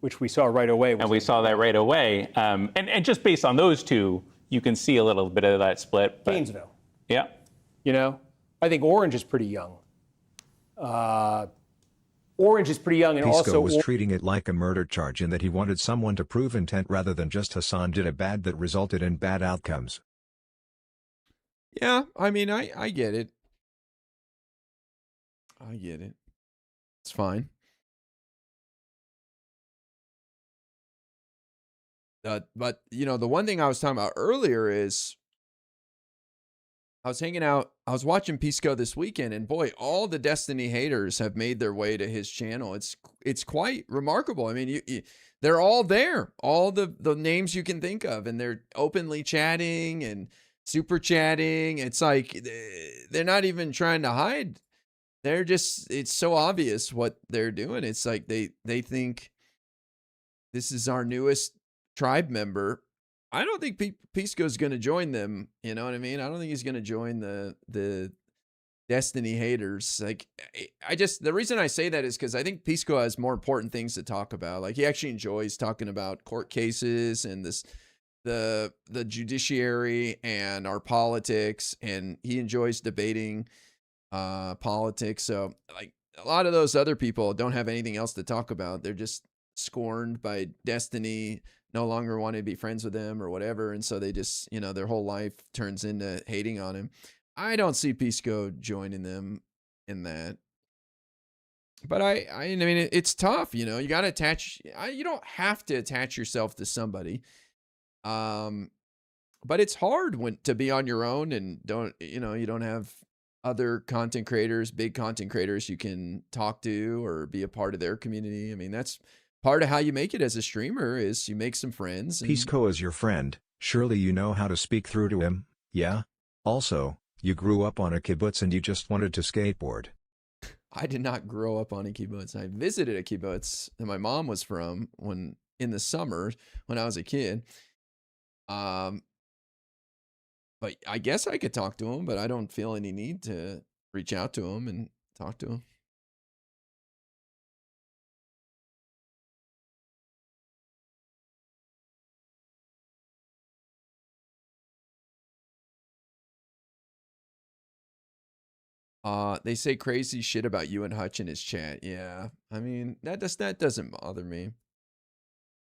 Which we saw right away. And we saw that right away. And just based on those two, you can see a little bit of that split. But, Gainesville. Yeah. I think Orange is pretty young. Orange is pretty young, and Pisco also was treating it like a murder charge in that he wanted someone to prove intent rather than just Hassan did a bad that resulted in bad outcomes. Yeah, I mean, I get it. I get it. It's fine. But the one thing I was talking about earlier is I was hanging out, I was watching Pisco this weekend, and boy, all the Destiny haters have made their way to his channel. It's quite remarkable. I mean, they're all there, all the names you can think of, and they're openly chatting and super chatting. It's like they're not even trying to hide. They're just, it's so obvious what they're doing. It's like they think this is our newest tribe member. I don't think Pisco's going to join them. You know what I mean? I don't think he's going to join the Destiny haters. Like, the reason I say that is because I think Pisco has more important things to talk about. Like, he actually enjoys talking about court cases and the judiciary and our politics, and he enjoys debating politics. So, like, a lot of those other people don't have anything else to talk about. They're just scorned by Destiny, no longer want to be friends with him or whatever. And so they just, their whole life turns into hating on him. I don't see Pisco joining them in that. But I mean, it's tough, you know. You got to attach. You don't have to attach yourself to somebody, but it's hard to be on your own and you don't have other content creators, big content creators you can talk to or be a part of their community. I mean, that's part of how you make it as a streamer is you make some friends. Pisco is your friend. Surely you know how to speak through to him, yeah? Also, you grew up on a kibbutz and you just wanted to skateboard. I did not grow up on a kibbutz. I visited a kibbutz that my mom was from in the summer when I was a kid. But I guess I could talk to him, but I don't feel any need to reach out to him and talk to him. They say crazy shit about you and Hutch in his chat. Yeah, I mean, that doesn't bother me.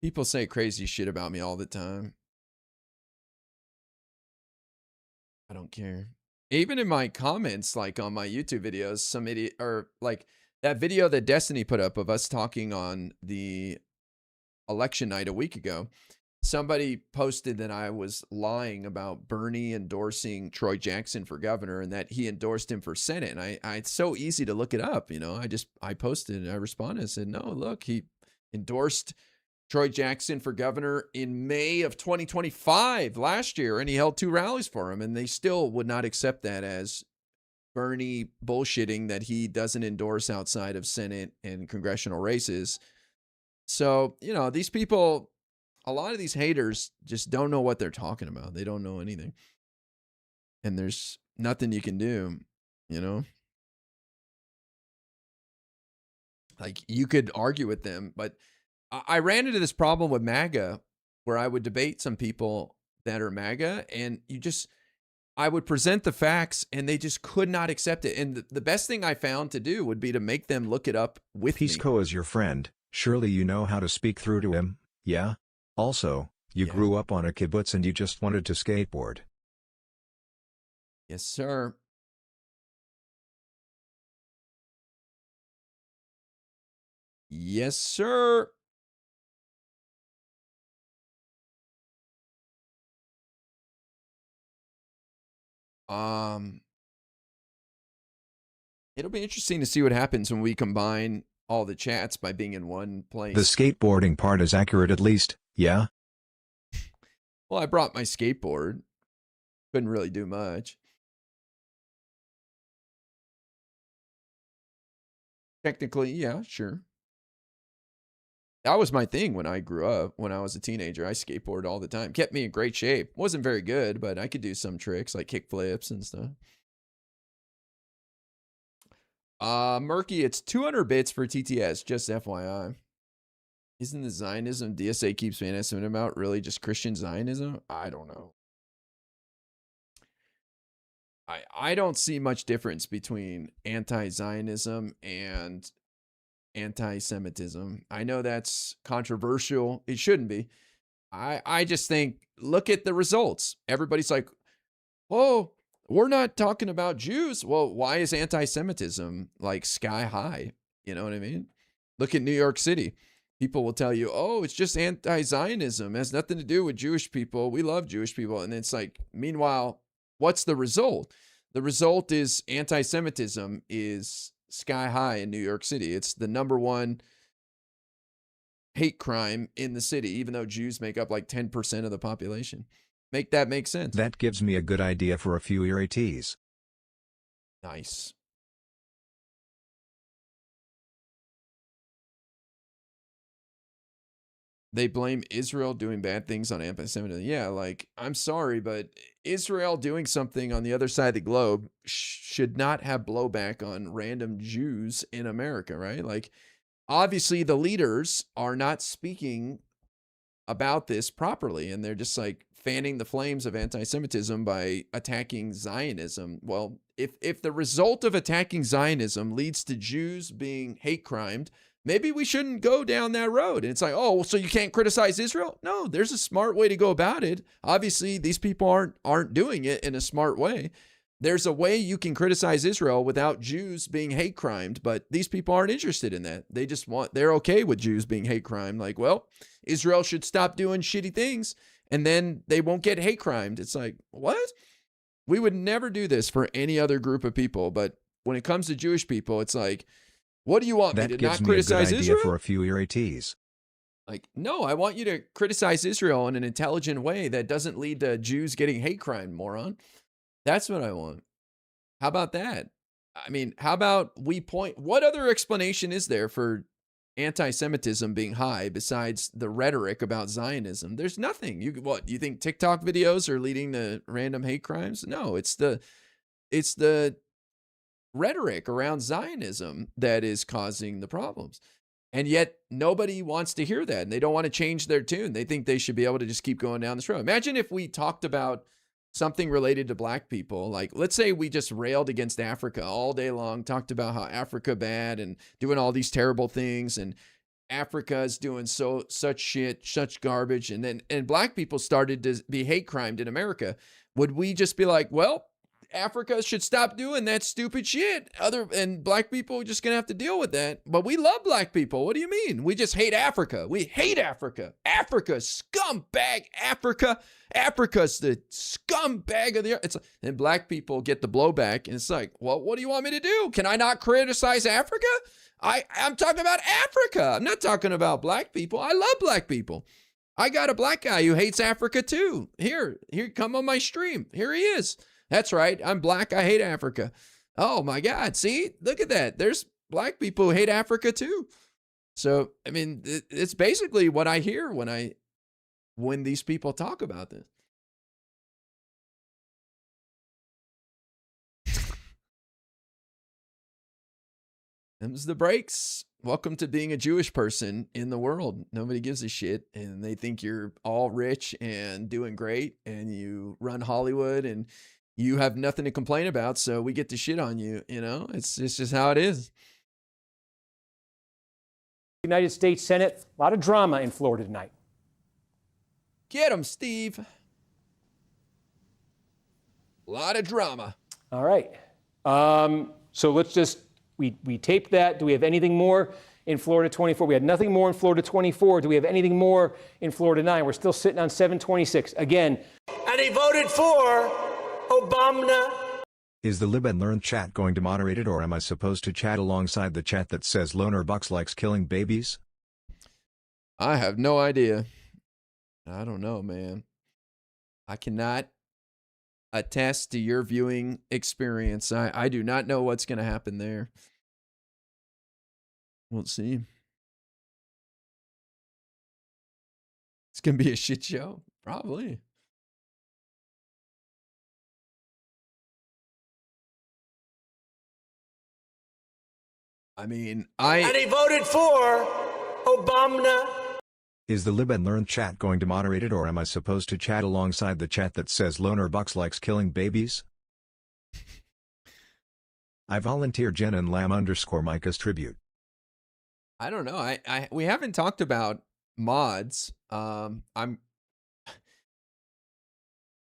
People say crazy shit about me all the time. I don't care. Even in my comments, like on my YouTube videos, some idiot, or like that video that Destiny put up of us talking on the election night a week ago, somebody posted that I was lying about Bernie endorsing Troy Jackson for governor and that he endorsed him for Senate. And it's so easy to look it up. You know, I posted and I responded and said, no, look, he endorsed Troy Jackson for governor in May of 2025 last year, and he held 2 rallies for him, and they still would not accept that as Bernie bullshitting that he doesn't endorse outside of Senate and congressional races. So, you know, these people, a lot of these haters just don't know what they're talking about. They don't know anything. And there's nothing you can do, you know? Like, you could argue with them, but I ran into this problem with MAGA where I would debate some people that are MAGA, and I would present the facts and they just could not accept it. And the best thing I found to do would be to make them look it up with me. Pisco is your friend. Surely you know how to speak through to him, yeah? Also, you grew up on a kibbutz and you just wanted to skateboard. Yes, sir. Yes, sir. It'll be interesting to see what happens when we combine all the chats by being in one place. The skateboarding part is accurate at least, yeah? Well, I brought my skateboard. Couldn't really do much. Technically, yeah, sure. That was my thing when I grew up. When I was a teenager, I skateboarded all the time. Kept me in great shape. Wasn't very good, but I could do some tricks like kick flips and stuff. Murky, it's 200 bits for TTS, just FYI. Isn't the Zionism DSA keeps fantasizing about really just Christian Zionism? I don't know. I don't see much difference between anti-Zionism and anti-Semitism. I know that's controversial. It shouldn't be. I just think, look at the results. Everybody's like, oh, we're not talking about Jews. Well, why is anti-Semitism like sky high? You know what I mean? Look at New York City. People will tell you, oh, it's just anti-Zionism. It has nothing to do with Jewish people. We love Jewish people. And it's like, meanwhile, what's the result? The result is anti-Semitism is sky high in New York City. It's the #1 hate crime in the city, even though Jews make up like 10% of the population. Make that make sense. That gives me a good idea for a few ERATs. Nice. They blame Israel doing bad things on anti-Semitism. Yeah, like, I'm sorry, but Israel doing something on the other side of the globe should not have blowback on random Jews in America, right? Like, obviously the leaders are not speaking about this properly, and they're just like fanning the flames of anti-Semitism by attacking Zionism. Well, if the result of attacking Zionism leads to Jews being hate crimed, maybe we shouldn't go down that road. And it's like, oh, so you can't criticize Israel? No, there's a smart way to go about it. Obviously, these people aren't doing it in a smart way. there's a way you can criticize Israel without Jews being hate crimed, but these people aren't interested in that. They're okay with Jews being hate crimed. Like, well, Israel should stop doing shitty things and then they won't get hate crimed. It's like, what? We would never do this for any other group of people, but when it comes to Jewish people, it's like, what do you want me to not criticize Israel? For a few irritees. Like, no, I want you to criticize Israel in an intelligent way that doesn't lead to Jews getting hate crime, moron. That's what I want. How about that? I mean, how about what other explanation is there for anti-Semitism being high besides the rhetoric about Zionism? There's nothing. You think TikTok videos are leading to random hate crimes? No, it's the rhetoric around Zionism that is causing the problems. And yet nobody wants to hear that. And they don't want to change their tune. They think they should be able to just keep going down this road. Imagine if we talked about something related to black people. Like, let's say we just railed against Africa all day long, talked about how Africa bad and doing all these terrible things. And Africa is doing such shit, such garbage. And black people started to be hate crimed in America. Would we just be like, well, Africa should stop doing that stupid shit. And black people are just going to have to deal with that. But we love black people. What do you mean? We just hate Africa. We hate Africa. Africa, scumbag Africa. Africa's the scumbag of the earth. And black people get the blowback. And it's like, well, what do you want me to do? Can I not criticize Africa? I'm talking about Africa. I'm not talking about black people. I love black people. I got a black guy who hates Africa too. Here, come on my stream. Here he is. That's right. I'm black. I hate Africa. Oh my God. See, look at that. There's black people who hate Africa too. So, I mean, it's basically what I hear when these people talk about this. Them's the breaks. Welcome to being a Jewish person in the world. Nobody gives a shit and they think you're all rich and doing great and you run Hollywood and you have nothing to complain about, so we get to shit on you, you know? It's just how it is. United States Senate, a lot of drama in Florida tonight. Get him, Steve. A lot of drama. All right. So let's just, we taped that. Do we have anything more in Florida 24? We had nothing more in Florida 24. Do we have anything more in Florida 9? We're still sitting on 726. Again. And he voted for Obama. Is the Live and Learn chat going to moderate it, or am I supposed to chat alongside the chat that says Loner Bucks likes killing babies? I have no idea. I don't know, man. I cannot attest to your viewing experience. I do not know what's going to happen there. We'll see. It's going to be a shit show. Probably. I mean, And he voted for Obama. Is the Live and Learn chat going to moderate it, or am I supposed to chat alongside the chat that says Loner Bucks likes killing babies? I volunteer Jen and Lamb _ Micah's tribute. I don't know. We haven't talked about mods.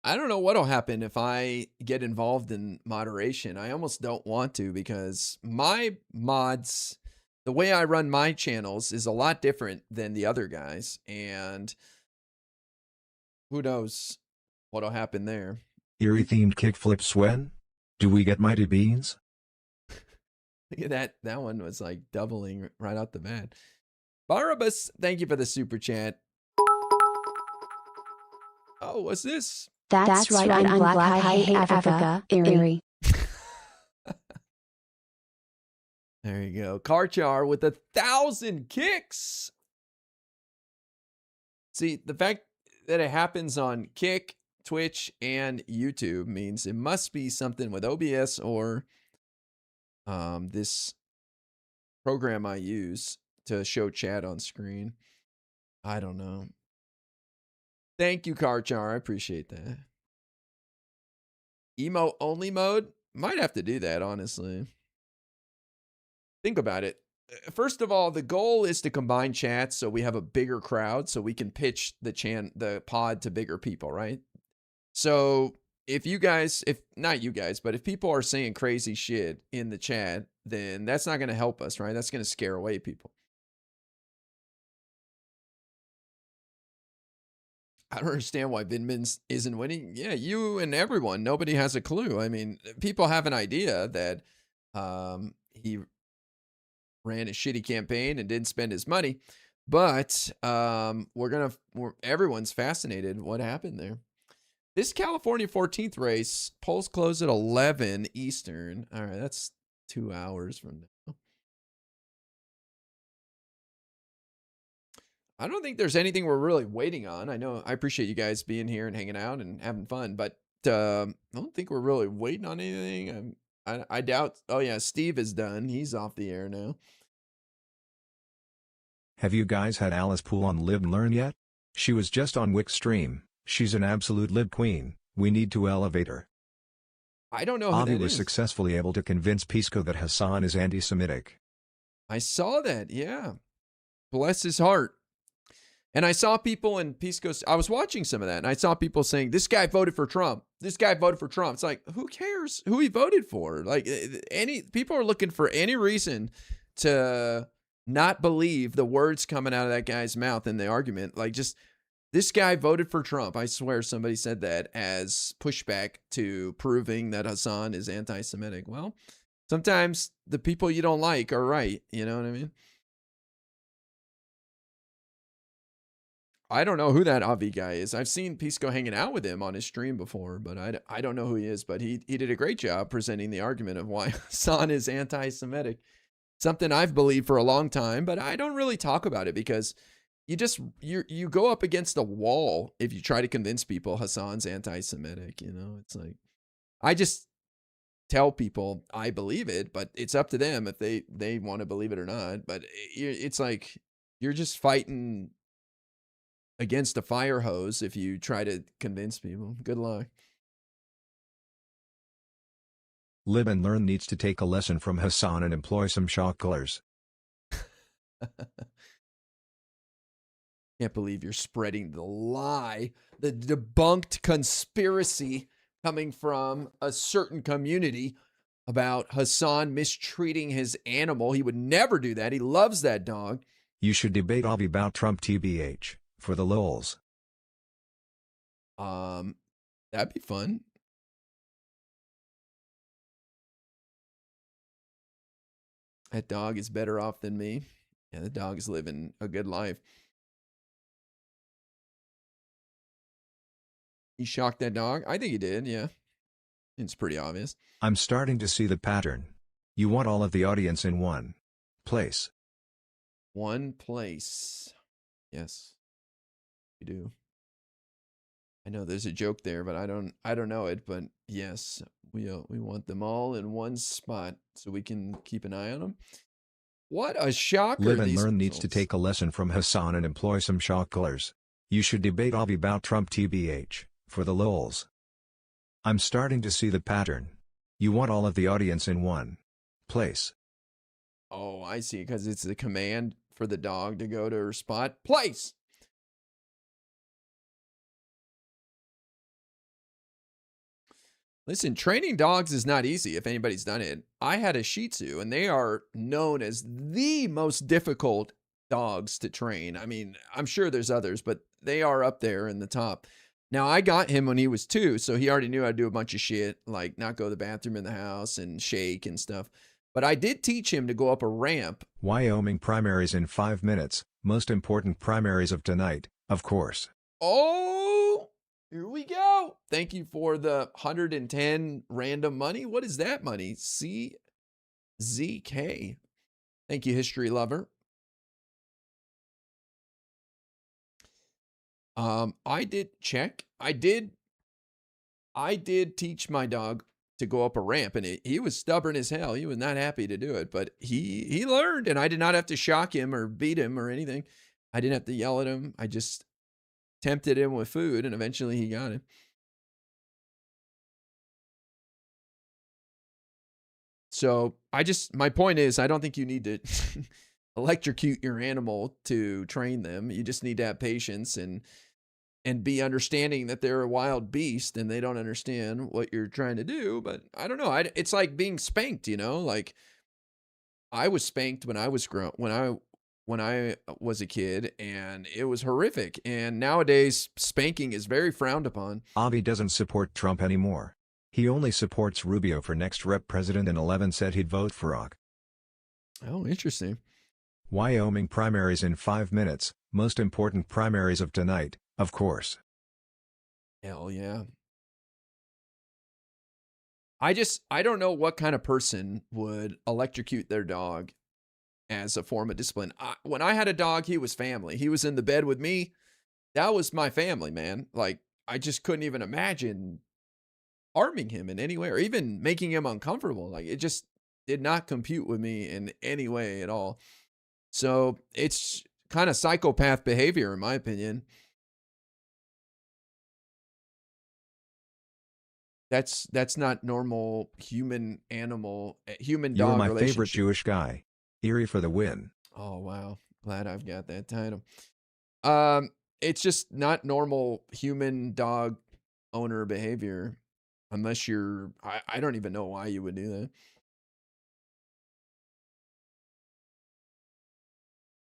I don't know what'll happen if I get involved in moderation. I almost don't want to, because my mods, the way I run my channels is a lot different than the other guys. And who knows what'll happen there. Eerie themed kickflip Swen? Do we get Mighty Beans? Look at that. That one was like doubling right out the bat. Barabas, thank you for the super chat. Oh, what's this? That's right, I'm black, I hate Africa, Erie. There you go. Karchar with 1,000 kicks. See, the fact that it happens on Kick, Twitch, and YouTube means it must be something with OBS or this program I use to show chat on screen. I don't know. Thank you, Karchar. I appreciate that. Emo only mode? Might have to do that, honestly. Think about it. First of all, the goal is to combine chats so we have a bigger crowd so we can pitch the pod to bigger people, right? So if you guys, if not you guys, but if people are saying crazy shit in the chat, then that's not going to help us, right? That's going to scare away people. I don't understand why Vindman isn't winning. Yeah, you and everyone, nobody has a clue. I mean, people have an idea that he ran a shitty campaign and didn't spend his money, but everyone's fascinated what happened there. This California 14th race, polls close at 11 Eastern. All right, that's 2 hours from now. I don't think there's anything we're really waiting on. I appreciate you guys being here and hanging out and having fun, but I don't think we're really waiting on anything. I doubt. Oh yeah, Steve is done. He's off the air now. Have you guys had Alice Poole on Live and Learn yet? She was just on Wick's stream. She's an absolute lib queen. We need to elevate her. I don't know who Avi that was is. successfully able to convince Pisco that Hassan is anti-Semitic. I saw that. Yeah, bless his heart. And I saw people in Pisco's, I was watching some of that, and I saw people saying, this guy voted for Trump. This guy voted for Trump. It's like, who cares who he voted for? Like, people are looking for any reason to not believe the words coming out of that guy's mouth in the argument. Like, just, this guy voted for Trump. I swear somebody said that as pushback to proving that Hassan is anti-Semitic. Well, sometimes the people you don't like are right. You know what I mean? I don't know who that Avi guy is. I've seen Pisco hanging out with him on his stream before, but I don't know who he is. But he did a great job presenting the argument of why Hassan is anti-Semitic. Something I've believed for a long time, but I don't really talk about it because you go up against a wall if you try to convince people Hassan's anti-Semitic. You know, it's like, I just tell people I believe it, but it's up to them if they want to believe it or not. But it's like, you're just fighting against a fire hose if you try to convince people. Good luck. Live and Learn needs to take a lesson from Hassan and employ some shock collars. Can't believe you're spreading the lie, the debunked conspiracy coming from a certain community about Hassan mistreating his animal. He would never do that. He loves that dog. You should debate Avi about Trump TBH. For the lols. That'd be fun. That dog is better off than me. Yeah, the dog is living a good life. He shocked that dog? I think he did, yeah. It's pretty obvious. I'm starting to see the pattern. You want all of the audience in one place. One place. Yes. Do. I know there's a joke there, but I don't know it. But yes, we want them all in one spot so we can keep an eye on them. What a shocker! Live and Learn needs to take a lesson from Hassan and employ some shock collars. You should debate Avi about Trump TBH. For the lols. I'm starting to see the pattern. You want all of the audience in one place. Oh, I see. Because it's the command for the dog to go to her spot. Place. Listen, training dogs is not easy if anybody's done it. I had a Shih Tzu, and they are known as the most difficult dogs to train. I mean, I'm sure there's others, but they are up there in the top. Now, I got him when he was 2, so he already knew I'd do a bunch of shit, like not go to the bathroom in the house and shake and stuff. But I did teach him to go up a ramp. Wyoming primaries in 5 minutes. Most important primaries of tonight, of course. Oh! Here we go. Thank you for the 110 random money. What is that money? CZK. Thank you, history lover. I did check. I did teach my dog to go up a ramp, and he was stubborn as hell. He was not happy to do it, but he learned, and I did not have to shock him or beat him or anything. I didn't have to yell at him. I just tempted him with food, and eventually he got it. So my point is, I don't think you need to electrocute your animal to train them. You just need to have patience and and be understanding that they're a wild beast and they don't understand what you're trying to do. But I don't know. It's like being spanked, you know, like I was spanked when I was when I was a kid, and it was horrific. And nowadays spanking is very frowned upon. Avi doesn't support Trump anymore. He only supports Rubio for next rep president, and 11 said he'd vote for Rock. Oh, interesting. Wyoming primaries in 5 minutes, most important primaries of tonight, of course. Hell yeah. I don't know what kind of person would electrocute their dog as a form of discipline. When I had a dog, he was family. He was in the bed with me. That was my family, man. Like, I just couldn't even imagine harming him in any way or even making him uncomfortable. Like, it just did not compute with me in any way at all. So it's kind of psychopath behavior, in my opinion. That's not normal human dog relationship. You're my favorite Jewish guy. Erie for the win. Oh, wow. Glad I've got that title. It's just not normal human dog owner behavior unless you're, I don't even know why you would do that.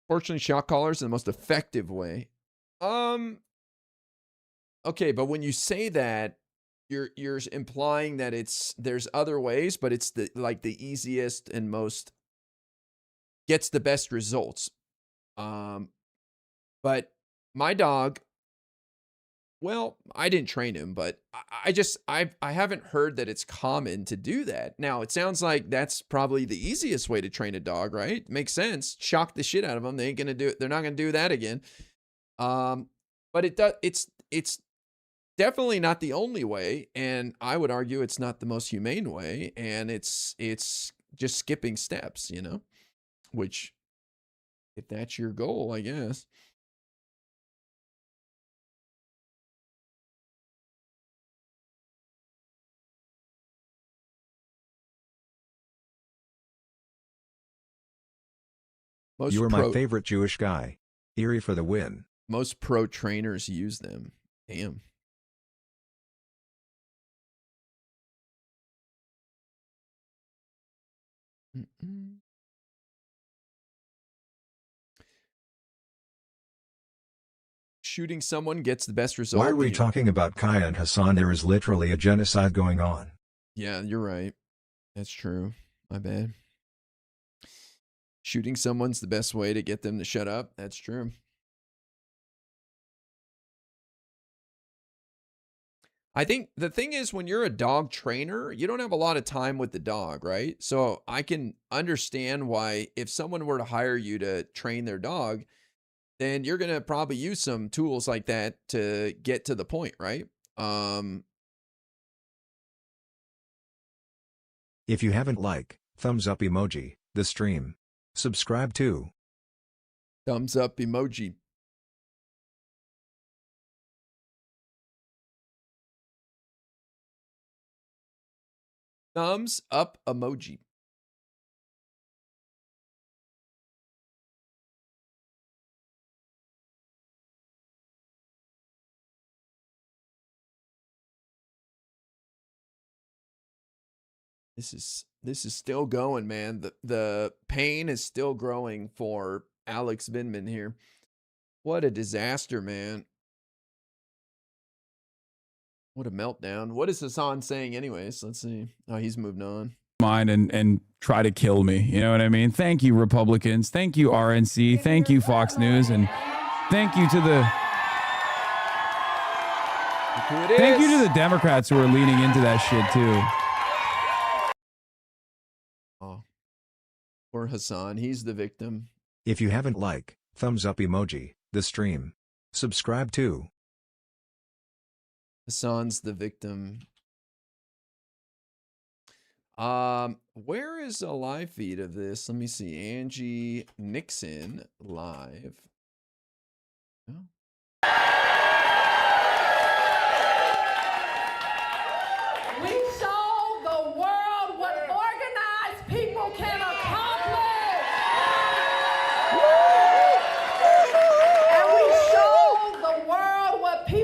Fortunately, shock collars are the most effective way. Okay, but when you say that, you're implying that there's other ways, but it's the easiest and most gets the best results. But my dog, well, I didn't train him, but I haven't heard that it's common to do that. Now, it sounds like that's probably the easiest way to train a dog, right? Makes sense. Shock the shit out of them. They ain't gonna do it. They're not gonna do that again. But it's definitely not the only way, and I would argue it's not the most humane way, and it's just skipping steps, you know, which if that's your goal, I guess. You're my favorite Jewish guy. Erie for the win. Most pro trainers use them. Damn. Shooting someone gets the best result. Why are we talking about Kaya and Hassan? There is literally a genocide going on. Yeah, you're right. That's true. My bad. Shooting someone's the best way to get them to shut up. That's true. I think the thing is, when you're a dog trainer, you don't have a lot of time with the dog, right? So I can understand why if someone were to hire you to train their dog, then you're going to probably use some tools like that to get to the point, right? If you haven't thumbs up emoji, the stream. Subscribe to. Thumbs up emoji. Thumbs up emoji. This is still going, man. The pain is still growing for Alex Vindman here. What a disaster, man. What a meltdown. What is Hassan saying anyways? Let's see. Oh, he's moved on. Mine and try to kill me. You know what I mean? Thank you, Republicans. Thank you, RNC. Thank you, Fox News. And thank you to the Democrats who are leaning into that shit too. Oh. Poor Hassan. He's the victim. If you haven't thumbs up emoji, the stream. Subscribe to. Hassan's the victim. Where is a live feed of this? Let me see. Angie Nixon live. Oh. We show the world what organized people can accomplish. And we show the world what people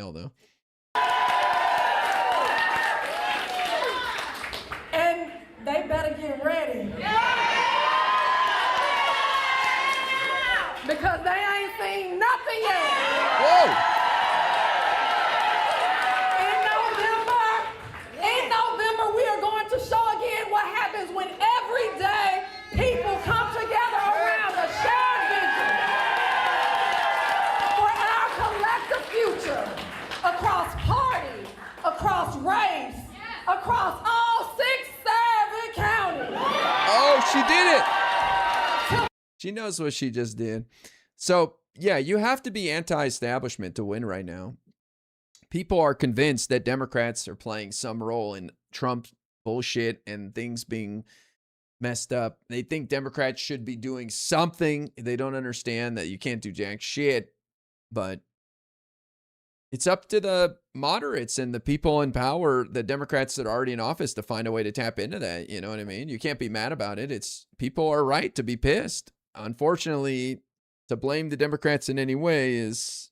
mail, though. And they better get ready. Because they ain't seen nothing yet. Whoa! In November, we are going to show again what happens when every day people come together around a shared vision for our collective future across party, across race, across all 6 counties. Oh, she did it. She knows what she just did. So, yeah, you have to be anti-establishment to win right now. People are convinced that Democrats are playing some role in Trump's bullshit and things being messed up. They think Democrats should be doing something. They don't understand that you can't do jack shit. But it's up to the moderates and the people in power, the Democrats that are already in office, to find a way to tap into that. You know what I mean? You can't be mad about it. It's people are right to be pissed. Unfortunately, to blame the Democrats in any way is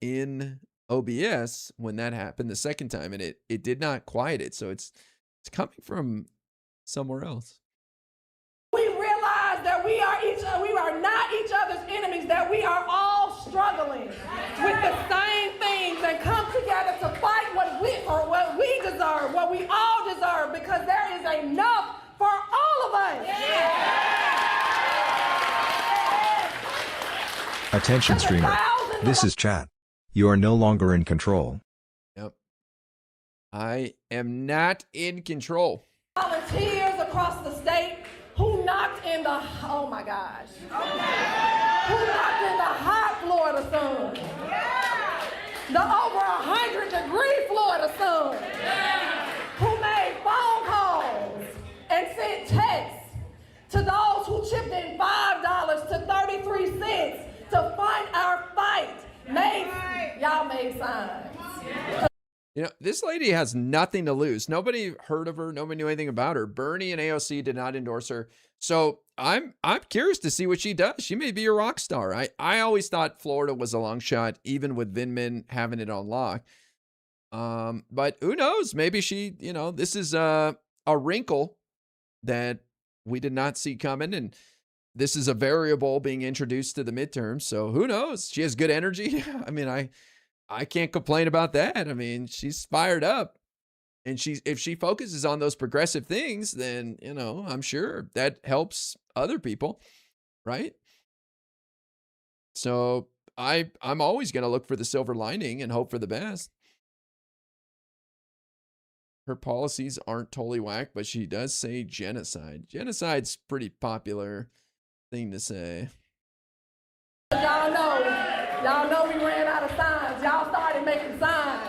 in OBS when that happened the second time, and it did not quiet it. So it's coming from somewhere else. We realize that we are not each other's enemies, that we are all struggling with the same things and come together to fight what we deserve, what we all deserve, because there is enough for all of us. Attention streamer. This is chat. You are no longer in control. Yep. I am not in control. Volunteers across the state who knocked in the, oh my gosh, who knocked in the hot Florida sun, the over 100-degree Florida sun, who made phone calls and sent texts to those who chipped in $5 to 33 cents to fund our fight. Y'all made signs. You know, this lady has nothing to lose. Nobody heard of her. Nobody knew anything about her. Bernie and AOC did not endorse her. So I'm curious to see what she does. She may be a rock star. I always thought Florida was a long shot, even with Vindman having it on lock. But who knows? Maybe she, you know, this is a wrinkle that we did not see coming. And this is a variable being introduced to the midterms. So who knows? She has good energy. I mean, I can't complain about that. I mean, she's fired up, and if she focuses on those progressive things, then, you know, I'm sure that helps other people, right? So I'm always going to look for the silver lining and hope for the best. Her policies aren't totally whack, but she does say genocide. Genocide's pretty popular thing to say. Y'all know we ran out of signs. Y'all started making signs.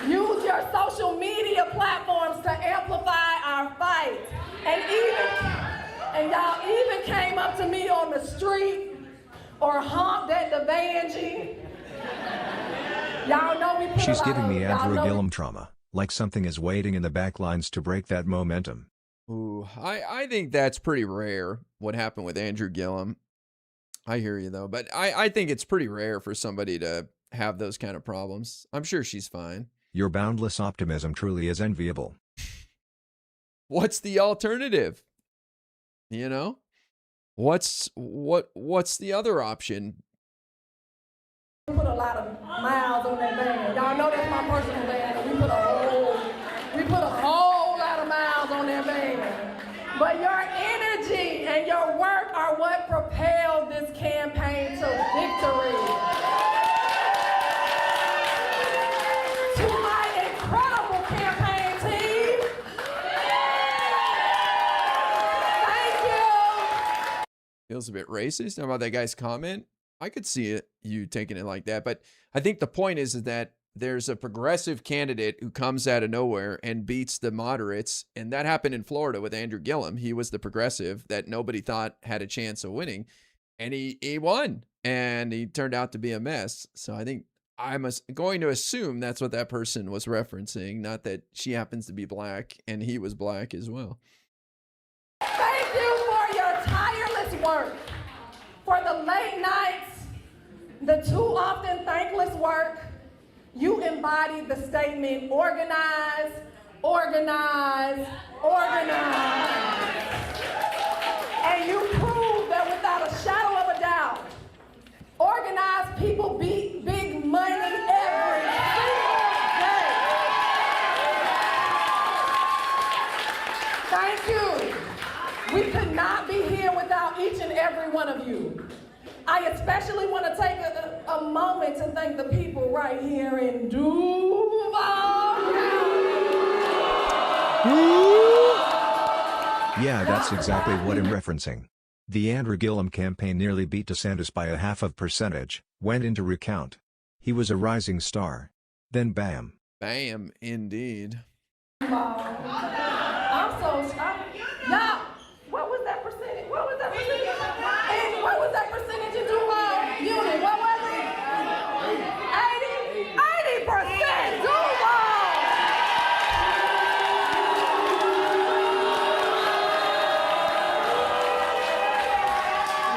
Use your social media platforms to amplify our fight. And y'all even came up to me on the street or honked at the Vanjie. Y'all know we put She's a lot giving of, me y'all Andrew know Gillum trauma, like something is waiting in the back lines to break that momentum. Ooh, I think that's pretty rare, what happened with Andrew Gillum. I hear you, though. But I think it's pretty rare for somebody to have those kind of problems. I'm sure she's fine. Your boundless optimism truly is enviable. What's the alternative? You know? What's the other option? We put a lot of miles on that van. Y'all know that's my personal van. And we put a whole lot of miles on that van. But your energy and your work are what propelled this campaign to victory. To my incredible campaign team, thank you. Feels a bit racist. How about that guy's comment? I could see it, you taking it like that. But I think the point is that there's a progressive candidate who comes out of nowhere and beats the moderates. And that happened in Florida with Andrew Gillum. He was the progressive that nobody thought had a chance of winning. And he won. And he turned out to be a mess. So I think I'm going to assume that's what that person was referencing. Not that she happens to be black and he was black as well. Thank you for your tireless work, for the late nights, the too often thankless work. You embodied the statement, organize, organize, organize. And you proved that without a shadow of a doubt, organized people beat big money every single day. Thank you. We could not be here without each and every one of you. I especially want to take a moment to thank the people right here in Duval County. Yeah, that's exactly what I'm referencing. The Andrew Gillum campaign nearly beat DeSantis by 0.5%, went into recount, He was a rising star. Then bam. Bam, indeed. I'm so shocked. Y'all, what was that percentage? What was that percentage? And what was that percentage in Duval unit? What was it? 80% Duval.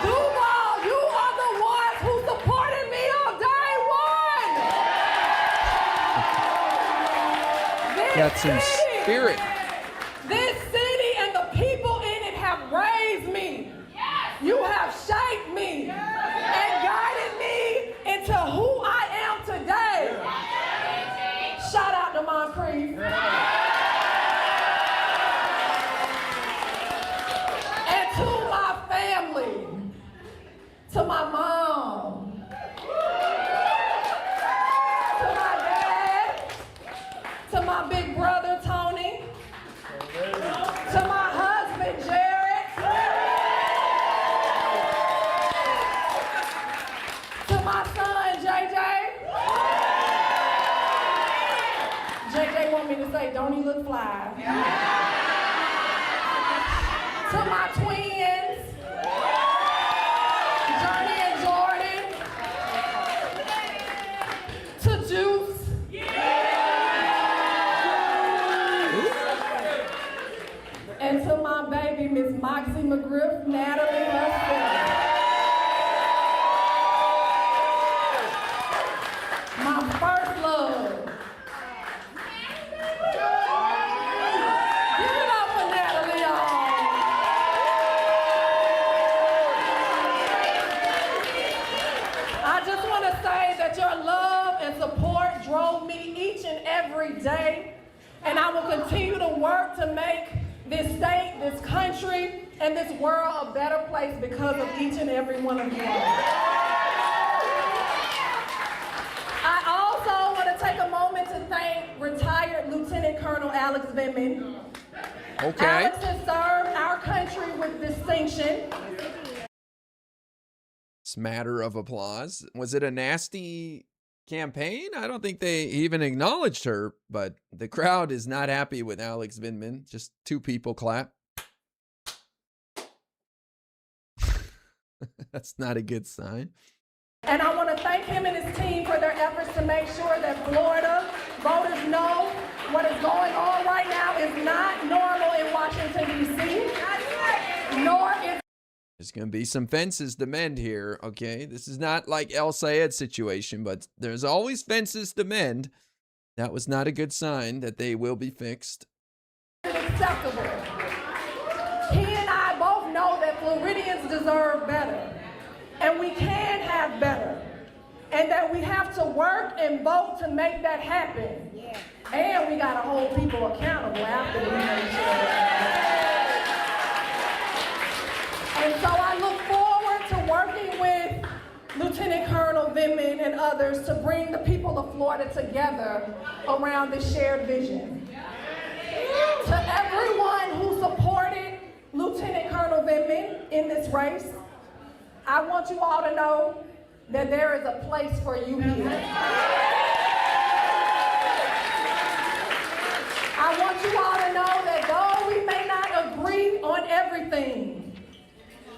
Duval, you are the ones who supported me on day one. Got some spirit. This city and the people in it have raised me. You have shaped me and guided me into who I am today. Shout out to Moncrief. And to my family, to my mom, to my dad, to my big brother Tony, to my husband Jared, to my son JJ. JJ want me to say, don't he look fly? To my twins, Journey and Jordan, to Juice. And to my baby, Miss Moxie McGriff, Natalie herself. My first love. Give it up for Natalie, y'all. I just want to say that your love and support drove me each and every day. And I will continue to work to make this state, this country, and this world a better place because of each and every one of you all. I also want to take a moment to thank retired Lieutenant Colonel Alex Vindman. Okay. Alex has served our country with distinction. Smatter of applause. Was it a nasty campaign? I don't think they even acknowledged her, but the crowd is not happy with Alex Vindman. Just two people clap. That's not a good sign. And I want to thank him and his team for their efforts to make sure that Florida voters know what is going on right now is not normal in Washington, D.C., nor is There's going to be some fences to mend here, okay? This is not like El Sayed situation, but there's always fences to mend. That was not a good sign that they will be fixed. acceptable. He and I both know that Floridians deserve better, and we can have better, and that we have to work and vote to make that happen. And we got to hold people accountable after we make sure. And so I look forward to working with Lieutenant Colonel Vindman and others to bring the people of Florida together around this shared vision. To everyone who supported Lieutenant Colonel Vindman in this race, I want you all to know that there is a place for you here. I want you all to know that though we may not agree on everything,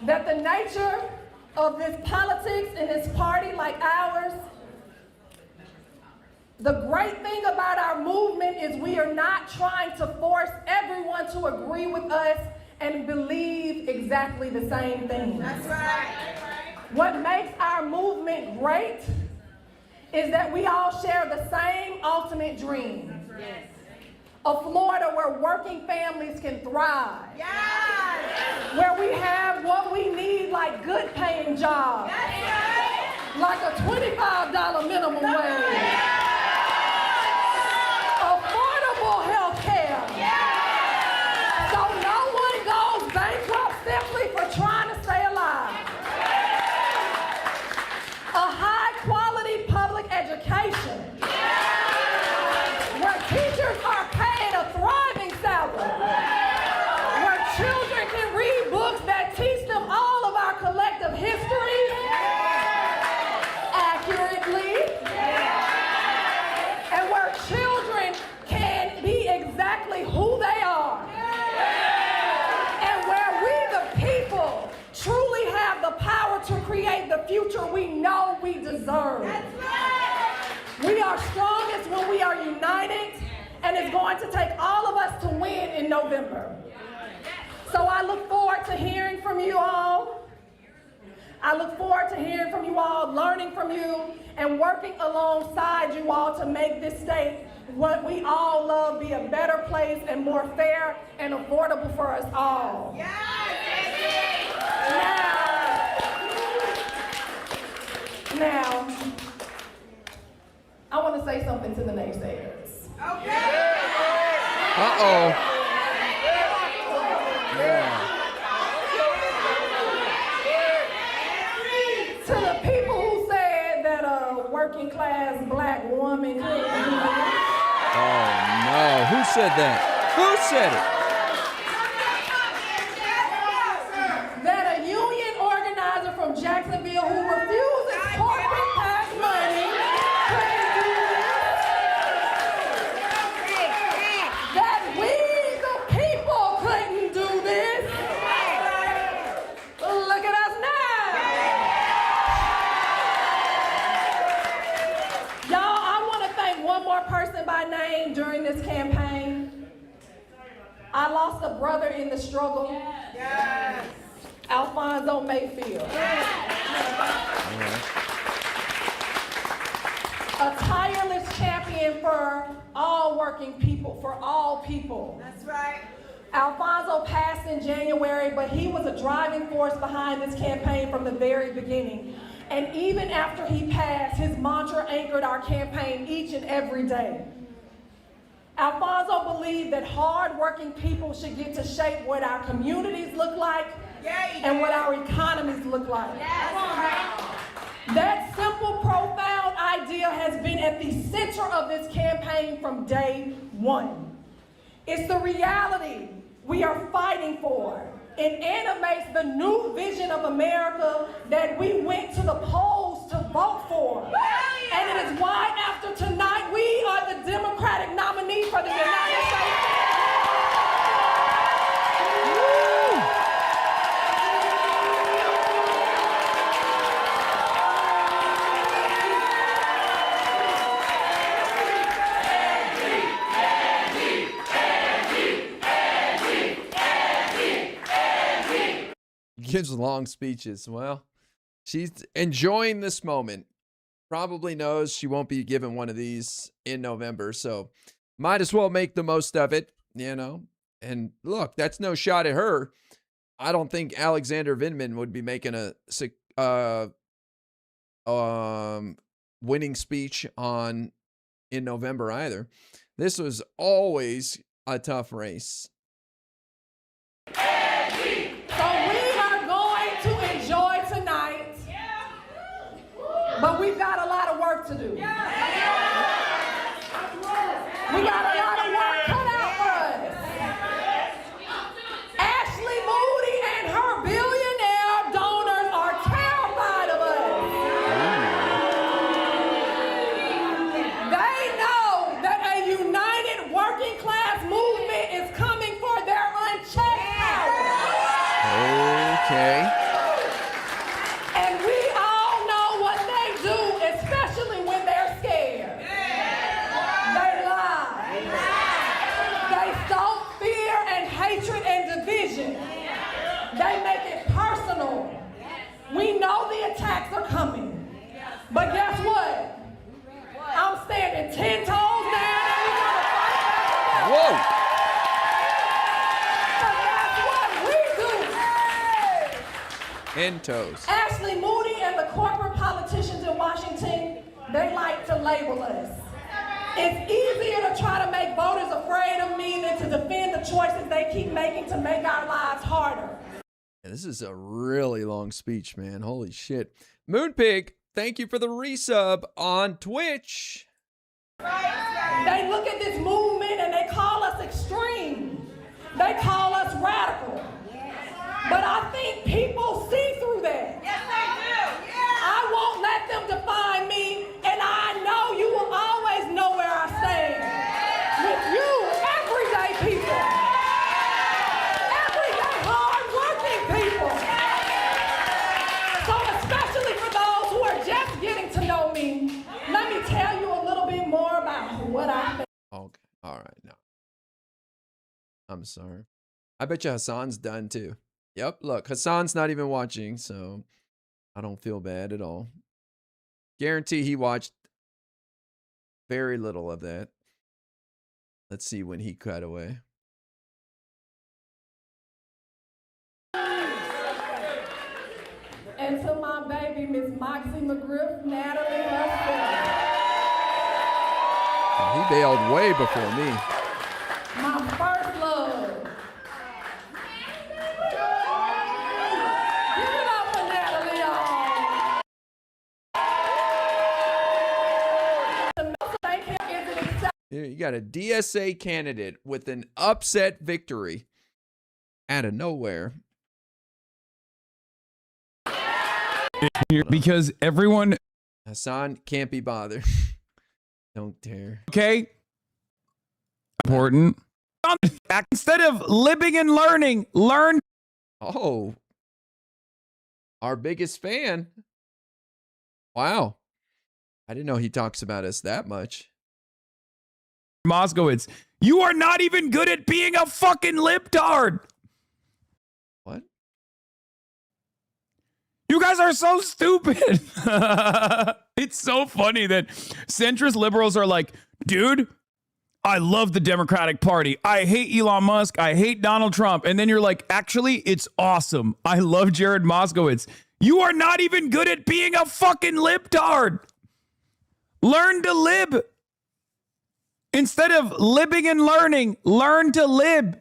that the nature of this politics and this party like ours, the great thing about our movement is we are not trying to force everyone to agree with us and believe exactly the same thing. That's right. What makes our movement great is that we all share the same ultimate dream. Yes. A Florida where working families can thrive. Yes. Where we have what we need, like good paying jobs. Yes. Like a $25 minimum wage. Affordable health care. Yes. So no one goes bankrupt simply for trying to stay alive. A high quality public education. Where teachers are paid a thriving salary. Where children can read books that teach them all of our collective history accurately. are strongest when we are united, and it's going to take all of us to win in November. So I look forward to hearing from you all. I look forward to hearing from you all, learning from you, and working alongside you all to make this state what we all love be a better place and more fair and affordable for us all. Now, I want to say something to the naysayers. Uh-oh. To the people who said that a working class black woman couldn't do this. Oh, no. Who said that? Who said it? That a union organizer from Jacksonville who refuses corporate PAC money couldn't do this. That we, the people, couldn't do this. Look at us now. Y'all, I want to thank one more person by name during this campaign. I lost a brother in the struggle. Yes. Alfonso Mayfield. A tireless champion for all working people, for all people. That's right. Alfonso passed in January, but he was a driving force behind this campaign from the very beginning. And even after he passed, his mantra anchored our campaign each and every day. Alfonso believed that hard-working people should get to shape what our communities look like and what our economies look like. That simple, profound idea has been at the center of this campaign from day one. It's the reality we are fighting for. It animates the new vision of America that we went to the polls to vote for. And it is why after tonight we are the Democratic nominee for the United States. Gives long speeches. Well, she's enjoying this moment. Probably knows she won't be given one of these in November, so might as well make the most of it, you know. And look, that's no shot at her. I don't think Alexander Vindman would be making a winning speech in November either. This was always a tough race. But we've got a lot of work to do. We got a lot of work cut out for us. Ashley Moody and her billionaire donors are terrified of us. They know that a united working class movement is coming for their unchecked power. Okay. They make it personal. We know the attacks are coming. But guess what? I'm standing 10 toes down and we're going to fight back. Whoa! But that's what we do. 10 toes. Ashley Moody and the corporate politicians in Washington, they like to label us. It's easier to try to make voters afraid of me than to defend the choices they keep making to make our lives harder. This is a really long speech, man. Holy shit. Moonpig, thank you for the resub on Twitch. They look at this movement and they call us extreme. They call us radical. But I think people see through that. Yes, they do. I won't let them define me, and I know you will always know where I stand. With you, everyday people. Everyday hard-working people. So especially for those who are just getting to know me, let me tell you a little bit what I think. Okay. All right. No. I'm sorry. I bet you Hassan's done too. Yep. Look, Hassan's not even watching, so I don't feel bad at all. Guarantee he watched very little of that. Let's see when he cut away. And to my baby, Miss Moxie McGriff, Natalie herself. Oh, he bailed way before me. My first love. Give it up for Natalie, y'all. Here, you got a DSA candidate with an upset victory out of nowhere. Because everyone. Hassan can't be bothered. Don't dare. Okay. Important. Instead of living and learning, learn. Oh. Our biggest fan. Wow. I didn't know he talks about us that much. Moskowitz, you are not even good at being a fucking libtard. What? You guys are so stupid. It's so funny that centrist liberals are like, dude, I love the Democratic Party. I hate Elon Musk. I hate Donald Trump. And then you're like, actually, it's awesome. I love Jared Moskowitz. You are not even good at being a fucking libtard. Learn to lib. Instead of libbing and learning, learn to lib.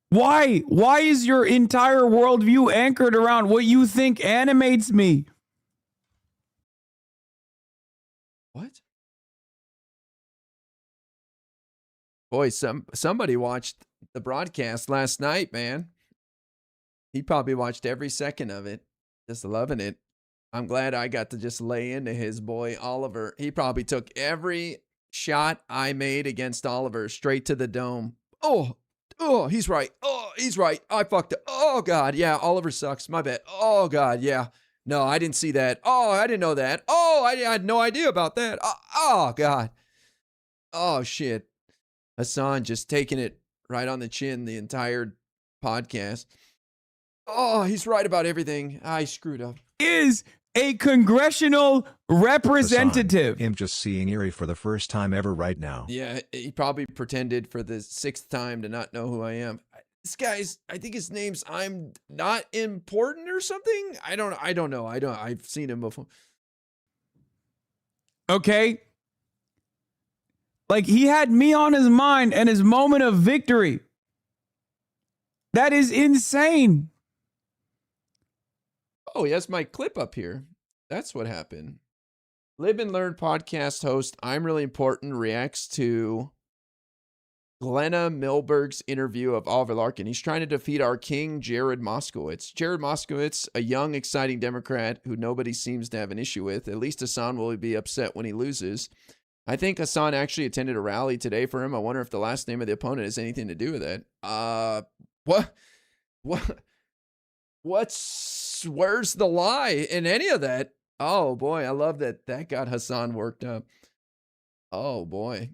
Why? Why is your entire worldview anchored around what you think animates me? What? Boy, somebody watched the broadcast last night, man. He probably watched every second of it. Just loving it. I'm glad I got to just lay into his boy, Oliver. He probably took every shot I made against Oliver straight to the dome. Oh, he's right. Oh, he's right. I fucked up. Oh, God. Yeah, Oliver sucks. My bad. Oh, God. Yeah. No, I didn't see that. Oh, I didn't know that. Oh, I had no idea about that. Oh, God. Oh, shit. Hassan just taking it right on the chin the entire podcast. Oh, he's right about everything. I screwed up. Is a congressional representative. Hassan, I'm just seeing Erie for the first time ever right now. Yeah, he probably pretended for the 6th time to not know who I am. This guy's, I think his name's I'm Not Important or something. I don't know. I've seen him before. Okay. Like he had me on his mind and his moment of victory. That is insane. Oh, he has my clip up here. That's what happened. Live and Learn podcast host I'm Really Important reacts to Glenna Milberg's interview of Oliver Larkin. He's trying to defeat our king, Jared Moskowitz. Jared Moskowitz, a young, exciting Democrat who nobody seems to have an issue with. At least Hassan will be upset when he loses. I think Hassan actually attended a rally today for him. I wonder if the last name of the opponent has anything to do with that. Where's the lie in any of that? Oh boy, I love that got Hassan worked up. Oh boy.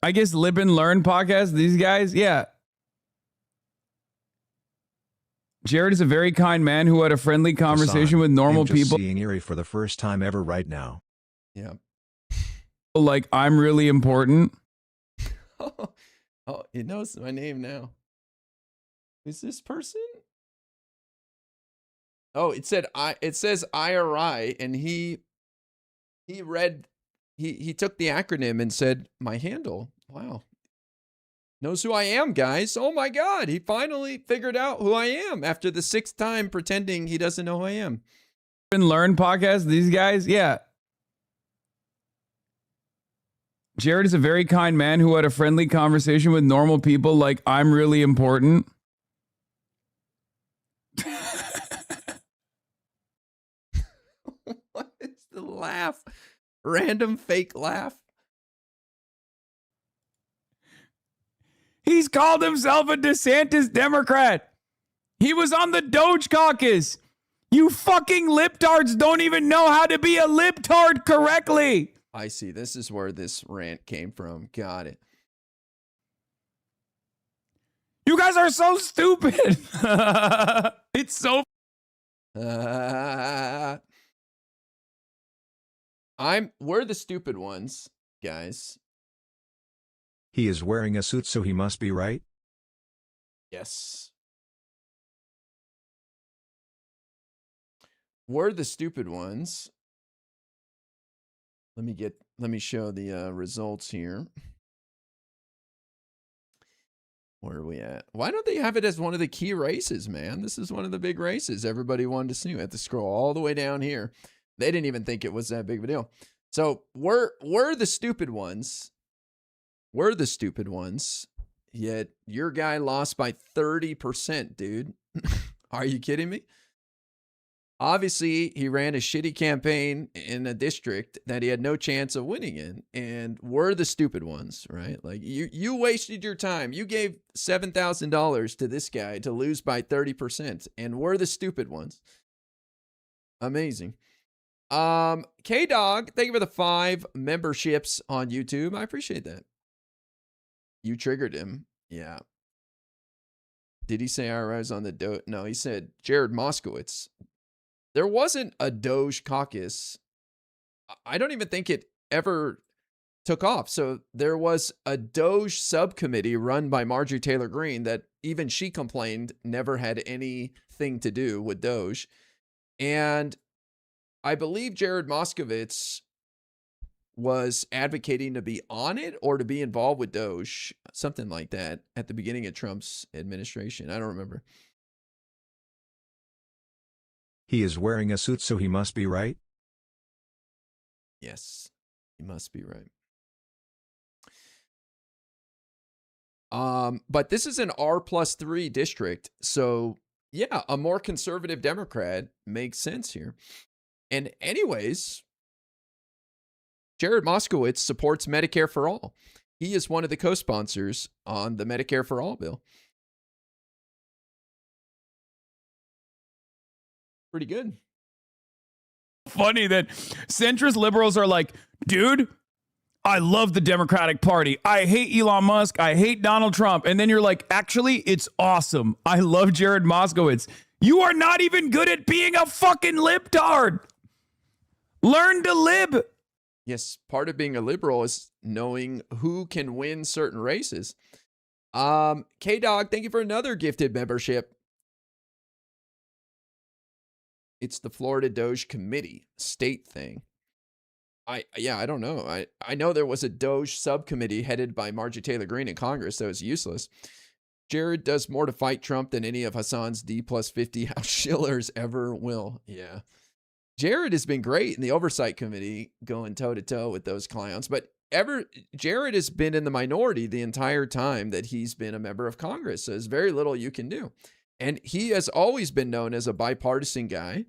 I guess Live and Learn podcast, these guys, yeah. Jared is a very kind man who had a friendly conversation Hassan, with normal I'm just people. Seeing Erie for the first time ever right now. Yeah. Like, I'm really important. Oh, he knows my name now. Who's this person? Oh, it says IRI, and he took the acronym and said my handle. Wow. Knows who I am, guys. Oh my God. He finally figured out who I am after the 6th time pretending he doesn't know who I am. Live and Learn podcast, these guys, yeah. Jared is a very kind man who had a friendly conversation with normal people. Like, I'm really important. What is the laugh? Random fake laugh? He's called himself a DeSantis Democrat. He was on the Doge caucus. You fucking libtards don't even know how to be a libtard correctly. I see. This is where this rant came from. Got it. You guys are so stupid. It's so. We're the stupid ones, guys. He is wearing a suit, so he must be right? Yes. We're the stupid ones. Let me show the results here. Where are we at? Why don't they have it as one of the key races, man? This is one of the big races everybody wanted to see. We had to scroll all the way down here. They didn't even think it was that big of a deal. So we're the stupid ones. We're the stupid ones. Yet your guy lost by 30%, dude. Are you kidding me? Obviously, he ran a shitty campaign in a district that he had no chance of winning in. And we're the stupid ones, right? Like, you wasted your time. You gave $7,000 to this guy to lose by 30%. And we're the stupid ones. Amazing. K-Dog, thank you for the 5 memberships on YouTube. I appreciate that. You triggered him. Yeah. Did he say I rise on the Doge? No, he said Jared Moskowitz. There wasn't a Doge caucus. I don't even think it ever took off. So there was a Doge subcommittee run by Marjorie Taylor Greene that even she complained never had anything to do with Doge. And I believe Jared Moskowitz was advocating to be on it or to be involved with Doge, something like that, at the beginning of Trump's administration. I don't remember. He is wearing a suit, so he must be right? Yes, he must be right. But this is an R+3 district. So yeah, a more conservative Democrat makes sense here. And anyways, Jared Moskowitz supports Medicare for All. He is one of the co-sponsors on the Medicare for All bill. Pretty good. Funny that centrist liberals are like, dude, I love the Democratic Party. I hate Elon Musk. I hate Donald Trump. And then you're like, actually, it's awesome. I love Jared Moskowitz. You are not even good at being a fucking libtard. Learn to lib. Yes, part of being a liberal is knowing who can win certain races. K-Dog, thank you for another gifted membership. It's the Florida Doge Committee state thing. I don't know. I know there was a Doge subcommittee headed by Marjorie Taylor Greene in Congress that was useless. Jared does more to fight Trump than any of Hassan's D+50 House Schillers ever will. Yeah. Jared has been great in the oversight committee going toe to toe with those clowns, but Jared has been in the minority the entire time that he's been a member of Congress. So there's very little you can do. And he has always been known as a bipartisan guy.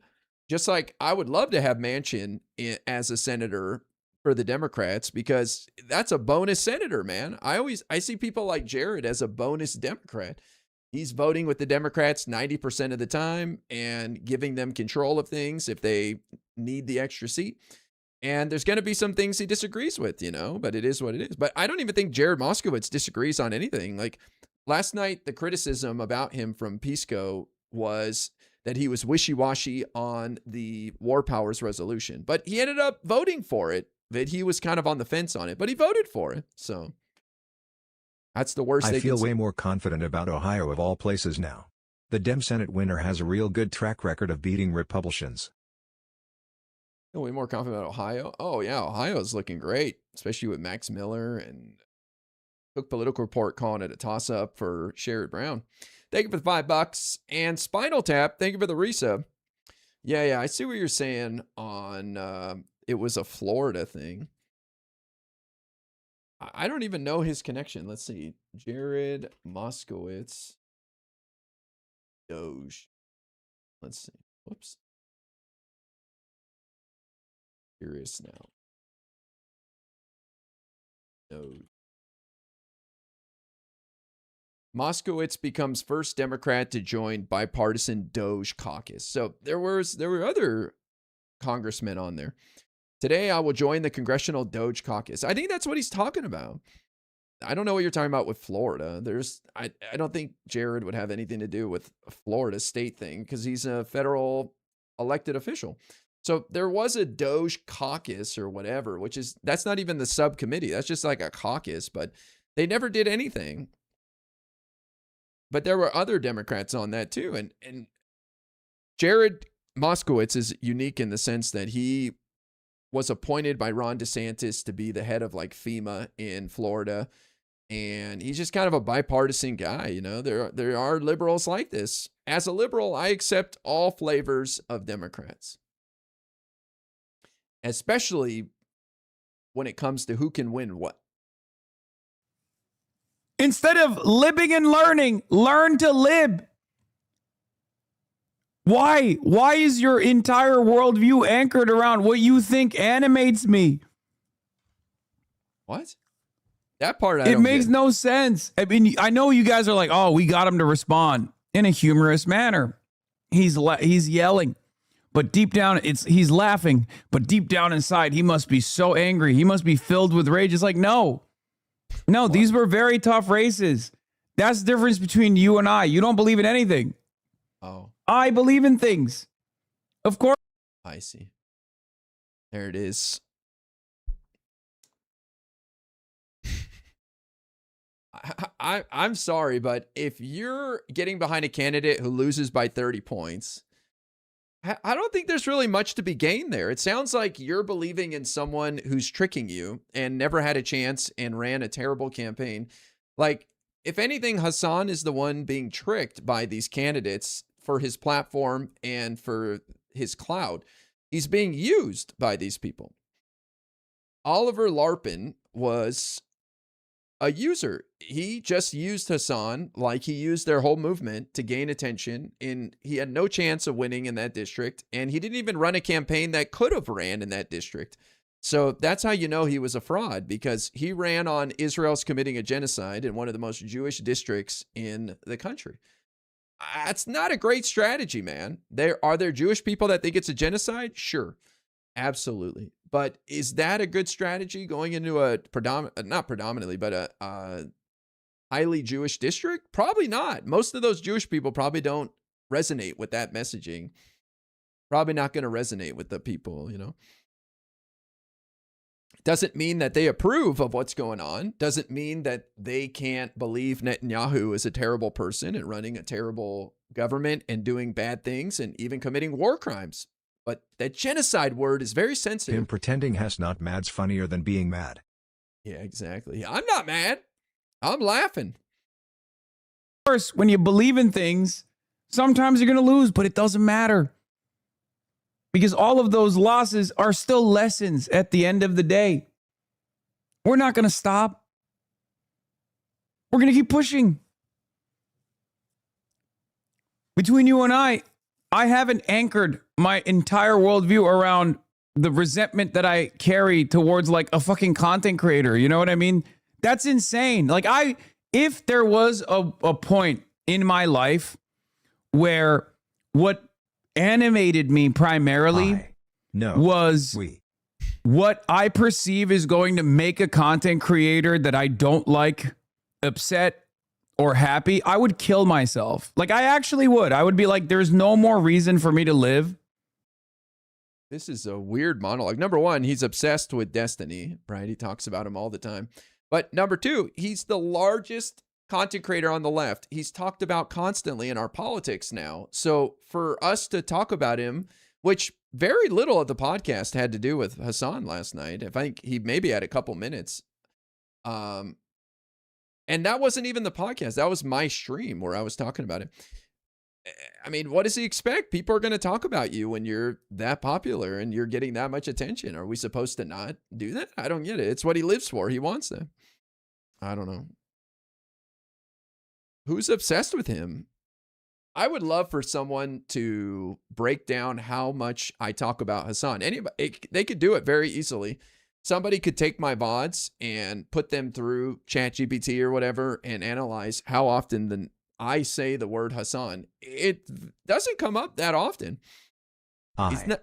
Just like I would love to have Manchin as a senator for the Democrats, because that's a bonus senator, man. I see people like Jared as a bonus Democrat. He's voting with the Democrats 90% of the time and giving them control of things if they need the extra seat. And there's going to be some things he disagrees with, but it is what it is. But I don't even think Jared Moskowitz disagrees on anything. Like last night, the criticism about him from Pisco was that he was wishy-washy on the War Powers resolution, but he ended up voting for it. That he was kind of on the fence on it, but he voted for it. So that's the worst. I feel way more confident about Ohio of all places now. The Dem Senate winner has a real good track record of beating Republicans. Way more confident about Ohio. Oh yeah, Ohio's looking great, especially with Max Miller and Cook Political Report calling it a toss-up for Sherrod Brown. Thank you for the $5 and Spinal Tap. Thank you for the resub. Yeah, I see what you're saying on. It was a Florida thing. I don't even know his connection. Let's see. Jared Moskowitz. Doge. Let's see. Whoops. Curious now. Doge. Moskowitz becomes first Democrat to join bipartisan Doge caucus. So there were other congressmen on there. Today, I will join the congressional Doge caucus. I think that's what he's talking about. I don't know what you're talking about with Florida. I don't think Jared would have anything to do with a Florida state thing because he's a federal elected official. So there was a Doge caucus or whatever, that's not even the subcommittee. That's just like a caucus, but they never did anything. But there were other Democrats on that too. And Jared Moskowitz is unique in the sense that he was appointed by Ron DeSantis to be the head of like FEMA in Florida. And he's just kind of a bipartisan guy. You know, there are liberals like this. As a liberal, I accept all flavors of Democrats, especially when it comes to who can win what. Instead of libbing and learning, learn to lib. Why? Why is your entire worldview anchored around what you think animates me? What? That part It makes no sense. I mean, I know you guys are like, oh, we got him to respond in a humorous manner. He's yelling, but deep down, he's laughing. But deep down inside, he must be so angry. He must be filled with rage. It's like, no, these were very tough races. That's the difference between you and I. You don't believe in anything. Oh. I believe in things. Of course. I see. There it is. I'm sorry, but if you're getting behind a candidate who loses by 30 points, I don't think there's really much to be gained there. It sounds like you're believing in someone who's tricking you and never had a chance and ran a terrible campaign. Like, if anything, Hassan is the one being tricked by these candidates for his platform and for his clout. He's being used by these people. Oliver Larpin was a user. He just used Hassan like he used their whole movement to gain attention, and he had no chance of winning in that district, and he didn't even run a campaign that could have ran in that district. So that's how you know he was a fraud, because he ran on Israel's committing a genocide in one of the most Jewish districts in the country. That's not a great strategy, man. Are there Jewish people that think it's a genocide? Sure. Absolutely. But is that a good strategy going into a not predominantly, but a highly Jewish district? Probably not. Most of those Jewish people probably don't resonate with that messaging. Probably not going to resonate with the people, you know. Doesn't mean that they approve of what's going on. Doesn't mean that they can't believe Netanyahu is a terrible person and running a terrible government and doing bad things and even committing war crimes. But that genocide word is very sensitive. Him pretending has not mad's funnier than being mad. Yeah, exactly. I'm not mad. I'm laughing. Of course, when you believe in things, sometimes you're going to lose, but it doesn't matter. Because all of those losses are still lessons at the end of the day. We're not going to stop. We're going to keep pushing. Between you and I haven't anchored my entire worldview around the resentment that I carry towards like a fucking content creator. You know what I mean? That's insane. Like if there was a point in my life where what animated me primarily was what I perceive is going to make a content creator that I don't like upset or happy, I would kill myself. Like, I actually would. I would be like, there's no more reason for me to live. This is a weird monologue. Number one, he's obsessed with Destiny, right? He talks about him all the time. But number two, he's the largest content creator on the left. He's talked about constantly in our politics now. So for us to talk about him, which very little of the podcast had to do with Hassan last night. I think he maybe had a couple minutes. And that wasn't even the podcast. That was my stream where I was talking about it. I mean, what does he expect? People are going to talk about you when you're that popular and you're getting that much attention. Are we supposed to not do that? I don't get it. It's what he lives for. He wants that. I don't know. Who's obsessed with him? I would love for someone to break down how much I talk about Hassan. Anybody, they could do it very easily. somebody could take my VODs and put them through ChatGPT or whatever and analyze how often I say the word Hassan, it doesn't come up that often. He's not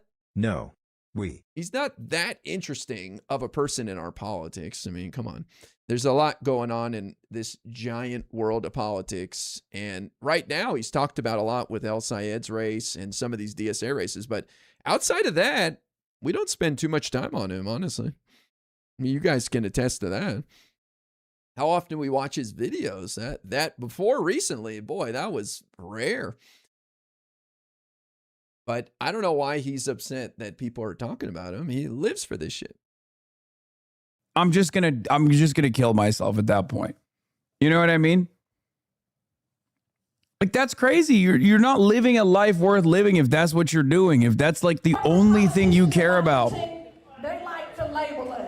that interesting of a person in our politics. I mean, come on. There's a lot going on in this giant world of politics. And right now he's talked about a lot with El Sayed's race and some of these DSA races. But outside of that, we don't spend too much time on him, honestly. I mean, you guys can attest to that. How often we watch his videos. That before recently, boy, that was rare. But I don't know why he's upset that people are talking about him. He lives for this shit. I'm just gonna kill myself at that point. You know what I mean? Like, that's crazy. You're not living a life worth living if that's what you're doing. If that's like the only thing you care about. They like to label it.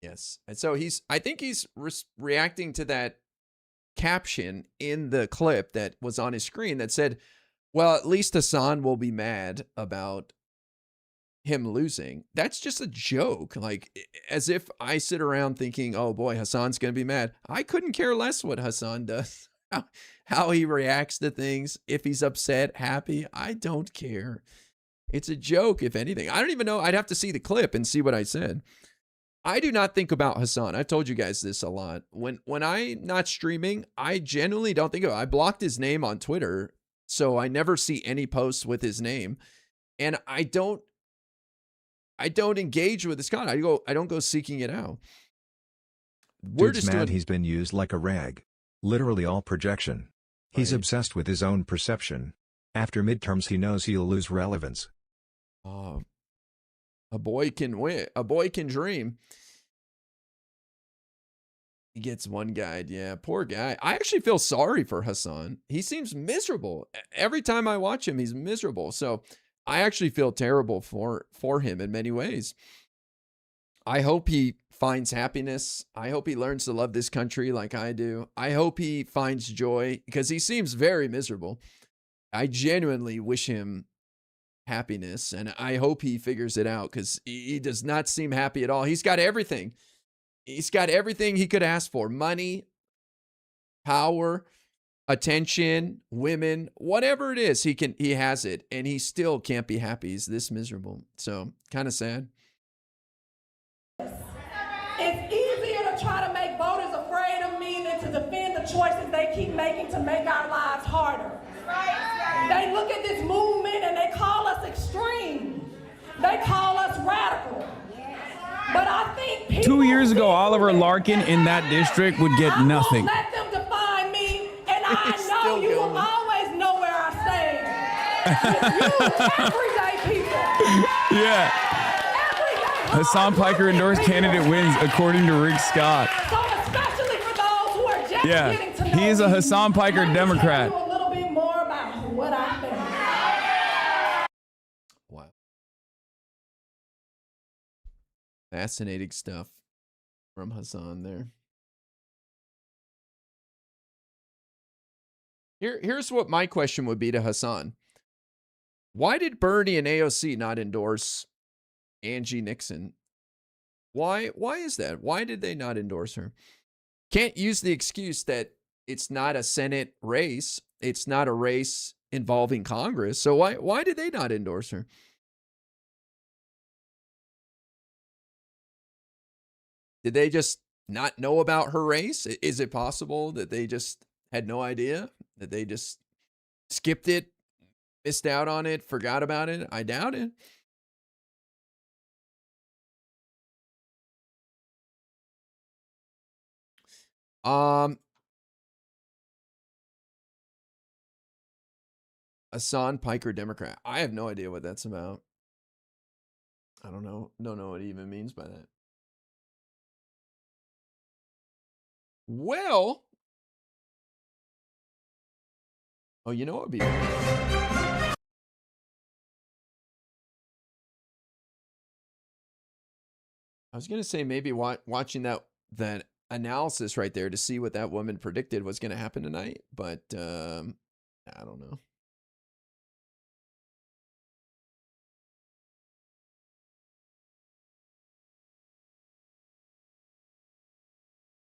Yes. And so I think he's reacting to that caption in the clip that was on his screen that said, well, at least Hassan will be mad about him losing. That's just a joke. Like, as if I sit around thinking, oh boy, Hassan's going to be mad. I couldn't care less what Hassan does, how he reacts to things. If he's upset, happy, I don't care. It's a joke, if anything. I don't even know. I'd have to see the clip and see what I said. I do not think about Hassan. I've told you guys this a lot. When I'm not streaming, I genuinely don't think of it. I blocked his name on Twitter, so I never see any posts with his name. And I don't engage with this content. I don't go seeking it out. Dude's mad he's been used like a rag. Literally all projection. He's obsessed with his own perception. After midterms he knows he'll lose relevance. A boy can win. A boy can dream. He gets one guide. Yeah, poor guy. I actually feel sorry for Hassan. He seems miserable. Every time I watch him, he's miserable. So I actually feel terrible for him in many ways. I hope he finds happiness. I hope he learns to love this country like I do. I hope he finds joy because he seems very miserable. I genuinely wish him happiness, and I hope he figures it out because he does not seem happy at all. He's got everything. He's got everything he could ask for: money, power, attention, women, whatever it is, he has it, and he still can't be happy. He's this miserable. So kind of sad. It's easier to try to make voters afraid of me than to defend the choices they keep making to make our lives harder. They look at this movement and they call us extreme. They call us radical. But I think 2 years ago, Oliver Larkin in that district would get nothing. Let them define me, and I know you will always know where I stand. You everyday people. Yeah. Hassan Piker endorsed candidate wins according to Rick Scott. So especially for those who are just getting to know he is a Hassan Piker Democrat. a little bit more about what I think. Wow. Fascinating stuff from Hassan there. Here's what my question would be to Hassan. Why did Bernie and AOC not endorse Angie Nixon? Why is that? Why did they not endorse her? Can't use the excuse that it's not a Senate race. It's not a race involving Congress. So why did they not endorse her? Did they just not know about her race? Is it possible that they just had no idea? That they just skipped it, missed out on it, forgot about it? I doubt it. Hassan Piker Democrat. I have no idea what that's about. I don't know. Don't know what it even means by that. Well, oh, you know what would be I was going to say maybe watching that analysis right there to see what that woman predicted was going to happen tonight, but I don't know.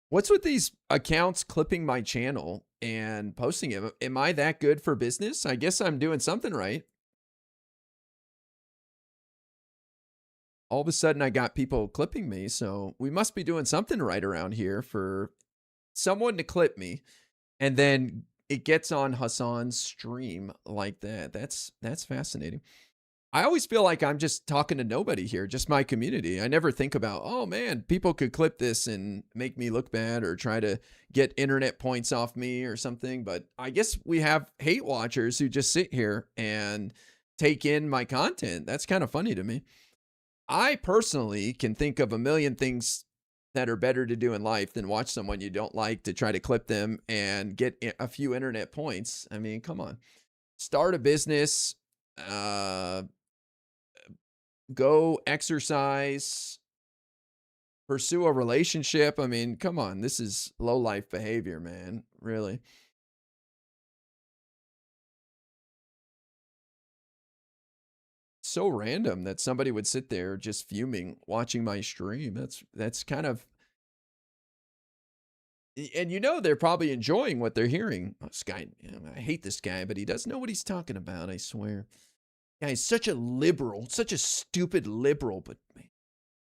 What's with these accounts clipping my channel and posting it? Am I that good for business? I guess I'm doing something right. All of a sudden I got people clipping me, so we must be doing something right around here for someone to clip me, and then it gets on Hassan's stream like that. That's fascinating. I always feel like I'm just talking to nobody here, just my community. I never think about, oh man, people could clip this and make me look bad or try to get internet points off me or something. But I guess we have hate watchers who just sit here and take in my content. That's kind of funny to me. I personally can think of a million things that are better to do in life than watch someone you don't like to try to clip them and get a few internet points. I mean, come on. Start a business, go exercise, pursue a relationship. I mean, come on. This is low life behavior, man. Really. So random that somebody would sit there just fuming watching my stream. That's kind of, and you know they're probably enjoying what they're hearing. Oh, this guy, I hate this guy, but he does know what he's talking about, I swear. Yeah, he's such a liberal, such a stupid liberal, but man,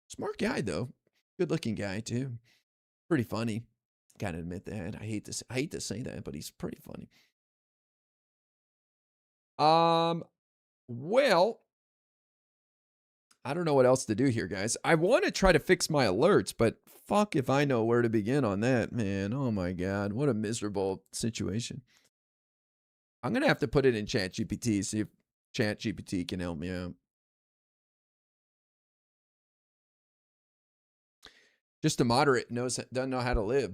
smart guy though. Good looking guy too. Pretty funny. Gotta admit that. I hate to say that, but he's pretty funny. Well, I don't know what else to do here, guys. I want to try to fix my alerts, but fuck if I know where to begin on that, man. Oh my God, what a miserable situation. I'm going to have to put it in ChatGPT, see if ChatGPT can help me out. Just a moderate doesn't know how to live.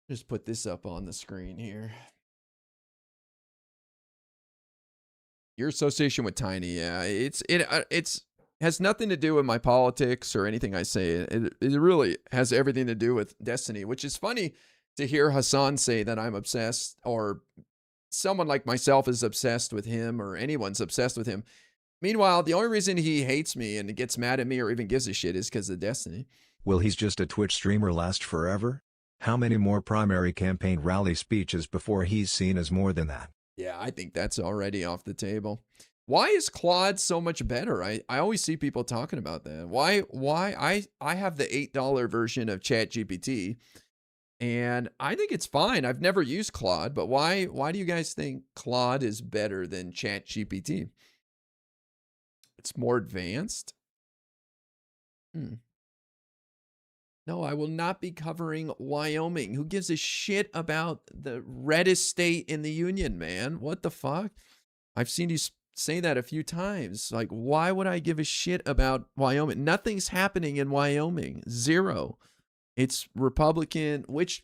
Just put this up on the screen here. Your association with Tiny, yeah, it's has nothing to do with my politics or anything I say. It really has everything to do with Destiny, which is funny to hear Hassan say that I'm obsessed, or someone like myself is obsessed with him, or anyone's obsessed with him. Meanwhile, the only reason he hates me and gets mad at me or even gives a shit is because of Destiny. Will he's just a Twitch streamer last forever? How many more primary campaign rally speeches before he's seen as more than that? Yeah, I think that's already off the table. Why is Claude so much better? I always see people talking about that. Why I have the $8 version of ChatGPT, and I think it's fine. I've never used Claude, but why do you guys think Claude is better than ChatGPT? It's more advanced. No, I will not be covering Wyoming. Who gives a shit about the reddest state in the union, man? What the fuck? I've seen you say that a few times. Like, why would I give a shit about Wyoming? Nothing's happening in Wyoming. Zero. It's Republican. Which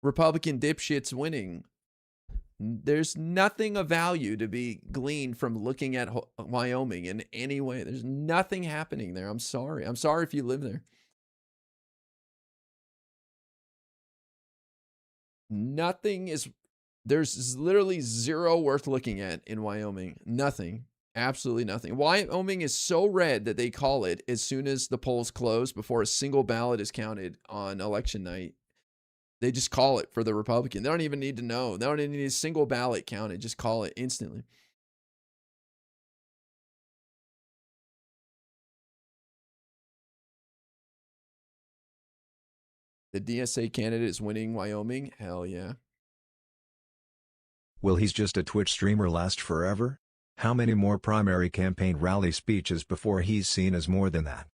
Republican dipshit's winning? There's nothing of value to be gleaned from looking at Wyoming in any way. There's nothing happening there. I'm sorry. I'm sorry if you live there. There's literally zero worth looking at in Wyoming. Nothing. Absolutely nothing. Wyoming is so red that they call it as soon as the polls close before a single ballot is counted on election night. They just call it for the Republican. They don't even need to know. They don't even need a single ballot counted. Just call it instantly. The DSA candidate is winning Wyoming? Hell yeah. Will he's just a Twitch streamer last forever? How many more primary campaign rally speeches before he's seen as more than that?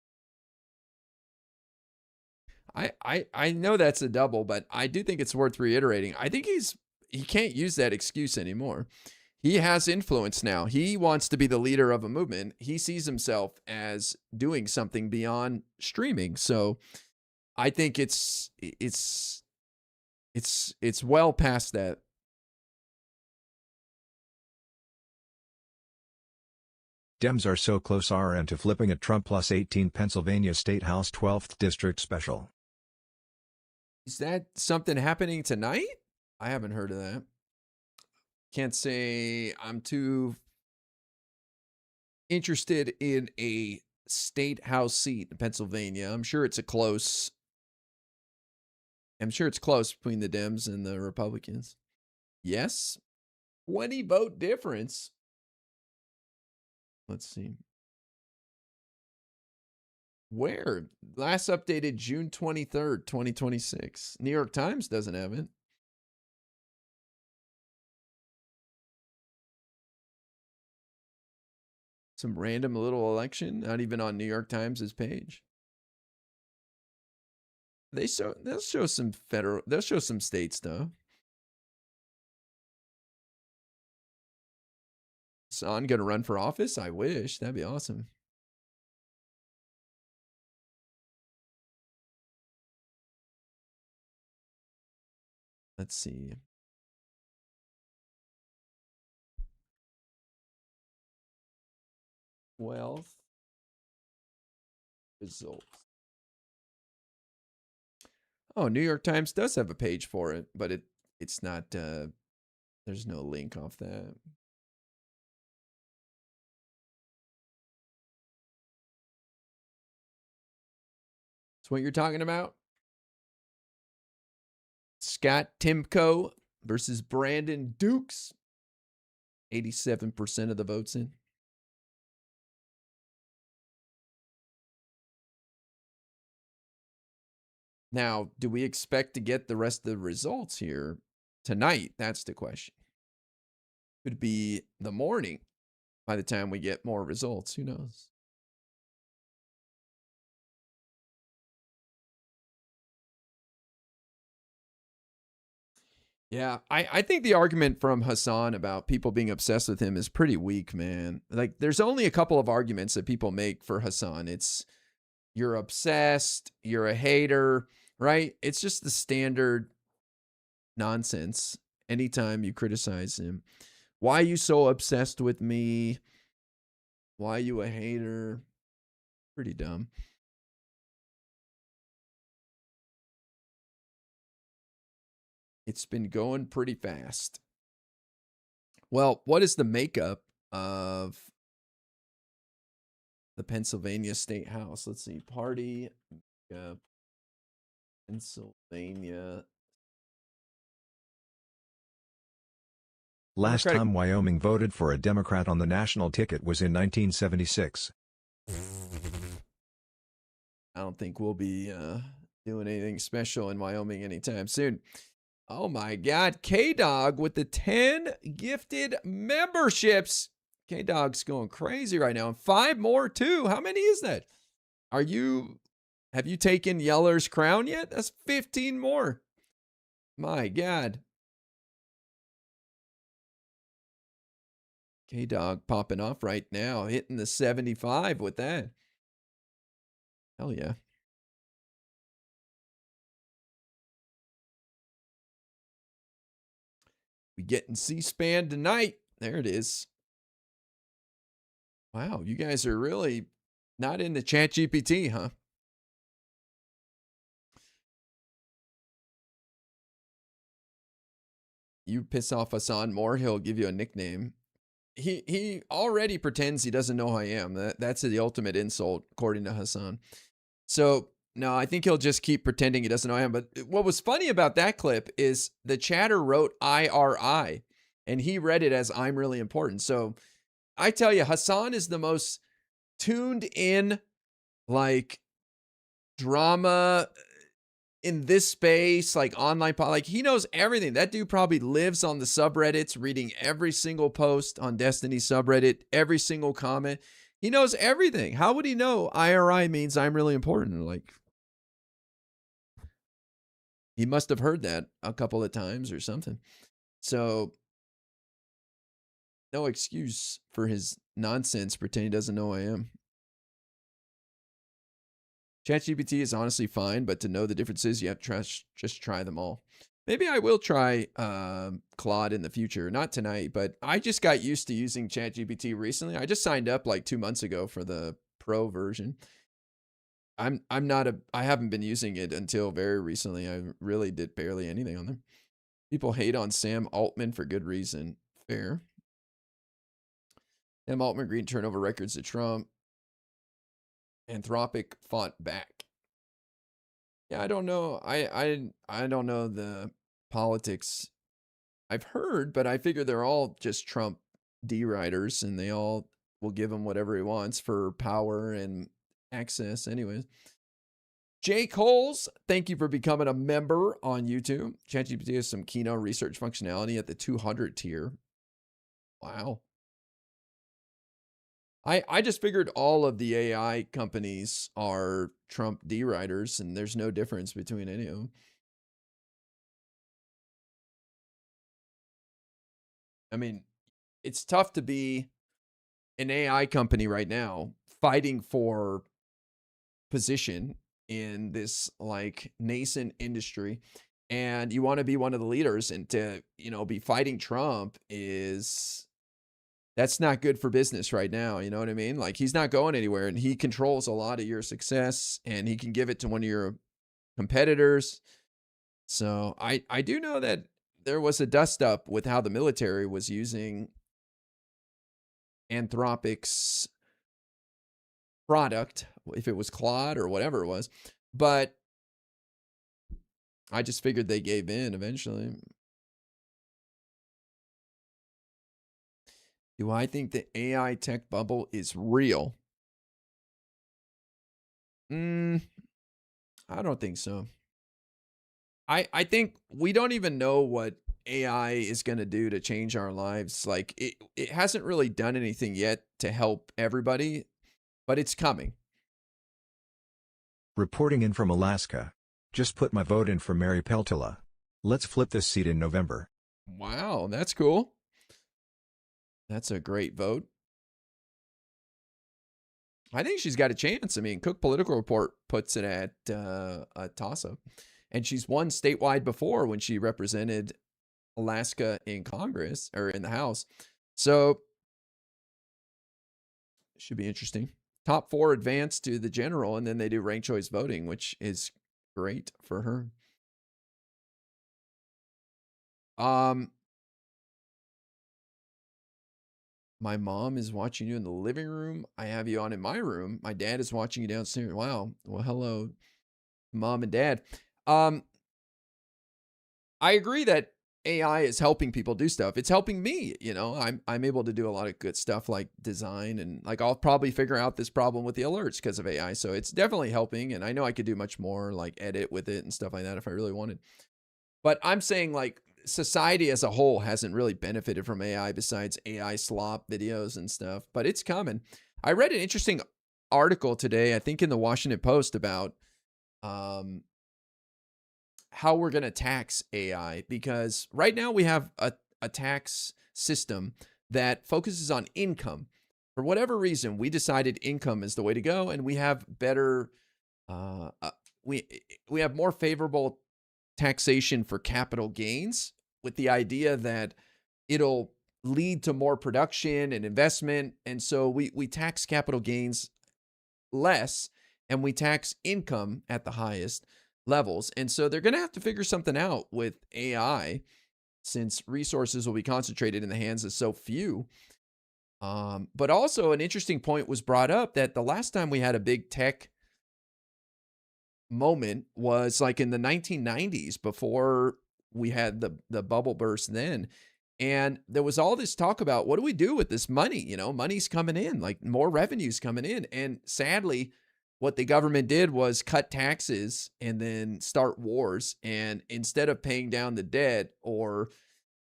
I know that's a double, but I do think it's worth reiterating. I think he can't use that excuse anymore. He has influence now. He wants to be the leader of a movement. He sees himself as doing something beyond streaming. So I think it's well past that. Dems are so close RN to flipping a Trump plus 18 Pennsylvania State House 12th District special. Is that something happening tonight? I haven't heard of that. Can't say I'm too interested in a state house seat in Pennsylvania. I'm sure it's close between the Dems and the Republicans. Yes. 20 vote difference. Let's see. Where? Last updated June 23rd, 2026. New York Times doesn't have it. Some random little election, not even on New York Times' page. They'll show some state stuff. Son gonna run for office? I wish. That'd be awesome. Let's see. Wealth results. Oh, New York Times does have a page for it, but it's not there's no link off that. That's what you're talking about? Scott Timko versus Brandon Dukes. 87% of the votes in. Now, do we expect to get the rest of the results here tonight? That's the question. Could be the morning by the time we get more results. Who knows? Yeah, I think the argument from Hassan about people being obsessed with him is pretty weak, man. Like, there's only a couple of arguments that people make for Hassan. It's you're obsessed, you're a hater, right? It's just the standard nonsense anytime you criticize him. Why are you so obsessed with me? Why are you a hater? Pretty dumb. It's been going pretty fast. Well, what is the makeup of the Pennsylvania State House? Let's see. Party makeup, Pennsylvania. Last time Wyoming voted for a Democrat on the national ticket was in 1976. I don't think we'll be doing anything special in Wyoming anytime soon. Oh my God, K-Dog with the 10 gifted memberships. K-Dog's going crazy right now. And 5 more too. How many is that? Have you taken Yeller's crown yet? That's 15 more. My God. K-Dog popping off right now, hitting the 75 with that. Hell yeah. We getting C-SPAN tonight. There it is. Wow, you guys are really not into ChatGPT, huh? You piss off Hassan more, he'll give you a nickname. He already pretends he doesn't know who I am. That's the ultimate insult, according to Hassan. So, no, I think he'll just keep pretending he doesn't know who I am. But what was funny about that clip is the chatter wrote IRI, and he read it as I'm really important. So, I tell you, Hassan is the most tuned in, like, drama in this space, like online, like he knows everything. That dude probably lives on the subreddits, reading every single post on Destiny subreddit, every single comment. He knows everything. How would he know IRI means I'm really important? Like, he must have heard that a couple of times or something. So, no excuse for his nonsense, pretending he doesn't know who I am. ChatGPT is honestly fine, but to know the differences, you have to just try them all. Maybe I will try Claude in the future. Not tonight, but I just got used to using ChatGPT recently. I just signed up like 2 months ago for the pro version. I haven't been using it until very recently. I really did barely anything on them. People hate on Sam Altman for good reason. Fair. Sam Altman, green turnover records to Trump. Anthropic fought back. Yeah, I don't know. I don't know the politics. I've heard, but I figure they're all just Trump D-riders, and they all will give him whatever he wants for power and access anyways. Jay Coles, thank you for becoming a member on YouTube. ChatGPT has some Keynote research functionality at the 200 tier. Wow. I just figured all of the AI companies are Trump D-riders, and there's no difference between any of them. I mean, it's tough to be an AI company right now fighting for position in this like nascent industry, and you want to be one of the leaders, and to, you know, be fighting Trump that's not good for business right now. You know what I mean? Like, he's not going anywhere, and he controls a lot of your success, and he can give it to one of your competitors. So I do know that there was a dust up with how the military was using Anthropic's product, if it was Claude or whatever it was, but I just figured they gave in eventually. Do I think the AI tech bubble is real? I don't think so. I think we don't even know what AI is going to do to change our lives. Like, it hasn't really done anything yet to help everybody, but it's coming. Reporting in from Alaska. Just put my vote in for Mary Peltola. Let's flip this seat in November. Wow, that's cool. That's a great vote. I think she's got a chance. I mean, Cook Political Report puts it at a toss-up. And she's won statewide before when she represented Alaska in Congress or in the House. So should be interesting. Top 4 advance to the general, and then they do ranked choice voting, which is great for her. My mom is watching you in the living room. I have you on in my room. My dad is watching you downstairs. Wow. Well, hello, mom and dad. I agree that AI is helping people do stuff. It's helping me, you know. I'm able to do a lot of good stuff like design, and like I'll probably figure out this problem with the alerts because of AI. So it's definitely helping, and I know I could do much more, like edit with it and stuff like that if I really wanted. But I'm saying, like, society as a whole hasn't really benefited from AI besides AI slop videos and stuff, but it's coming. I read an interesting article today, I think in the Washington Post, about how we're going to tax AI, because right now we have a tax system that focuses on income. For whatever reason, we decided income is the way to go, and we have better, we have more favorable taxation for capital gains, with the idea that it'll lead to more production and investment. And so we tax capital gains less, and we tax income at the highest levels. And so they're going to have to figure something out with AI, since resources will be concentrated in the hands of so few. But also an interesting point was brought up that the last time we had a big tech moment was like in the 1990s, before we had the bubble burst then. And there was all this talk about, what do we do with this money? You know, money's coming in, like more revenue's coming in. And sadly, what the government did was cut taxes and then start wars. And instead of paying down the debt or,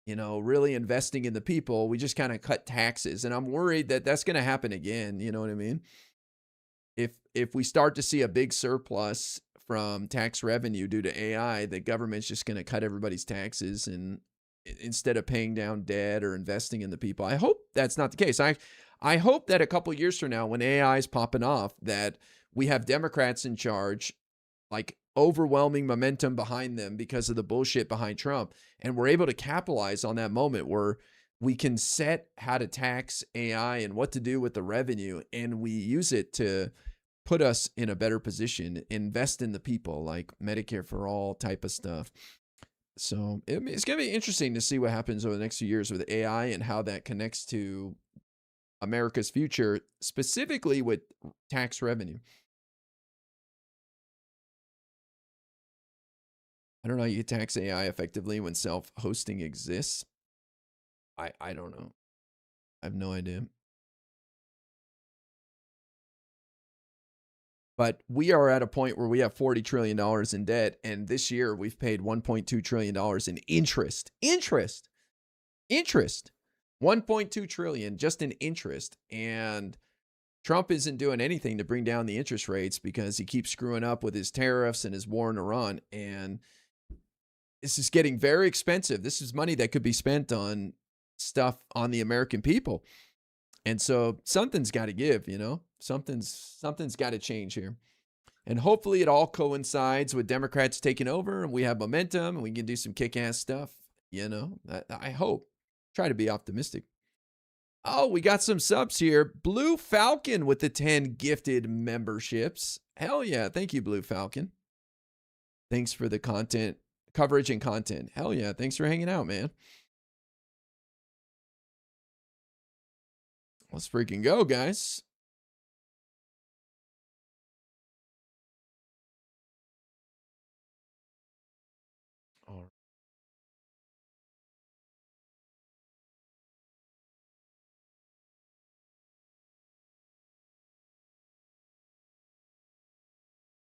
you know, really investing in the people, we just kind of cut taxes. And I'm worried that that's going to happen again. You know what I mean? If we start to see a big surplus from tax revenue due to AI, the government's just going to cut everybody's taxes, and instead of paying down debt or investing in the people. I hope that's not the case. I hope that a couple of years from now, when AI is popping off, that we have Democrats in charge, like overwhelming momentum behind them because of the bullshit behind Trump, and we're able to capitalize on that moment where we can set how to tax AI and what to do with the revenue, and we use it to put us in a better position, invest in the people, like Medicare for all type of stuff. So it's going to be interesting to see what happens over the next few years with AI and how that connects to America's future, specifically with tax revenue. I don't know how you tax AI effectively when self-hosting exists. I don't know. I have no idea. But we are at a point where we have $40 trillion in debt. And this year we've paid $1.2 trillion in interest. Interest. 1.2 trillion just in interest. And Trump isn't doing anything to bring down the interest rates because he keeps screwing up with his tariffs and his war in Iran. And this is getting very expensive. This is money that could be spent on stuff on the American people. And so something's got to give, you know, something's got to change here. And hopefully it all coincides with Democrats taking over and we have momentum and we can do some kick-ass stuff. You know, I hope. Try to be optimistic. Oh, we got some subs here. Blue Falcon with the 10 gifted memberships. Hell yeah. Thank you, Blue Falcon. Thanks for the content, coverage and content. Hell yeah. Thanks for hanging out, man. Let's freaking go, guys. All right.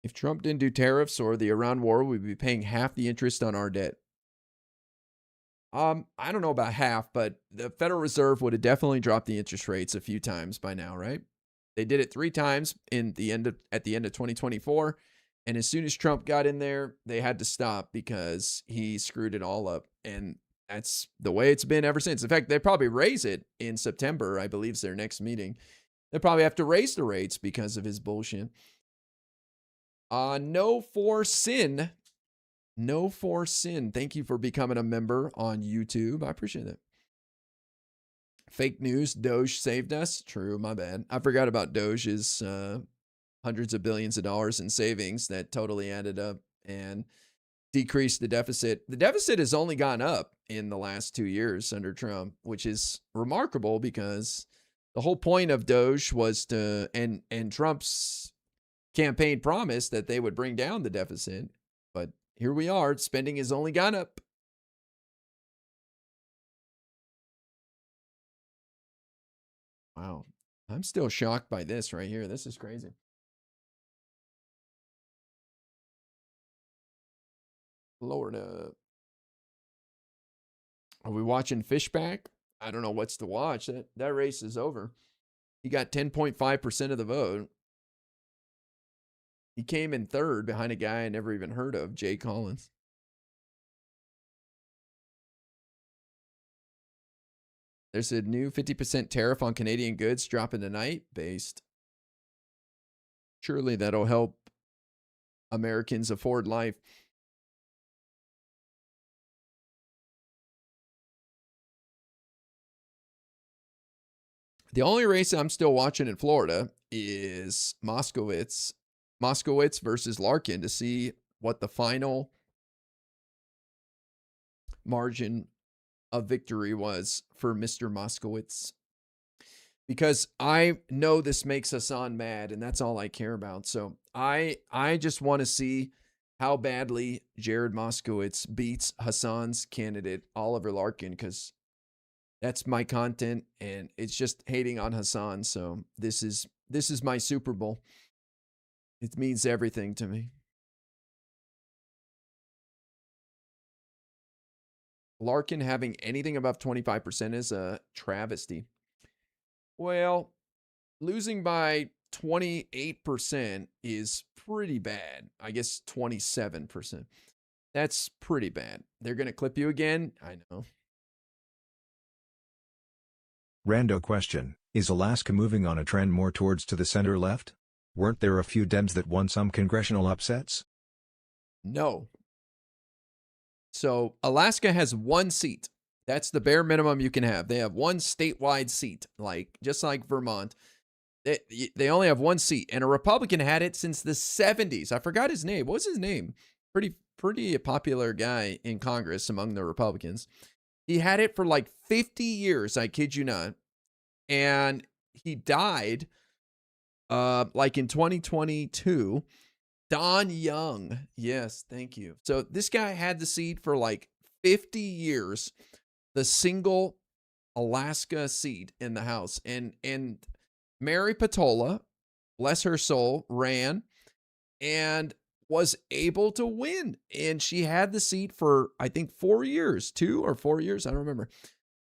If Trump didn't do tariffs or the Iran war, we'd be paying half the interest on our debt. I don't know about half, but the Federal Reserve would have definitely dropped the interest rates a few times by now, right? They did it 3 times at the end of 2024. And as soon as Trump got in there, they had to stop because he screwed it all up. And that's the way it's been ever since. In fact, they probably raise it in September, I believe is their next meeting. They probably have to raise the rates because of his bullshit. No for sin. No for sin. Thank you for becoming a member on YouTube. I appreciate it. Fake news. Doge saved us. True. My bad. I forgot about Doge's hundreds of billions of dollars in savings that totally added up and decreased the deficit. The deficit has only gone up in the last 2 years under Trump, which is remarkable because the whole point of Doge was to, and Trump's campaign promised that they would bring down the deficit. But here we are. Spending has only gone up. Wow. I'm still shocked by this right here. This is crazy. Florida. Are we watching Fishback? I don't know what's to watch. That race is over. He got 10.5% of the vote. He came in third behind a guy I never even heard of, Jay Collins. There's a new 50% tariff on Canadian goods dropping tonight, based. Surely that'll help Americans afford life. The only race I'm still watching in Florida is Moskowitz versus Larkin to see what the final margin of victory was for Mr. Moskowitz. Because I know this makes Hassan mad, and that's all I care about. So I just want to see how badly Jared Moskowitz beats Hassan's candidate, Oliver Larkin, because that's my content, and it's just hating on Hassan. So this is my Super Bowl. It means everything to me. Larkin having anything above 25% is a travesty. Well, losing by 28% is pretty bad. I guess 27%. That's pretty bad. They're going to clip you again? I know. Rando question, is Alaska moving on a trend more towards to the center left? Weren't there a few Dems that won some congressional upsets? No. So Alaska has 1 seat. That's the bare minimum you can have. They have 1 statewide seat, just like Vermont. They only have 1 seat, and a Republican had it since the 70s. I forgot his name. What was his name? Pretty popular guy in Congress among the Republicans. He had it for like 50 years, I kid you not. And he died like in 2022. Don Young. Yes, thank you. So this guy had the seat for like 50 years, the single Alaska seat in the House. And Mary Patola, bless her soul, ran and was able to win. And she had the seat for, I think, 4 years, 2 or 4 years. I don't remember.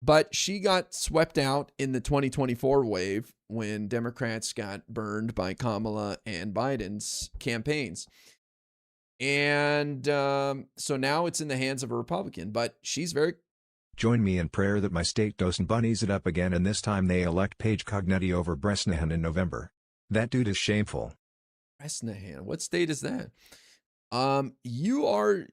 But she got swept out in the 2024 wave when Democrats got burned by Kamala and Biden's campaigns. And so now it's in the hands of a Republican, but she's very... Join me in prayer that my state doesn't bunnies it up again and this time they elect Paige Cognetti over Bresnahan in November. That dude is shameful. Bresnahan, what state is that? You are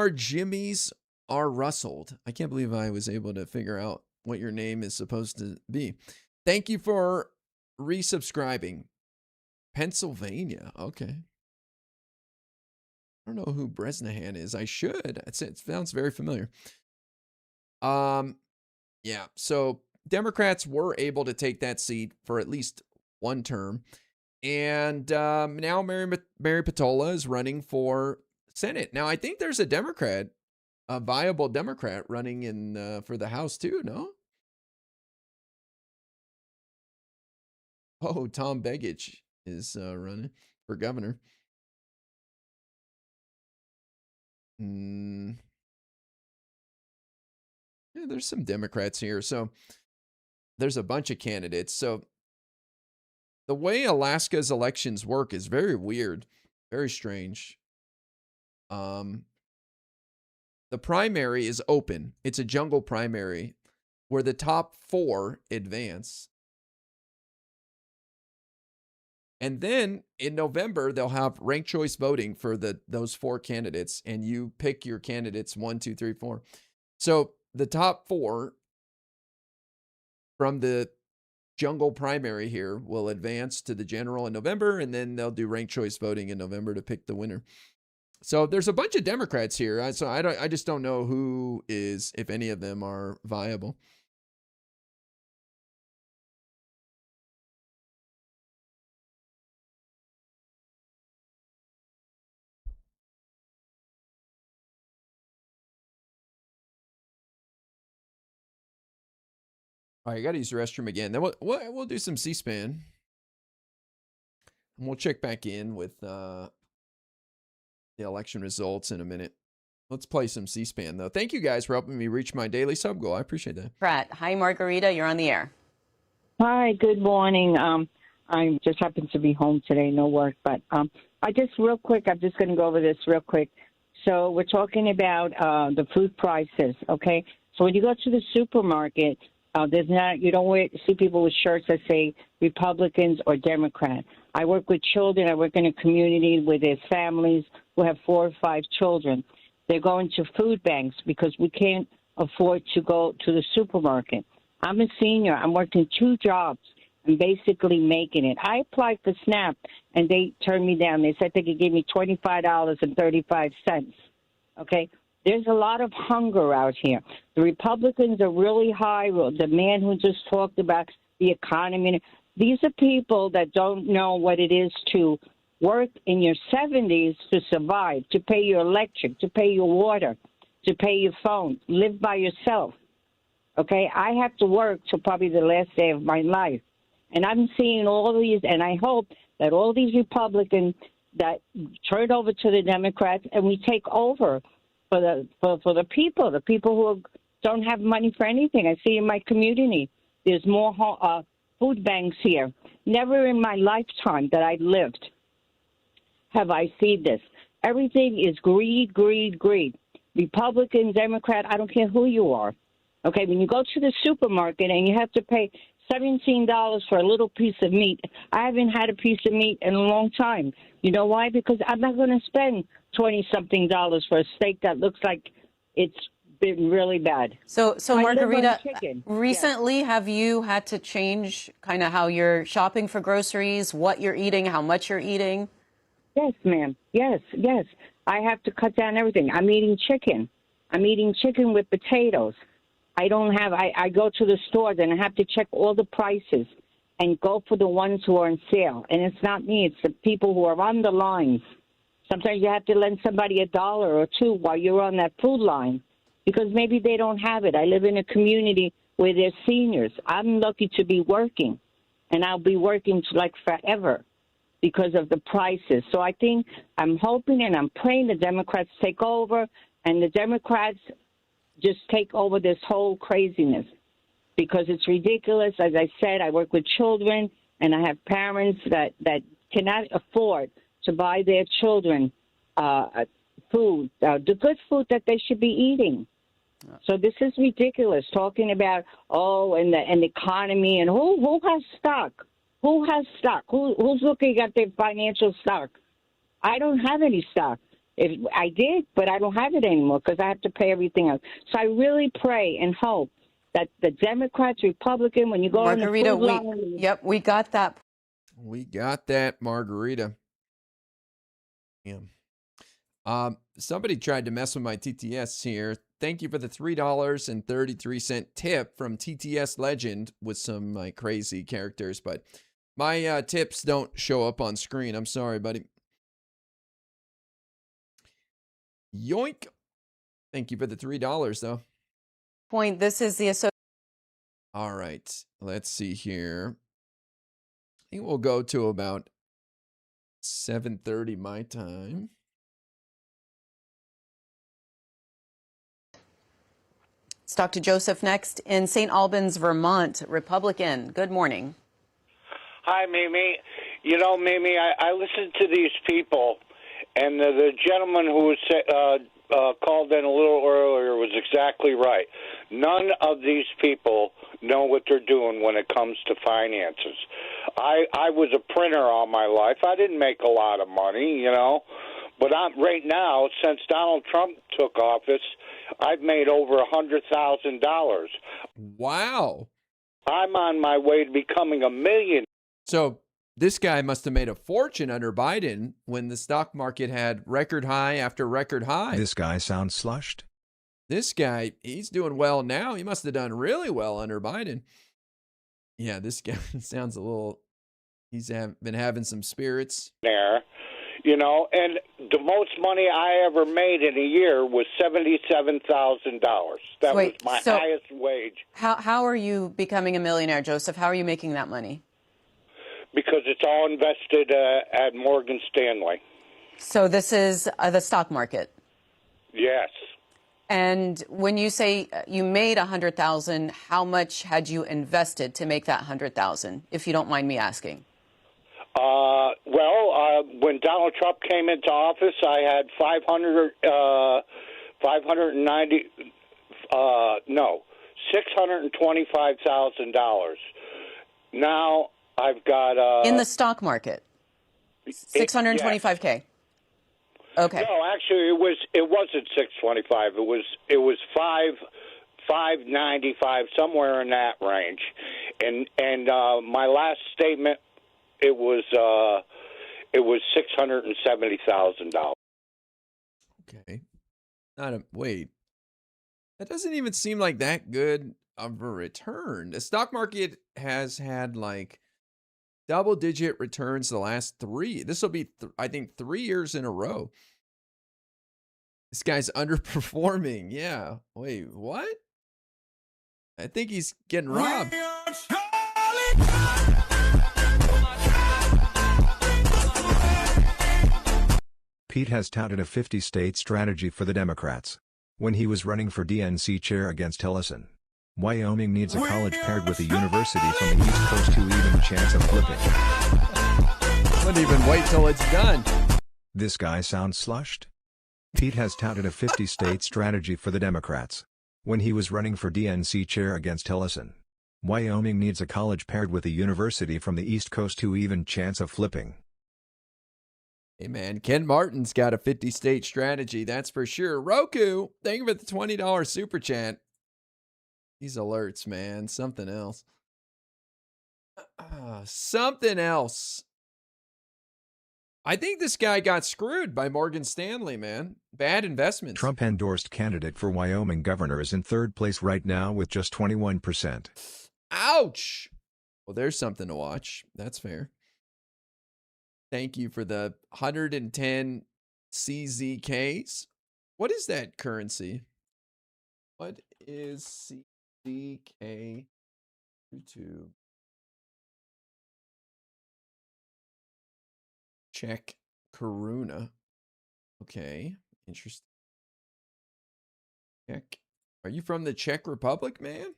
Jimmy's R. Rustled. I can't believe I was able to figure out what your name is supposed to be. Thank you for resubscribing. Pennsylvania. Okay. I don't know who Bresnahan is. I should. It sounds very familiar. Yeah. So Democrats were able to take that seat for at least one term. And now Mary Patola is running for Senate. Now, I think there's a Democrat, a viable Democrat running in for the House too, no? Oh, Tom Begich is running for governor. Yeah, there's some Democrats here. So there's a bunch of candidates. So the way Alaska's elections work is very weird, very strange. The primary is open. It's a jungle primary where the top 4 advance. And then in November, they'll have ranked choice voting for those 4 candidates, and you pick your candidates 1, 2, 3, 4. So the top 4 from the jungle primary here will advance to the general in November, and then they'll do ranked choice voting in November to pick the winner. So there's a bunch of Democrats here. So I just don't know who is, if any of them are viable. All right, you got to use the restroom again. Then we'll do some C-SPAN. And we'll check back in with the election results in a minute. Let's play some C-SPAN, though. Thank you guys for helping me reach my daily sub goal. I appreciate that. Pratt. Hi, Margarita. You're on the air. Hi, good morning. I just happened to be home today, no work. But I just real quick, I'm just going to go over this real quick. So we're talking about the food prices, okay? So when you go to the supermarket, you don't see people with shirts that say Republicans or Democrat. I work with children. I work in a community with their families who have 4 or 5 children. They're going to food banks because we can't afford to go to the supermarket. I'm a senior. I'm working 2 jobs and basically making it. I applied for SNAP, and they turned me down. They said they could give me $25.35. Okay? There's a lot of hunger out here. The Republicans are really high. The man who just talked about the economy, these are people that don't know what it is to work in your 70s to survive, to pay your electric, to pay your water, to pay your phone, live by yourself. Okay? I have to work till probably the last day of my life. And I'm seeing all these, and I hope that all these Republicans that turn over to the Democrats and we take over for the people who don't have money for anything. I see in my community there's more food banks here. Never in my lifetime that I lived have I seen this. Everything is greed, greed, greed. Republican, Democrat, I don't care who you are. Okay, when you go to the supermarket and you have to pay $17 for a little piece of meat, I haven't had a piece of meat in a long time. You know why? Because I'm not going to spend $20-something for a steak that looks like it's been really bad. So Margarita, recently have you had to change kind of how you're shopping for groceries, what you're eating, how much you're eating? Yes, ma'am. Yes. I have to cut down everything. I'm eating chicken. I'm eating chicken with potatoes. I go to the store, then I have to check all the prices. and go for the ones who are on sale. And it's not me, it's the people who are on the lines. Sometimes you have to lend somebody $1 or $2 while you're on that food line because maybe they don't have it. I live in a community where there's seniors. I'm lucky to be working, and I'll be working like forever because of the prices. So I think I'm hoping and I'm praying the Democrats take over and the Democrats just take over this whole craziness because it's ridiculous. As I said, I work with children and I have parents that cannot afford to buy their children food, the good food that they should be eating. So this is ridiculous, talking about, and the economy and who has stock? Who has stock? Who's looking at their financial stock? I don't have any stock. If I did, but I don't have it anymore because I have to pay everything else. So I really pray and hope that the Democrats, Republican, when you go on the food line, we got that. We got that, Margarita. Yeah. Somebody tried to mess with my TTS here. Thank you for the $3.33 tip from TTS Legend with some like crazy characters, but my tips don't show up on screen. I'm sorry, buddy. Yoink. Thank you for the $3 though. Point. This is the All right. Let's see here. I think we'll go to about 7:30 my time. Let's talk to Joseph next in St. Albans, Vermont, Republican. Good morning. Hi, Mimi. You know, Mimi, I listen to these people, and the gentleman who was called in a little earlier was exactly right. None of these people know what they're doing when it comes to finances. I was a printer all my life. I didn't make a lot of money, you know, but right now, since Donald Trump took office, I've made over $100,000. Wow. I'm on my way to becoming a millionaire. So this guy must have made a fortune under Biden when the stock market had record high after record high. This guy sounds slushed. This guy, he's doing well now. He must have done really well under Biden. Yeah, this guy sounds a little, he's been having some spirits. There, you know, and the most money I ever made in a year was $77,000. That was my highest wage. How are you becoming a millionaire, Joseph? How are you making that money? Because it's all invested at Morgan Stanley. So this is the stock market? Yes. And when you say you made $100,000, how much had you invested to make that $100,000, if you don't mind me asking? When Donald Trump came into office, I had $625,000. Now I've got in the stock market, $625K. Yes. Okay. No, actually, it wasn't 625. It was 595, somewhere in that range. And my last statement, it was $670,000. Okay. Wait. That doesn't even seem like that good of a return. The stock market has had like double-digit returns the last 3. This will be, I think, 3 years in a row. This guy's underperforming. Yeah. Wait, what? I think he's getting robbed. Pete has touted a 50-state strategy for the Democrats when he was running for DNC chair against Ellison. Wyoming needs a college paired with a university from the East Coast to even chance of flipping. Wouldn't even wait till it's done. This guy sounds slushed? Pete has touted a 50-state strategy for the Democrats when he was running for DNC chair against Ellison. Wyoming needs a college paired with a university from the East Coast to even chance of flipping. Hey man, Ken Martin's got a 50-state strategy, that's for sure. Roku, thank you for the $20 super chat. These alerts, man, something else. Something else. I think this guy got screwed by Morgan Stanley, man. Bad investments. Trump-endorsed candidate for Wyoming governor is in third place right now with just 21%. Ouch. Well, there's something to watch. That's fair. Thank you for the 110 CZKs. What is that currency? What is CZK? YouTube. Czech Koruna. Okay, interesting. Czech. Are you from the Czech Republic, man?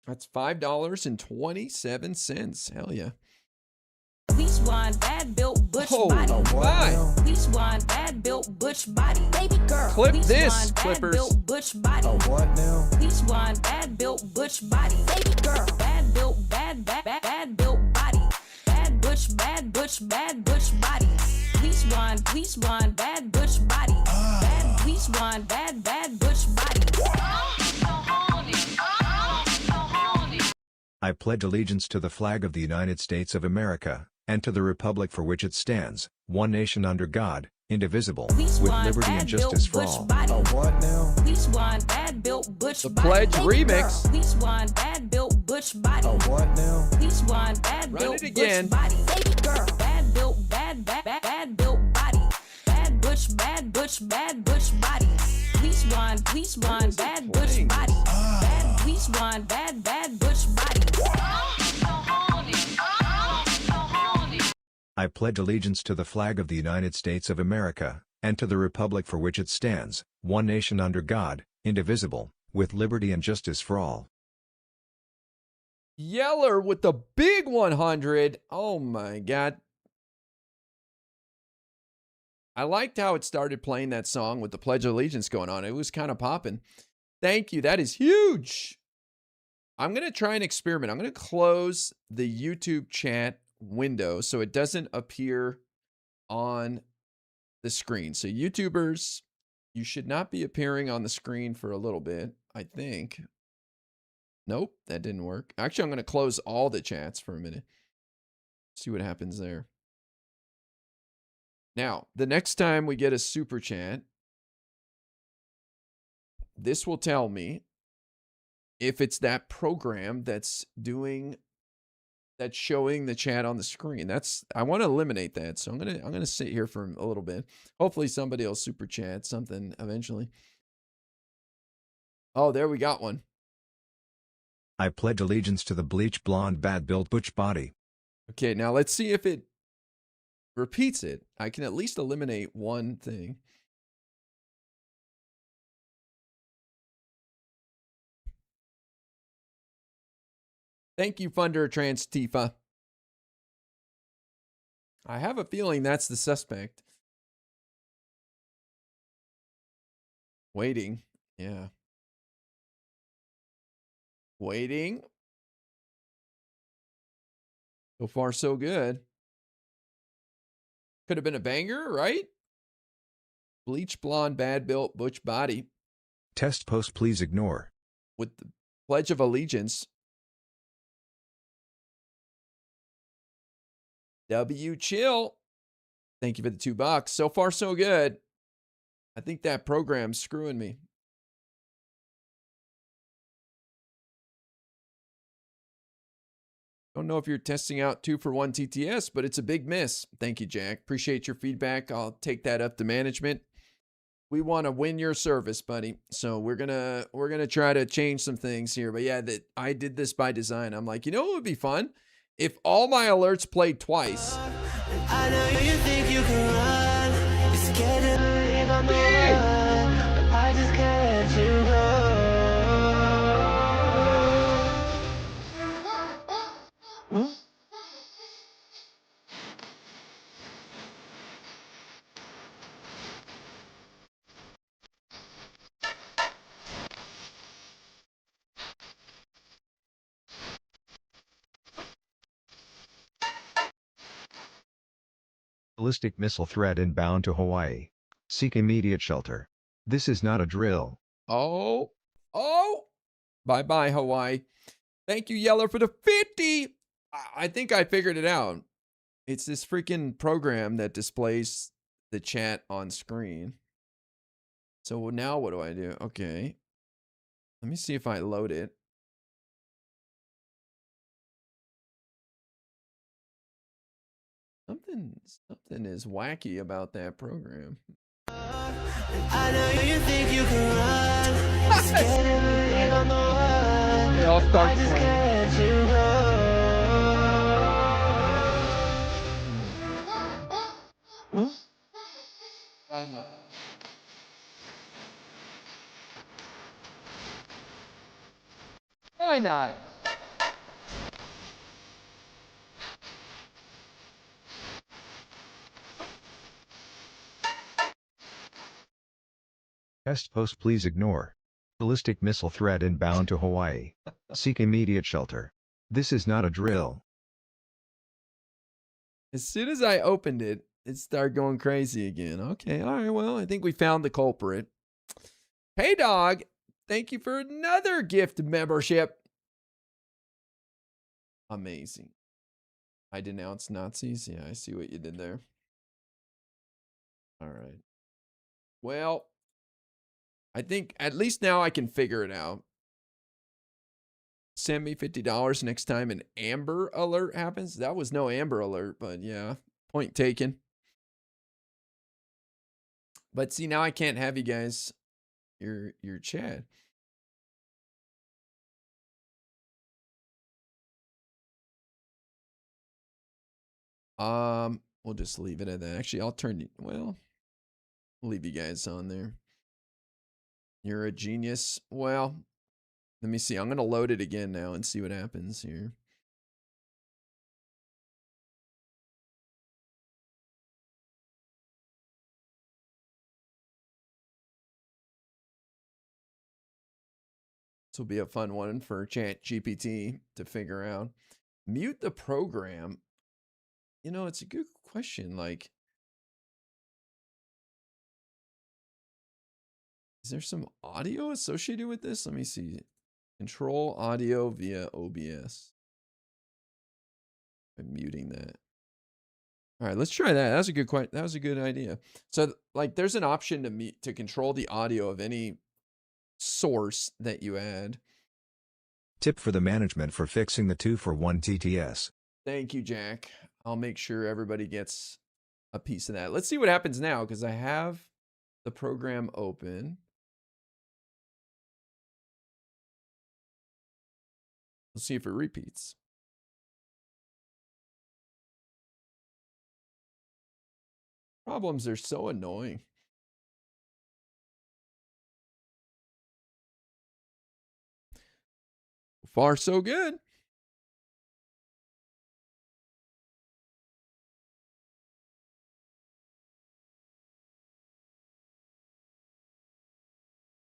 That's $5.27. Hell yeah. Bleach blonde, bad built butch body. My. Bleach blonde, bad built butch body. Baby girl. Clip Bleach this, blonde, Clippers. Bad built butch body. What now? Bleach blonde, bad built butch body. Baby girl. Bad built, bad built body. Bad butch body. Bleach blonde, bad butch body. Bad bleach blonde, bad butch body. I pledge allegiance to the flag of the United States of America, and to the republic for which it stands, one nation under God, indivisible, with liberty and justice for all. What now? Bleach blonde, bad built butch The body. Pledge Baby remix. girl. Bleach blonde, bad built butch body. What now? Bleach blonde, bad Run built it again. butch body. Baby girl. Bad built, bad built body. Bad butch body. Bleach blonde, bad butch body. Bad bleach blonde, bad butch body. I pledge allegiance to the flag of the United States of America, and to the republic for which it stands, one nation under God, indivisible, with liberty and justice for all. Yeller with the big 100. Oh my God. I liked how it started playing that song with the Pledge of Allegiance going on. It was kind of popping. Thank you. That is huge. I'm going to try an experiment. I'm going to close the YouTube chat window so it doesn't appear on the screen. So YouTubers, you should not be appearing on the screen for a little bit, I think. Nope, that didn't work. Actually, I'm going to close all the chats for a minute. See what happens there. Now, the next time we get a super chat, this will tell me if it's that program that's showing the chat on the screen. I want to eliminate that. So I'm going to sit here for a little bit. Hopefully somebody will super chat something eventually. Oh, there we got one. I pledge allegiance to the bleach blonde bad-built butch body. Okay, now let's see if it repeats it. I can at least eliminate one thing. Thank you, Funder Trans Tifa. I have a feeling that's the suspect. Waiting. Yeah. Waiting. So far, so good. Could have been a banger, right? Bleach blonde, bad built, butch body. Test post please ignore. With the Pledge of Allegiance. W Chill. Thank you for the $2. So far, so good. I think that program's screwing me. Don't know if you're testing out 2-for-1 TTS, but it's a big miss. Thank you, Jack. Appreciate your feedback. I'll take that up to management. We want to win your service, buddy. So we're gonna try to change some things here. But yeah, I did this by design. I'm like, you know what would be fun? If all my alerts played twice. I know you think you can run. You're scared to leave on the run. I just can't let you go. Ballistic missile threat inbound to Hawaii. Seek immediate shelter. This is not a drill. Oh. Bye-bye, Hawaii. Thank you, Yeller, for the 50. I think I figured it out. It's this freaking program that displays the chat on screen. So now what do I do? Okay. Let me see if I load it. Something is wacky about that program. I know you think you can run. Scared everything on the run. It all starts I just playing. can't you run. Why not? Guest post please ignore. Ballistic missile threat inbound to Hawaii. Seek immediate shelter. This is not a drill. As soon as I opened it, it started going crazy again. Okay, all right, well, I think we found the culprit. Hey, dog, thank you for another gift membership. Amazing. I denounce Nazis. Yeah, I see what you did there. All right. Well, I think at least now I can figure it out. Send me $50 next time an Amber Alert happens. That was no Amber Alert, but yeah, point taken. But see, now I can't have you guys your chat. We'll just leave it at that. Actually, I'll turn you. Well, I'll leave you guys on there. You're a genius. Well, let me see. I'm gonna load it again now and see what happens here. This will be a fun one for ChatGPT to figure out. Mute the program. You know, it's a good question. Like, is there some audio associated with this? Let me see. Control audio via OBS. I'm muting that. All right, let's try that. That was a good question. That was a good idea. So, like, there's an option to mute to control the audio of any source that you add. Tip for the management for fixing the 2-for-1 TTS. Thank you, Jack. I'll make sure everybody gets a piece of that. Let's see what happens now because I have the program open. Let's see if it repeats. Problems are so annoying. Far so good.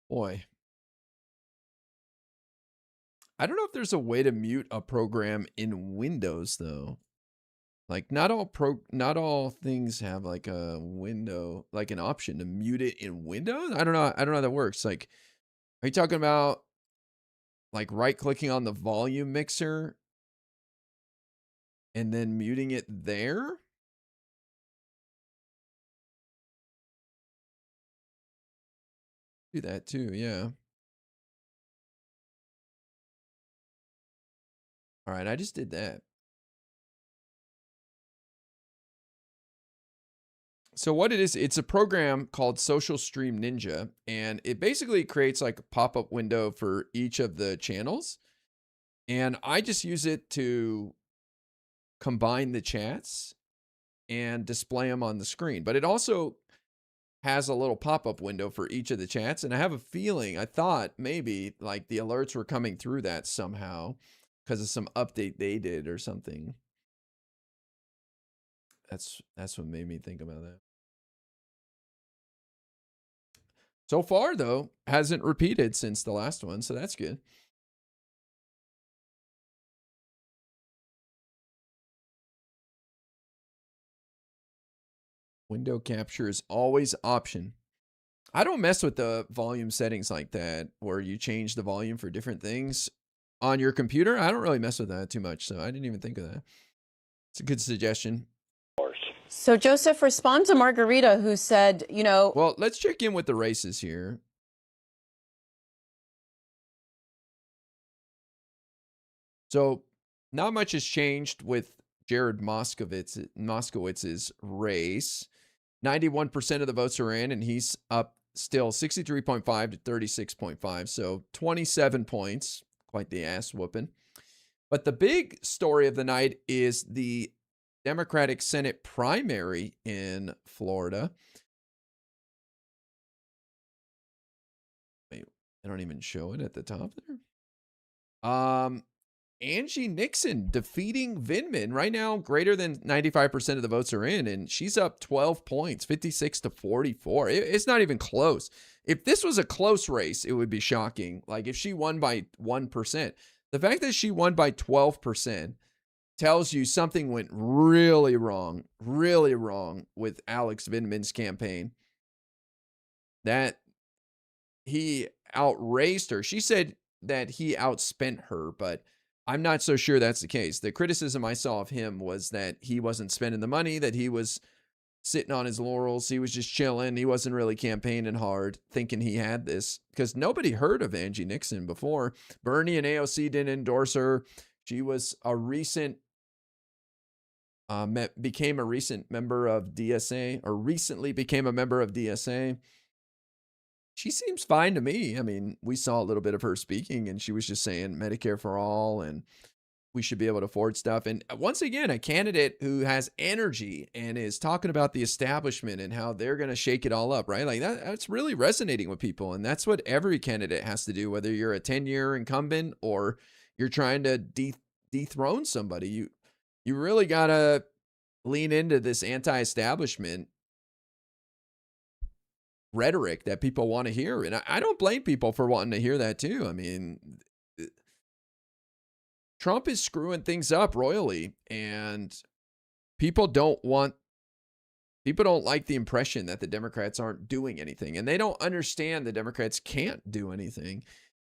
Boy. I don't know if there's a way to mute a program in Windows though. Like not all things have like a window, like an option to mute it in Windows. I don't know how that works. Like, are you talking about like right clicking on the volume mixer and then muting it there? Do that too, yeah. All right, I just did that. So what it is, it's a program called Social Stream Ninja, and it basically creates like a pop-up window for each of the channels. And I just use it to combine the chats and display them on the screen. But it also has a little pop-up window for each of the chats. And I have a feeling, I thought maybe like the alerts were coming through that somehow because of some update they did or something. That's what made me think about that. So far, though, hasn't repeated since the last one, so that's good. Window capture is always option. I don't mess with the volume settings like that, where you change the volume for different things on your computer. I don't really mess with that too much, so I didn't even think of that. It's a good suggestion. So, Joseph, respond to Margarita, who said, you know. Well, let's check in with the races here. So, not much has changed with Jared Moskowitz's race. 91% of the votes are in, and he's up still 63.5 to 36.5. So, 27 points. Quite the ass whooping. But the big story of the night is the Democratic Senate primary in Florida. Wait, I don't even show it at the top there. Angie Nixon defeating Vindman. Right now, greater than 95% of the votes are in, and she's up 12 points, 56 to 44. It's not even close. If this was a close race, it would be shocking. Like if she won by 1%. The fact that she won by 12% tells you something went really wrong with Alex Vindman's campaign. That he outraised her. She said that he outspent her, but I'm not so sure that's the case. The criticism I saw of him was that he wasn't spending the money, that he was sitting on his laurels. He was just chilling. He wasn't really campaigning hard, thinking he had this, because nobody heard of Angie Nixon before. Bernie and AOC didn't endorse her. She was a recent, became a recent member of DSA, or recently became a member of DSA. She seems fine to me. I mean, we saw a little bit of her speaking, and she was just saying Medicare for all, and we should be able to afford stuff. And once again, a candidate who has energy and is talking about the establishment and how they're going to shake it all up, right? Like that's really resonating with people. And that's what every candidate has to do, whether you're a 10-year incumbent or you're trying to dethrone somebody. You really got to lean into this anti-establishment rhetoric that people want to hear. And I don't blame people for wanting to hear that too. I mean, Trump is screwing things up royally, and people don't like the impression that the Democrats aren't doing anything, and they don't understand the Democrats can't do anything.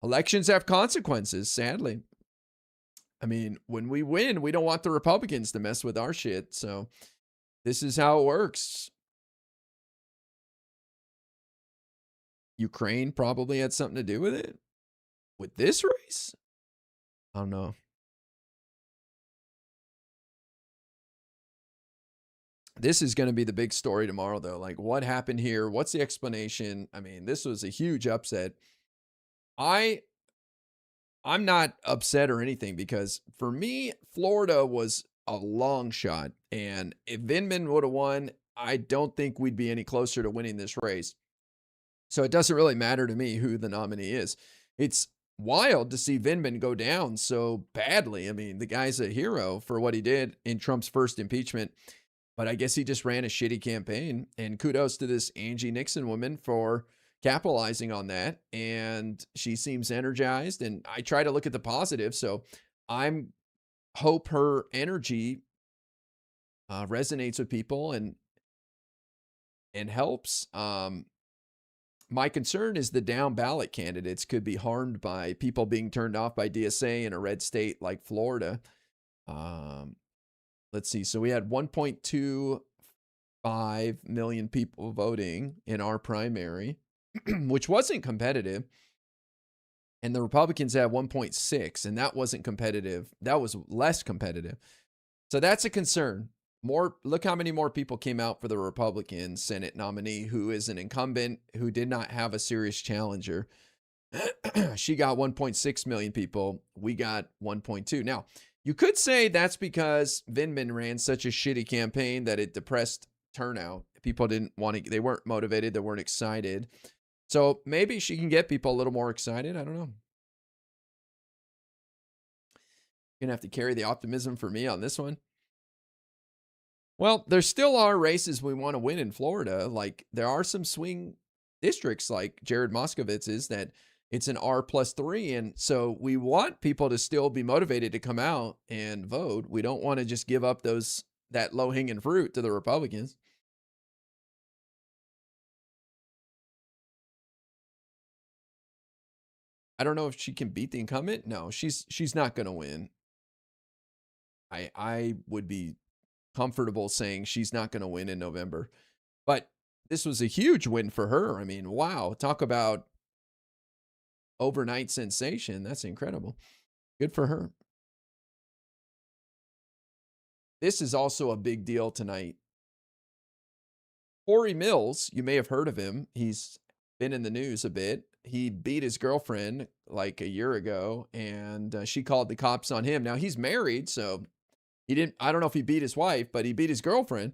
Elections have consequences, sadly. I mean, when we win, we don't want the Republicans to mess with our shit. So this is how it works. Ukraine probably had something to do with it. With this race? I don't know. This is going to be the big story tomorrow, though. Like, what happened here? What's the explanation? I mean, this was a huge upset. I'm not upset or anything, because for me, Florida was a long shot. And if Vindman would have won, I don't think we'd be any closer to winning this race. So it doesn't really matter to me who the nominee is. It's wild to see Vindman go down so badly. I mean, the guy's a hero for what he did in Trump's first impeachment, but I guess he just ran a shitty campaign. And kudos to this Angie Nixon woman for capitalizing on that. And she seems energized, and I try to look at the positive. So I'm hope her energy resonates with people and helps. My concern is the down ballot candidates could be harmed by people being turned off by DSA in a red state like Florida. Let's see. So we had 1.25 million people voting in our primary, which wasn't competitive. And the Republicans had 1.6, and that wasn't competitive. That was less competitive. So that's a concern. Look how many more people came out for the Republican Senate nominee, who is an incumbent who did not have a serious challenger. She got 1.6 million people. We got 1.2. Now, you could say that's because Vindman ran such a shitty campaign that it depressed turnout. People they weren't motivated, they weren't excited. So maybe she can get people a little more excited. I don't know. You're going to have to carry the optimism for me on this one. Well, there still are races we want to win in Florida. Like, there are some swing districts like Jared Moskowitz's that it's an R+3. And so we want people to still be motivated to come out and vote. We don't want to just give up that low-hanging fruit to the Republicans. I don't know if she can beat the incumbent. No, she's not going to win. I would be comfortable saying she's not going to win in November. But this was a huge win for her. I mean, wow. Talk about overnight sensation. That's incredible. Good for her. This is also a big deal tonight. Corey Mills, you may have heard of him. He's been in the news a bit. He beat his girlfriend like a year ago, and she called the cops on him. Now, he's married, so he didn't, I don't know if he beat his wife, but he beat his girlfriend.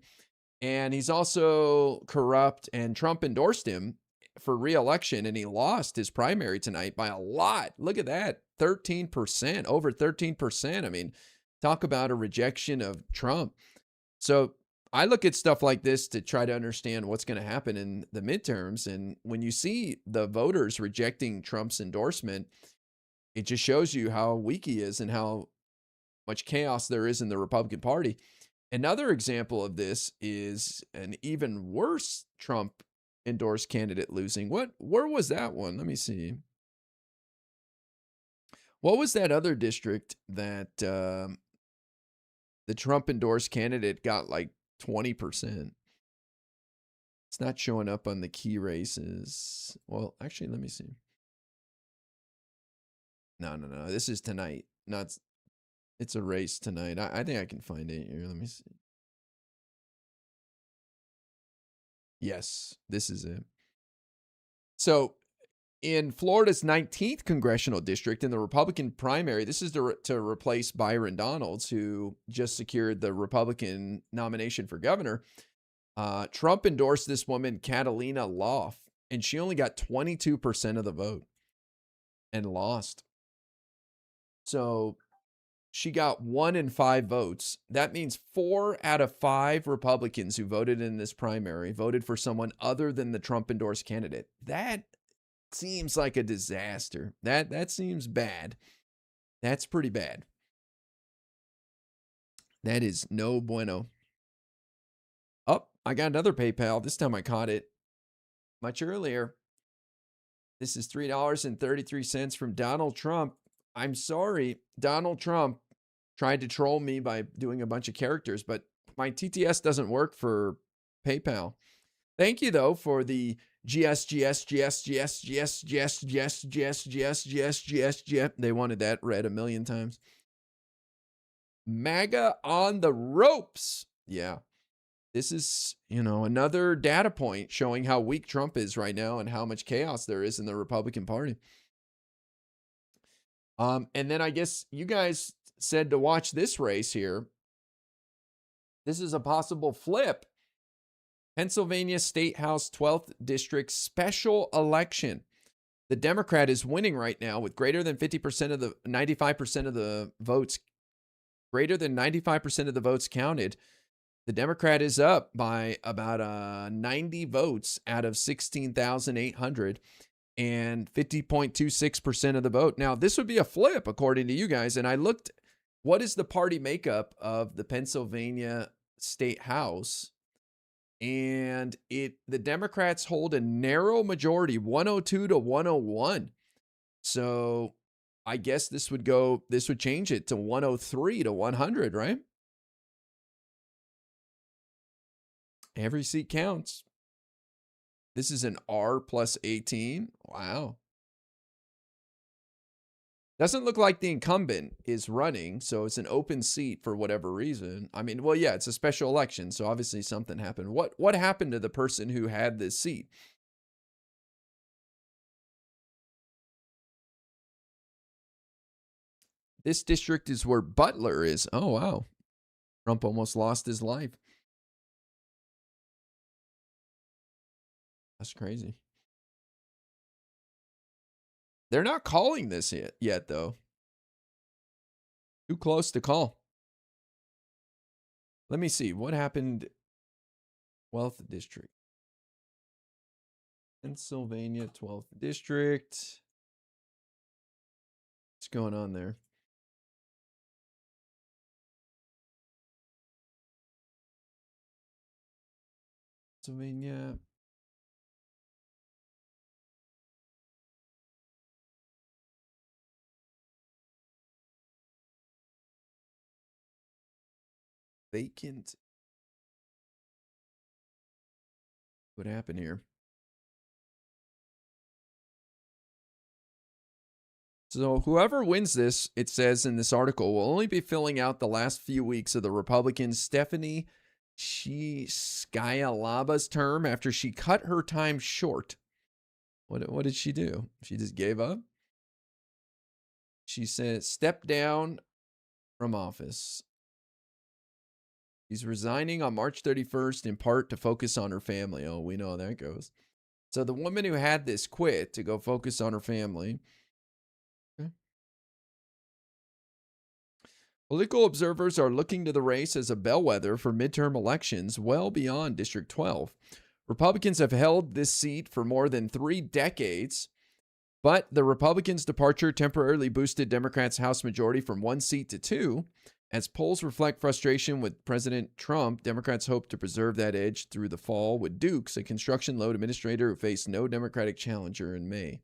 And he's also corrupt, and Trump endorsed him for re-election, and he lost his primary tonight by a lot. Look at that, 13%, over 13%. I mean, talk about a rejection of Trump. So I look at stuff like this to try to understand what's going to happen in the midterms. And when you see the voters rejecting Trump's endorsement, it just shows you how weak he is and how much chaos there is in the Republican Party. Another example of this is an even worse Trump endorsed candidate losing. Where was that one? Let me see. What was that other district that the Trump endorsed candidate got like 20%? It's not showing up on the key races. Well, actually, let me see. No. This is tonight. It's a race tonight. I think I can find it here. Let me see. Yes, this is it. So in Florida's 19th congressional district in the Republican primary, this is to replace Byron Donalds, who just secured the Republican nomination for governor. Trump endorsed this woman, Catalina Loff, and she only got 22% of the vote and lost. So she got 1 in 5 votes. That means 4 out of 5 Republicans who voted in this primary voted for someone other than the Trump endorsed candidate. That seems like a disaster. That seems bad. That's pretty bad. That is no bueno. Oh, I got another PayPal. This time I caught it much earlier. This is $3.33 from Donald Trump. I'm sorry, Donald Trump tried to troll me by doing a bunch of characters, but my TTS doesn't work for PayPal. Thank you, though, for the GS. They wanted that read a million times. MAGA on the ropes. Yeah. This is, another data point showing how weak Trump is right now and how much chaos there is in the Republican Party. And then I guess you guys said to watch this race here. This is a possible flip. Pennsylvania State House 12th District special election. The Democrat is winning right now with greater than 95% of the votes. Greater than 95% of the votes counted. The Democrat is up by about 90 votes out of 16,800 and 50.26% of the vote. Now, this would be a flip, according to you guys. And I looked, what is the party makeup of the Pennsylvania State House? And the Democrats hold a narrow majority, 102 to 101. So I guess this would change it to 103 to 100, right? Every seat counts. This is an R plus 18. Wow. Doesn't look like the incumbent is running, so it's an open seat for whatever reason. I mean, well, yeah, it's a special election, so obviously something happened. What happened to the person who had this seat? This district is where Butler is. Oh, wow. Trump almost lost his life. That's crazy. They're not calling this yet, though. Too close to call. Let me see. What happened? 12th District. Pennsylvania 12th District. What's going on there? Pennsylvania. Vacant What happened here? So whoever wins this, it says in this article, will only be filling out the last few weeks of the Republican Stephanie Skyalaba's term after she cut her time short. What did she do? She just gave up? She said, step down from office. She's resigning on March 31st in part to focus on her family. Oh, we know how that goes. So the woman who had this quit to go focus on her family. Okay. Political observers are looking to the race as a bellwether for midterm elections well beyond District 12. Republicans have held this seat for more than 3 decades, but the Republicans' departure temporarily boosted Democrats' House majority from 1 seat to 2. As polls reflect frustration with President Trump, Democrats hope to preserve that edge through the fall with Dukes, a construction loan administrator who faced no Democratic challenger in May.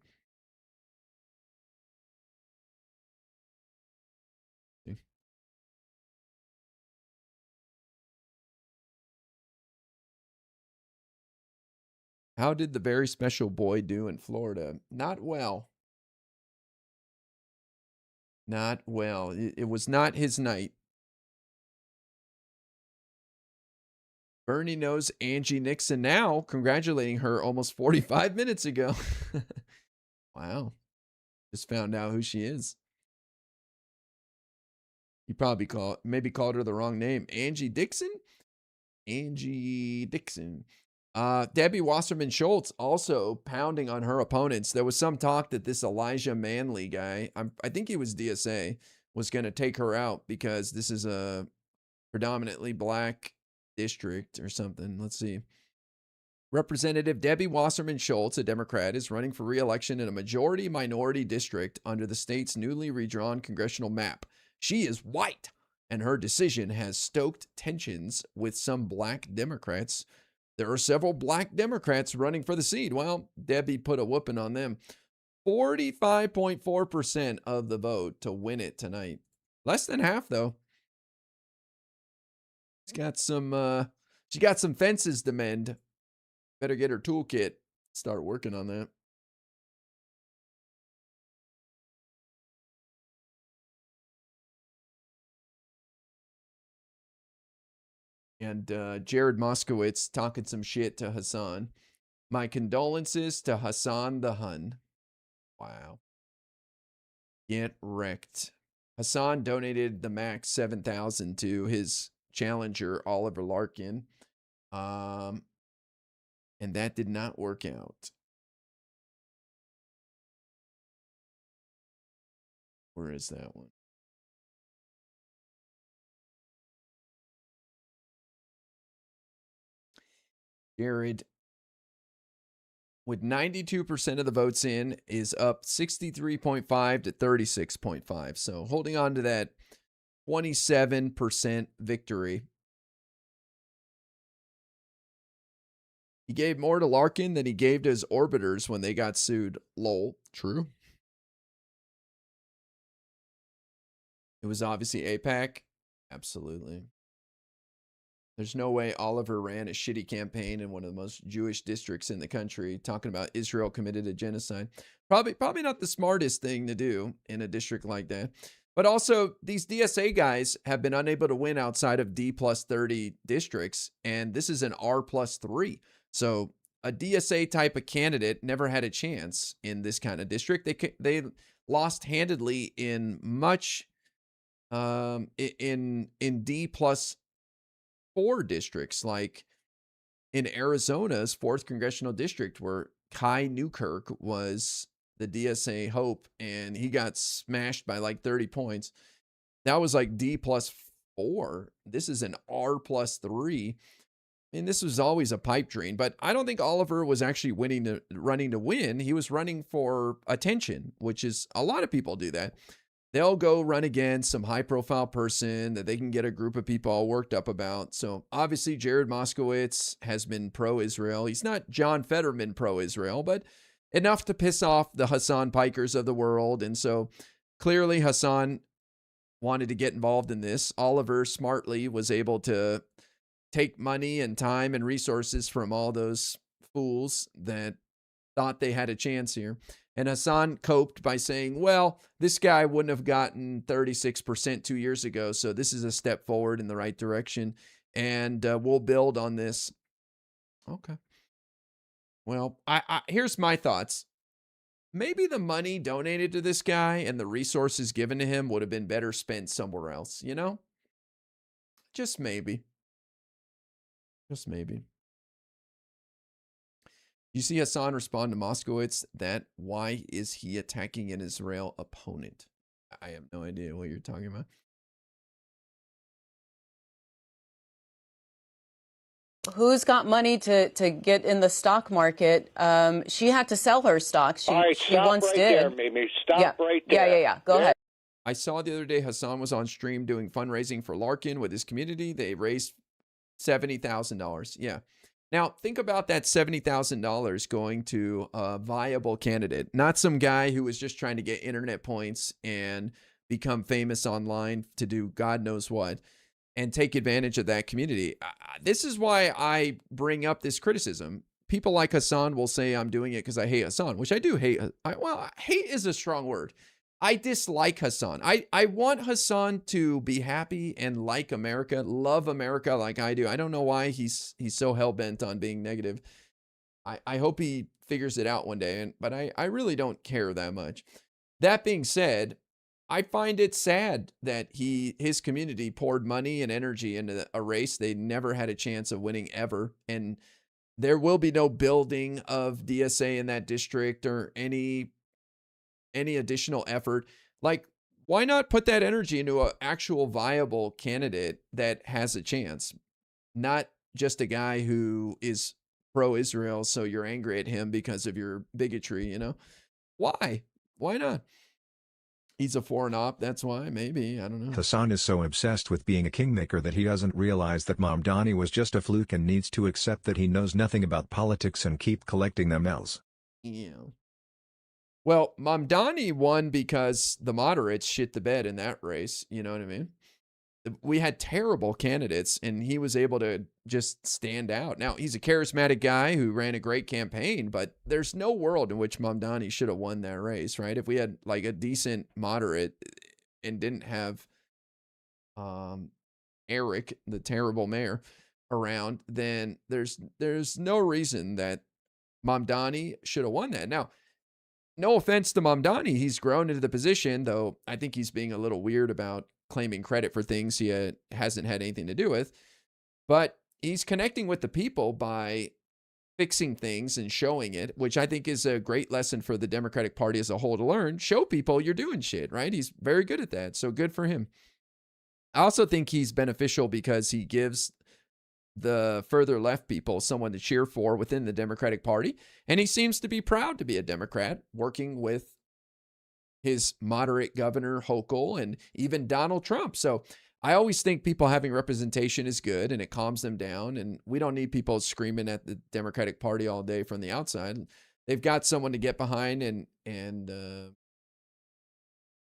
How did the very special boy do in Florida? Not well. Not well. It was not his night. Bernie knows Angie Nixon now, congratulating her almost 45 minutes ago. Wow. Just found out who she is. You probably maybe called her the wrong name. Angie Dixon? Angie Dixon. Debbie Wasserman Schultz also pounding on her opponents. There was some talk that this Elijah Manley guy, I think he was DSA, was going to take her out because this is a predominantly black district or something. Let's see. Representative Debbie Wasserman Schultz, a Democrat, is running for re-election in a majority-minority district under the state's newly redrawn congressional map. She is white, and her decision has stoked tensions with some black Democrats. There are several black Democrats running for the seat. Well, Debbie put a whooping on them. 45.4% of the vote to win it tonight. Less than half, though. She got some fences to mend. Better get her toolkit. Start working on that. And Jared Moskowitz talking some shit to Hassan. My condolences to Hassan the Hun. Wow. Get wrecked. Hassan donated the max 7,000 to his challenger, Oliver Larkin. And that did not work out. Where is that one? Jared, with 92% of the votes in, is up 63.5 to 36.5. So holding on to that 27% victory. He gave more to Larkin than he gave to his orbiters when they got sued. Lol. True. It was obviously AIPAC. Absolutely. There's no way Oliver ran a shitty campaign in one of the most Jewish districts in the country, talking about Israel committed a genocide. Probably not the smartest thing to do in a district like that. But also, these DSA guys have been unable to win outside of D+30 districts, and this is an R+3. So a DSA type of candidate never had a chance in this kind of district. They lost handedly in much in D+4 districts, like in Arizona's 4th congressional district, where Kai Newkirk was the DSA hope, and he got smashed by like 30 points. That was like D+4. This is an R+3. And this was always a pipe dream, but I don't think Oliver was actually running to win. He was running for attention, which is a lot of people do that. They'll go run against some high-profile person that they can get a group of people all worked up about. So obviously, Jared Moskowitz has been pro-Israel. He's not John Fetterman pro-Israel, but enough to piss off the Hassan Pikers of the world. And so clearly Hassan wanted to get involved in this. Oliver smartly was able to take money and time and resources from all those fools that thought they had a chance here. And Hassan coped by saying, well, this guy wouldn't have gotten 36% 2 years ago, so this is a step forward in the right direction, and we'll build on this. Okay. Well, here's my thoughts. Maybe the money donated to this guy and the resources given to him would have been better spent somewhere else, you know? Just maybe. Just maybe. You see Hassan respond to Moskowitz that why is he attacking an Israel opponent? I have no idea what you're talking about. Who's got money to get in the stock market? She had to sell her stock. She, All right, she stop once right did. there, Mimi. Stop right there. Yeah. Go ahead. I saw the other day Hassan was on stream doing fundraising for Larkin with his community. They raised $70,000. Yeah. Now, think about that $70,000 going to a viable candidate, not some guy who was just trying to get internet points and become famous online to do God knows what and take advantage of that community. This is why I bring up this criticism. People like Hassan will say I'm doing it because I hate Hassan, which I do hate. Well, hate is a strong word. I dislike Hassan. I want Hassan to be happy and like America, love America like I do. I don't know why he's so hell-bent on being negative. I hope he figures it out one day, but I really don't care that much. That being said, I find it sad that his community poured money and energy into a race they never had a chance of winning ever, and there will be no building of DSA in that district or any additional effort. Like, why not put that energy into an actual viable candidate that has a chance, not just a guy who is pro-Israel, so you're angry at him because of your bigotry, you know? Why not? He's a foreign op, that's why, maybe, I don't know. Hassan is so obsessed with being a kingmaker that he doesn't realize that Mamdani was just a fluke and needs to accept that he knows nothing about politics and keep collecting them L's. Yeah. Well, Mamdani won because the moderates shit the bed in that race. You know what I mean? We had terrible candidates, and he was able to just stand out. Now, he's a charismatic guy who ran a great campaign, but there's no world in which Mamdani should have won that race, right? If we had like a decent moderate and didn't have Eric, the terrible mayor, around, then there's no reason that Mamdani should have won that. Now, no offense to Mamdani, he's grown into the position, though I think he's being a little weird about claiming credit for things he hasn't had anything to do with. But he's connecting with the people by fixing things and showing it, which I think is a great lesson for the Democratic Party as a whole to learn. Show people you're doing shit, right? He's very good at that, so good for him. I also think he's beneficial because he gives the further left people someone to cheer for within the Democratic Party. And he seems to be proud to be a Democrat, working with his moderate governor, Hochul, and even Donald Trump. So I always think people having representation is good and it calms them down. And we don't need people screaming at the Democratic Party all day from the outside. They've got someone to get behind and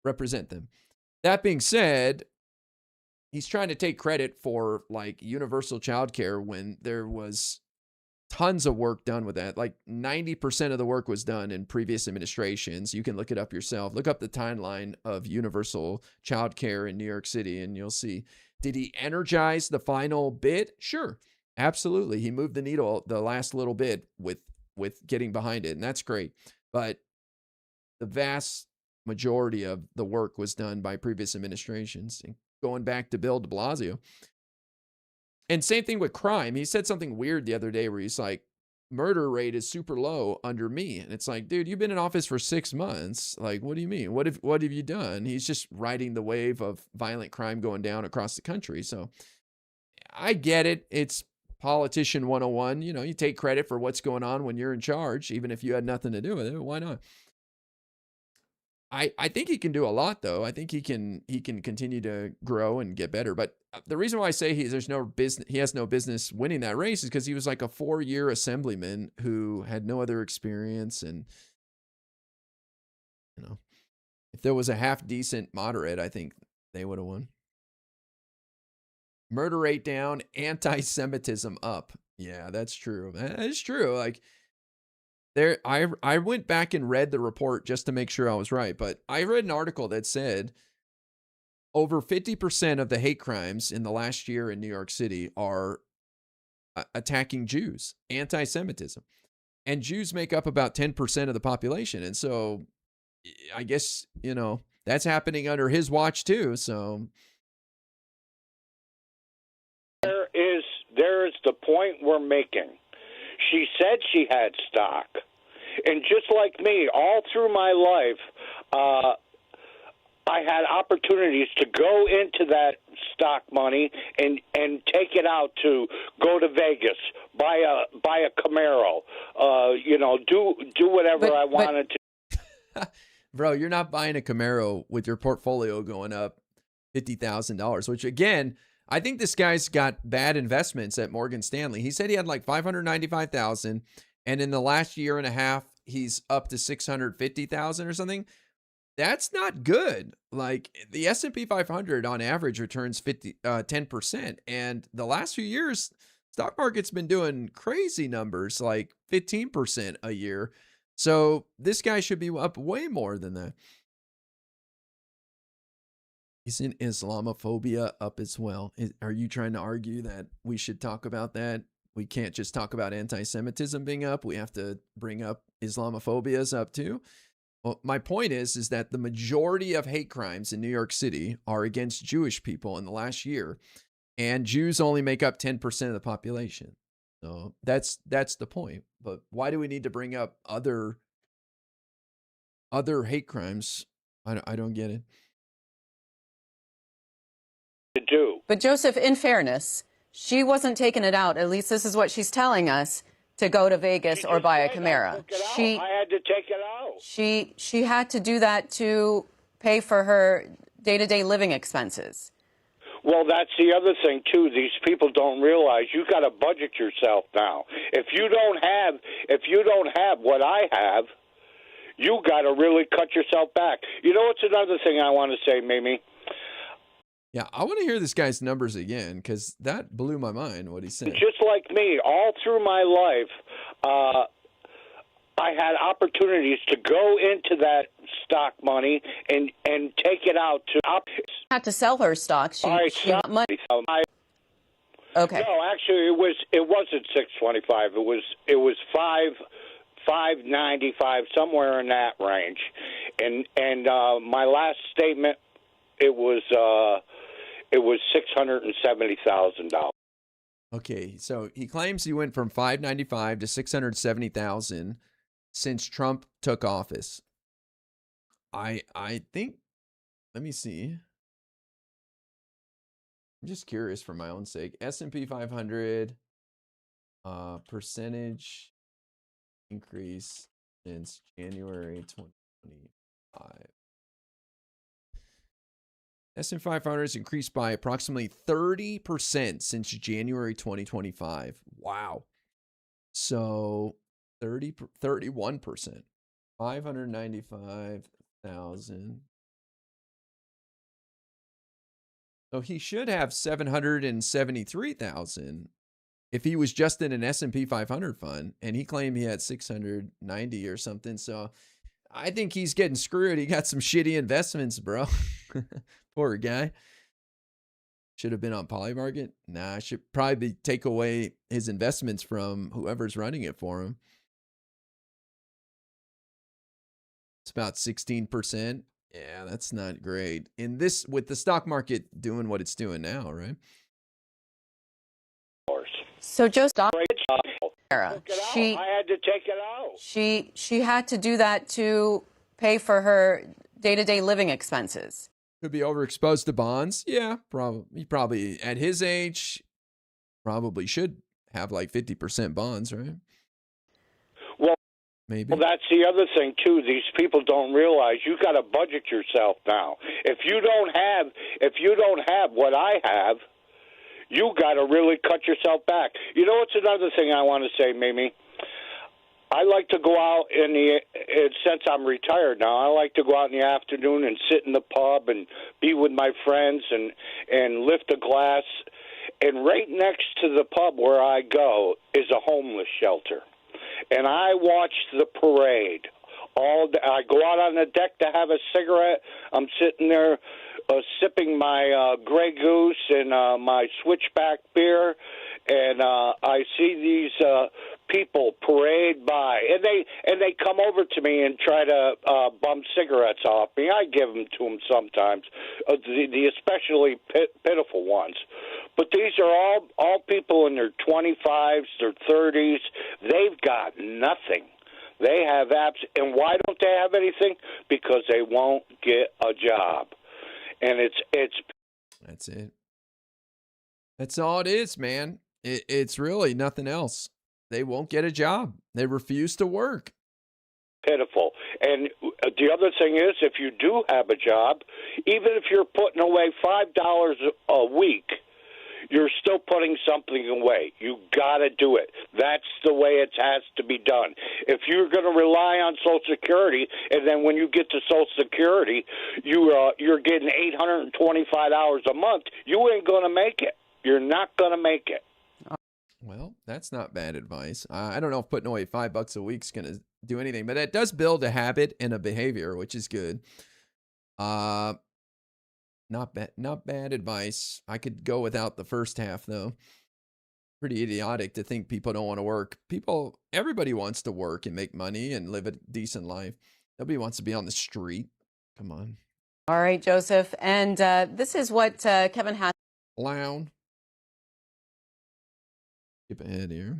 represent them. That being said, he's trying to take credit for like universal childcare when there was tons of work done with that. Like 90% of the work was done in previous administrations. You can look it up yourself. Look up the timeline of universal childcare in New York City and you'll see. Did he energize the final bit? Sure. Absolutely. He moved the needle the last little bit with getting behind it, and that's great. But the vast majority of the work was done by previous administrations, going back to Bill de Blasio. And same thing with crime. He said something weird the other day where he's like, murder rate is super low under me. And it's like, dude, you've been in office for 6 months. Like, what do you mean? What have you done? He's just riding the wave of violent crime going down across the country. So I get it. It's politician 101. You know, you take credit for what's going on when you're in charge, even if you had nothing to do with it. Why not? I think he can do a lot, though. I think he can continue to grow and get better. But the reason why I say he has no business winning that race is because he was like a 4-year assemblyman who had no other experience. And, you know, if there was a half decent moderate, I think they would have won. Murder rate down, anti-Semitism up. Yeah, that's true. That is true. Like there, I went back and read the report just to make sure I was right, but I read an article that said over 50% of the hate crimes in the last year in New York City are attacking Jews, anti-Semitism. And Jews make up about 10% of the population. And so I guess, that's happening under his watch too. So there is the point we're making. She said she had stock. And just like me, all through my life, I had opportunities to go into that stock money and take it out to go to Vegas, buy a Camaro, do whatever I wanted to. Bro, you're not buying a Camaro with your portfolio going up $50,000, which again, I think this guy's got bad investments at Morgan Stanley. He said he had like 595,000, and in the last year and a half, he's up to 650,000 or something. That's not good. Like the S&P 500 on average returns 10%. And the last few years, stock market's been doing crazy numbers, like 15% a year. So this guy should be up way more than that. Isn't Islamophobia up as well? Are you trying to argue that we should talk about that? We can't just talk about anti-Semitism being up. We have to bring up Islamophobia's up too. Well, my point is that the majority of hate crimes in New York City are against Jewish people in the last year, and Jews only make up 10% of the population. So that's the point. But why do we need to bring up other hate crimes? I don't get it. To do. But Joseph, in fairness, she wasn't taking it out. At least this is what she's telling us, to go to Vegas or buy a Camaro. I had to take it out. She had to do that to pay for her day-to-day living expenses. Well, that's the other thing too. These people don't realize you got to budget yourself now. If you don't have what I have, you got to really cut yourself back. You know what's another thing I want to say, Mimi? Yeah, I want to hear this guy's numbers again, because that blew my mind, what he said. Just like me, all through my life, I had opportunities to go into that stock money and take it out to. Had to sell her stock. She got money. Okay. No, actually, it wasn't 625. It was 595, somewhere in that range, and my last statement, it was $670,000. Okay, so he claims he went from 595 to 670,000 since Trump took office. I think, let me see. I'm just curious for my own sake. S&P 500 percentage increase since January 2025. S&P 500 has increased by approximately 30% since January 2025. Wow. So 31%. 595,000. So he should have 773,000 if he was just in an S&P 500 fund, and he claimed he had 690 or something. So I think he's getting screwed. He got some shitty investments, bro. Poor guy. Should have been on Polymarket. Nah, I should probably take away his investments from whoever's running it for him. It's about 16%. Yeah, that's not great. In this, with the stock market doing what it's doing now, right? So just I had to take it out. She had to do that to pay for her day-to-day living expenses. Could be overexposed to bonds. Yeah, probably. He probably, at his age, probably should have like 50% bonds, right? Well, maybe. Well, that's the other thing too. These people don't realize you got to budget yourself now. If you don't have what I have, you got to really cut yourself back. You know what's another thing I want to say, Mimi? I like to go out since I'm retired now, I like to go out in the afternoon and sit in the pub and be with my friends and lift a glass And right next to the pub where I go is a homeless shelter. And I watch the parade all day. I go out on the deck to have a cigarette. I'm sitting there sipping my Grey Goose and my Switchback beer, and I see these people parade by, and they come over to me and try to bum cigarettes off me. I give them to them sometimes, the especially pitiful ones. But these are all people in their 25s, their 30s. They've got nothing. They have apps, and why don't they have anything? Because they won't get a job, and it's. That's it. That's all it is, man. It's really nothing else. They won't get a job. They refuse to work. Pitiful. And the other thing is, if you do have a job, even if you're putting away $5 a week, you're still putting something away. You got to do it. That's the way it has to be done. If you're going to rely on Social Security, and then when you get to Social Security, you're getting $825 a month, you ain't going to make it. You're not going to make it. Well, that's not bad advice. I don't know if putting away $5 a week is going to do anything, but it does build a habit and a behavior, which is good. Not bad advice. I could go without the first half, though. Pretty idiotic to think people don't want to work. Everybody wants to work and make money and live a decent life. Nobody wants to be on the street. Come on. All right, Joseph. And this is what Kevin has. Loud. Skip ahead here.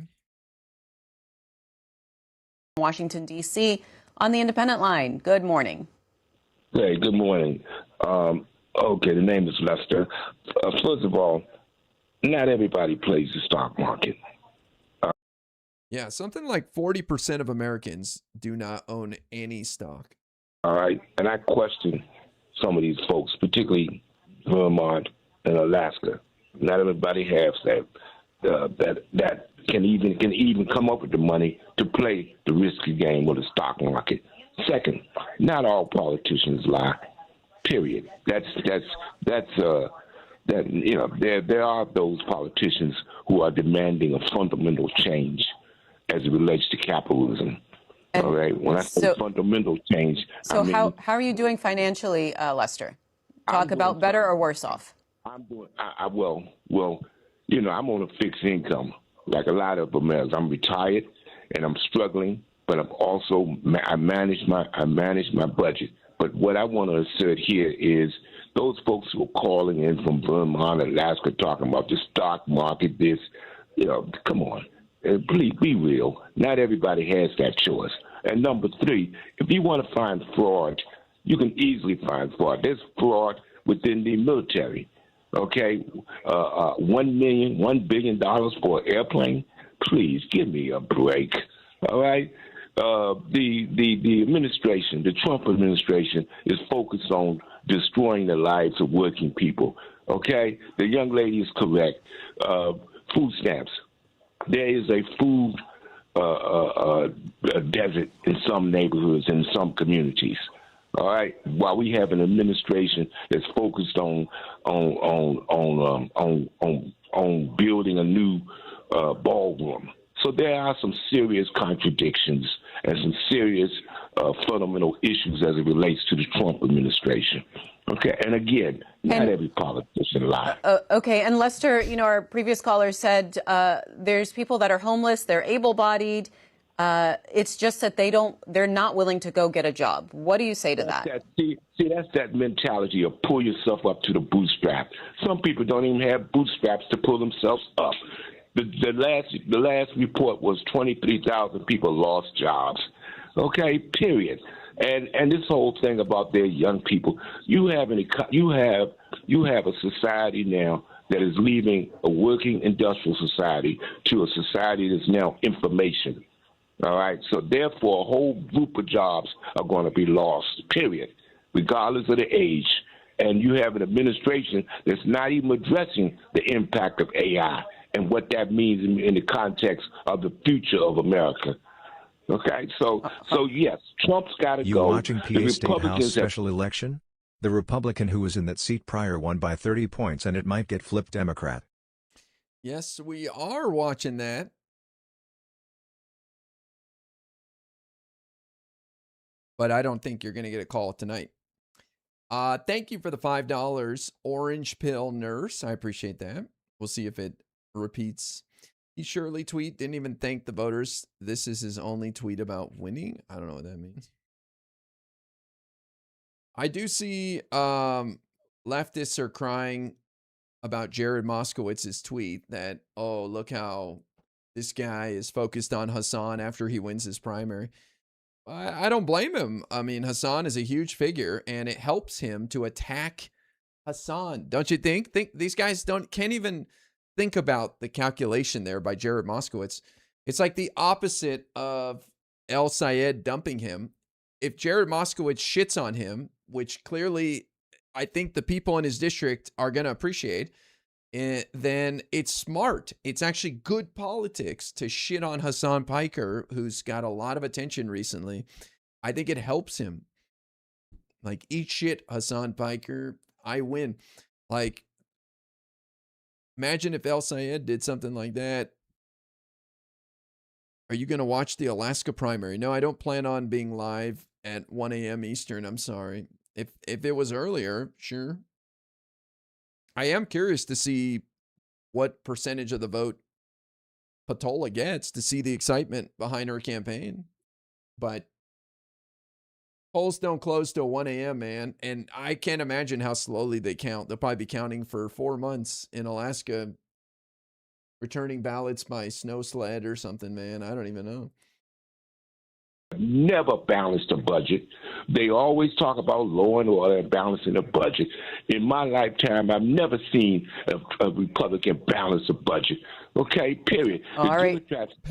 Washington, D.C. on the Independent line. Good morning. Hey, good morning. Okay, the name is Lester. First of all, not everybody plays the stock market. Yeah, something like 40% of Americans do not own any stock. All right, and I question some of these folks, particularly Vermont and Alaska. Not everybody has that can even come up with the money to play the risky game of the stock market. Second, not all politicians lie. Period. There are those politicians who are demanding a fundamental change as it relates to capitalism. All right. When I say fundamental change, so I mean, how are you doing financially, Lester? Talk about better or worse off. I'm doing. I'm on a fixed income like a lot of Americans. I'm retired and I'm struggling, but I manage my budget. But what I want to assert here is those folks who are calling in from Vermont, Alaska, talking about the stock market, come on. Please be real. Not everybody has that choice. And number three, if you want to find fraud, you can easily find fraud. There's fraud within the military. Okay? $1 billion for an airplane? Please, give me a break. All right? The administration, the Trump administration, is focused on destroying the lives of working people. Okay? The young lady is correct. Food stamps. There is a food desert in some neighborhoods, in some communities. All right. While we have an administration that's focused on building a new ballroom. So there are some serious contradictions and some serious fundamental issues as it relates to the Trump administration. Okay, and again, not every politician lies. Okay, and Lester, our previous caller said there's people that are homeless, they're able-bodied. It's just that they're not willing to go get a job. What do you say to that? See, that's that mentality of pull yourself up to the bootstrap. Some people don't even have bootstraps to pull themselves up. The last report was 23,000 people lost jobs. Okay, period. And this whole thing about their young people, you have a society now that is leaving a working industrial society to a society that's now information. All right, so therefore a whole group of jobs are going to be lost. Period, regardless of the age. And you have an administration that's not even addressing the impact of AI and what that means in the context of the future of America. Okay, so yes, Trump's got to go. You watching PA State House special election? The Republican who was in that seat prior won by 30 points, and it might get flipped Democrat. Yes, we are watching that. But I don't think you're going to get a call tonight. Thank you for the $5 orange pill nurse. I appreciate that. We'll see if it repeats. He surely tweet, didn't even thank the voters. This is his only tweet about winning. I don't know what that means. I do see leftists are crying about Jared Moskowitz's tweet that, oh, look how this guy is focused on Hassan after he wins his primary. I don't blame him. I mean, Hassan is a huge figure, and it helps him to attack Hassan. Don't you think? These guys can't even think about the calculation there by Jared Moskowitz. It's like the opposite of El Sayed dumping him. If Jared Moskowitz shits on him, which clearly I think the people in his district are going to appreciate, then it's smart. It's actually good politics to shit on Hassan Piker, who's got a lot of attention recently. I think it helps him. Like, eat shit, Hassan Piker. I win. Like, imagine if El Sayed did something like that. Are you going to watch the Alaska primary? No, I don't plan on being live at 1 a.m. Eastern. I'm sorry. If it was earlier, sure. I am curious to see what percentage of the vote Patola gets, to see the excitement behind her campaign. But polls don't close till 1 a.m., man. And I can't imagine how slowly they count. They'll probably be counting for 4 months in Alaska, returning ballots by snow sled or something, man. I don't even know. Never balanced the budget. They always talk about law and order and balancing the budget. In my lifetime, I've never seen a Republican balance a budget. Okay, period. All right.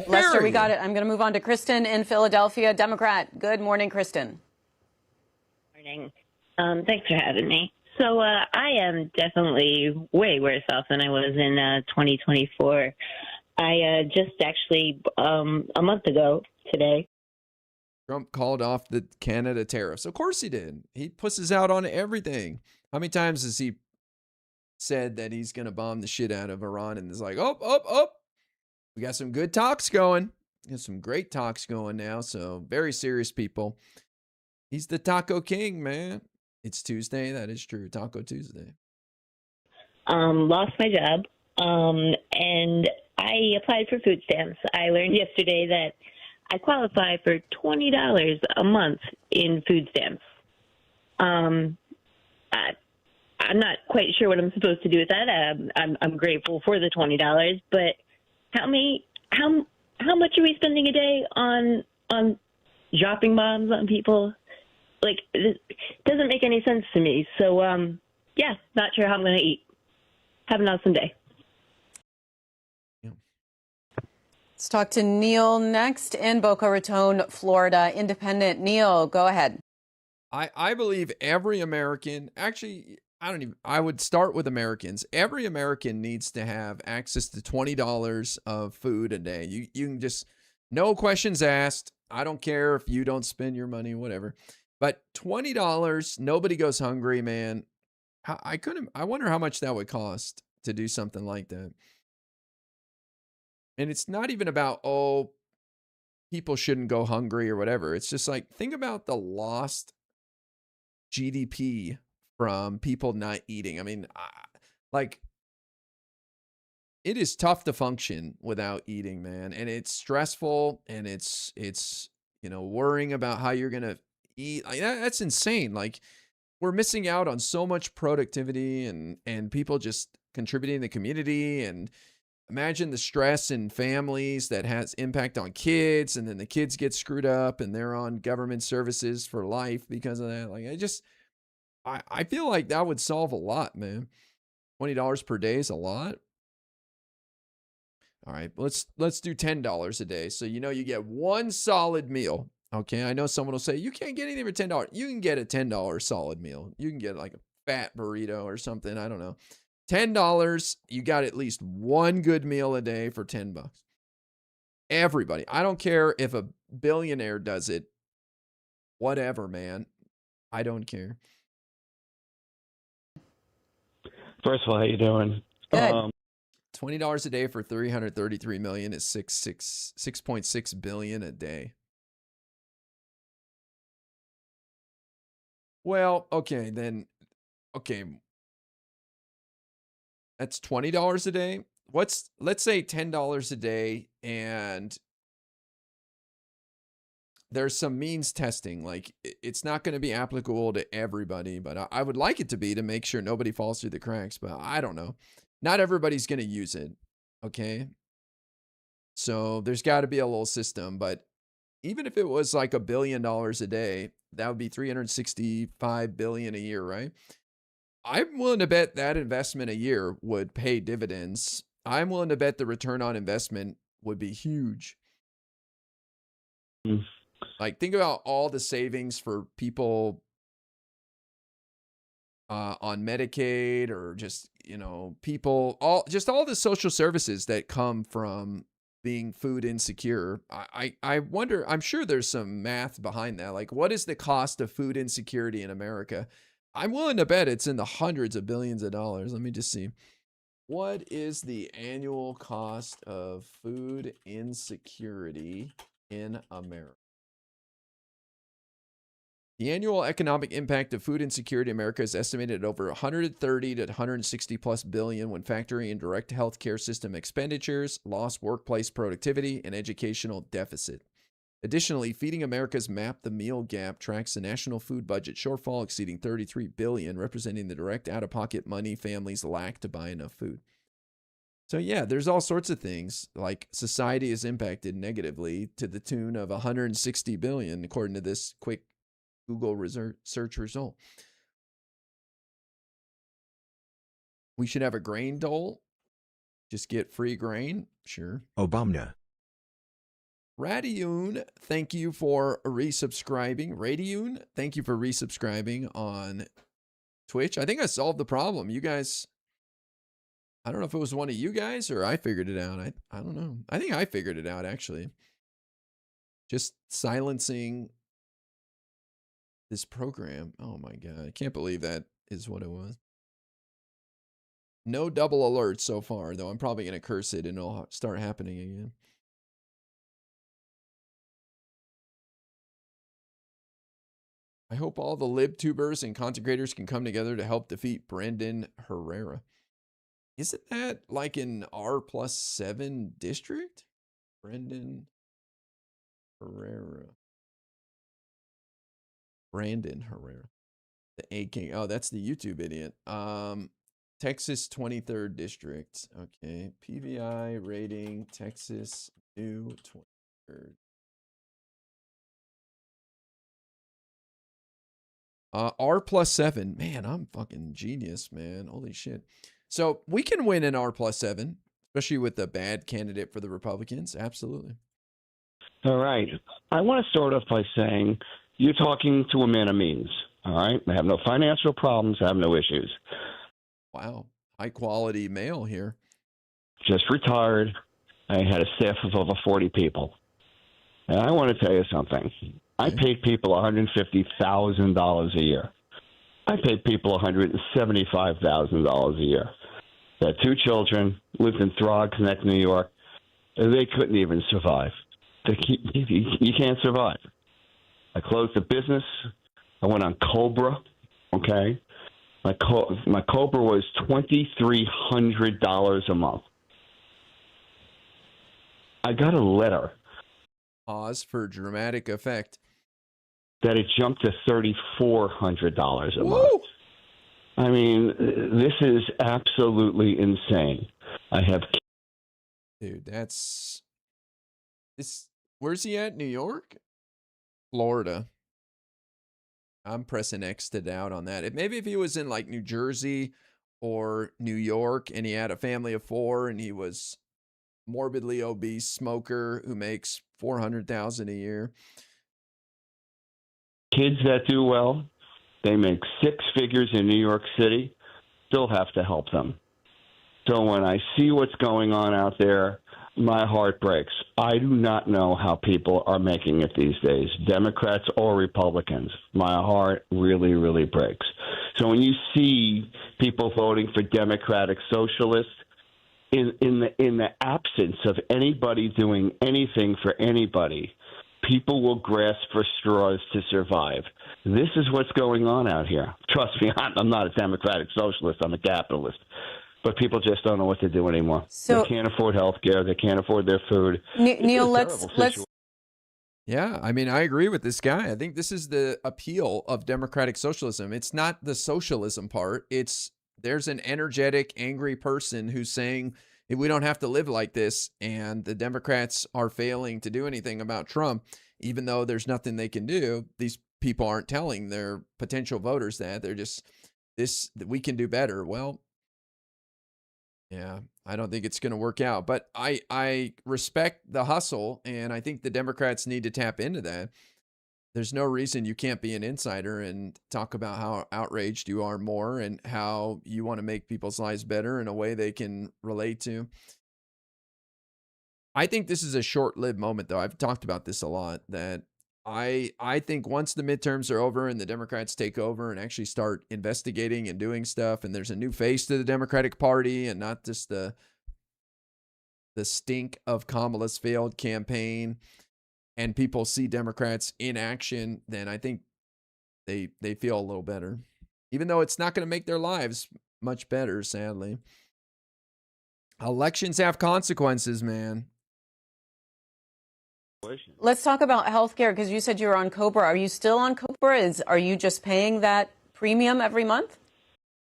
Lester, we got it. I'm going to move on to Kristen in Philadelphia, Democrat. Good morning, Kristen. Morning. Thanks for having me. So I am definitely way worse off than I was in 2024. I just actually, a month ago today, Trump called off the Canada tariffs. Of course he did. He pusses out on everything. How many times has he said that he's going to bomb the shit out of Iran? And it's like, oh, we got some good talks going. We got some great talks going now. So very serious people. He's the Taco King, man. It's Tuesday. That is true. Taco Tuesday. lost my job, and I applied for food stamps. I learned yesterday that I qualify for $20 a month in food stamps. I'm not quite sure what I'm supposed to do with that. I'm grateful for the $20, but how much are we spending a day on dropping bombs on people? Like, it doesn't make any sense to me. So, yeah, not sure how I'm going to eat. Have an awesome day. Let's talk to Neil next in Boca Raton, Florida. Independent. Neil, go ahead. I believe every American, actually, I would start with Americans. Every American needs to have access to $20 of food a day. You can just, no questions asked. I don't care if you don't spend your money, whatever. But $20, nobody goes hungry, man. I wonder how much that would cost to do something like that. And it's not even about, oh, people shouldn't go hungry or whatever. It's just like, think about the lost GDP from people not eating. I mean, it is tough to function without eating, man. And it's stressful, and it's worrying about how you're going to eat. Like, that's insane. Like, we're missing out on so much productivity and people just contributing to the community. And imagine the stress in families that has impact on kids, and then the kids get screwed up and they're on government services for life because of that. Like, I feel like that would solve a lot, man. $20 per day is a lot. All right, let's do $10 a day. So, you get one solid meal. Okay, I know someone will say, you can't get anything for $10. You can get a $10 solid meal. You can get like a fat burrito or something. I don't know. $10, you got at least one good meal a day for $10. Everybody. I don't care if a billionaire does it. Whatever, man. I don't care. First of all, how you doing? Good. $20 a day for 333 million is 6.6 billion a day. Well, okay, then, okay. That's $20 a day. Let's say $10 a day, and there's some means testing. Like, it's not going to be applicable to everybody, but I would like it to be, to make sure nobody falls through the cracks, but I don't know. Not everybody's going to use it, okay? So there's got to be a little system, but even if it was like $1 billion a day, that would be 365 billion a year, right? I'm willing to bet that investment a year would pay dividends. I'm willing to bet the return on investment would be huge. Like, think about all the savings for people on Medicaid, or just, people, all the social services that come from being food insecure. I wonder, I'm sure there's some math behind that. Like, what is the cost of food insecurity in America? I'm willing to bet it's in the hundreds of billions of dollars. Let me just see. What is the annual cost of food insecurity in America? The annual economic impact of food insecurity in America is estimated at over 130 to 160 plus billion when factoring in direct healthcare system expenditures, lost workplace productivity, and educational deficit. Additionally, Feeding America's Map the Meal Gap tracks the national food budget shortfall exceeding $33 billion, representing the direct out-of-pocket money families lack to buy enough food. So yeah, there's all sorts of things, like society is impacted negatively to the tune of 160 billion, according to this quick Google search result. We should have a grain dole. Just get free grain. Sure. Obama. Radiun, thank you for resubscribing. Radiun, thank you for resubscribing on Twitch. I think I solved the problem. You guys, I don't know if it was one of you guys or I figured it out. I don't know. I think I figured it out, actually. Just silencing this program. Oh my God. I can't believe that is what it was. No double alerts so far, though. I'm probably going to curse it and it'll start happening again. I hope all the LibTubers and content creators can come together to help defeat Brendan Herrera. Isn't that like an R+7 district? Brendan Herrera. Brandon Herrera. The A King. Oh, that's the YouTube idiot. Texas 23rd District. Okay. PVI rating, Texas, new 23rd. R+7. Man, I'm fucking genius, man. Holy shit. So we can win an R+7, especially with the bad candidate for the Republicans. Absolutely. All right. I want to start off by saying you're talking to a man of means. All right. I have no financial problems. I have no issues. Wow. High quality male here. Just retired. I had a staff of over 40 people. And I want to tell you something. I paid people $150,000 a year. I paid people $175,000 a year. They had 2 children, lived in Throgs Neck, New York. They couldn't even survive. You can't survive. I closed the business. I went on Cobra, okay? My Cobra was $2,300 a month. I got a letter. Pause for dramatic effect. That it jumped to $3,400 a month. I mean, this is absolutely insane. I have... Dude, that's... Where's he at? New York? Florida. I'm pressing X to doubt on that. Maybe if he was in like New Jersey or New York and he had a family of 4 and he was morbidly obese smoker who makes $400,000 a year. Kids that do well, they make 6 figures in New York City, still have to help them. So when I see what's going on out there, my heart breaks. I do not know how people are making it these days, Democrats or Republicans. My heart really, really breaks. So when you see people voting for Democratic Socialists, in the absence of anybody doing anything for anybody, people will grasp for straws to survive. This is what's going on out here. Trust me, I'm not a democratic socialist. I'm a capitalist. But people just don't know what to do anymore. So, they can't afford health care. They can't afford their food. Neil, let's. Yeah, I mean, I agree with this guy. I think this is the appeal of democratic socialism. It's not the socialism part. There's an energetic, angry person who's saying, we don't have to live like this. And the Democrats are failing to do anything about Trump, even though there's nothing they can do. These people aren't telling their potential voters that. They're just, we can do better. Well, yeah, I don't think it's going to work out, but I respect the hustle, and I think the Democrats need to tap into that. There's no reason you can't be an insider and talk about how outraged you are more and how you want to make people's lives better in a way they can relate to. I think this is a short-lived moment, though. I've talked about this a lot, that I think once the midterms are over and the Democrats take over and actually start investigating and doing stuff, and there's a new face to the Democratic Party and not just the stink of Kamala's failed campaign, and people see Democrats in action, then I think they feel a little better. Even though it's not going to make their lives much better, sadly. Elections have consequences, man. Let's talk about healthcare, because you said you were on COBRA. Are you still on COBRA? Are you just paying that premium every month?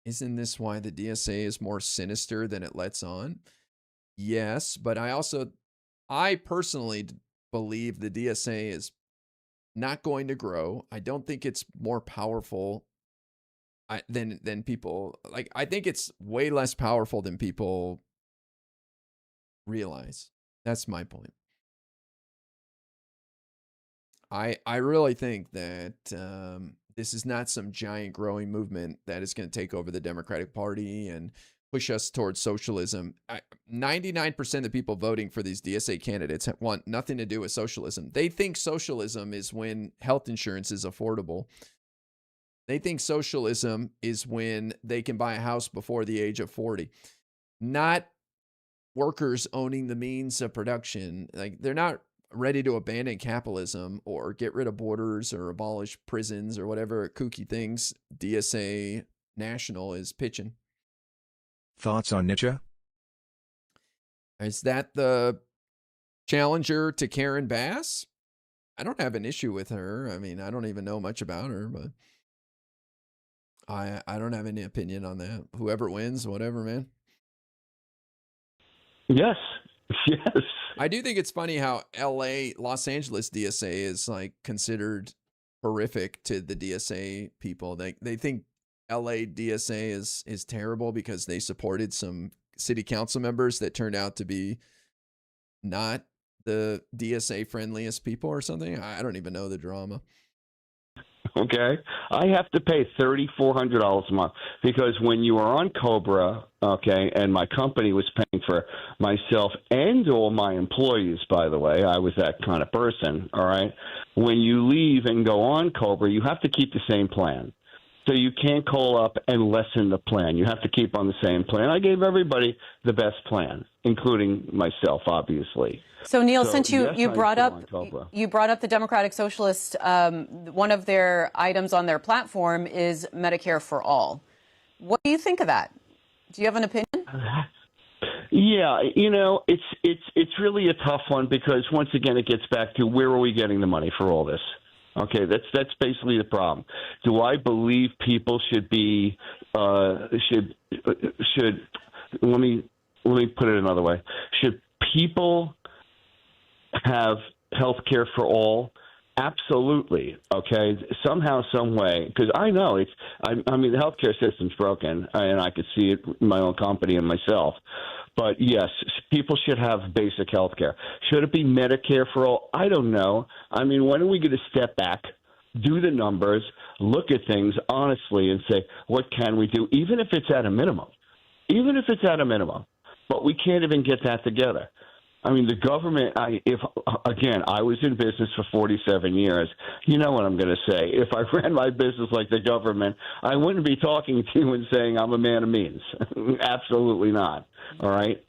Isn't this why the DSA is more sinister than it lets on? Yes, but I personally believe the DSA is not going to grow. I don't think it's more powerful than people like. I think it's way less powerful than people realize. That's my point. I really think that this is not some giant growing movement that is going to take over the Democratic Party and push us towards socialism. 99% of the people voting for these DSA candidates want nothing to do with socialism. They think socialism is when health insurance is affordable. They think socialism is when they can buy a house before the age of 40. Not workers owning the means of production. Like, they're not ready to abandon capitalism or get rid of borders or abolish prisons or whatever kooky things DSA National is pitching. Thoughts on Nietzsche? Is that the challenger to Karen Bass? I don't have an issue with her. I mean, I don't even know much about her, but I don't have any opinion on that. Whoever wins, whatever, man. Yes. Yes. I do think it's funny how Los Angeles DSA is like considered horrific to the DSA people. They think LA DSA is terrible because they supported some city council members that turned out to be not the DSA friendliest people or something. I don't even know the drama. Okay, I have to pay $3,400 a month because when you are on COBRA, okay, and my company was paying for myself and all my employees, by the way, I was that kind of person, all right? When you leave and go on COBRA, you have to keep the same plan. So you can't call up and lessen the plan. You have to keep on the same plan. I gave everybody the best plan, including myself, obviously. So Neil, since you brought up the Democratic Socialist, one of their items on their platform is Medicare for all. What do you think of that? Do you have an opinion? Yeah, you know, it's really a tough one because once again it gets back to where are we getting the money for all this? Okay, that's basically the problem. Do I believe people should be should let me put it another way. Should people have health care for all? Absolutely. Okay. Somehow, some way, because I know I mean, the healthcare system's broken, and I could see it in my own company and myself. But yes, people should have basic health care. Should it be Medicare for all? I don't know. I mean, when are we going to step back, do the numbers, look at things honestly, and say, what can we do, even if it's at a minimum? Even if it's at a minimum. But we can't even get that together. I mean, the government, I was in business for 47 years. You know what I'm going to say. If I ran my business like the government, I wouldn't be talking to you and saying I'm a man of means. Absolutely not. All right.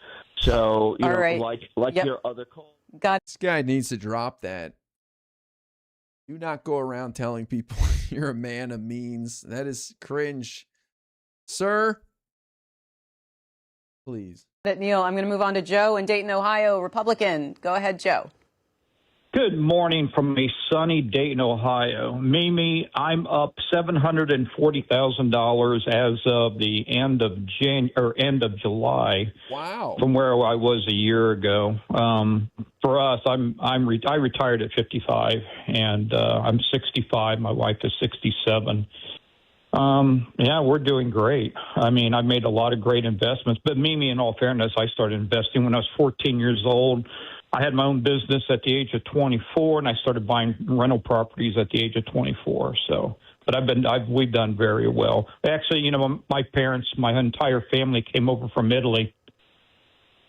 So, All right. like Yep. your other call. This guy needs to drop that. Do not go around telling people you're a man of means. That is cringe. Sir, please. Neil, I'm going to move on to Joe in Dayton, Ohio, Republican. Go ahead, Joe. Good morning from a sunny Dayton, Ohio. Mimi, I'm up $740,000 as of the end of July. Wow. From where I was a year ago. For us, I retired at 55, and I'm 65. My wife is 67. Yeah, we're doing great. I mean, I've made a lot of great investments. But Mimi, in all fairness, I started investing when I was 14 years old. I had my own business at the age of 24, and I started buying rental properties at the age of 24. So, but we've done very well. Actually, you know, my parents, my entire family came over from Italy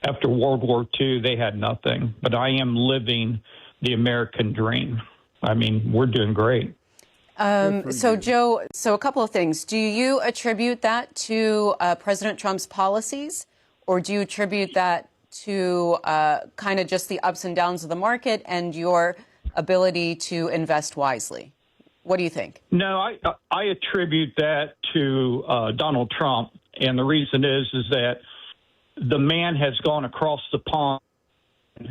after World War II. They had nothing, but I am living the American dream. I mean, we're doing great. So, Joe, a couple of things. Do you attribute that to President Trump's policies, or do you attribute that to kind of just the ups and downs of the market and your ability to invest wisely? What do you think? No, I attribute that to Donald Trump, and the reason is that the man has gone across the pond,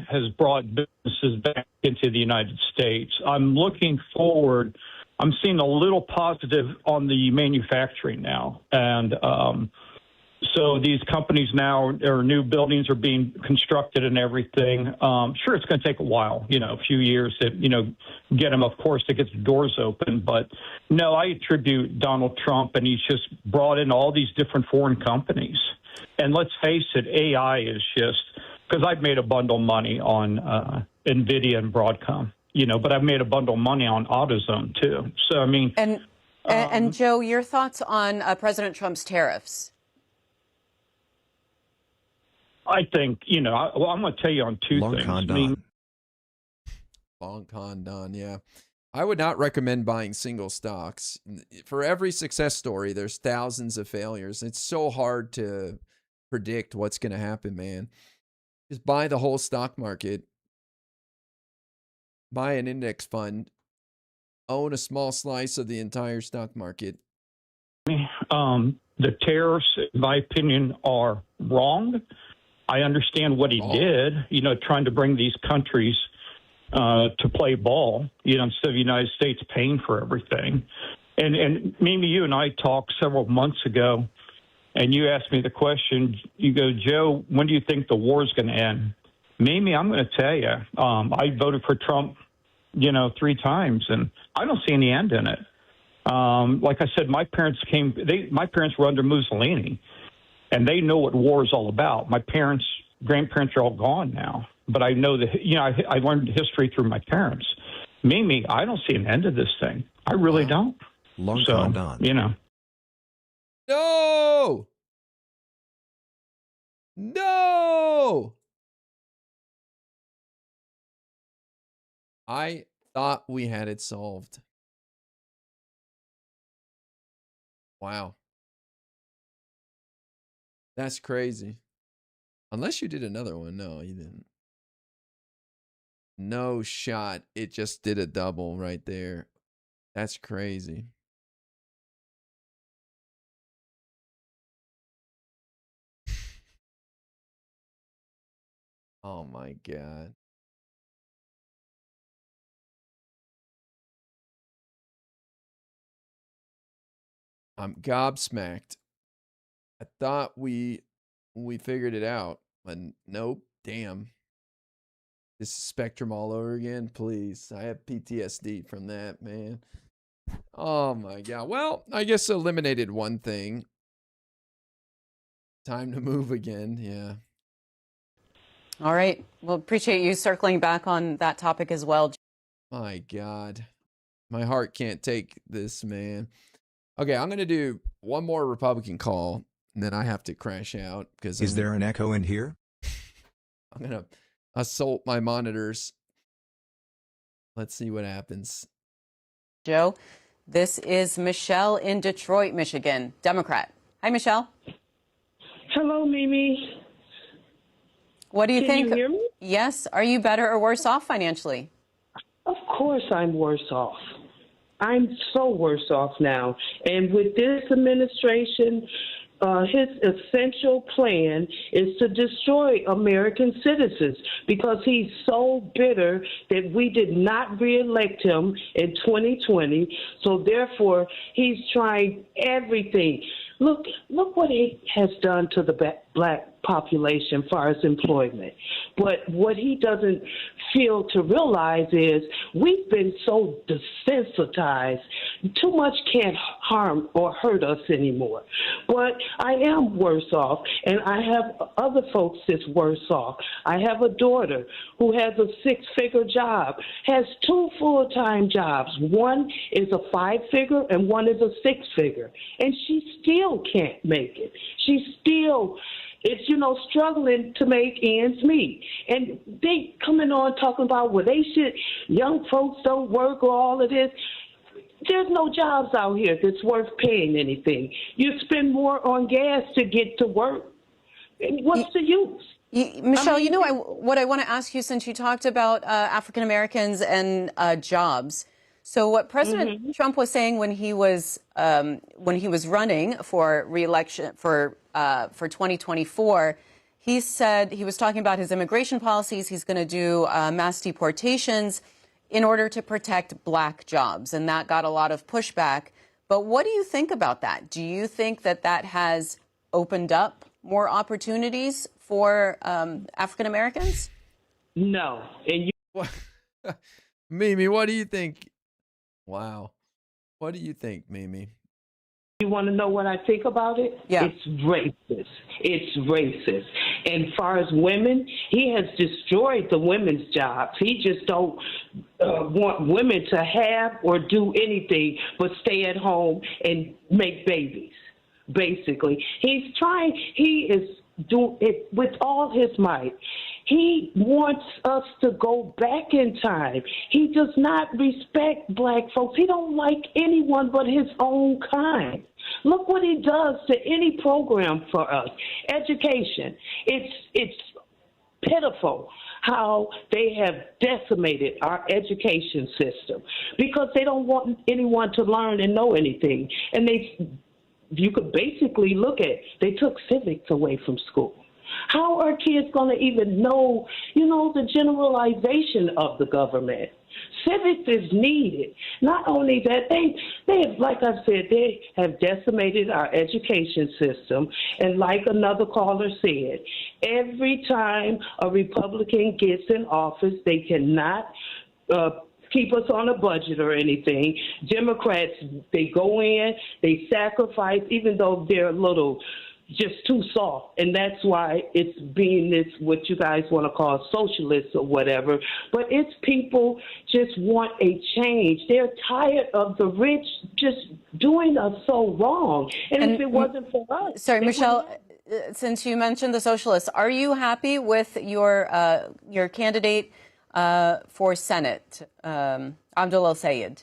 has brought businesses back into the United States. I'm looking forward. I'm seeing a little positive on the manufacturing now, and so these companies now, or new buildings are being constructed and everything. Sure, it's going to take a while, you know, a few years to, you know, get them, of course, to get the doors open. But no, I attribute Donald Trump, and he's just brought in all these different foreign companies. And let's face it, AI is just, because I've made a bundle of money on NVIDIA and Broadcom, you know, but I've made a bundle of money on AutoZone too. So, I mean. And Joe, your thoughts on President Trump's tariffs? I think, you know, I'm going to tell you on two things. Long con Don, yeah. I would not recommend buying single stocks. For every success story, there's thousands of failures. It's so hard to predict what's going to happen, man. Just buy the whole stock market. Buy an index fund. Own a small slice of the entire stock market. The tariffs, in my opinion, are wrong. I understand what he did, you know, trying to bring these countries to play ball, you know, instead of the United States paying for everything. And Mimi, you and I talked several months ago, and you asked me the question, you go, Joe, when do you think the war is going to end? Mimi, I'm going to tell you, I voted for Trump, you know, 3 times, and I don't see any end in it. Like I said, my parents were under Mussolini. And they know what war is all about. My grandparents are all gone now. But I know that, you know, I learned history through my parents. Mimi, I don't see an end to this thing. I really don't. Long Don. You know. No! I thought we had it solved. Wow. That's crazy. Unless you did another one. No, you didn't. No shot. It just did a double right there. That's crazy. Oh my God. I'm gobsmacked. I thought we figured it out, but nope. Damn. This is Spectrum all over again. Please. I have PTSD from that, man. Oh my God. Well, I guess eliminated one thing. Time to move again. Yeah. All right. Well, appreciate you circling back on that topic as well. My God. My heart can't take this, man. Okay, I'm going to do one more Republican call, and then I have to crash out. Because Is there an echo in here? I'm going to assault my monitors. Let's see what happens. Joe, this is Michelle in Detroit, Michigan, Democrat. Hi, Michelle. Hello, Mimi. What do you think? Can you hear me? Yes. Are you better or worse off financially? Of course I'm worse off. I'm so worse off now. And with this administration, his essential plan is to destroy American citizens because he's so bitter that we did not reelect him in 2020. So therefore, he's trying everything. Look what he has done to the black population as far as employment. But what he doesn't feel to realize is we've been so desensitized. Too much can't harm or hurt us anymore. But I am worse off, and I have other folks that's worse off. I have a daughter who has a 6-figure job, has 2 full-time jobs. One is a 5-figure and one is a 6-figure. And she still can't make it. She's still struggling to make ends meet. And they coming on talking about, well, young folks don't work or all of this. There's no jobs out here that's worth paying anything. You spend more on gas to get to work. What's the use? Michelle, what I want to ask you, since you talked about African Americans and jobs. So what President Trump was saying when he was running for re-election for 2024, he said he was talking about his immigration policies. He's going to do mass deportations in order to protect black jobs, and that got a lot of pushback. But what do you think about that? Do you think that has opened up more opportunities for African Americans? No. And Mimi, what do you think? Wow. What do you think, Mimi? You want to know what I think about it? Yeah. It's racist. It's racist. And as far as women, he has destroyed the women's jobs. He just don't want women to have or do anything but stay at home and make babies, basically. He is doing it with all his might. He wants us to go back in time. He does not respect black folks. He don't like anyone but his own kind. Look what he does to any program for us. Education. It's pitiful how they have decimated our education system because they don't want anyone to learn and know anything. And you could basically look at, they took civics away from school. How are kids going to even know, the generalization of the government? Civics is needed. Not only that, they have, like I said, they have decimated our education system. And like another caller said, every time a Republican gets in office, they cannot keep us on a budget or anything. Democrats, they go in, they sacrifice, even though they're a little just too soft, and that's why it's being this, what you guys want to call socialists or whatever. But it's people just want a change. They're tired of the rich just doing us so wrong. And if it wasn't for us... Sorry, Michelle, since you mentioned the socialists, are you happy with your candidate for Senate, Abdul El-Sayed?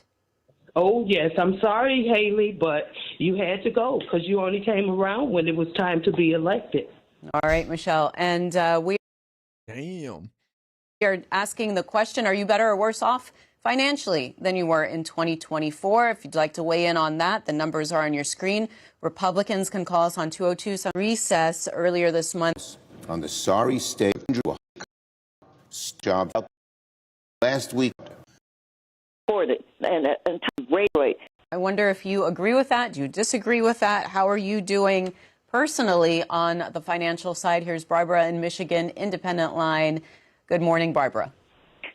Oh, yes. I'm sorry, Haley, but you had to go because you only came around when it was time to be elected. All right, Michelle. And we are asking the question, are you better or worse off financially than you were in 2024? If you'd like to weigh in on that, the numbers are on your screen. Republicans can call us on 202 recess earlier this month. On the sorry state job last week. I wonder if you agree with that. Do you disagree with that? How are you doing personally on the financial side? Here's Barbara in Michigan, independent line. Good morning, Barbara.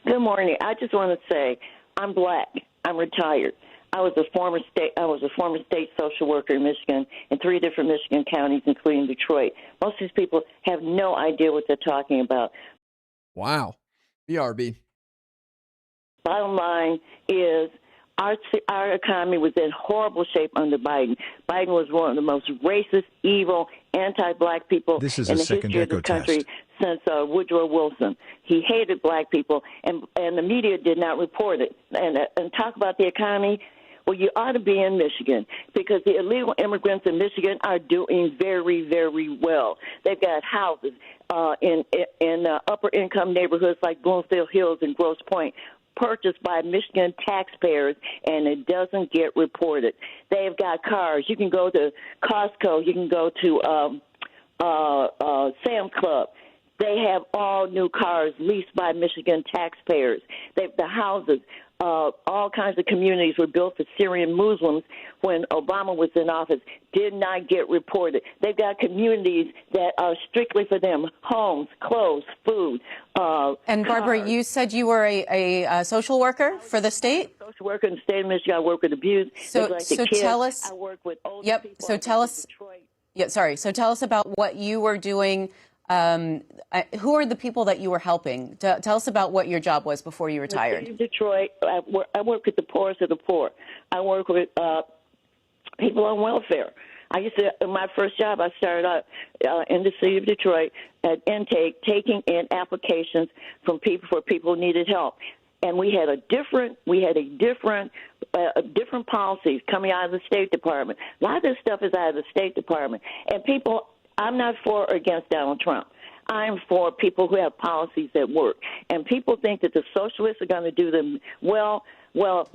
Good morning. I just want to say I'm black. I'm retired. I was a former state social worker in Michigan in 3 different Michigan counties, including Detroit. Most of these people have no idea what they're talking about. Wow. BRB. Bottom line is our economy was in horrible shape under Biden. Biden was one of the most racist, evil, anti-black people in the history of the country since Woodrow Wilson. He hated black people, and the media did not report it. And talk about the economy. Well, you ought to be in Michigan because the illegal immigrants in Michigan are doing very, very well. They've got houses in upper income neighborhoods like Bloomfield Hills and Grosse Pointe, purchased by Michigan taxpayers, and it doesn't get reported. They've got cars. You can go to Costco. You can go to Sam's Club. They have all new cars leased by Michigan taxpayers. The houses, all kinds of communities were built for Syrian Muslims when Obama was in office, did not get reported. They've got communities that are strictly for them: homes, clothes, food. And Barbara, cars. you said you were a social worker for the state? Social worker in the state of Michigan. I work with abused. So kids. tell us. I work with older Yep. people. So tell us. Yeah, sorry. So tell us about what you were doing. Who are the people that you were helping? Tell us about what your job was before you retired. In Detroit, I work with the poorest of the poor. I work with people on welfare. I used to, in my first job, I started out in the city of Detroit at intake, taking in applications from people for people who needed help. And we had different policies coming out of the State Department. A lot of this stuff is out of the State Department. And people, I'm not for or against Donald Trump. I'm for people who have policies that work. And people think that the socialists are going to do them well. Well,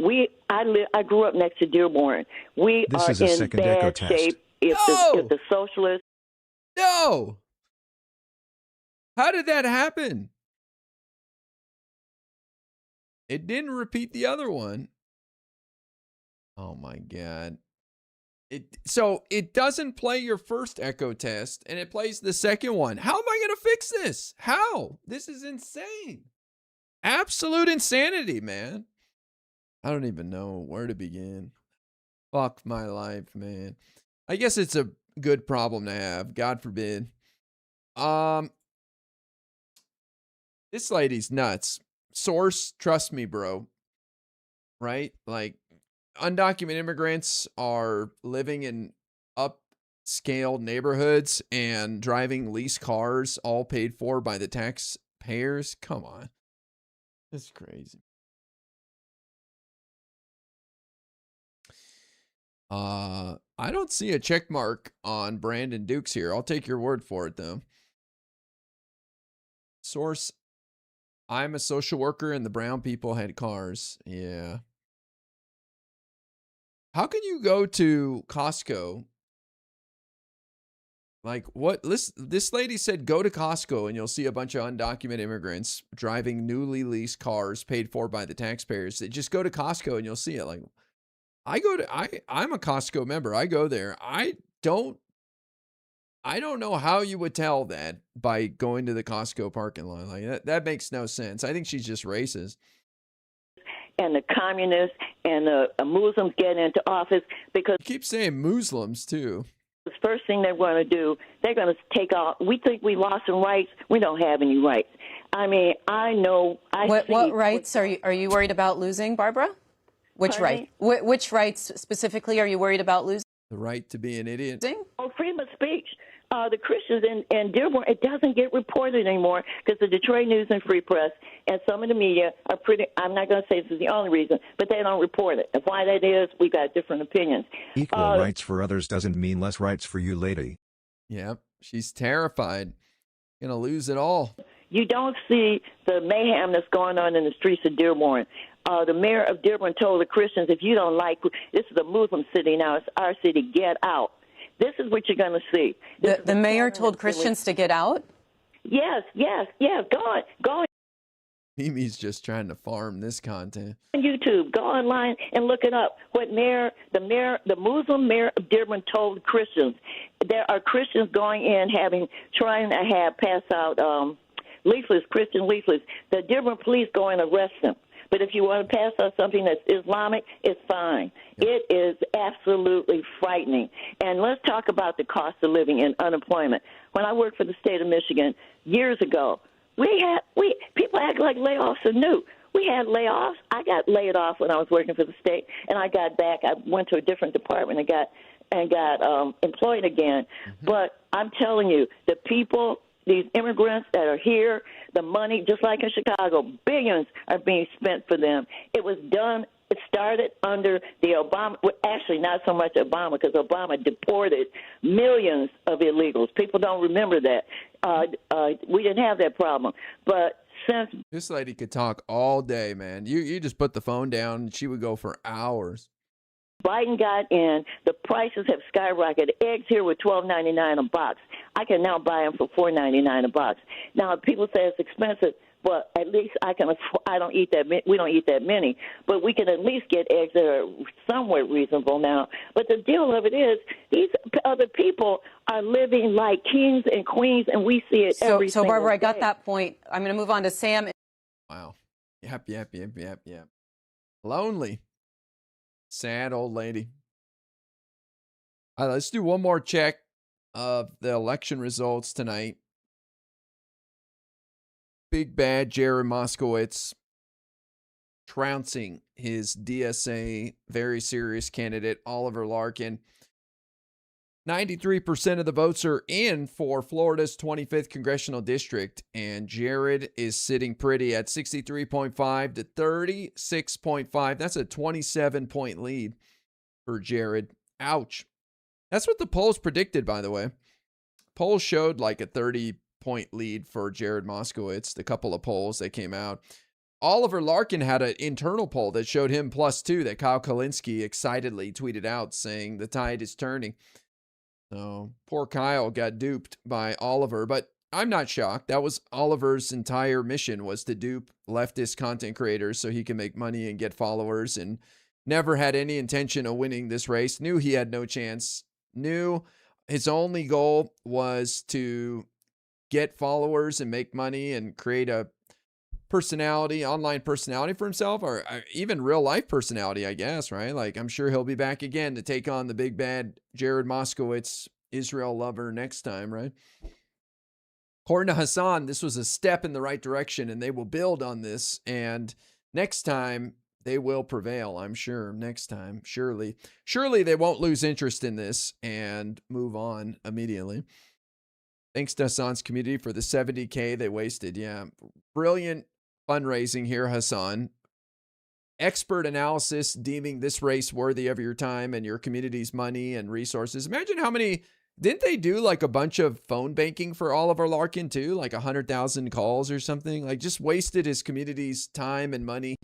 I grew up next to Dearborn. We are in bad shape if the socialists. No. How did that happen? It didn't repeat the other one. Oh my God. So it doesn't play your first echo test and it plays the second one. How am I going to fix this? How? This is insane. Absolute insanity, man. I don't even know where to begin. Fuck my life, man. I guess it's a good problem to have. God forbid. This lady's nuts. Source, trust me, bro. Right? Like, undocumented immigrants are living in upscale neighborhoods and driving leased cars, all paid for by the taxpayers. Come on. That's crazy. I don't see a check mark on Brandon Dukes here. I'll take your word for it, though. Source, I'm a social worker and the brown people had cars. Yeah. How can you go to Costco? Like, what? This lady said go to Costco and you'll see a bunch of undocumented immigrants driving newly leased cars paid for by the taxpayers. Just go to Costco and you'll see it. Like, I'm a Costco member. I go there. I don't know how you would tell that by going to the Costco parking lot. Like, that makes no sense. I think she's just racist. And the communists and the Muslims get into office because you keep saying Muslims too. The first thing they're going to do, they're going to take off. We think we lost some rights. We don't have any rights. I mean, I know. What rights are you worried about losing, Barbara? Which right? Which rights specifically are you worried about losing? The right to be an idiot. Oh, freedom of speech. The Christians in Dearborn, it doesn't get reported anymore because the Detroit News and Free Press and some of the media are pretty, I'm not going to say this is the only reason, but they don't report it. And why that is, we've got different opinions. Equal rights for others doesn't mean less rights for you, lady. Yep, she's terrified. Gonna lose it all. You don't see the mayhem that's going on in the streets of Dearborn. The mayor of Dearborn told the Christians, if you don't like, this is a Muslim city now, it's our city, get out. This is what you're going to see. The mayor told Christians to get out? Yes. Go on. Mimi's just trying to farm this content. On YouTube, go online and look it up. What the Muslim mayor of Dearborn told Christians. There are Christians going in trying to pass out leaflets, Christian leaflets. The Dearborn police go and arrest them. But if you want to pass out something that's Islamic, it's fine. It is absolutely frightening. And let's talk about the cost of living and unemployment. When I worked for the state of Michigan years ago, people act like layoffs are new. We had layoffs. I got laid off when I was working for the state, and I got back. I went to a different department and got employed again. Mm-hmm. But I'm telling you, the people, these immigrants that are here, the money, just like in Chicago, billions are being spent for them. It was done It started under the Obama, well, actually not so much Obama, because Obama deported millions of illegals. People don't remember that. We didn't have that problem. But since This lady could talk all day, man. You just put the phone down and she would go for hours. Biden got in, the prices have skyrocketed. Eggs here were $12.99 a box. I can now buy them for $4.99 a box. Now, people say it's expensive, but at least I can. I don't eat that. We don't eat that many, but we can at least get eggs that are somewhat reasonable now. But the deal of it is, these other people are living like kings and queens, and we see it every So single Barbara, I got day. that point. I'm going to move on to Sam. Wow. Yep. Lonely. Sad old lady. All right, let's do one more check of the election results tonight. Big bad Jared Moskowitz trouncing his DSA very serious candidate, Oliver Larkin. 93% of the votes are in for Florida's 25th congressional district, and Jared is sitting pretty at 63.5 to 36.5. That's a 27-point lead for Jared. Ouch. That's what the polls predicted, by the way. Polls showed like a 30-point lead for Jared Moskowitz, the couple of polls that came out. Oliver Larkin had an internal poll that showed him +2 that Kyle Kalinske excitedly tweeted out saying the tide is turning. So poor Kyle got duped by Oliver, but I'm not shocked. That was Oliver's entire mission, was to dupe leftist content creators so he can make money and get followers, and never had any intention of winning this race. Knew he had no chance. Knew his only goal was to get followers and make money and create a personality, online personality for himself, or even real life personality, I guess, right? Like, I'm sure he'll be back again to take on the big bad Jared Moskowitz, Israel lover, next time, right? According to Hassan, this was a step in the right direction, and they will build on this, and next time they will prevail, I'm sure. Next time, surely they won't lose interest in this and move on immediately. Thanks to Hassan's community for the $70K they wasted. Yeah, brilliant fundraising here, Hassan. Expert analysis deeming this race worthy of your time and your community's money and resources. Imagine how many, didn't they do like a bunch of phone banking for Oliver Larkin too? Like 100,000 calls or something? Like, just wasted his community's time and money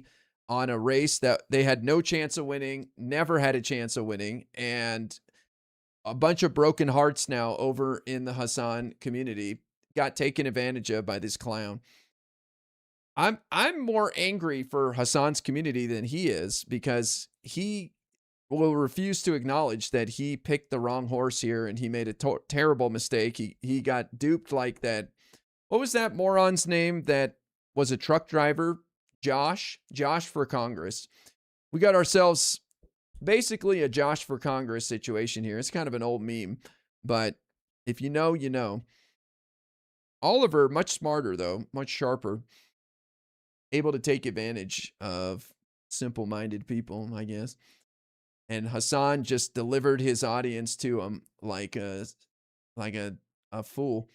on a race that they had no chance of winning, never had a chance of winning, and a bunch of broken hearts now over in the Hassan community got taken advantage of by this clown. I'm more angry for Hassan's community than he is, because he will refuse to acknowledge that he picked the wrong horse here and he made a terrible mistake. He got duped like that. What was that moron's name that was a truck driver? Josh for Congress. We got ourselves basically a Josh for Congress situation here. It's kind of an old meme, but if you know, you know. Oliver, much smarter though, much sharper, able to take advantage of simple-minded people, I guess. And Hassan just delivered his audience to him like a fool.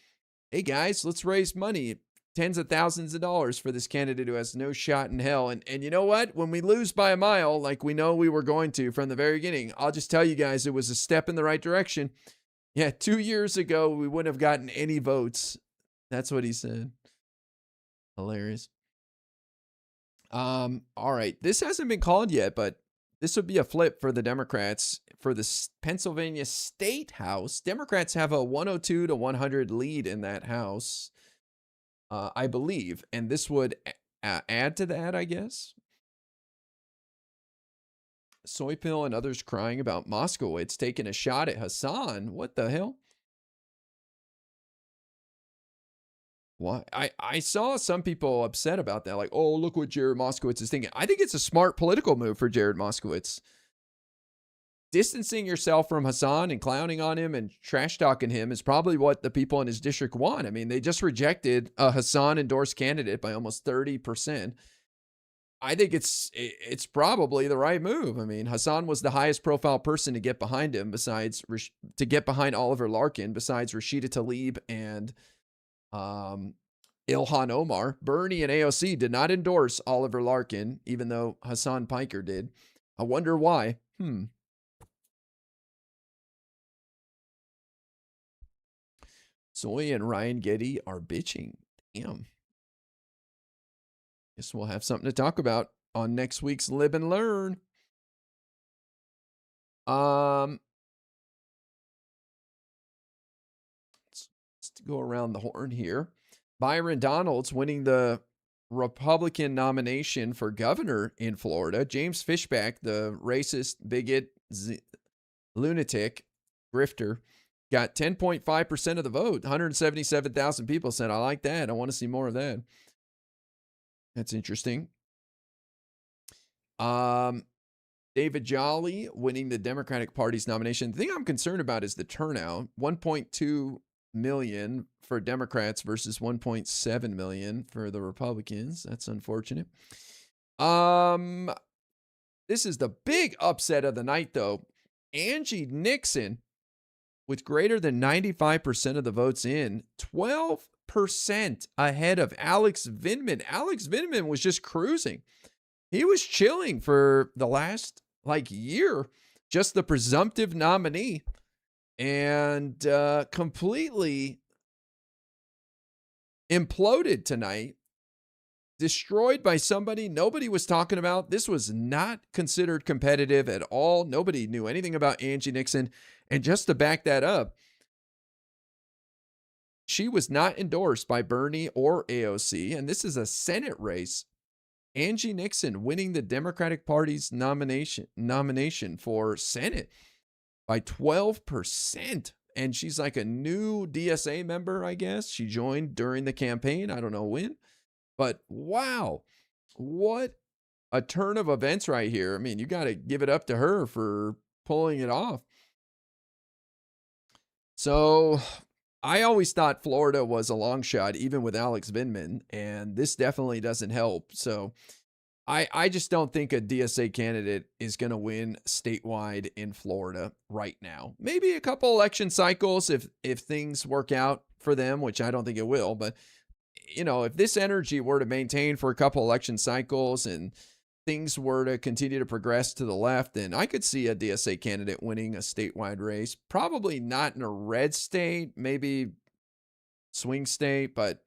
Hey guys, let's raise money, tens of thousands of dollars for this candidate who has no shot in hell. And you know what? When we lose by a mile, like we know we were going to from the very beginning, I'll just tell you guys, it was a step in the right direction. Yeah, 2 years ago, we wouldn't have gotten any votes. That's what he said. Hilarious. All right. This hasn't been called yet, but this would be a flip for the Democrats for the Pennsylvania State House. Democrats have a 102 to 100 lead in that house, I believe. And this would add to that, I guess. Soypill and others crying about Moskowitz taking a shot at Hassan. What the hell? Why? I saw some people upset about that. Like, oh, look what Jared Moskowitz is thinking. I think it's a smart political move for Jared Moskowitz. Distancing yourself from Hassan and clowning on him and trash talking him is probably what the people in his district want. I mean, they just rejected a Hassan endorsed candidate by almost 30%. I think it's probably the right move. I mean, Hassan was the highest profile person to get behind him to get behind Oliver Larkin besides Rashida Tlaib and Ilhan Omar. Bernie and AOC did not endorse Oliver Larkin, even though Hassan Piker did. I wonder why. Zoe and Ryan Getty are bitching. Damn. Guess we'll have something to talk about on next week's Live and Learn. Let's go around the horn here. Byron Donalds winning the Republican nomination for governor in Florida. James Fishback, the racist, bigot, lunatic, grifter, got 10.5% of the vote. 177,000 people said, I like that. I want to see more of that. That's interesting. David Jolly winning the Democratic Party's nomination. The thing I'm concerned about is the turnout. 1.2 million for Democrats versus 1.7 million for the Republicans. That's unfortunate. This is the big upset of the night, though. Angie Nixon, with greater than 95% of the votes in, 12% ahead of Alex Vindman. Alex Vindman was just cruising. He was chilling for the last year, just the presumptive nominee, and completely imploded tonight, destroyed by somebody nobody was talking about. This was not considered competitive at all. Nobody knew anything about Angie Nixon. And just to back that up, she was not endorsed by Bernie or AOC, and this is a Senate race. Angie Nixon winning the Democratic Party's nomination for Senate by 12%. And she's like a new DSA member, I guess. She joined during the campaign. I don't know when. But wow, what a turn of events right here. I mean, you got to give it up to her for pulling it off. So I always thought Florida was a long shot, even with Alex Vindman, and this definitely doesn't help. So I just don't think a DSA candidate is going to win statewide in Florida right now. Maybe a couple election cycles if things work out for them, which I don't think it will. But, you know, if this energy were to maintain for a couple election cycles and things were to continue to progress to the left, then I could see a DSA candidate winning a statewide race. Probably not in a red state, maybe swing state, but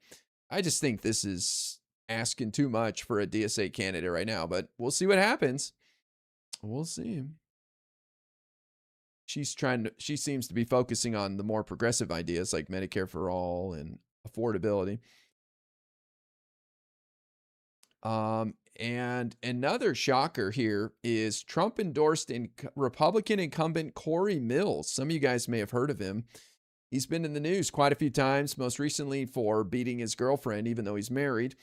I just think this is asking too much for a DSA candidate right now, but we'll see what happens. We'll see. She seems to be focusing on the more progressive ideas like Medicare for all and affordability. And another shocker here is Trump endorsed Republican incumbent Corey Mills. Some of you guys may have heard of him. He's been in the news quite a few times, most recently for beating his girlfriend, even though he's married.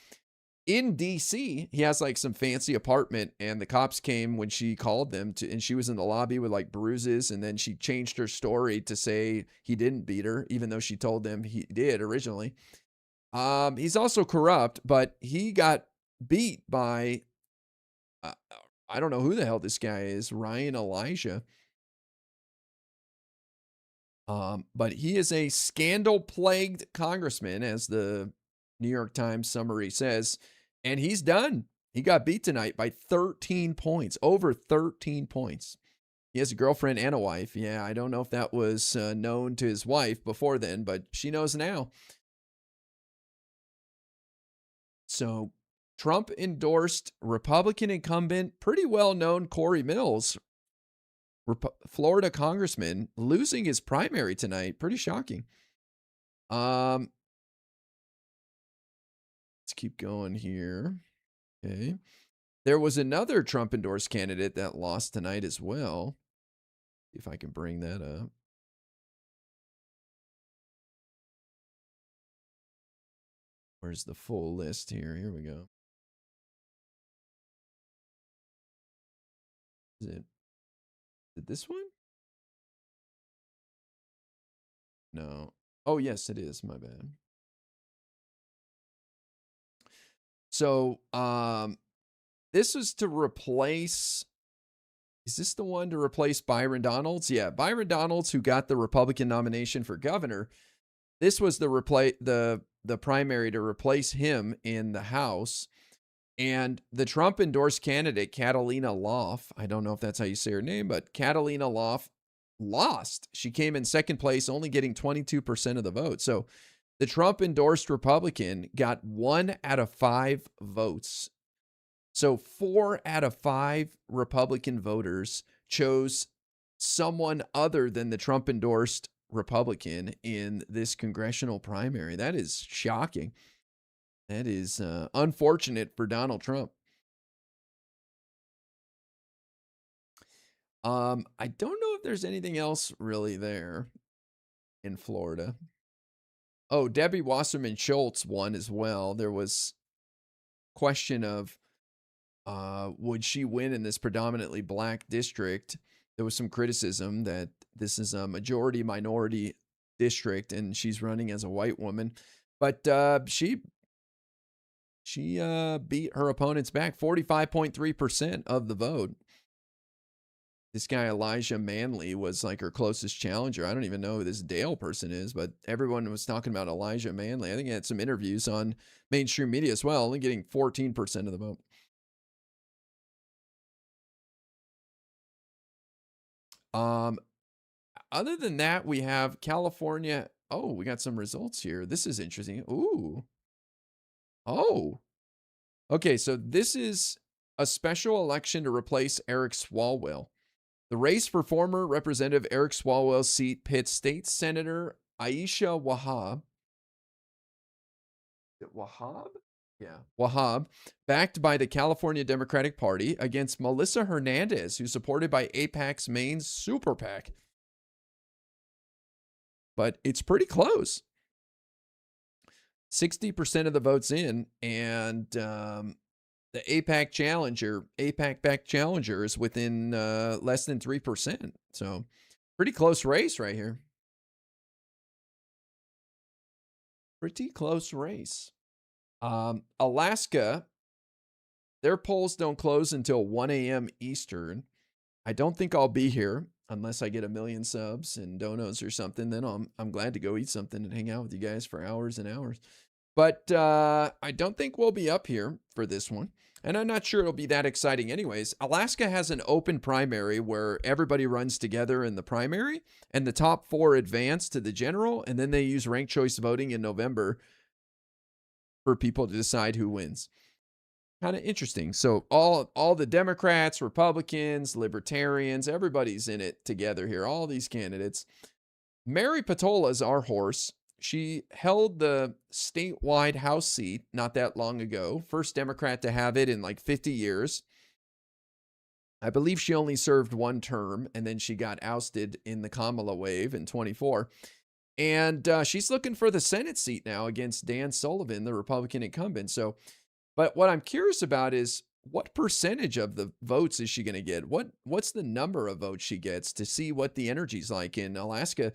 In D.C., he has like some fancy apartment, and the cops came when she called them and she was in the lobby with like bruises, and then she changed her story to say he didn't beat her, even though she told them he did originally. He's also corrupt, but he got beat by, I don't know who the hell this guy is, Ryan Elijah. But he is a scandal-plagued congressman, as the New York Times summary says, and he's done. He got beat tonight by 13 points, over 13 points. He has a girlfriend and a wife. Yeah, I don't know if that was known to his wife before then, but she knows now. So Trump endorsed Republican incumbent, pretty well-known Corey Mills, Florida congressman, losing his primary tonight. Pretty shocking. Let's keep going here. Okay. There was another Trump-endorsed candidate that lost tonight as well. See if I can bring that up. Where's the full list here? Here we go. Is it this one? No. Oh, yes, it is. My bad. So, this was to replace, is this the one to replace Byron Donalds? Yeah, Byron Donalds, who got the Republican nomination for governor. This was the the primary to replace him in the House. And the Trump-endorsed candidate, Catalina Loff, I don't know if that's how you say her name, but Catalina Loff lost. She came in second place, only getting 22% of the vote. So the Trump-endorsed Republican got 1 out of 5 votes. So 4 out of 5 Republican voters chose someone other than the Trump-endorsed Republican in this congressional primary. That is shocking. That is unfortunate for Donald Trump. I don't know if there's anything else really there in Florida. Oh, Debbie Wasserman Schultz won as well. There was question of would she win in this predominantly black district? There was some criticism that this is a majority minority district and she's running as a white woman. But she beat her opponents back, 45.3% of the vote. This guy, Elijah Manley, was like her closest challenger. I don't even know who this Dale person is, but everyone was talking about Elijah Manley. I think he had some interviews on mainstream media as well, only getting 14% of the vote. Other than that, we have California. Oh, we got some results here. This is interesting. Ooh. Oh. Okay, so this is a special election to replace Eric Swalwell. The race for former Representative Eric Swalwell's seat pits State Senator Aisha Wahab. Wahab? Yeah, Wahab, backed by the California Democratic Party, against Melissa Hernandez, who's supported by AIPAC's main super PAC. But it's pretty close. 60% of the votes in, and the AIPAC-backed challenger is within less than 3%. So pretty close race right here. Pretty close race. Alaska, their polls don't close until 1 a.m. Eastern. I don't think I'll be here unless I get 1 million subs and donos or something. Then I'm glad to go eat something and hang out with you guys for hours and hours. But I don't think we'll be up here for this one. And I'm not sure it'll be that exciting anyways. Alaska has an open primary where everybody runs together in the primary and the top 4 advance to the general. And then they use ranked choice voting in November for people to decide who wins. Kind of interesting. So all the Democrats, Republicans, Libertarians, everybody's in it together here. All these candidates. Mary Patola's our horse. She held the statewide House seat not that long ago. First Democrat to have it in like 50 years. I believe she only served 1 term, and then she got ousted in the Kamala wave in 24. And she's looking for the Senate seat now against Dan Sullivan, the Republican incumbent. So, but what I'm curious about is what percentage of the votes is she going to get? What's the number of votes she gets to see what the energy's like in Alaska?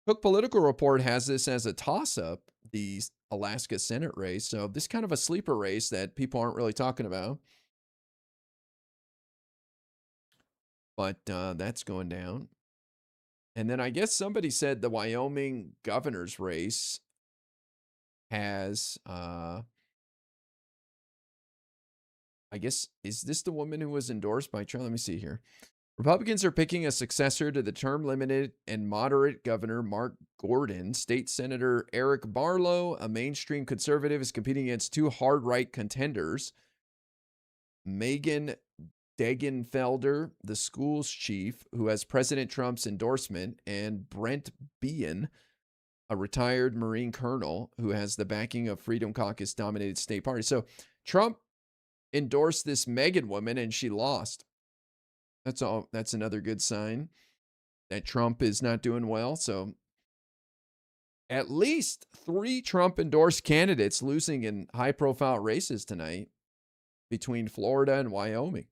Cook Political Report has this as a toss-up, the Alaska Senate race. So this kind of a sleeper race that people aren't really talking about. But that's going down. And then I guess somebody said the Wyoming governor's race has, I guess, is this the woman who was endorsed by Trump? Let me see here. Republicans are picking a successor to the term-limited and moderate governor Mark Gordon. State Senator Eric Barlow, a mainstream conservative, is competing against 2 hard-right contenders. Megan Degenfelder, the school's chief, who has President Trump's endorsement, and Brent Behan, a retired Marine colonel who has the backing of Freedom Caucus-dominated state party. So Trump endorsed this Megan woman, and she lost. That's all. That's another good sign that Trump is not doing well. So at least 3 Trump-endorsed candidates losing in high-profile races tonight between Florida and Wyoming.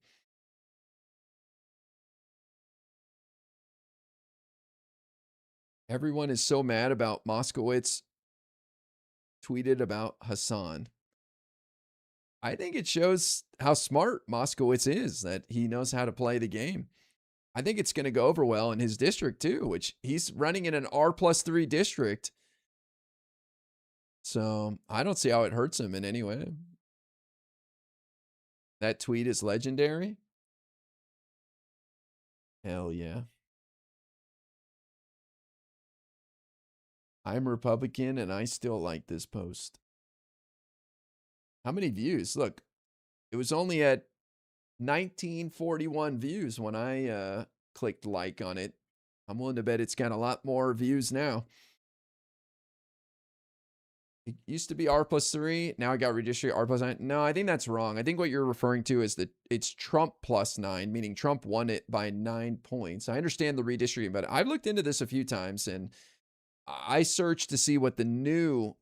Everyone is so mad about Moskowitz tweeted about Hassan. I think it shows how smart Moskowitz is, that he knows how to play the game. I think it's going to go over well in his district too, which he's running in an R+3 district. So I don't see how it hurts him in any way. That tweet is legendary. Hell yeah. I'm Republican and I still like this post. How many views? Look, it was only at 1941 views when I clicked like on it. I'm willing to bet it's got a lot more views now. It used to be R+3. Now I got redistricted R+9. No, I think that's wrong. I think what you're referring to is that it's Trump +9, meaning Trump won it by 9 points. I understand the redistricting, but I've looked into this a few times and I searched to see what the new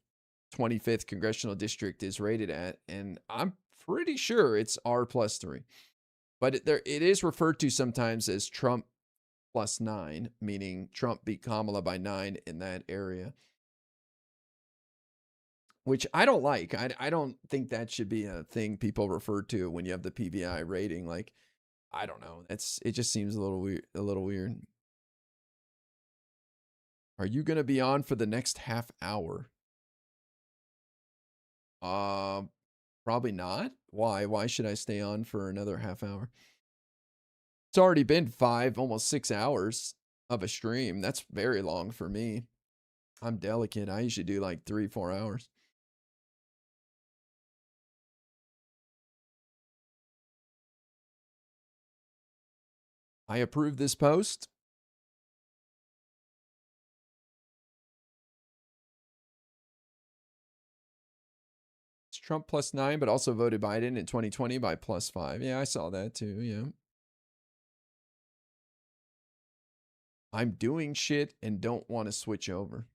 25th congressional district is rated at, and I'm pretty sure it's R+3. But it is referred to sometimes as Trump +9, meaning Trump beat Kamala by 9 in that area, which I don't like. I don't think that should be a thing people refer to when you have the PVI rating. Like, I don't know. It just seems a little weird. Are you going to be on for the next half hour? Probably not. Why? Why should I stay on for another half hour? It's already been 5, almost 6 hours of a stream. That's very long for me. I'm delicate. I usually do like 3-4 hours. I approve this post. It's Trump +9, but also voted Biden in 2020 by +5. Yeah, I saw that too. Yeah. I'm doing shit and don't want to switch over.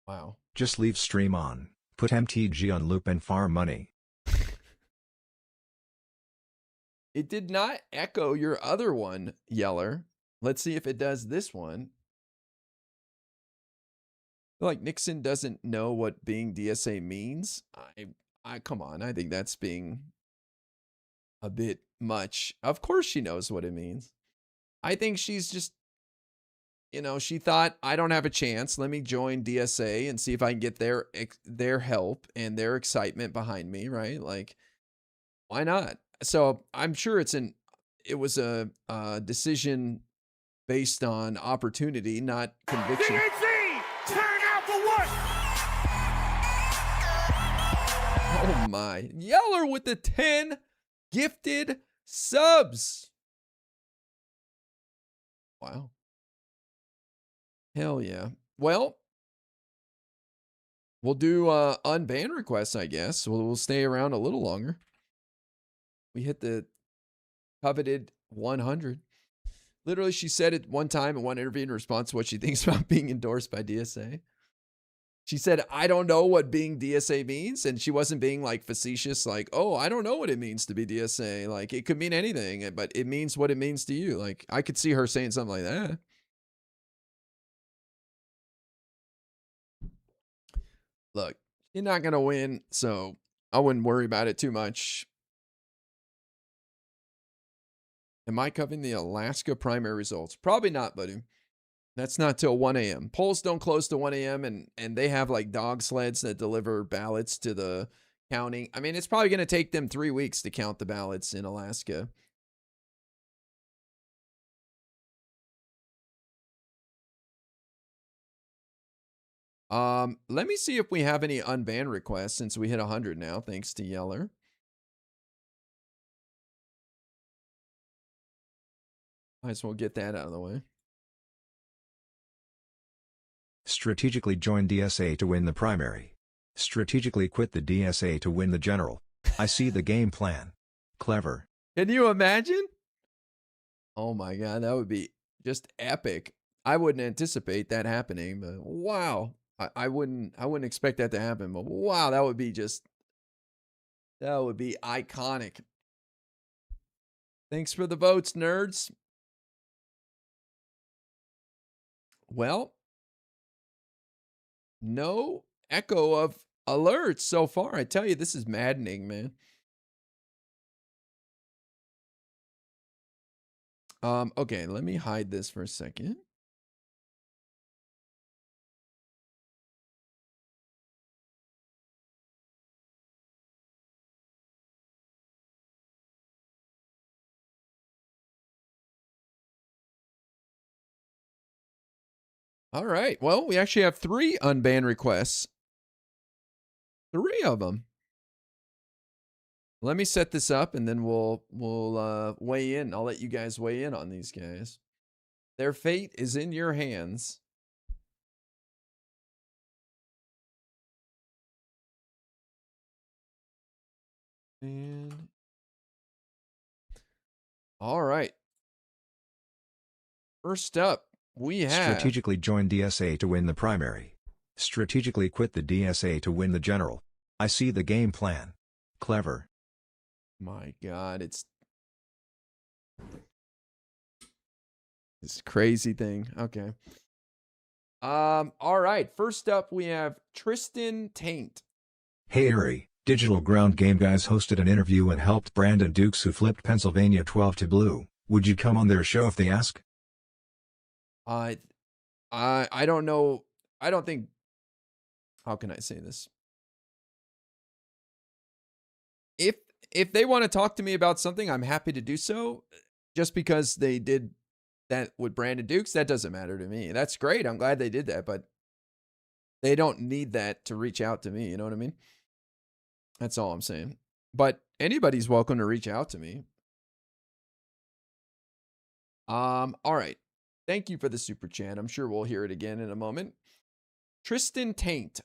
Wow. Just leave stream on, put MTG on loop and farm money. It did not echo your other one, Yeller. Let's see if it does this one. Like Nixon doesn't know what being DSA means. I come on. I think that's being a bit much. Of course she knows what it means. I think she's just, she thought, I don't have a chance. Let me join DSA and see if I can get their help and their excitement behind me, right? Like, why not? So I'm sure it was a decision based on opportunity, not conviction. Turn out for what? Oh my. Yeller with the 10 gifted subs. Wow. Hell yeah. Well, we'll do unban requests, I guess. We'll stay around a little longer. We hit the coveted 100. Literally, she said at one time in one interview in response to what she thinks about being endorsed by DSA. She said, I don't know what being DSA means. And she wasn't being like facetious, like, oh, I don't know what it means to be DSA. Like, it could mean anything, but it means what it means to you. Like, I could see her saying something like that. Look, you're not going to win, so I wouldn't worry about it too much. Am I covering the Alaska primary results? Probably not, buddy. That's not till 1 a.m. Polls don't close to 1 a.m. and they have like dog sleds that deliver ballots to the counting. I mean, it's probably going to take them 3 weeks to count the ballots in Alaska. Let me see if we have any unban requests since we hit 100 now, thanks to Yeller. Might as well get that out of the way. Strategically join DSA to win the primary. Strategically quit the DSA to win the general. I see the game plan. Clever. Can you imagine? Oh my God, that would be just epic. I wouldn't anticipate that happening, but wow. I wouldn't expect that to happen, but wow, that would be iconic. Thanks for the votes, nerds. Well, no echo of alerts so far. I tell you, this is maddening, man. Okay, let me hide this for a second. All right. Well, we actually have 3 unbanned requests. 3 of them. Let me set this up and then we'll weigh in. I'll let you guys weigh in on these guys. Their fate is in your hands. And all right. First up, we have strategically join DSA to win the primary. Strategically quit the DSA to win the general. I see the game plan. Clever. My God, it's this crazy thing. Okay. All right. First up, we have Tristan Taint. Hey Ari, Digital Ground Game Guys hosted an interview and helped Brandon Dukes who flipped Pennsylvania 12 to blue. Would you come on their show if they ask? I don't know. I don't think. How can I say this? If they want to talk to me about something, I'm happy to do so. Just because they did that with Brandon Dukes, that doesn't matter to me. That's great. I'm glad they did that, but they don't need that to reach out to me. You know what I mean? That's all I'm saying. But anybody's welcome to reach out to me. All right. Thank you for the super chat. I'm sure we'll hear it again in a moment. Tristan Taint,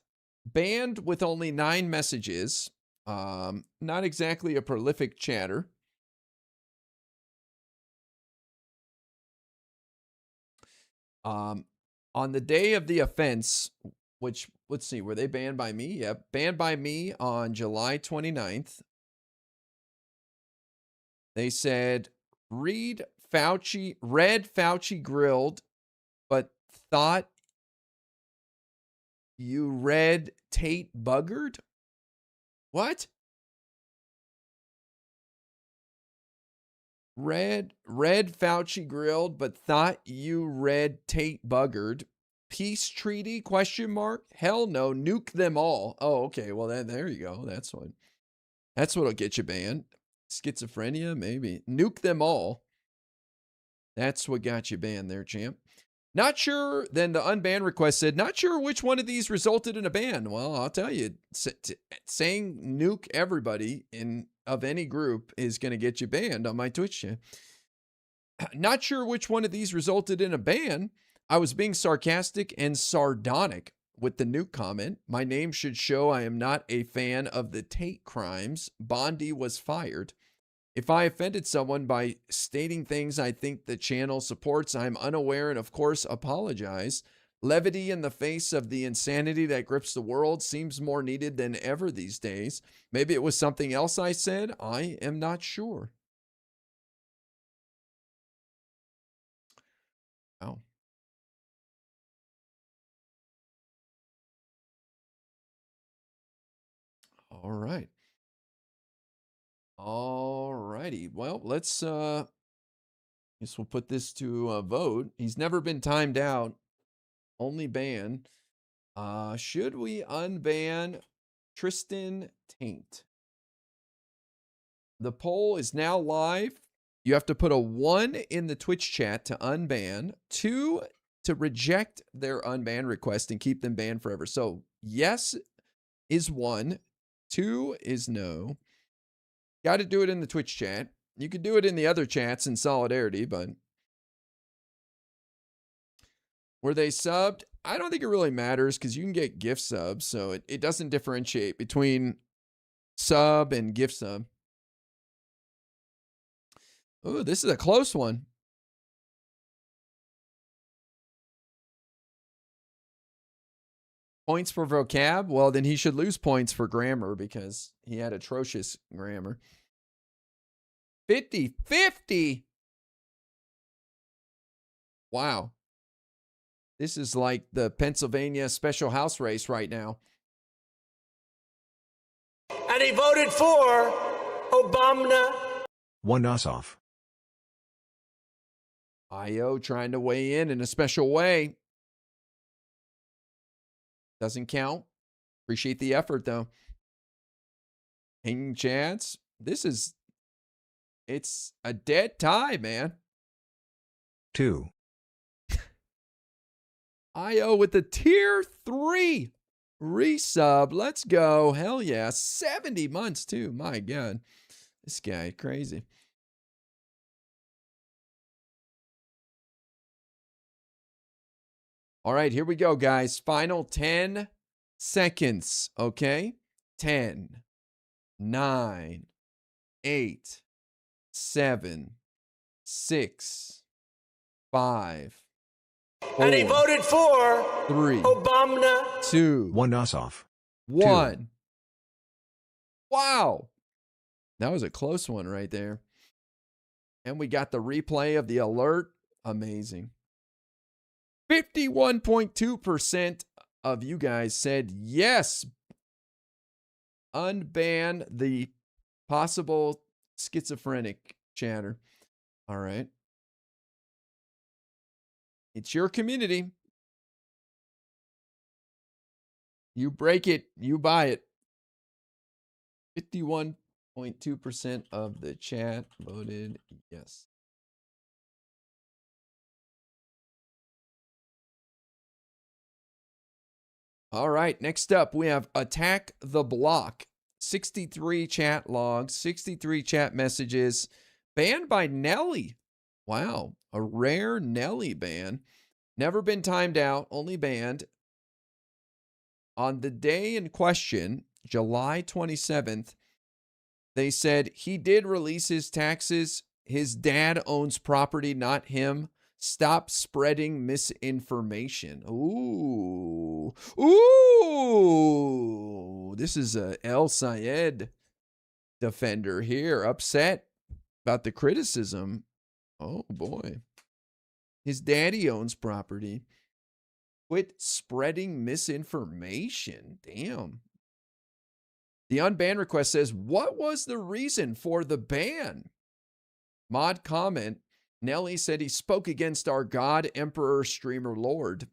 banned with only 9 messages. Not exactly a prolific chatter. On the day of the offense, which, let's see, were they banned by me? Yep, banned by me on July 29th. They said, read Fauci grilled, but thought you read Tate buggered? What? Read Fauci grilled, but thought you read Tate buggered. Peace treaty? Question mark. Hell no. Nuke them all. Oh, okay. Well, then there you go. That's what'll get you banned. Schizophrenia, maybe. Nuke them all. That's what got you banned there, champ. Not sure. Then the unbanned request said, not sure which one of these resulted in a ban. Well, I'll tell you, saying nuke everybody of any group is going to get you banned on my Twitch channel. Not sure which one of these resulted in a ban. I was being sarcastic and sardonic with the nuke comment. My name should show I am not a fan of the Tate crimes. Bondi was fired. If I offended someone by stating things I think the channel supports, I'm unaware and of course apologize. Levity in the face of the insanity that grips the world seems more needed than ever these days. Maybe it was something else I said. I am not sure. Oh. All right. All righty. Well, let's guess we'll put this to a vote. He's never been timed out. Only banned. Should we unban Tristan Taint? The poll is now live. You have to put a 1 in the Twitch chat to unban, 2 to reject their unban request and keep them banned forever. So yes is 1, 2 is no. Got to do it in the Twitch chat. You could do it in the other chats in solidarity, but were they subbed? I don't think it really matters because you can get gift subs, so it doesn't differentiate between sub and gift sub. Oh, this is a close one. Points for vocab? Well, then he should lose points for grammar because he had atrocious grammar. 50-50. Wow. This is like the Pennsylvania special house race right now. And he voted for Obama. One us off. IO trying to weigh in a special way. Doesn't count. Appreciate the effort, though. Hanging chance. It's a dead tie, man. 2. IO with the tier 3 resub. Let's go. Hell yeah. 70 months too. My God. This guy, crazy. All right, here we go, guys. Final 10 seconds, okay? 10, 9, 8, 7, 6, 5, 4, And he voted for 3, Obama. 2, One us off. 1. Wow. That was a close one right there. And we got the replay of the alert. Amazing. 51.2% of you guys said yes. Unban the possible schizophrenic chatter. All right. It's your community. You break it, you buy it. 51.2% of the chat voted yes. All right, next up, we have Attack the Block. 63 chat logs, 63 chat messages. Banned by Nelly. Wow, a rare Nelly ban. Never been timed out, only banned. On the day in question, July 27th, they said he did release his taxes. His dad owns property, not him. Stop spreading misinformation. Ooh. Ooh. This is a El Sayed defender here. Upset about the criticism. Oh, boy. His daddy owns property. Quit spreading misinformation. Damn. The unban request says, what was the reason for the ban? Mod comment, Nelly said he spoke against our God, Emperor, Streamer, Lord.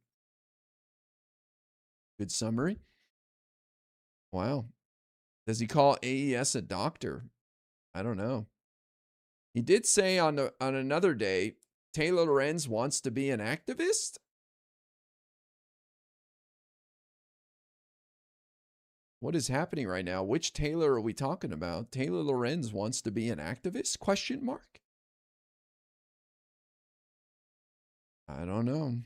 Good summary. Wow. Does he call AES a doctor? I don't know. He did say on another day, Taylor Lorenz wants to be an activist. What is happening right now? Which Taylor are we talking about? Taylor Lorenz wants to be an activist? Question mark. I don't know.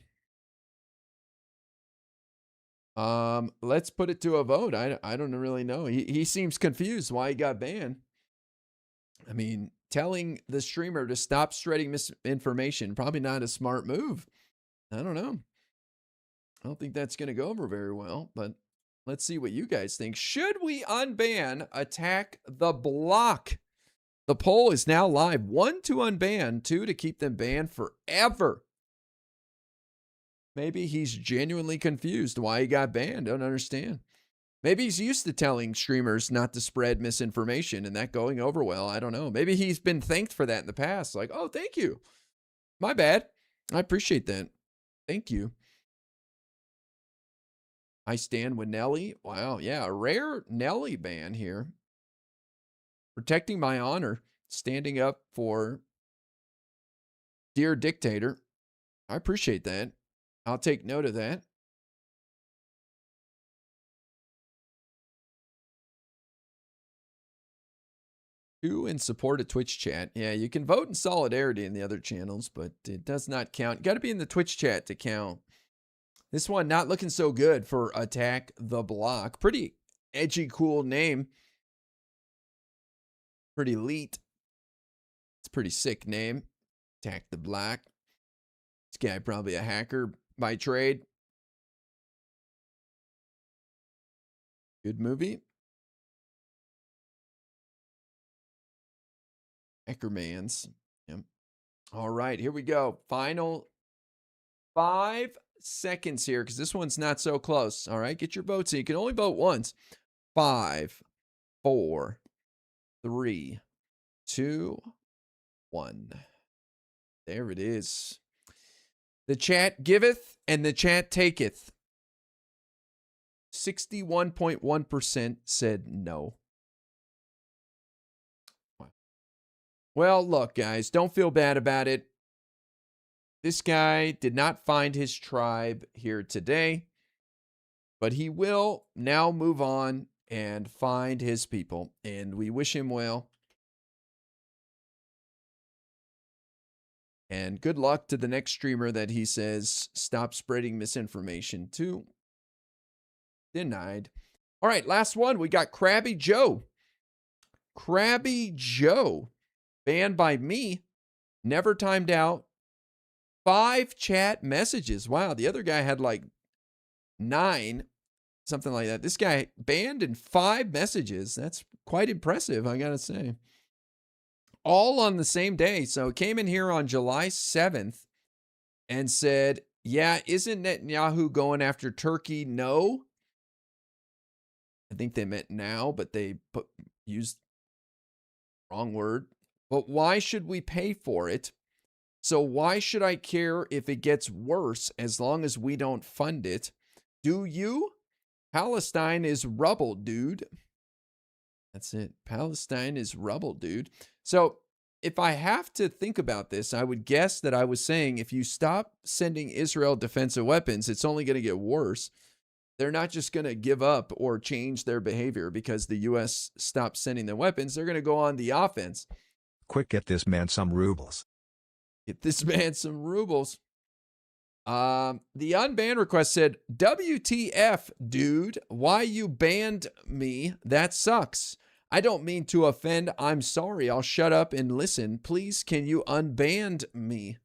Let's put it to a vote. I don't really know. He seems confused why he got banned. I mean, telling the streamer to stop spreading misinformation, probably not a smart move. I don't know. I don't think that's going to go over very well, but let's see what you guys think. Should we unban Attack the Block? The poll is now live. 1 to unban, 2 to keep them banned forever. Maybe he's genuinely confused why he got banned. Don't understand. Maybe he's used to telling streamers not to spread misinformation and that going over well. I don't know. Maybe he's been thanked for that in the past. Like, oh, thank you. My bad. I appreciate that. Thank you. I stand with Nelly. Wow. Yeah. A rare Nelly ban here. Protecting my honor. Standing up for dear dictator. I appreciate that. I'll take note of that. Two in support of Twitch chat. Yeah, you can vote in solidarity in the other channels, but it does not count. You got to be in the Twitch chat to count. This one not looking so good for Attack the Block. Pretty edgy, cool name. Pretty elite. It's a pretty sick name. Attack the Block. This guy probably a hacker by trade. Good movie. Hackermans. Yep. All right, here we go. Final 5 seconds here because this one's not so close. All right, get your votes in. You can only vote once. 5, 4, 3, 2, 1. There it is. The chat giveth and the chat taketh. 61.1% said no. Well, look, guys, don't feel bad about it. This guy did not find his tribe here today, but he will now move on and find his people, and we wish him well. And good luck to the next streamer that he says stop spreading misinformation to. Denied. All right, last one. We got Krabby Joe. Krabby Joe, banned by me, never timed out. 5 chat messages. Wow, the other guy had like 9, something like that. This guy banned in 5 messages. That's quite impressive, I gotta say. All on the same day. So it came in here on July 7th and said, yeah, isn't Netanyahu going after Turkey? No. I think they meant now, but they used wrong word. But why should we pay for it? So why should I care if it gets worse as long as we don't fund it? Do you? Palestine is rubble, dude. That's it. Palestine is rubble, dude. So if I have to think about this, I would guess that I was saying if you stop sending Israel defensive weapons, it's only going to get worse. They're not just going to give up or change their behavior because the U.S. stops sending them weapons. They're going to go on the offense. Quick, get this man some rubles. Get this man some rubles. The unban request said, WTF, dude, why you banned me? That sucks. I don't mean to offend. I'm sorry. I'll shut up and listen. Please, can you unban me?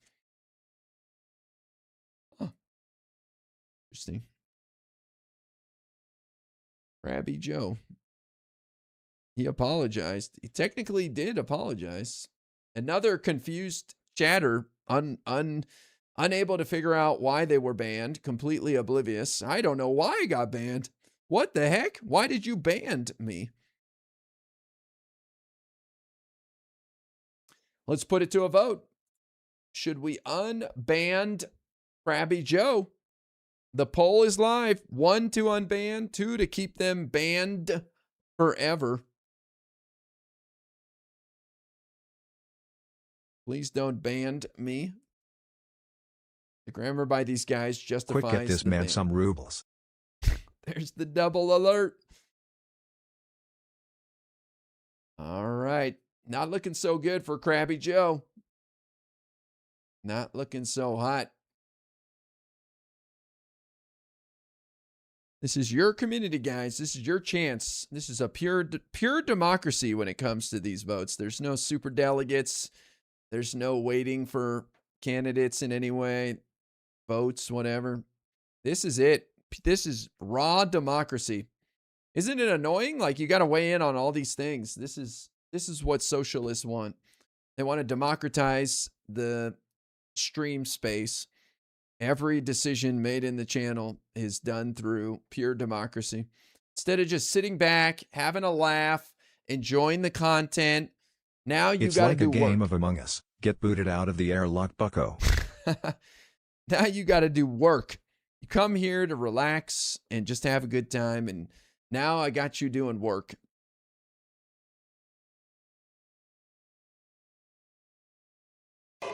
Huh. Interesting. Krabby Joe. He apologized. He technically did apologize. Another confused chatter, unable to figure out why they were banned, completely oblivious. I don't know why I got banned. What the heck? Why did you ban me? Let's put it to a vote. Should we unban Krabby Joe? The poll is live. 1 to unban, 2 to keep them banned forever. Please don't ban me. The grammar by these guys justifies. Quick, get this man some rubles. There's the double alert. All right. Not looking so good for Krabby Joe. Not looking so hot. This is your community, guys. This is your chance. This is a pure democracy when it comes to these votes. There's no super delegates. There's no waiting for candidates in any way. Votes, whatever. This is it. This is raw democracy. Isn't it annoying? Like, you got to weigh in on all these things. This is what socialists want. They want to democratize the stream space. Every decision made in the channel is done through pure democracy. Instead of just sitting back, having a laugh, enjoying the content, now you got to do work. It's like a game of Among Us. Get booted out of the airlock, bucko. Now you got to do work. You come here to relax and just have a good time, and now I got you doing work.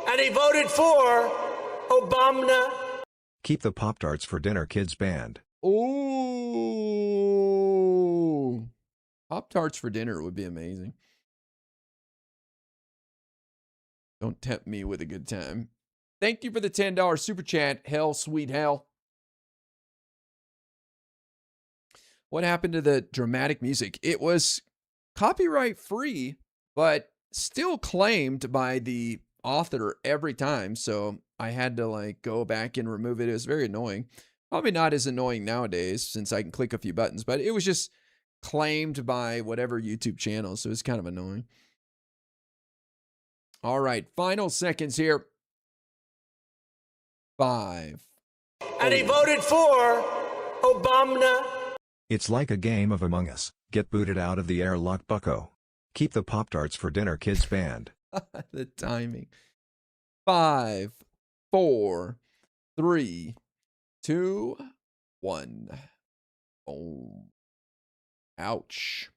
And he voted for Obama. Keep the Pop-Tarts for dinner, kids banned. Ooh. Pop-Tarts for dinner would be amazing. Don't tempt me with a good time. Thank you for the $10 super chat. Hell, sweet hell. What happened to the dramatic music? It was copyright free, but still claimed by the author every time. So I had to like go back and remove it. It was very annoying. Probably not as annoying nowadays since I can click a few buttons, but it was just claimed by whatever YouTube channel. So it's kind of annoying. All right. Final seconds here. 5. And he voted for Obama. It's like a game of Among Us. Get booted out of the airlock, bucko. Keep the Pop-Tarts for dinner, kids banned. The timing. 5, 4, 3, 2, 1. Oh. Ouch.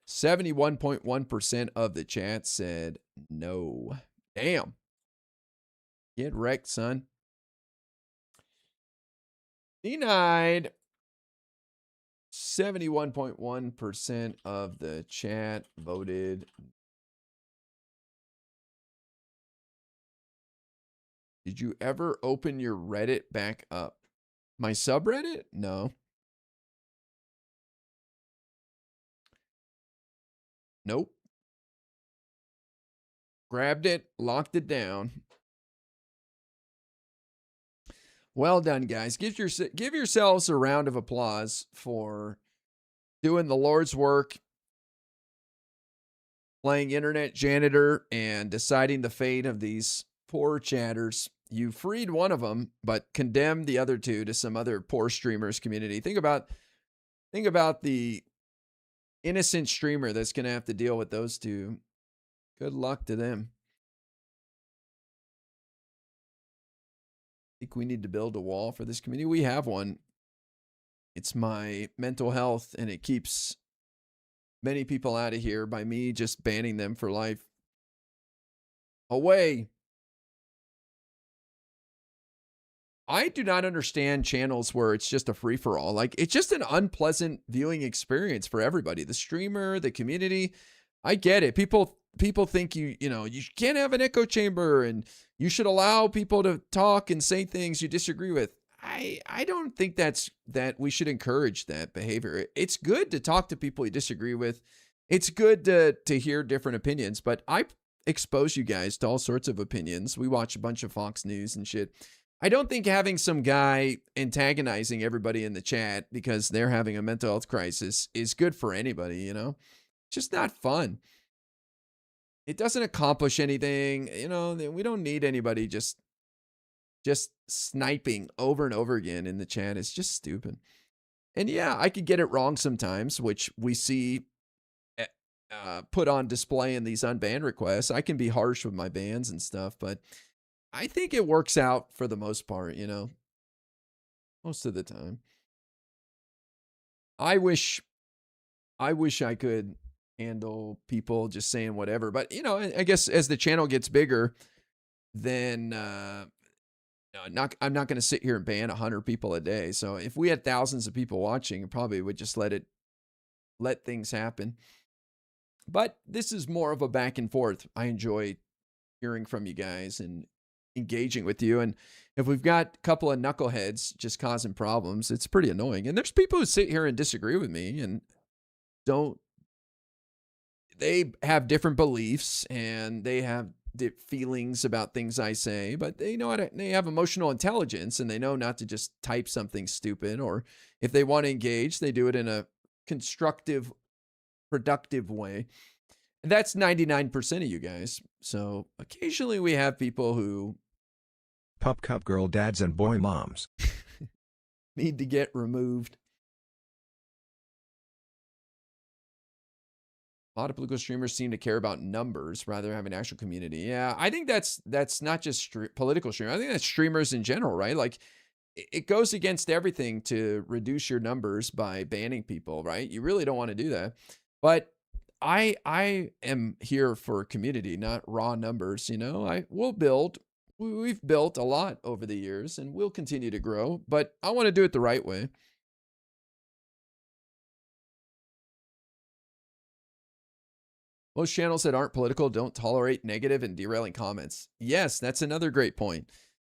71.1% of the chat said no. Damn. Get wrecked, son. Denied. 71.1% of the chat voted. Did you ever open your Reddit back up? My subreddit? No. Nope. Grabbed it, locked it down. Well done, guys. Give yourselves a round of applause for doing the Lord's work, playing internet janitor, and deciding the fate of these poor chatters. You freed one of them, but condemned the other two to some other poor streamers community. Think about the innocent streamer that's going to have to deal with those two. Good luck to them. I think we need to build a wall for this community. We have one. It's my mental health, and it keeps many people out of here by me just banning them for life. Away. I do not understand channels where it's just a free-for-all. Like, it's just an unpleasant viewing experience for everybody. The streamer, the community. I get it. People think you can't have an echo chamber and you should allow people to talk and say things you disagree with. I don't think that we should encourage that behavior. It's good to talk to people you disagree with. It's good to hear different opinions, but I expose you guys to all sorts of opinions. We watch a bunch of Fox News and shit. I don't think having some guy antagonizing everybody in the chat because they're having a mental health crisis is good for anybody, you know? It's just not fun. It doesn't accomplish anything. You know, we don't need anybody just sniping over and over again in the chat. It's just stupid. And yeah, I could get it wrong sometimes, which we see put on display in these unbanned requests. I can be harsh with my bans and stuff, but I think it works out for the most part, you know, most of the time. I wish I could handle people just saying whatever, but you know, I guess as the channel gets bigger, then I'm not going to sit here and ban 100 people a day. So if we had thousands of people watching, I probably would just let things happen. But this is more of a back and forth. I enjoy hearing from you guys and engaging with you. And if we've got a couple of knuckleheads just causing problems, it's pretty annoying. And there's people who sit here and disagree with me and they have different beliefs and they have feelings about things I say, but they have emotional intelligence and they know not to just type something stupid, or if they want to engage, they do it in a constructive, productive way. That's 99% of you guys. So occasionally we have people who Pup Cup girl dads and boy moms need to get removed. A lot of political streamers seem to care about numbers rather than having an actual community. Yeah, I think that's not just political streamers. I think that's streamers in general, right? Like, it goes against everything to reduce your numbers by banning people, right? You really don't want to do that. But I am here for community, not raw numbers. You know, we've built a lot over the years, and we'll continue to grow. But I want to do it the right way. Most channels that aren't political don't tolerate negative and derailing comments. Yes, that's another great point.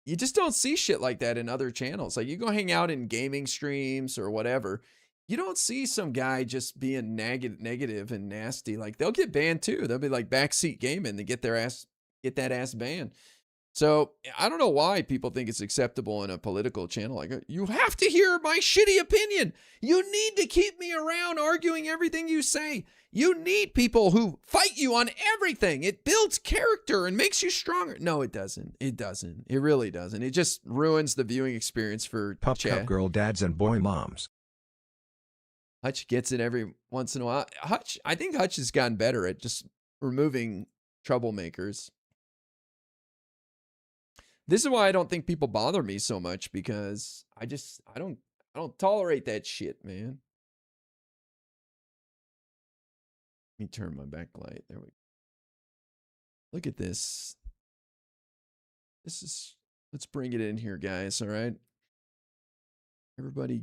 You just don't see shit like that in other channels. Like, you go hang out in gaming streams or whatever, you don't see some guy just being negative and nasty. Like, they'll get banned too. They'll be like backseat gaming to get that ass banned. So I don't know why people think it's acceptable in a political channel. Like, you have to hear my shitty opinion. You need to keep me around arguing everything you say. You need people who fight you on everything. It builds character and makes you stronger. No, it doesn't. It doesn't. It really doesn't. It just ruins the viewing experience for Pup Cup girl dads and boy moms. Hutch gets it every once in a while. I think Hutch has gotten better at just removing troublemakers. This is why I don't think people bother me so much, because I don't tolerate that shit, man. Let me turn my backlight. There we go. Look at this. let's bring it in here, guys. All right. Everybody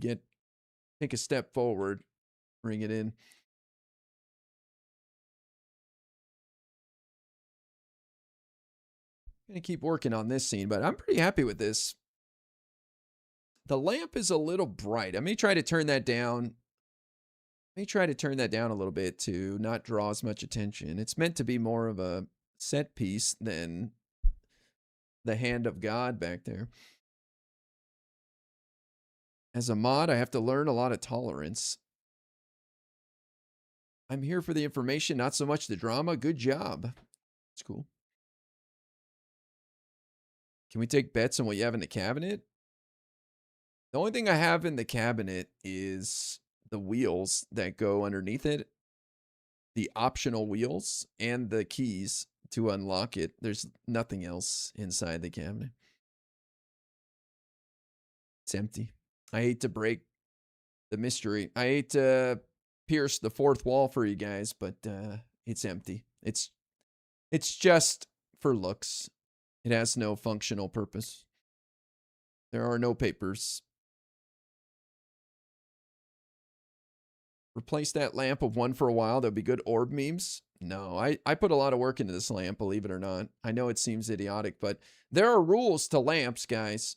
take a step forward. Bring it in. Gonna keep working on this scene, but I'm pretty happy with this. The lamp is a little bright. I may try to turn that down. A little bit to not draw as much attention. It's meant to be more of a set piece than the hand of God back there. As a mod, I have to learn a lot of tolerance. I'm here for the information, not so much the drama. Good job. It's cool. Can we take bets on what you have in the cabinet? The only thing I have in the cabinet is the wheels that go underneath it, the optional wheels, and the keys to unlock it. There's nothing else inside the cabinet. It's empty. I hate to break the mystery. I hate to pierce the fourth wall for you guys, but it's empty. It's just for looks. It has no functional purpose. There are no papers. Replace that lamp of one for a while. There'll be good orb memes. No, I put a lot of work into this lamp, believe it or not. I know it seems idiotic, but there are rules to lamps, guys.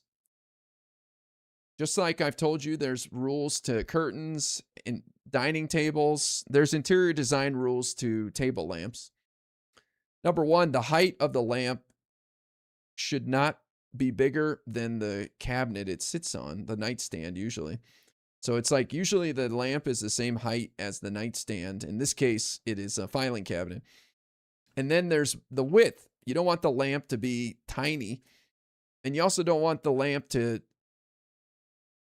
Just like I've told you, there's rules to curtains and dining tables. There's interior design rules to table lamps. Number one, the height of the lamp should not be bigger than the cabinet it sits on, the nightstand usually. So it's like usually the lamp is the same height as the nightstand. In this case, it is a filing cabinet. And then there's the width. You don't want the lamp to be tiny. And you also don't want the lamp to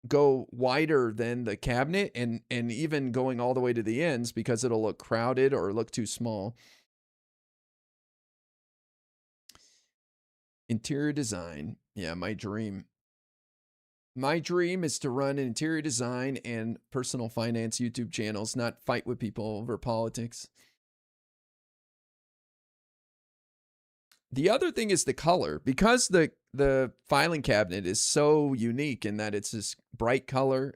go wider than the cabinet and even going all the way to the ends because it'll look crowded or look too small. Interior design. Yeah, my dream. My dream is to run interior design and personal finance YouTube channels, not fight with people over politics. The other thing is the color. Because the filing cabinet is so unique in that it's this bright color,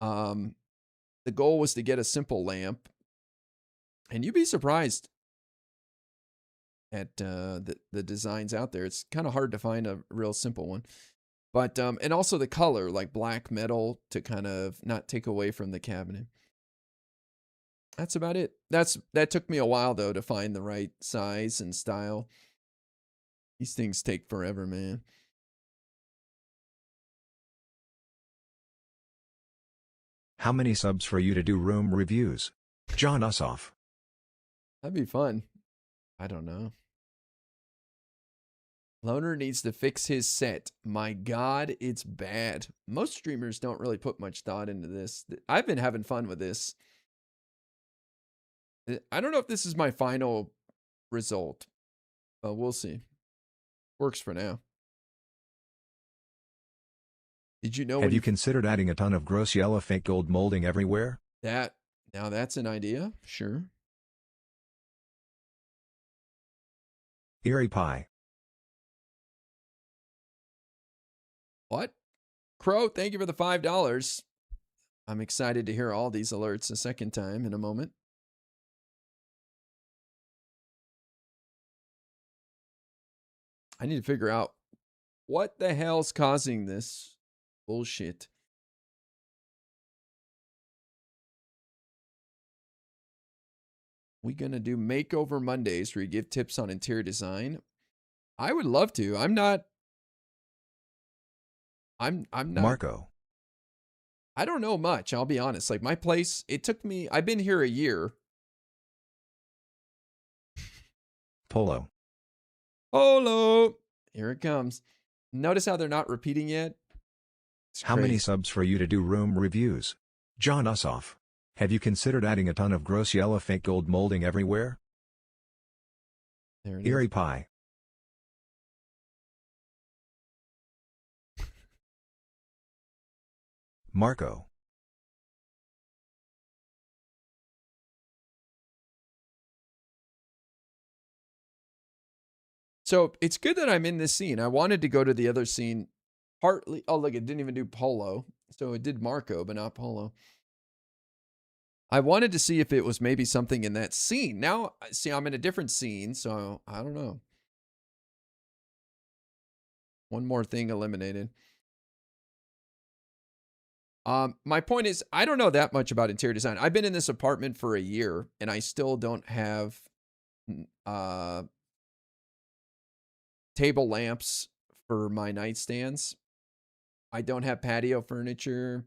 the goal was to get a simple lamp. And you'd be surprised at the designs out there. It's kind of hard to find a real simple one. But, and also the color, like black metal to kind of not take away from the cabinet. That's about it. That took me a while, though, to find the right size and style. These things take forever, man. How many subs for you to do room reviews? John Ussoff. That'd be fun. I don't know. Loner needs to fix his set. My God, it's bad. Most streamers don't really put much thought into this. I've been having fun with this. I don't know if this is my final result, but we'll see. Works for now. Did you know? Have you considered adding a ton of gross yellow fake gold molding everywhere? Now that's an idea. Sure. Erie Pie. What? Crow, thank you for the $5. I'm excited to hear all these alerts a second time in a moment. I need to figure out what the hell's causing this bullshit. We gonna do Makeover Mondays where you give tips on interior design? I would love to. I'm not. Marco. I don't know much, I'll be honest. Like my place, I've been here a year. Polo. Here it comes. Notice how they're not repeating yet? How many subs for you to do room reviews? John Ussoff. Have you considered adding a ton of gross yellow fake gold molding everywhere? There it Erie is. Pie. Marco. So it's good that I'm in this scene. I wanted to go to the other scene partly. Oh, look, it didn't even do Polo. So it did Marco, but not Polo. I wanted to see if it was maybe something in that scene. Now, see, I'm in a different scene, so I don't know. One more thing eliminated. My point is, I don't know that much about interior design. I've been in this apartment for a year, and I still don't have table lamps for my nightstands. I don't have patio furniture.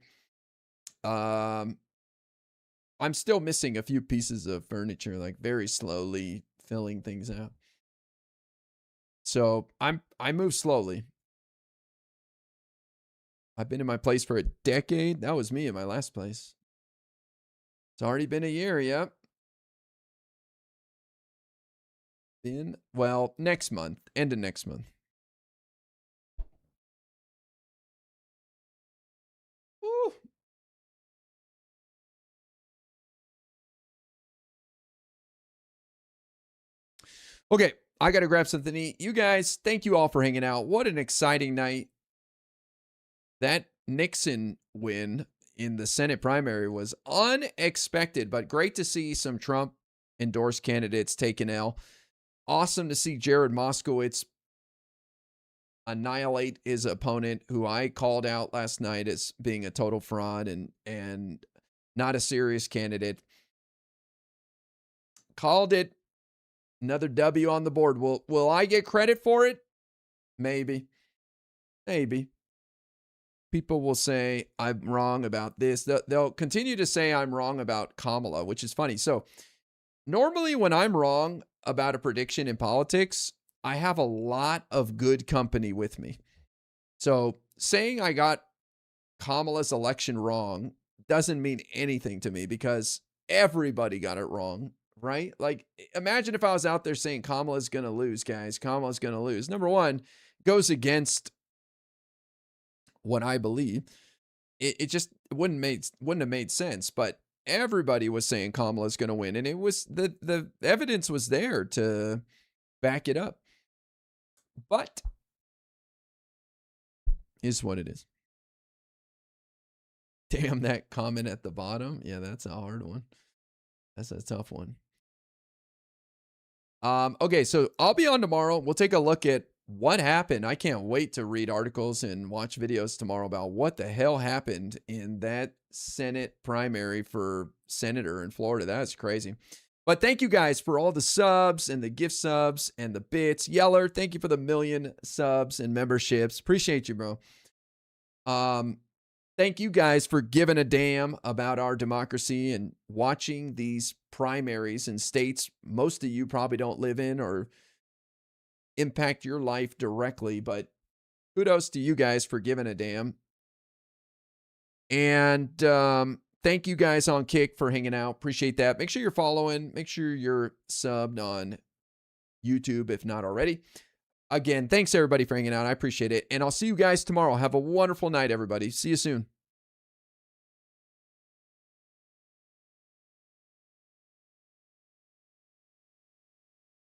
I'm still missing a few pieces of furniture, like very slowly filling things out. So I move slowly. I've been in my place for a decade. That was me in my last place. It's already been a year, yep. Well, next month, end of next month. Woo. Okay, I got to grab something to eat. You guys, thank you all for hanging out. What an exciting night. That Nixon win in the Senate primary was unexpected, but great to see some Trump endorsed candidates take an L. Awesome to see Jared Moskowitz annihilate his opponent, who I called out last night as being a total fraud and not a serious candidate. Called it. Another W on the board. Will I get credit for it? Maybe. Maybe. People will say I'm wrong about this. They'll continue to say I'm wrong about Kamala, which is funny. So normally when I'm wrong about a prediction in politics, I have a lot of good company with me. So saying I got Kamala's election wrong doesn't mean anything to me because everybody got it wrong, right? Like, imagine if I was out there saying Kamala's going to lose, guys. Kamala's going to lose. Number one, goes against what I believe. It just wouldn't have made sense. But everybody was saying Kamala's going to win, and it was the evidence was there to back it up. But is what it is. Damn, that comment at the bottom. Yeah, that's a hard one. That's a tough one. Okay, so I'll be on tomorrow. We'll take a look at what happened. I can't wait to read articles and watch videos tomorrow about what the hell happened in that Senate primary for senator in Florida. That's crazy. But thank you guys for all the subs and the gift subs and the bits. Yeller, thank you for the 1 million subs and memberships. Appreciate you, bro. Thank you guys for giving a damn about our democracy and watching these primaries in states most of you probably don't live in or impact your life directly, but kudos to you guys for giving a damn. And thank you guys on Kick for hanging out. Appreciate that. Make sure you're following. Make sure you're subbed on YouTube if not already. Again, thanks everybody for hanging out. I appreciate it. And I'll see you guys tomorrow. Have a wonderful night, everybody. See you soon.